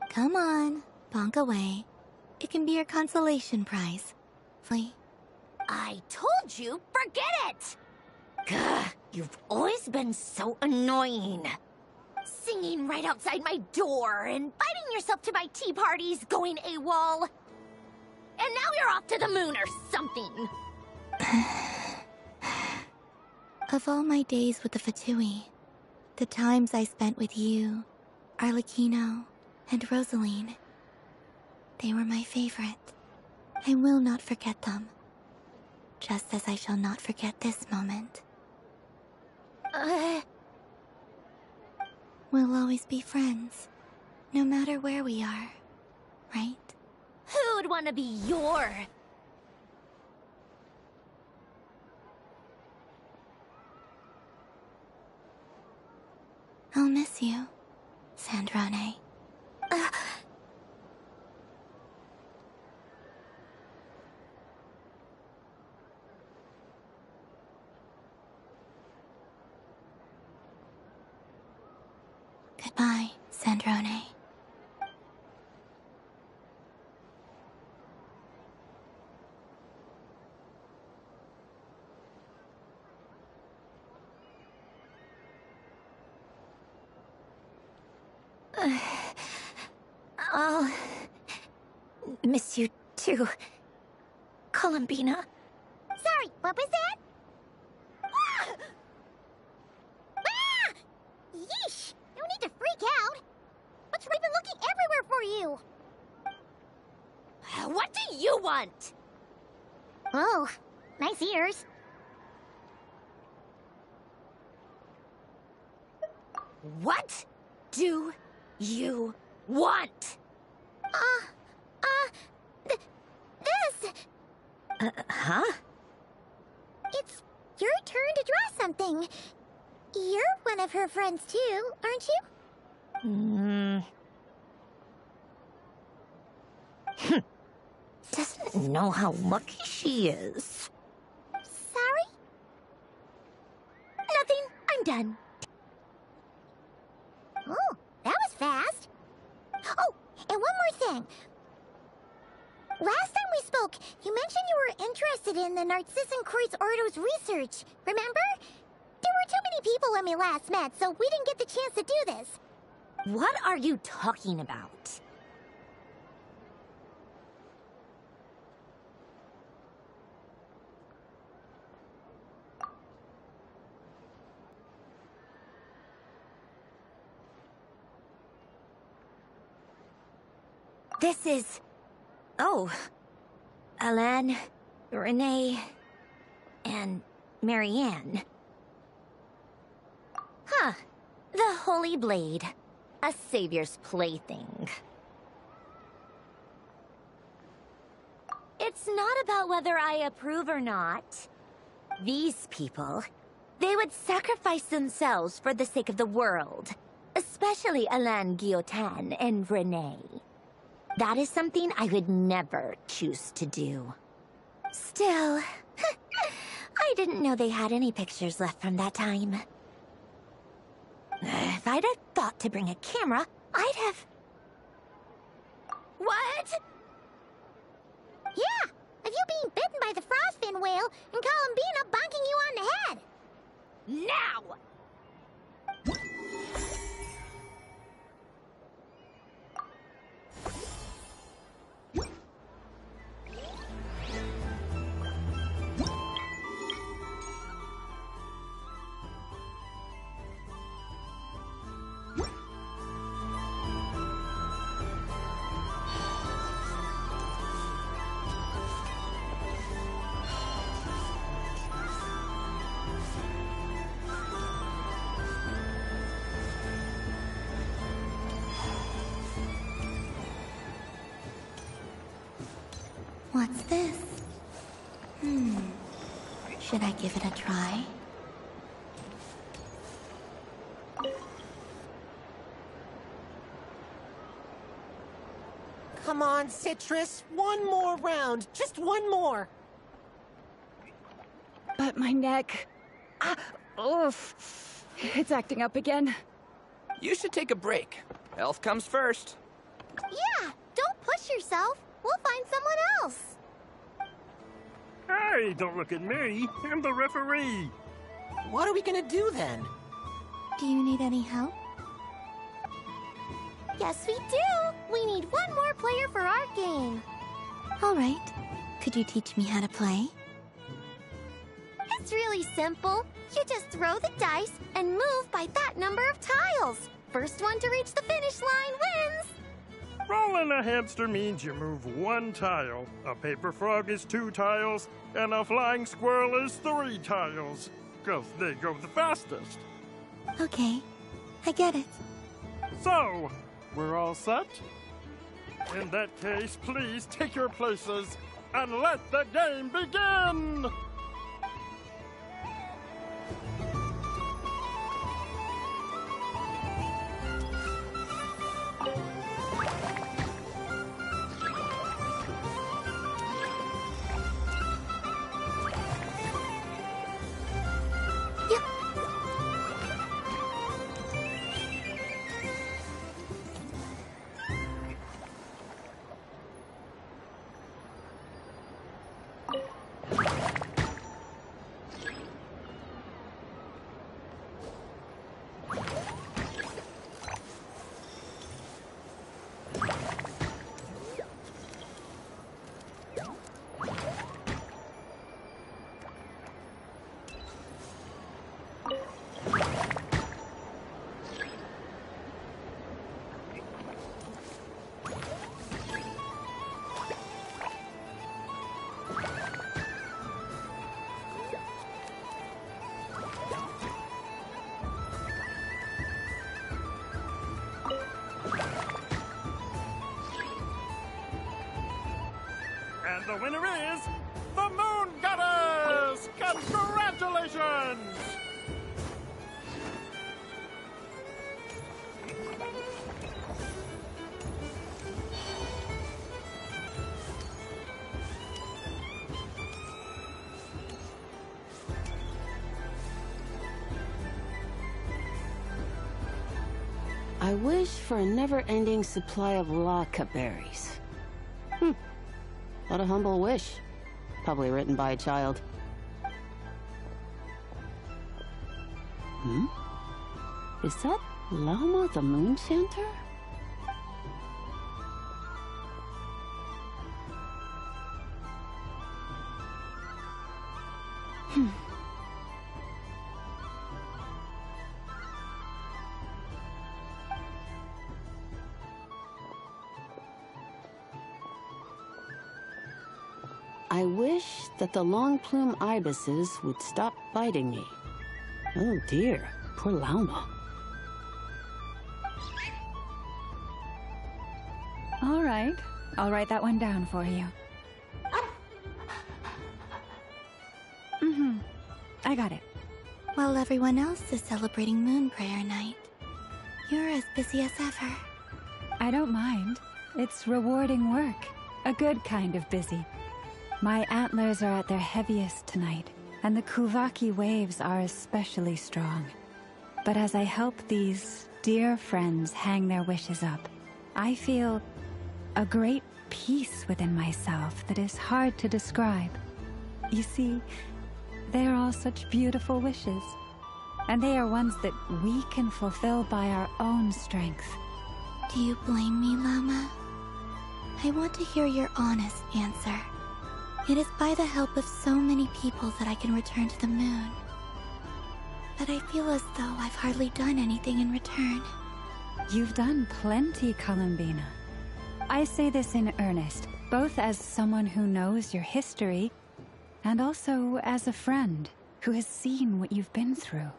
Come on, bonk away. It can be your consolation prize. Flea. I told you, forget it! Gah, you've always been so annoying. Singing right outside my door, inviting yourself to my tea parties, going AWOL. And now you're off to the moon or something. Of all my days with the Fatui, the times I spent with you, Arlecchino, and Rosaline, they were my favorite. I will not forget them. Just as I shall not forget this moment. We'll always be friends, no matter where we are, right? Who'd want to be your... I'll miss you, Sandrone. Goodbye, Sandrone. I'll miss you too, Columbina. Sorry, what was that? Ah! Ah! Yeesh! No need to freak out. What's Raven looking everywhere for you? What do you want? Oh, nice ears. What? do you want? This! Huh? It's your turn to draw something. You're one of her friends too, aren't you? Doesn't know how lucky she is. Sorry? Nothing. I'm done. Oh, that was fast. Oh, and one more thing. Last time we spoke, you mentioned you were interested in the Narcissan Kreuz Ordo's research, remember? There were too many people when we last met, so we didn't get the chance to do this. What are you talking about? This is... Oh. Alain, Renee, and Marianne. Huh. The Holy Blade. A savior's plaything. It's not about whether I approve or not. These people, they would sacrifice themselves for the sake of the world. Especially Alain Guillotin and Renee. That is something I would never choose to do. Still, I didn't know they had any pictures left from that time. If I'd have thought to bring a camera, I'd have... What? Yeah, of you being bitten by the frostfin whale and Columbina bonking you on the head. Now! What's this? Should I give it a try? Come on, Citrus. One more round. Just one more. But my neck... oof. It's acting up again. You should take a break. Health comes first. Yeah, don't push yourself. We'll find someone else. Hey, don't look at me. I'm the referee. What are we gonna do then? Do you need any help? Yes, we do. We need one more player for our game. All right. Could you teach me how to play? It's really simple. You just throw the dice and move by that number of tiles. First one to reach the finish line wins. Rolling a hamster means you move one tile. A paper frog is 2 tiles, and a flying squirrel is 3 tiles. 'Cause they go the fastest. Okay, I get it. So, we're all set? In that case, please take your places and let the game begin! And the winner is the Moon Goddess! Congratulations! I wish for a never-ending supply of Laka berries. What a humble wish. Probably written by a child. Is that Lauma the Moon Chanter? I wish that the long plume ibises would stop biting me. Oh dear, poor Lauma. All right, I'll write that one down for you. I got it. While everyone else is celebrating Moon Prayer Night, you're as busy as ever. I don't mind. It's rewarding work. A good kind of busy. My antlers are at their heaviest tonight, and the Kuvaki waves are especially strong. But as I help these dear friends hang their wishes up, I feel a great peace within myself that is hard to describe. You see, they are all such beautiful wishes, and they are ones that we can fulfill by our own strength. Do you blame me, Lauma? I want to hear your honest answer. It is by the help of so many people that I can return to the moon. But I feel as though I've hardly done anything in return. You've done plenty, Columbina. I say this in earnest, both as someone who knows your history, and also as a friend who has seen what you've been through.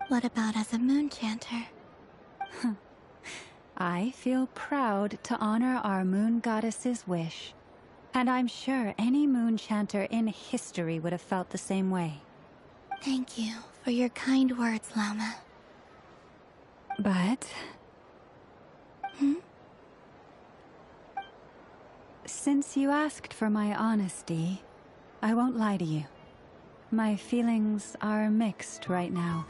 What about as a moon chanter? I feel proud to honor our moon goddess's wish. And I'm sure any moon chanter in history would have felt the same way. Thank you for your kind words, Lauma. But... Since you asked for my honesty, I won't lie to you. My feelings are mixed right now.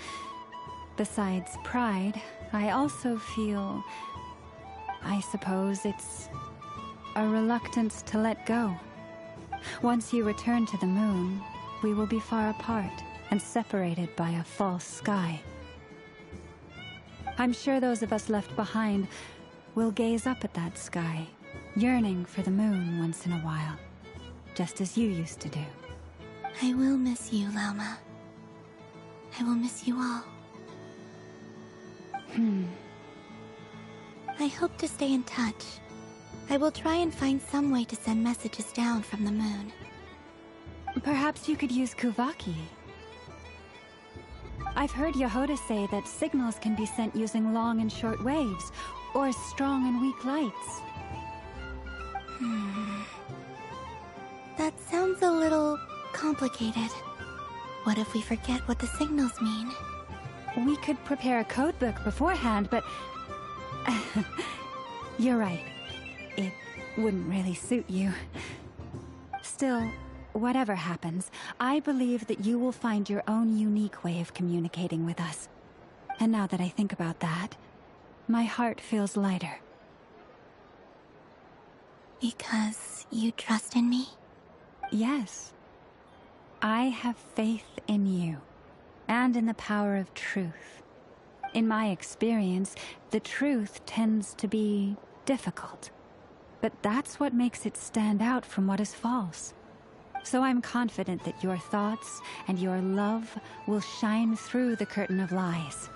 Besides pride, I also feel... I suppose it's... a reluctance to let go. Once you return to the moon, we will be far apart and separated by a false sky. I'm sure those of us left behind will gaze up at that sky, yearning for the moon once in a while, just as you used to do. I will miss you, Lauma. I will miss you all. I hope to stay in touch. I will try and find some way to send messages down from the moon. Perhaps you could use Kuvaki. I've heard Yehoda say that signals can be sent using long and short waves, or strong and weak lights. That sounds a little complicated. What if we forget what the signals mean? We could prepare a codebook beforehand, but... You're right. It wouldn't really suit you. Still, whatever happens, I believe that you will find your own unique way of communicating with us. And now that I think about that, my heart feels lighter. Because you trust in me? Yes. I have faith in you, and in the power of truth. In my experience, the truth tends to be difficult. But that's what makes it stand out from what is false. So I'm confident that your thoughts and your love will shine through the curtain of lies.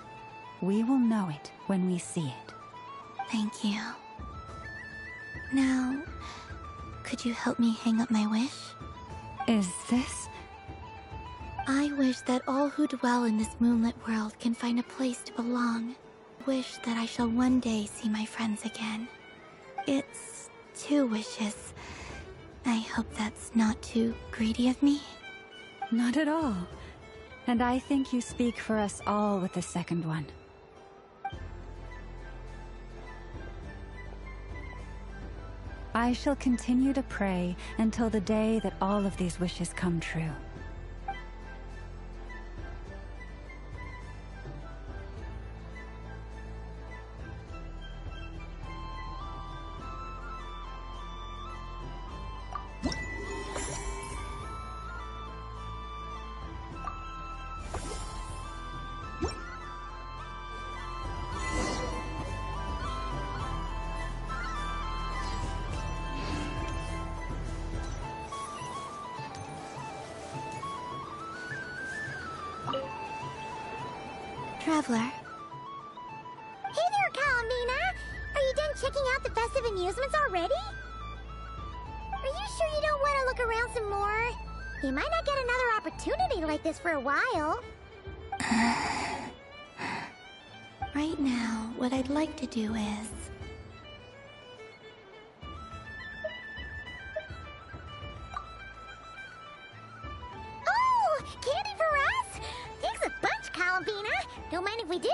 We will know it when we see it. Thank you. Now, could you help me hang up my wish? Is this? I wish that all who dwell in this moonlit world can find a place to belong. Wish that I shall one day see my friends again. It's 2 wishes, I hope that's not too greedy of me. Not at all. And I think you speak for us all with the second one. I shall continue to pray until the day that all of these wishes come true. Traveler. Hey there, Columbina! Are you done checking out the festive amusements already? Are you sure you don't want to look around some more? You might not get another opportunity like this for a while. Right now, what I'd like to do is... Oh! Candy for us? Thanks a bunch, Columbina! Don't mind if we do!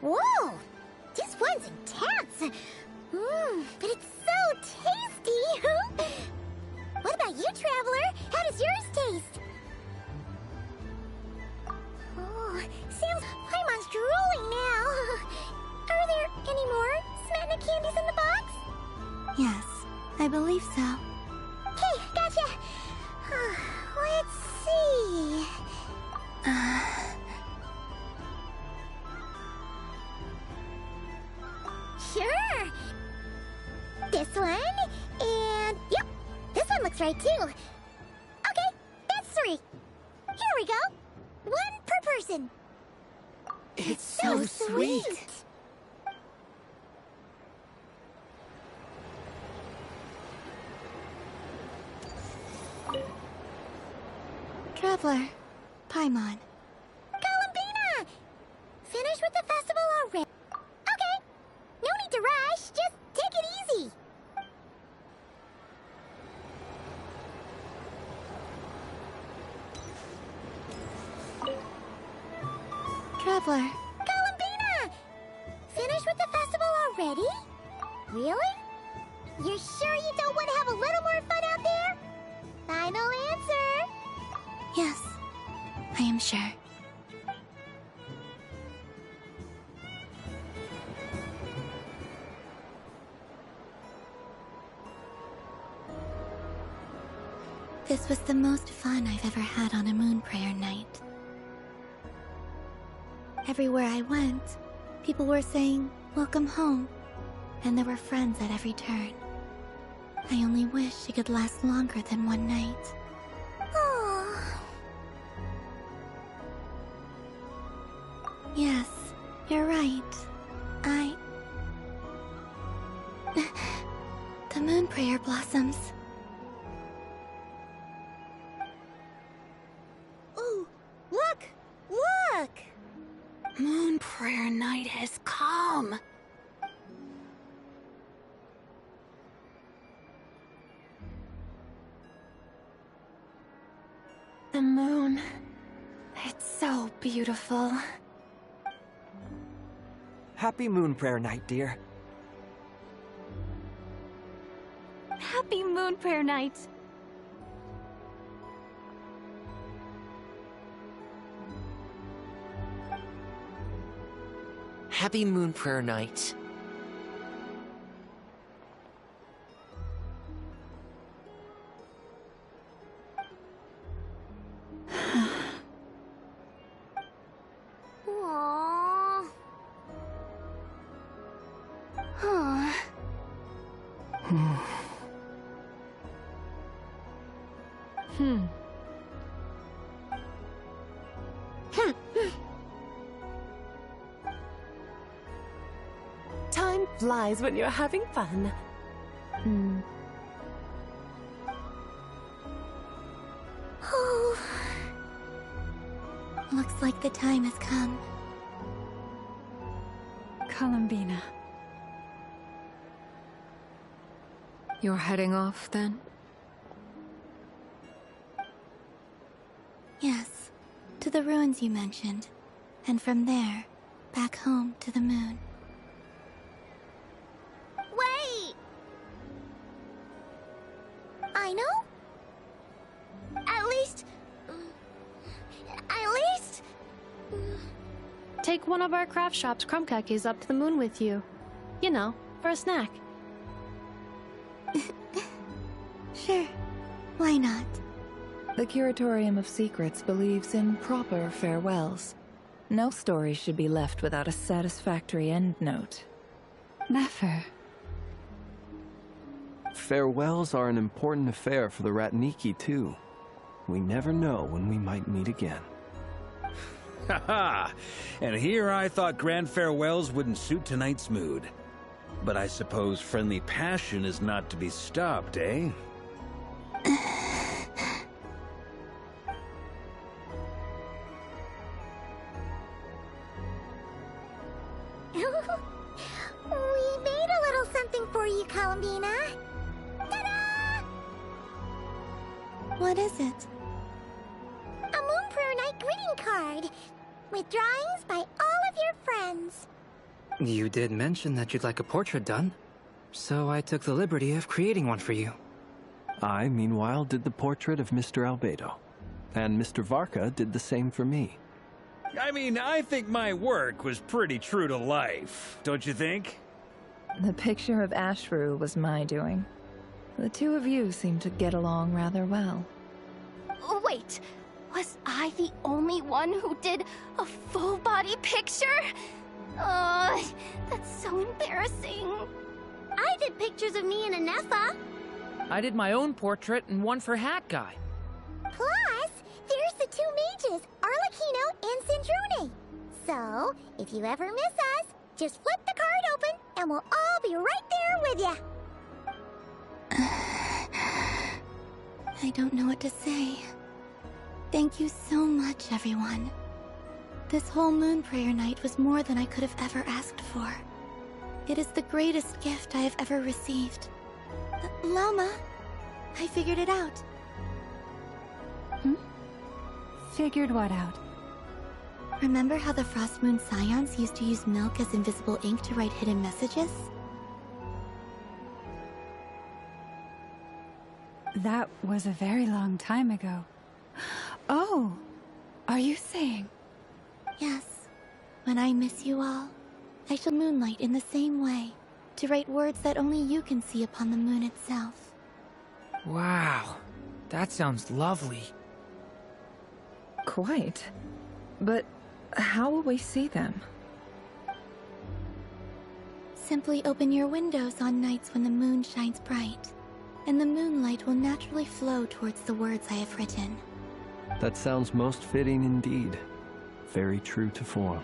Whoa! This one's intense! But it's so tasty! What about you, Traveler? How does yours taste? Oh, sounds... Paimon's drooling now! Are there any more Smetana candies in the box? Yes, I believe so. Okay, gotcha! Let's see... Sure! This one, and... Yep, this one looks right too. Okay, that's 3. Here we go. 1 per person. It's so sweet. Traveler, Paimon. Columbina! Finished with the festival already? Okay, no need to rush, just take it easy. Traveler. Columbina! Finished with the festival already? Really? You're sure you don't want to have a little more fun out there? Final answer. Yes, I am sure. This was the most fun I've ever had on a moon prayer night. Everywhere I went, people were saying, "Welcome home," and there were friends at every turn. I only wish it could last longer than one night. Yes, you're right. The moon prayer blossoms. Ooh, look! Look! Moon prayer night has come. The moon. It's so beautiful. Happy Moon Prayer Night, dear. Happy Moon Prayer Night! Happy Moon Prayer Night. Aww. Huh. Time flies when you're having fun. Oh. Looks like the time has come. Columbina. You're heading off, then? Yes, to the ruins you mentioned. And from there, back home to the moon. Wait! I know? At least... Take one of our craft shop's crumb cookies up to the moon with you. You know, for a snack. Sure. Why not? The Curatorium of Secrets believes in proper farewells. No story should be left without a satisfactory endnote. Never. Farewells are an important affair for the Ratniki, too. We never know when we might meet again. Haha! And here I thought grand farewells wouldn't suit tonight's mood. But I suppose friendly passion is not to be stopped, eh? We made a little something for you, Columbina. Ta-da! What is it? A Moon Prayer Night greeting card with drawings by all of your friends. You did mention that you'd like a portrait done, so I took the liberty of creating one for you. I, meanwhile, did the portrait of Mr. Albedo, and Mr. Varka did the same for me. I mean, I think my work was pretty true to life, don't you think? The picture of Ashru was my doing. The two of you seem to get along rather well. Wait, was I the only one who did a full-body picture? That's so embarrassing. I did pictures of me and Anefa. I did my own portrait and one for Hat Guy. Plus, there's the two mages, Arlecchino and Sindrune. So, if you ever miss us, just flip the card open and we'll all be right there with you. I don't know what to say. Thank you so much, everyone. This whole Moon Prayer Night was more than I could have ever asked for. It is the greatest gift I have ever received. Loma, I figured it out. Figured what out? Remember how the Frost Moon Scions used to use milk as invisible ink to write hidden messages? That was a very long time ago. Oh, are you saying? Yes. When I miss you all, I shall moonlight in the same way, to write words that only you can see upon the moon itself. Wow, that sounds lovely. Quite. But how will we see them? Simply open your windows on nights when the moon shines bright, and the moonlight will naturally flow towards the words I have written. That sounds most fitting indeed. Very true to form.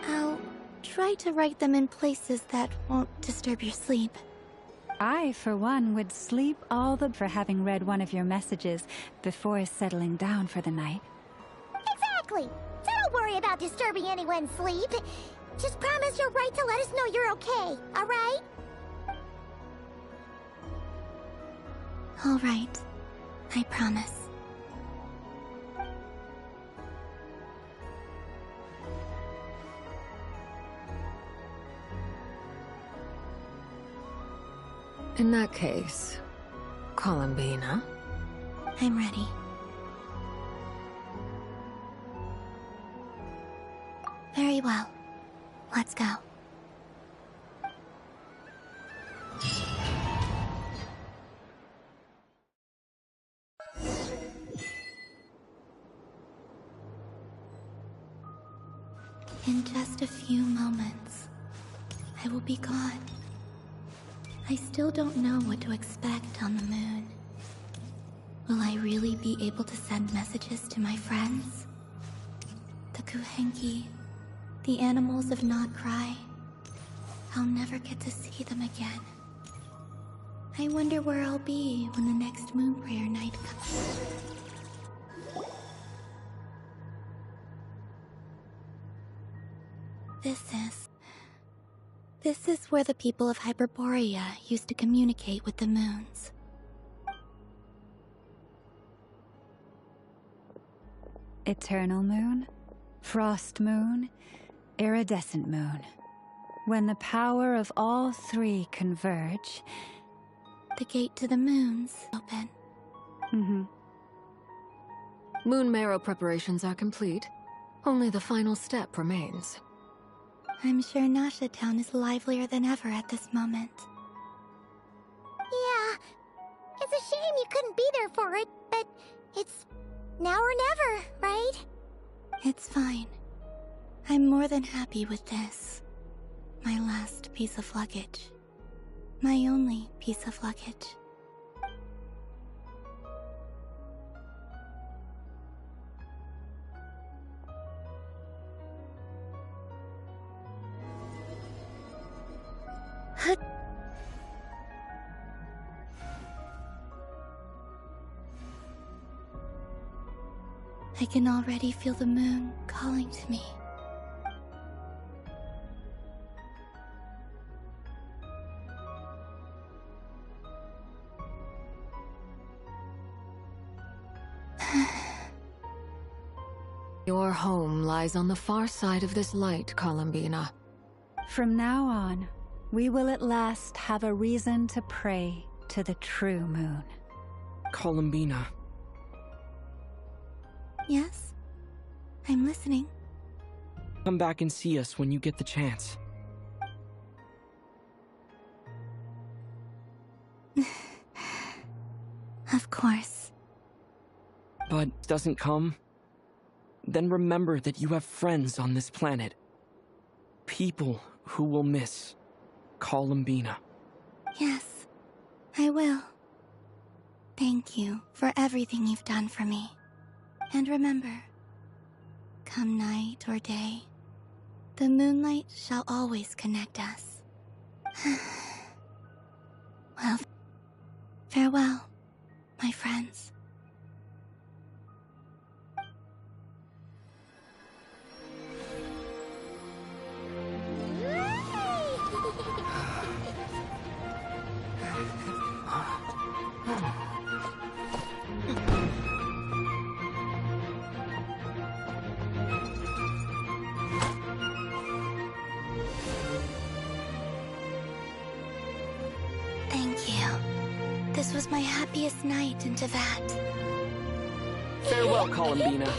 I'll try to write them in places that won't disturb your sleep. I, for one, would sleep all the for having read one of your messages before settling down for the night. Exactly. So don't worry about disturbing anyone's sleep. Just promise you'll write to let us know you're okay, alright? Alright. I promise. In that case, Columbina? I'm ready. Very well. Let's go. In just a few moments, I will be gone. I still don't know what to expect on the moon. Will I really be able to send messages to my friends? The Kuhenki, the animals of Not Cry. I'll never get to see them again. I wonder where I'll be when the next Moon Prayer Night comes. This is This is where the people of Hyperborea used to communicate with the moons. Eternal moon, frost moon, iridescent moon. When the power of all three converge, the gate to the moons open. Moon marrow preparations are complete. Only the final step remains. I'm sure Nasha Town is livelier than ever at this moment. Yeah, it's a shame you couldn't be there for it, but it's now or never, right? It's fine. I'm more than happy with this. My last piece of luggage. My only piece of luggage. I can already feel the moon calling to me. Your home lies on the far side of this light, Columbina. From now on, we will at last have a reason to pray to the true moon. Columbina. Yes? I'm listening. Come back and see us when you get the chance. Of course. But doesn't come? Then remember that you have friends on this planet. People who will miss Columbina. Yes, I will. Thank you for everything you've done for me. And remember, come night or day, the moonlight shall always connect us. Well, farewell, my friends. Thank you. This was my happiest night in Teyvat. Farewell, Columbina.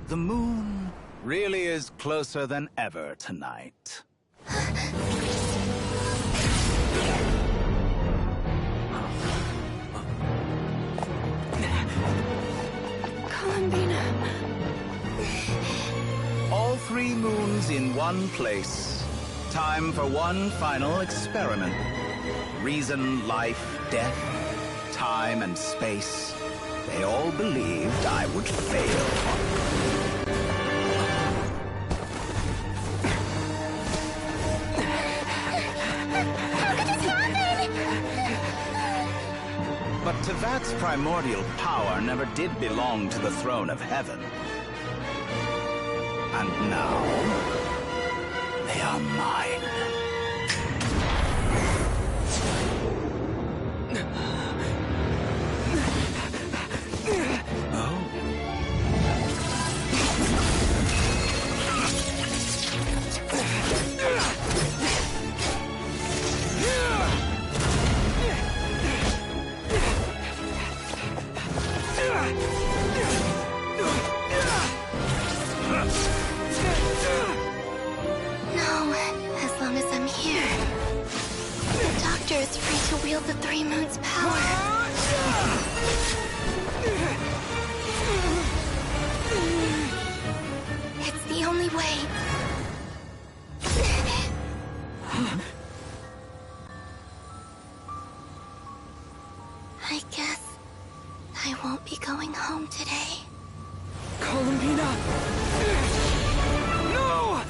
The moon really is closer than ever tonight. Columbina. All three moons in one place. Time for one final experiment. Reason, life, death, time, and space. They all believed I would fail. But Teyvat's primordial power never did belong to the throne of heaven. And now, they are mine. No, as long as I'm here. The Doctor is free to wield the Three Moons' power. It's the only way. I guess I won't be going home today. Columbina! No!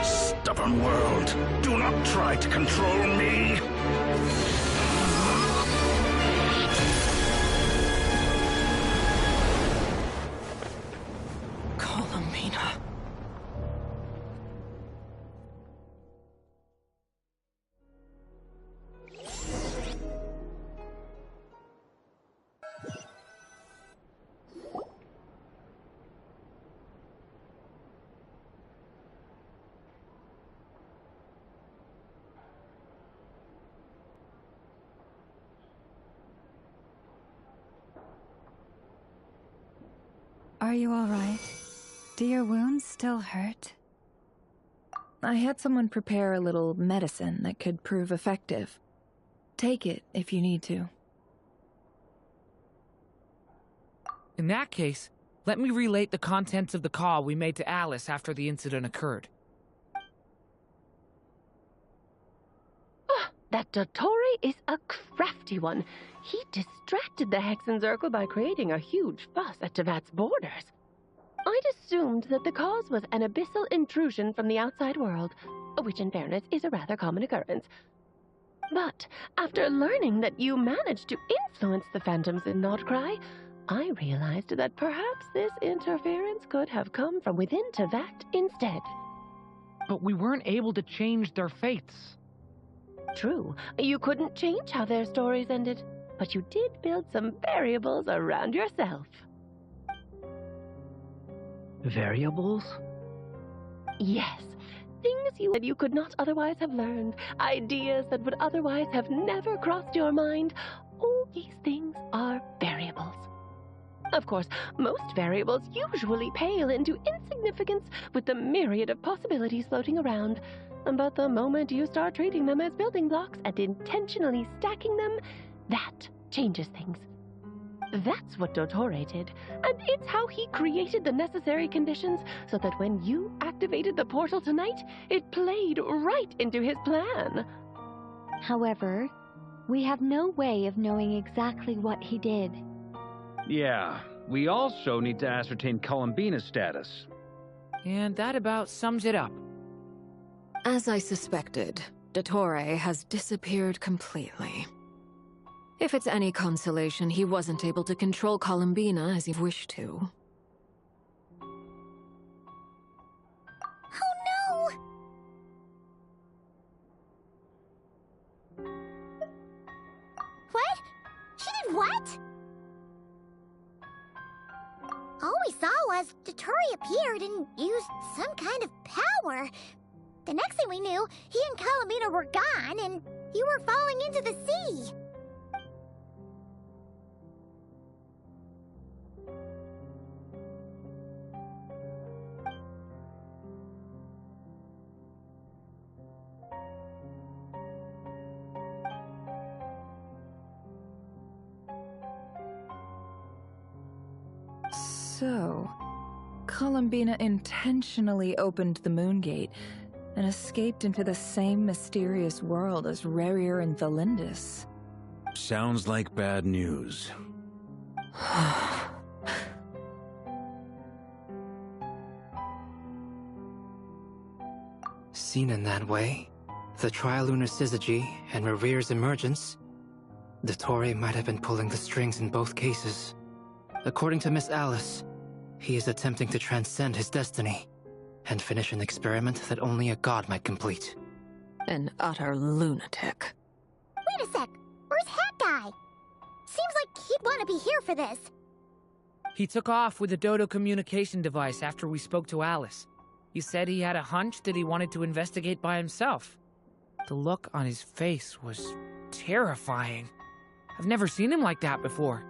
Stubborn world, do not try to control me! Columbina. Are you all right? Do your wounds still hurt? I had someone prepare a little medicine that could prove effective. Take it if you need to. In that case, let me relate the contents of the call we made to Alice after the incident occurred. That Dottore is a crafty one. He distracted the Hexenzirkel by creating a huge fuss at Tevat's borders. I'd assumed that the cause was an abyssal intrusion from the outside world, which in fairness is a rather common occurrence. But after learning that you managed to influence the phantoms in Nordcry, I realized that perhaps this interference could have come from within Tevat instead. But we weren't able to change their fates. True, you couldn't change how their stories ended, but you did build some variables around yourself. Variables? Yes, things you could not otherwise have learned, ideas that would otherwise have never crossed your mind. All these things are variables. Of course, most variables usually pale into insignificance with the myriad of possibilities floating around. But the moment you start treating them as building blocks and intentionally stacking them, that changes things. That's what Dottore did, and it's how he created the necessary conditions so that when you activated the portal tonight, it played right into his plan. However, we have no way of knowing exactly what he did. Yeah, we also need to ascertain Columbina's status. And that about sums it up. As I suspected, Dottore has disappeared completely. If it's any consolation, he wasn't able to control Columbina as he wished to. Oh no! What? She did what? All we saw was Dottore appeared and used some kind of power. The next thing we knew, he and Columbina were gone, and you were falling into the sea. So, Columbina intentionally opened the Moongate and escaped into the same mysterious world as Rerir and Thalindis. Sounds like bad news. Seen in that way, the Trilunar Syzygy and Rerir's emergence, Dottore might have been pulling the strings in both cases. According to Miss Alice, he is attempting to transcend his destiny and finish an experiment that only a god might complete. An utter lunatic. Wait a sec, where's Hat Guy? Seems like he'd want to be here for this. He took off with a Dodo communication device after we spoke to Alice. He said he had a hunch that he wanted to investigate by himself. The look on his face was terrifying. I've never seen him like that before.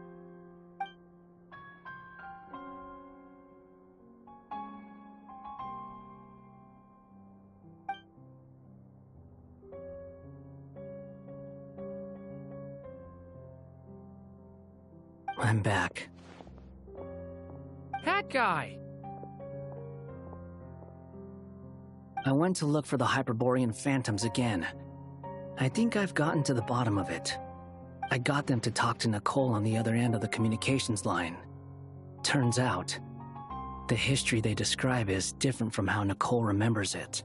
I'm back. That guy! I went to look for the Hyperborean phantoms again. I think I've gotten to the bottom of it. I got them to talk to Nicole on the other end of the communications line. Turns out, the history they describe is different from how Nicole remembers it.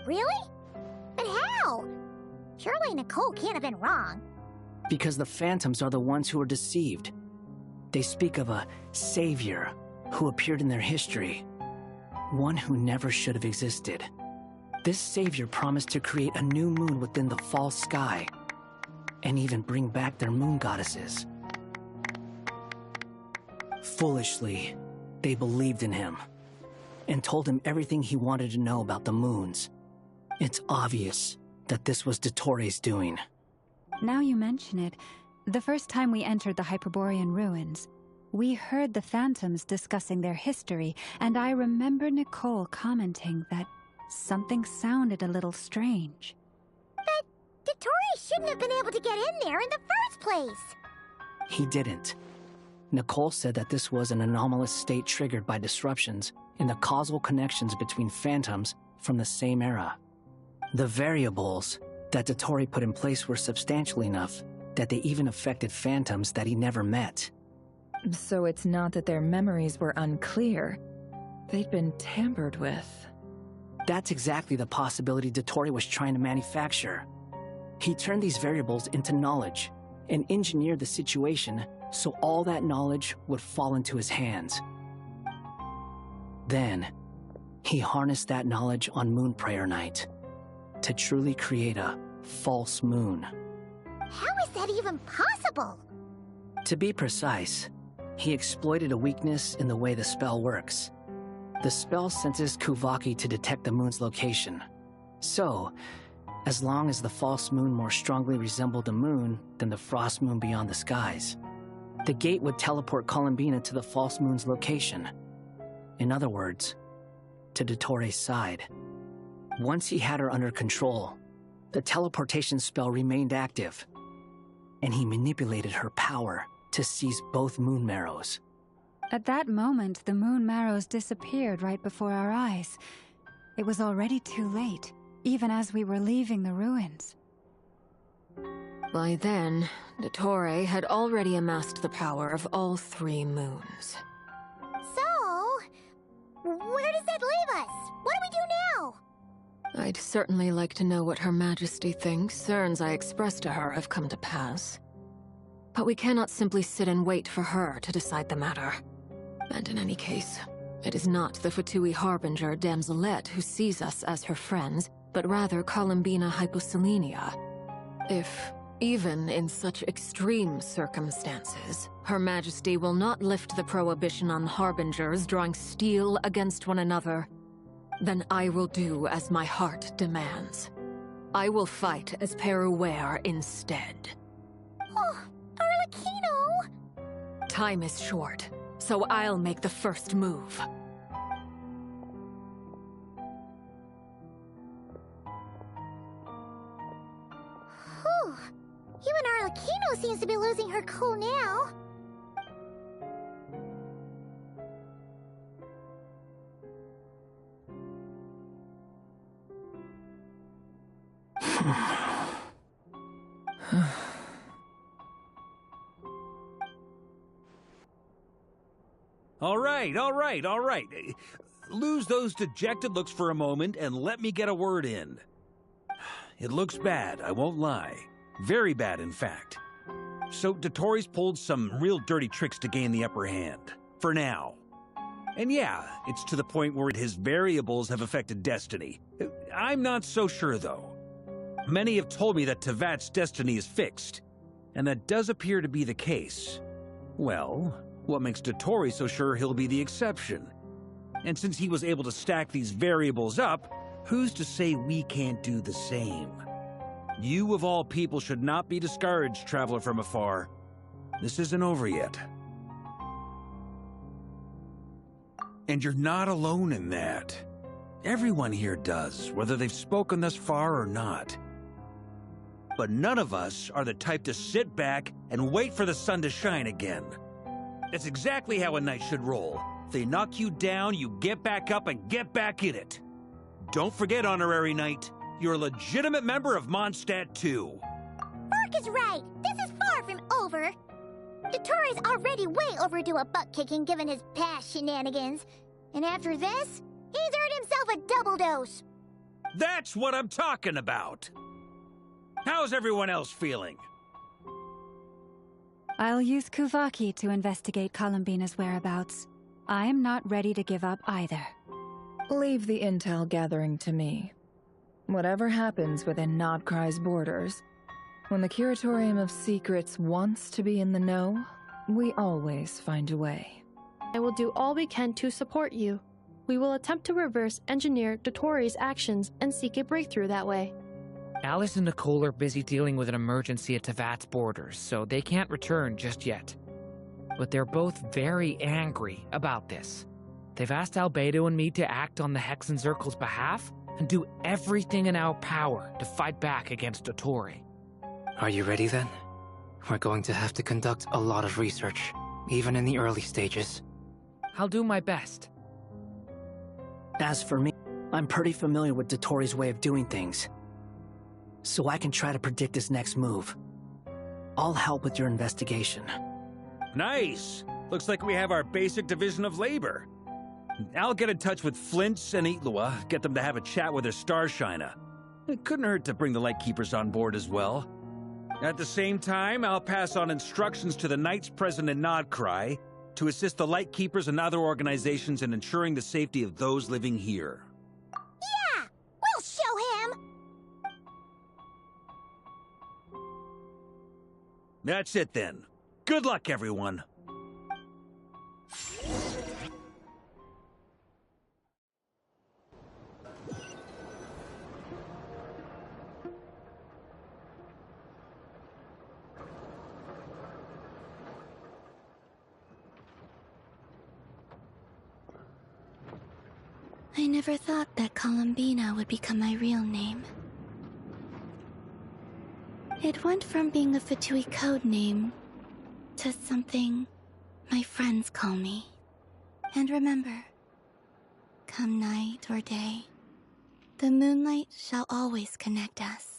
Really? But how? Surely Nicole can't have been wrong. Because the phantoms are the ones who were deceived. They speak of a savior who appeared in their history. One who never should have existed. This savior promised to create a new moon within the false sky, and even bring back their moon goddesses. Foolishly, they believed in him, and told him everything he wanted to know about the moons. It's obvious that this was Dottoro's doing. Now you mention it, the first time we entered the Hyperborean ruins, we heard the phantoms discussing their history, and I remember Nicole commenting that something sounded a little strange. But Dottore shouldn't have been able to get in there in the first place. He didn't. Nicole said that this was an anomalous state triggered by disruptions in the causal connections between phantoms from the same era. The variables that Dottore put in place were substantial enough that they even affected phantoms that he never met. So it's not that their memories were unclear. They'd been tampered with. That's exactly the possibility Dottore was trying to manufacture. He turned these variables into knowledge and engineered the situation so all that knowledge would fall into his hands. Then, he harnessed that knowledge on Moon Prayer Night to truly create a false moon. How is that even possible? To be precise, he exploited a weakness in the way the spell works. The spell senses Kuvaki to detect the moon's location. So, as long as the false moon more strongly resembled the moon than the frost moon beyond the skies, the gate would teleport Columbina to the false moon's location. In other words, to Dottore's side. Once he had her under control, the teleportation spell remained active, and he manipulated her power to seize both moon marrows. At that moment, the moon marrows disappeared right before our eyes. It was already too late, even as we were leaving the ruins. By then, Dottore had already amassed the power of all 3 moons. So, where does that leave us? What do we do now? I'd certainly like to know what Her Majesty thinks cerns I expressed to her have come to pass. But we cannot simply sit and wait for her to decide the matter. And in any case, it is not the Fatui Harbinger Damselette who sees us as her friends, but rather Columbina Hyposelenia. If, even in such extreme circumstances, Her Majesty will not lift the prohibition on Harbingers drawing steel against one another, then I will do as my heart demands. I will fight as Peruware instead. Oh, Arlecchino! Time is short, so I'll make the first move. Whew. Even Arlecchino seems to be losing her cool now. All right. Lose those dejected looks for a moment and let me get a word in. It looks bad, I won't lie. Very bad, in fact. So Dottore's pulled some real dirty tricks to gain the upper hand. For now. And yeah, it's to the point where his variables have affected destiny. I'm not so sure, though. Many have told me that Teyvat's destiny is fixed, and that does appear to be the case. Well, What makes Dotori so sure he'll be the exception? And since he was able to stack these variables up, who's to say we can't do the same? You of all people should not be discouraged, traveler from afar. This isn't over yet. And you're not alone in that. Everyone here does, whether they've spoken thus far or not. But none of us are the type to sit back and wait for the sun to shine again. That's exactly how a knight should roll. If they knock you down, you get back up and get back in it. Don't forget, Honorary Knight, you're a legitimate member of Mondstadt too. Mark is right. This is far from over. Dotori's already way overdue a butt-kicking given his past shenanigans. And after this, he's earned himself a double dose. That's what I'm talking about. How's everyone else feeling? I'll use Kuvaki to investigate Columbina's whereabouts. I am not ready to give up either. Leave the intel gathering to me. Whatever happens within Nodcry's borders, when the Curatorium of Secrets wants to be in the know, we always find a way. I will do all we can to support you. We will attempt to reverse engineer Dotori's actions and seek a breakthrough that way. Alice and Nicole are busy dealing with an emergency at Tevat's borders, so they can't return just yet. But they're both very angry about this. They've asked Albedo and me to act on the Hexenzirkel's behalf and do everything in our power to fight back against Dotori. Are you ready then? We're going to have to conduct a lot of research, even in the early stages. I'll do my best. As for me, I'm pretty familiar with Dotori's way of doing things, so I can try to predict his next move. I'll help with your investigation. Nice! Looks like we have our basic division of labor. I'll get in touch with Flint's and Itlua, get them to have a chat with their Starshiner. It couldn't hurt to bring the Lightkeepers on board as well. At the same time, I'll pass on instructions to the Knights present in Nodcry to assist the Lightkeepers and other organizations in ensuring the safety of those living here. Yeah! We'll show him! That's it then. Good luck, everyone. I never thought that Columbina would become my real name. It went from being a Fatui code name to something my friends call me. And remember, come night or day, the moonlight shall always connect us.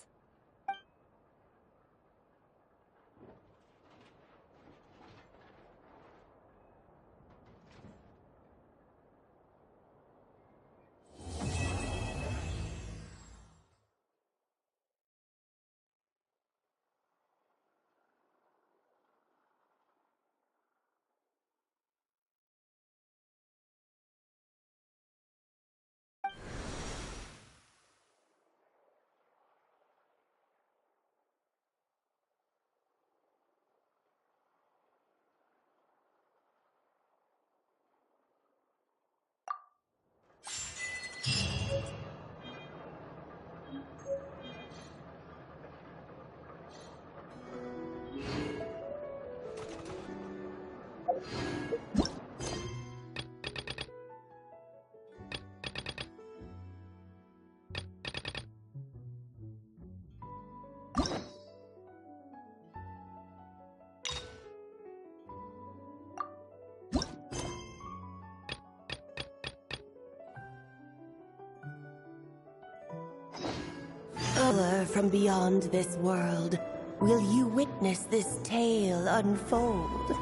From beyond this world, will you witness this tale unfold?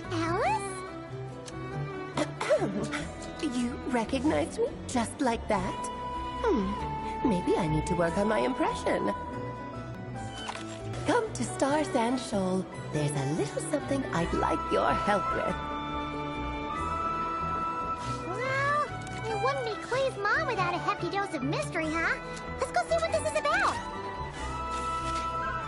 Alice? You recognized me just like that? Maybe I need to work on my impression. Come to Star Sand Shoal. There's a little something I'd like your help with. Well, it wouldn't be Clay's mom without a hefty dose of mystery, huh? Let's go see what this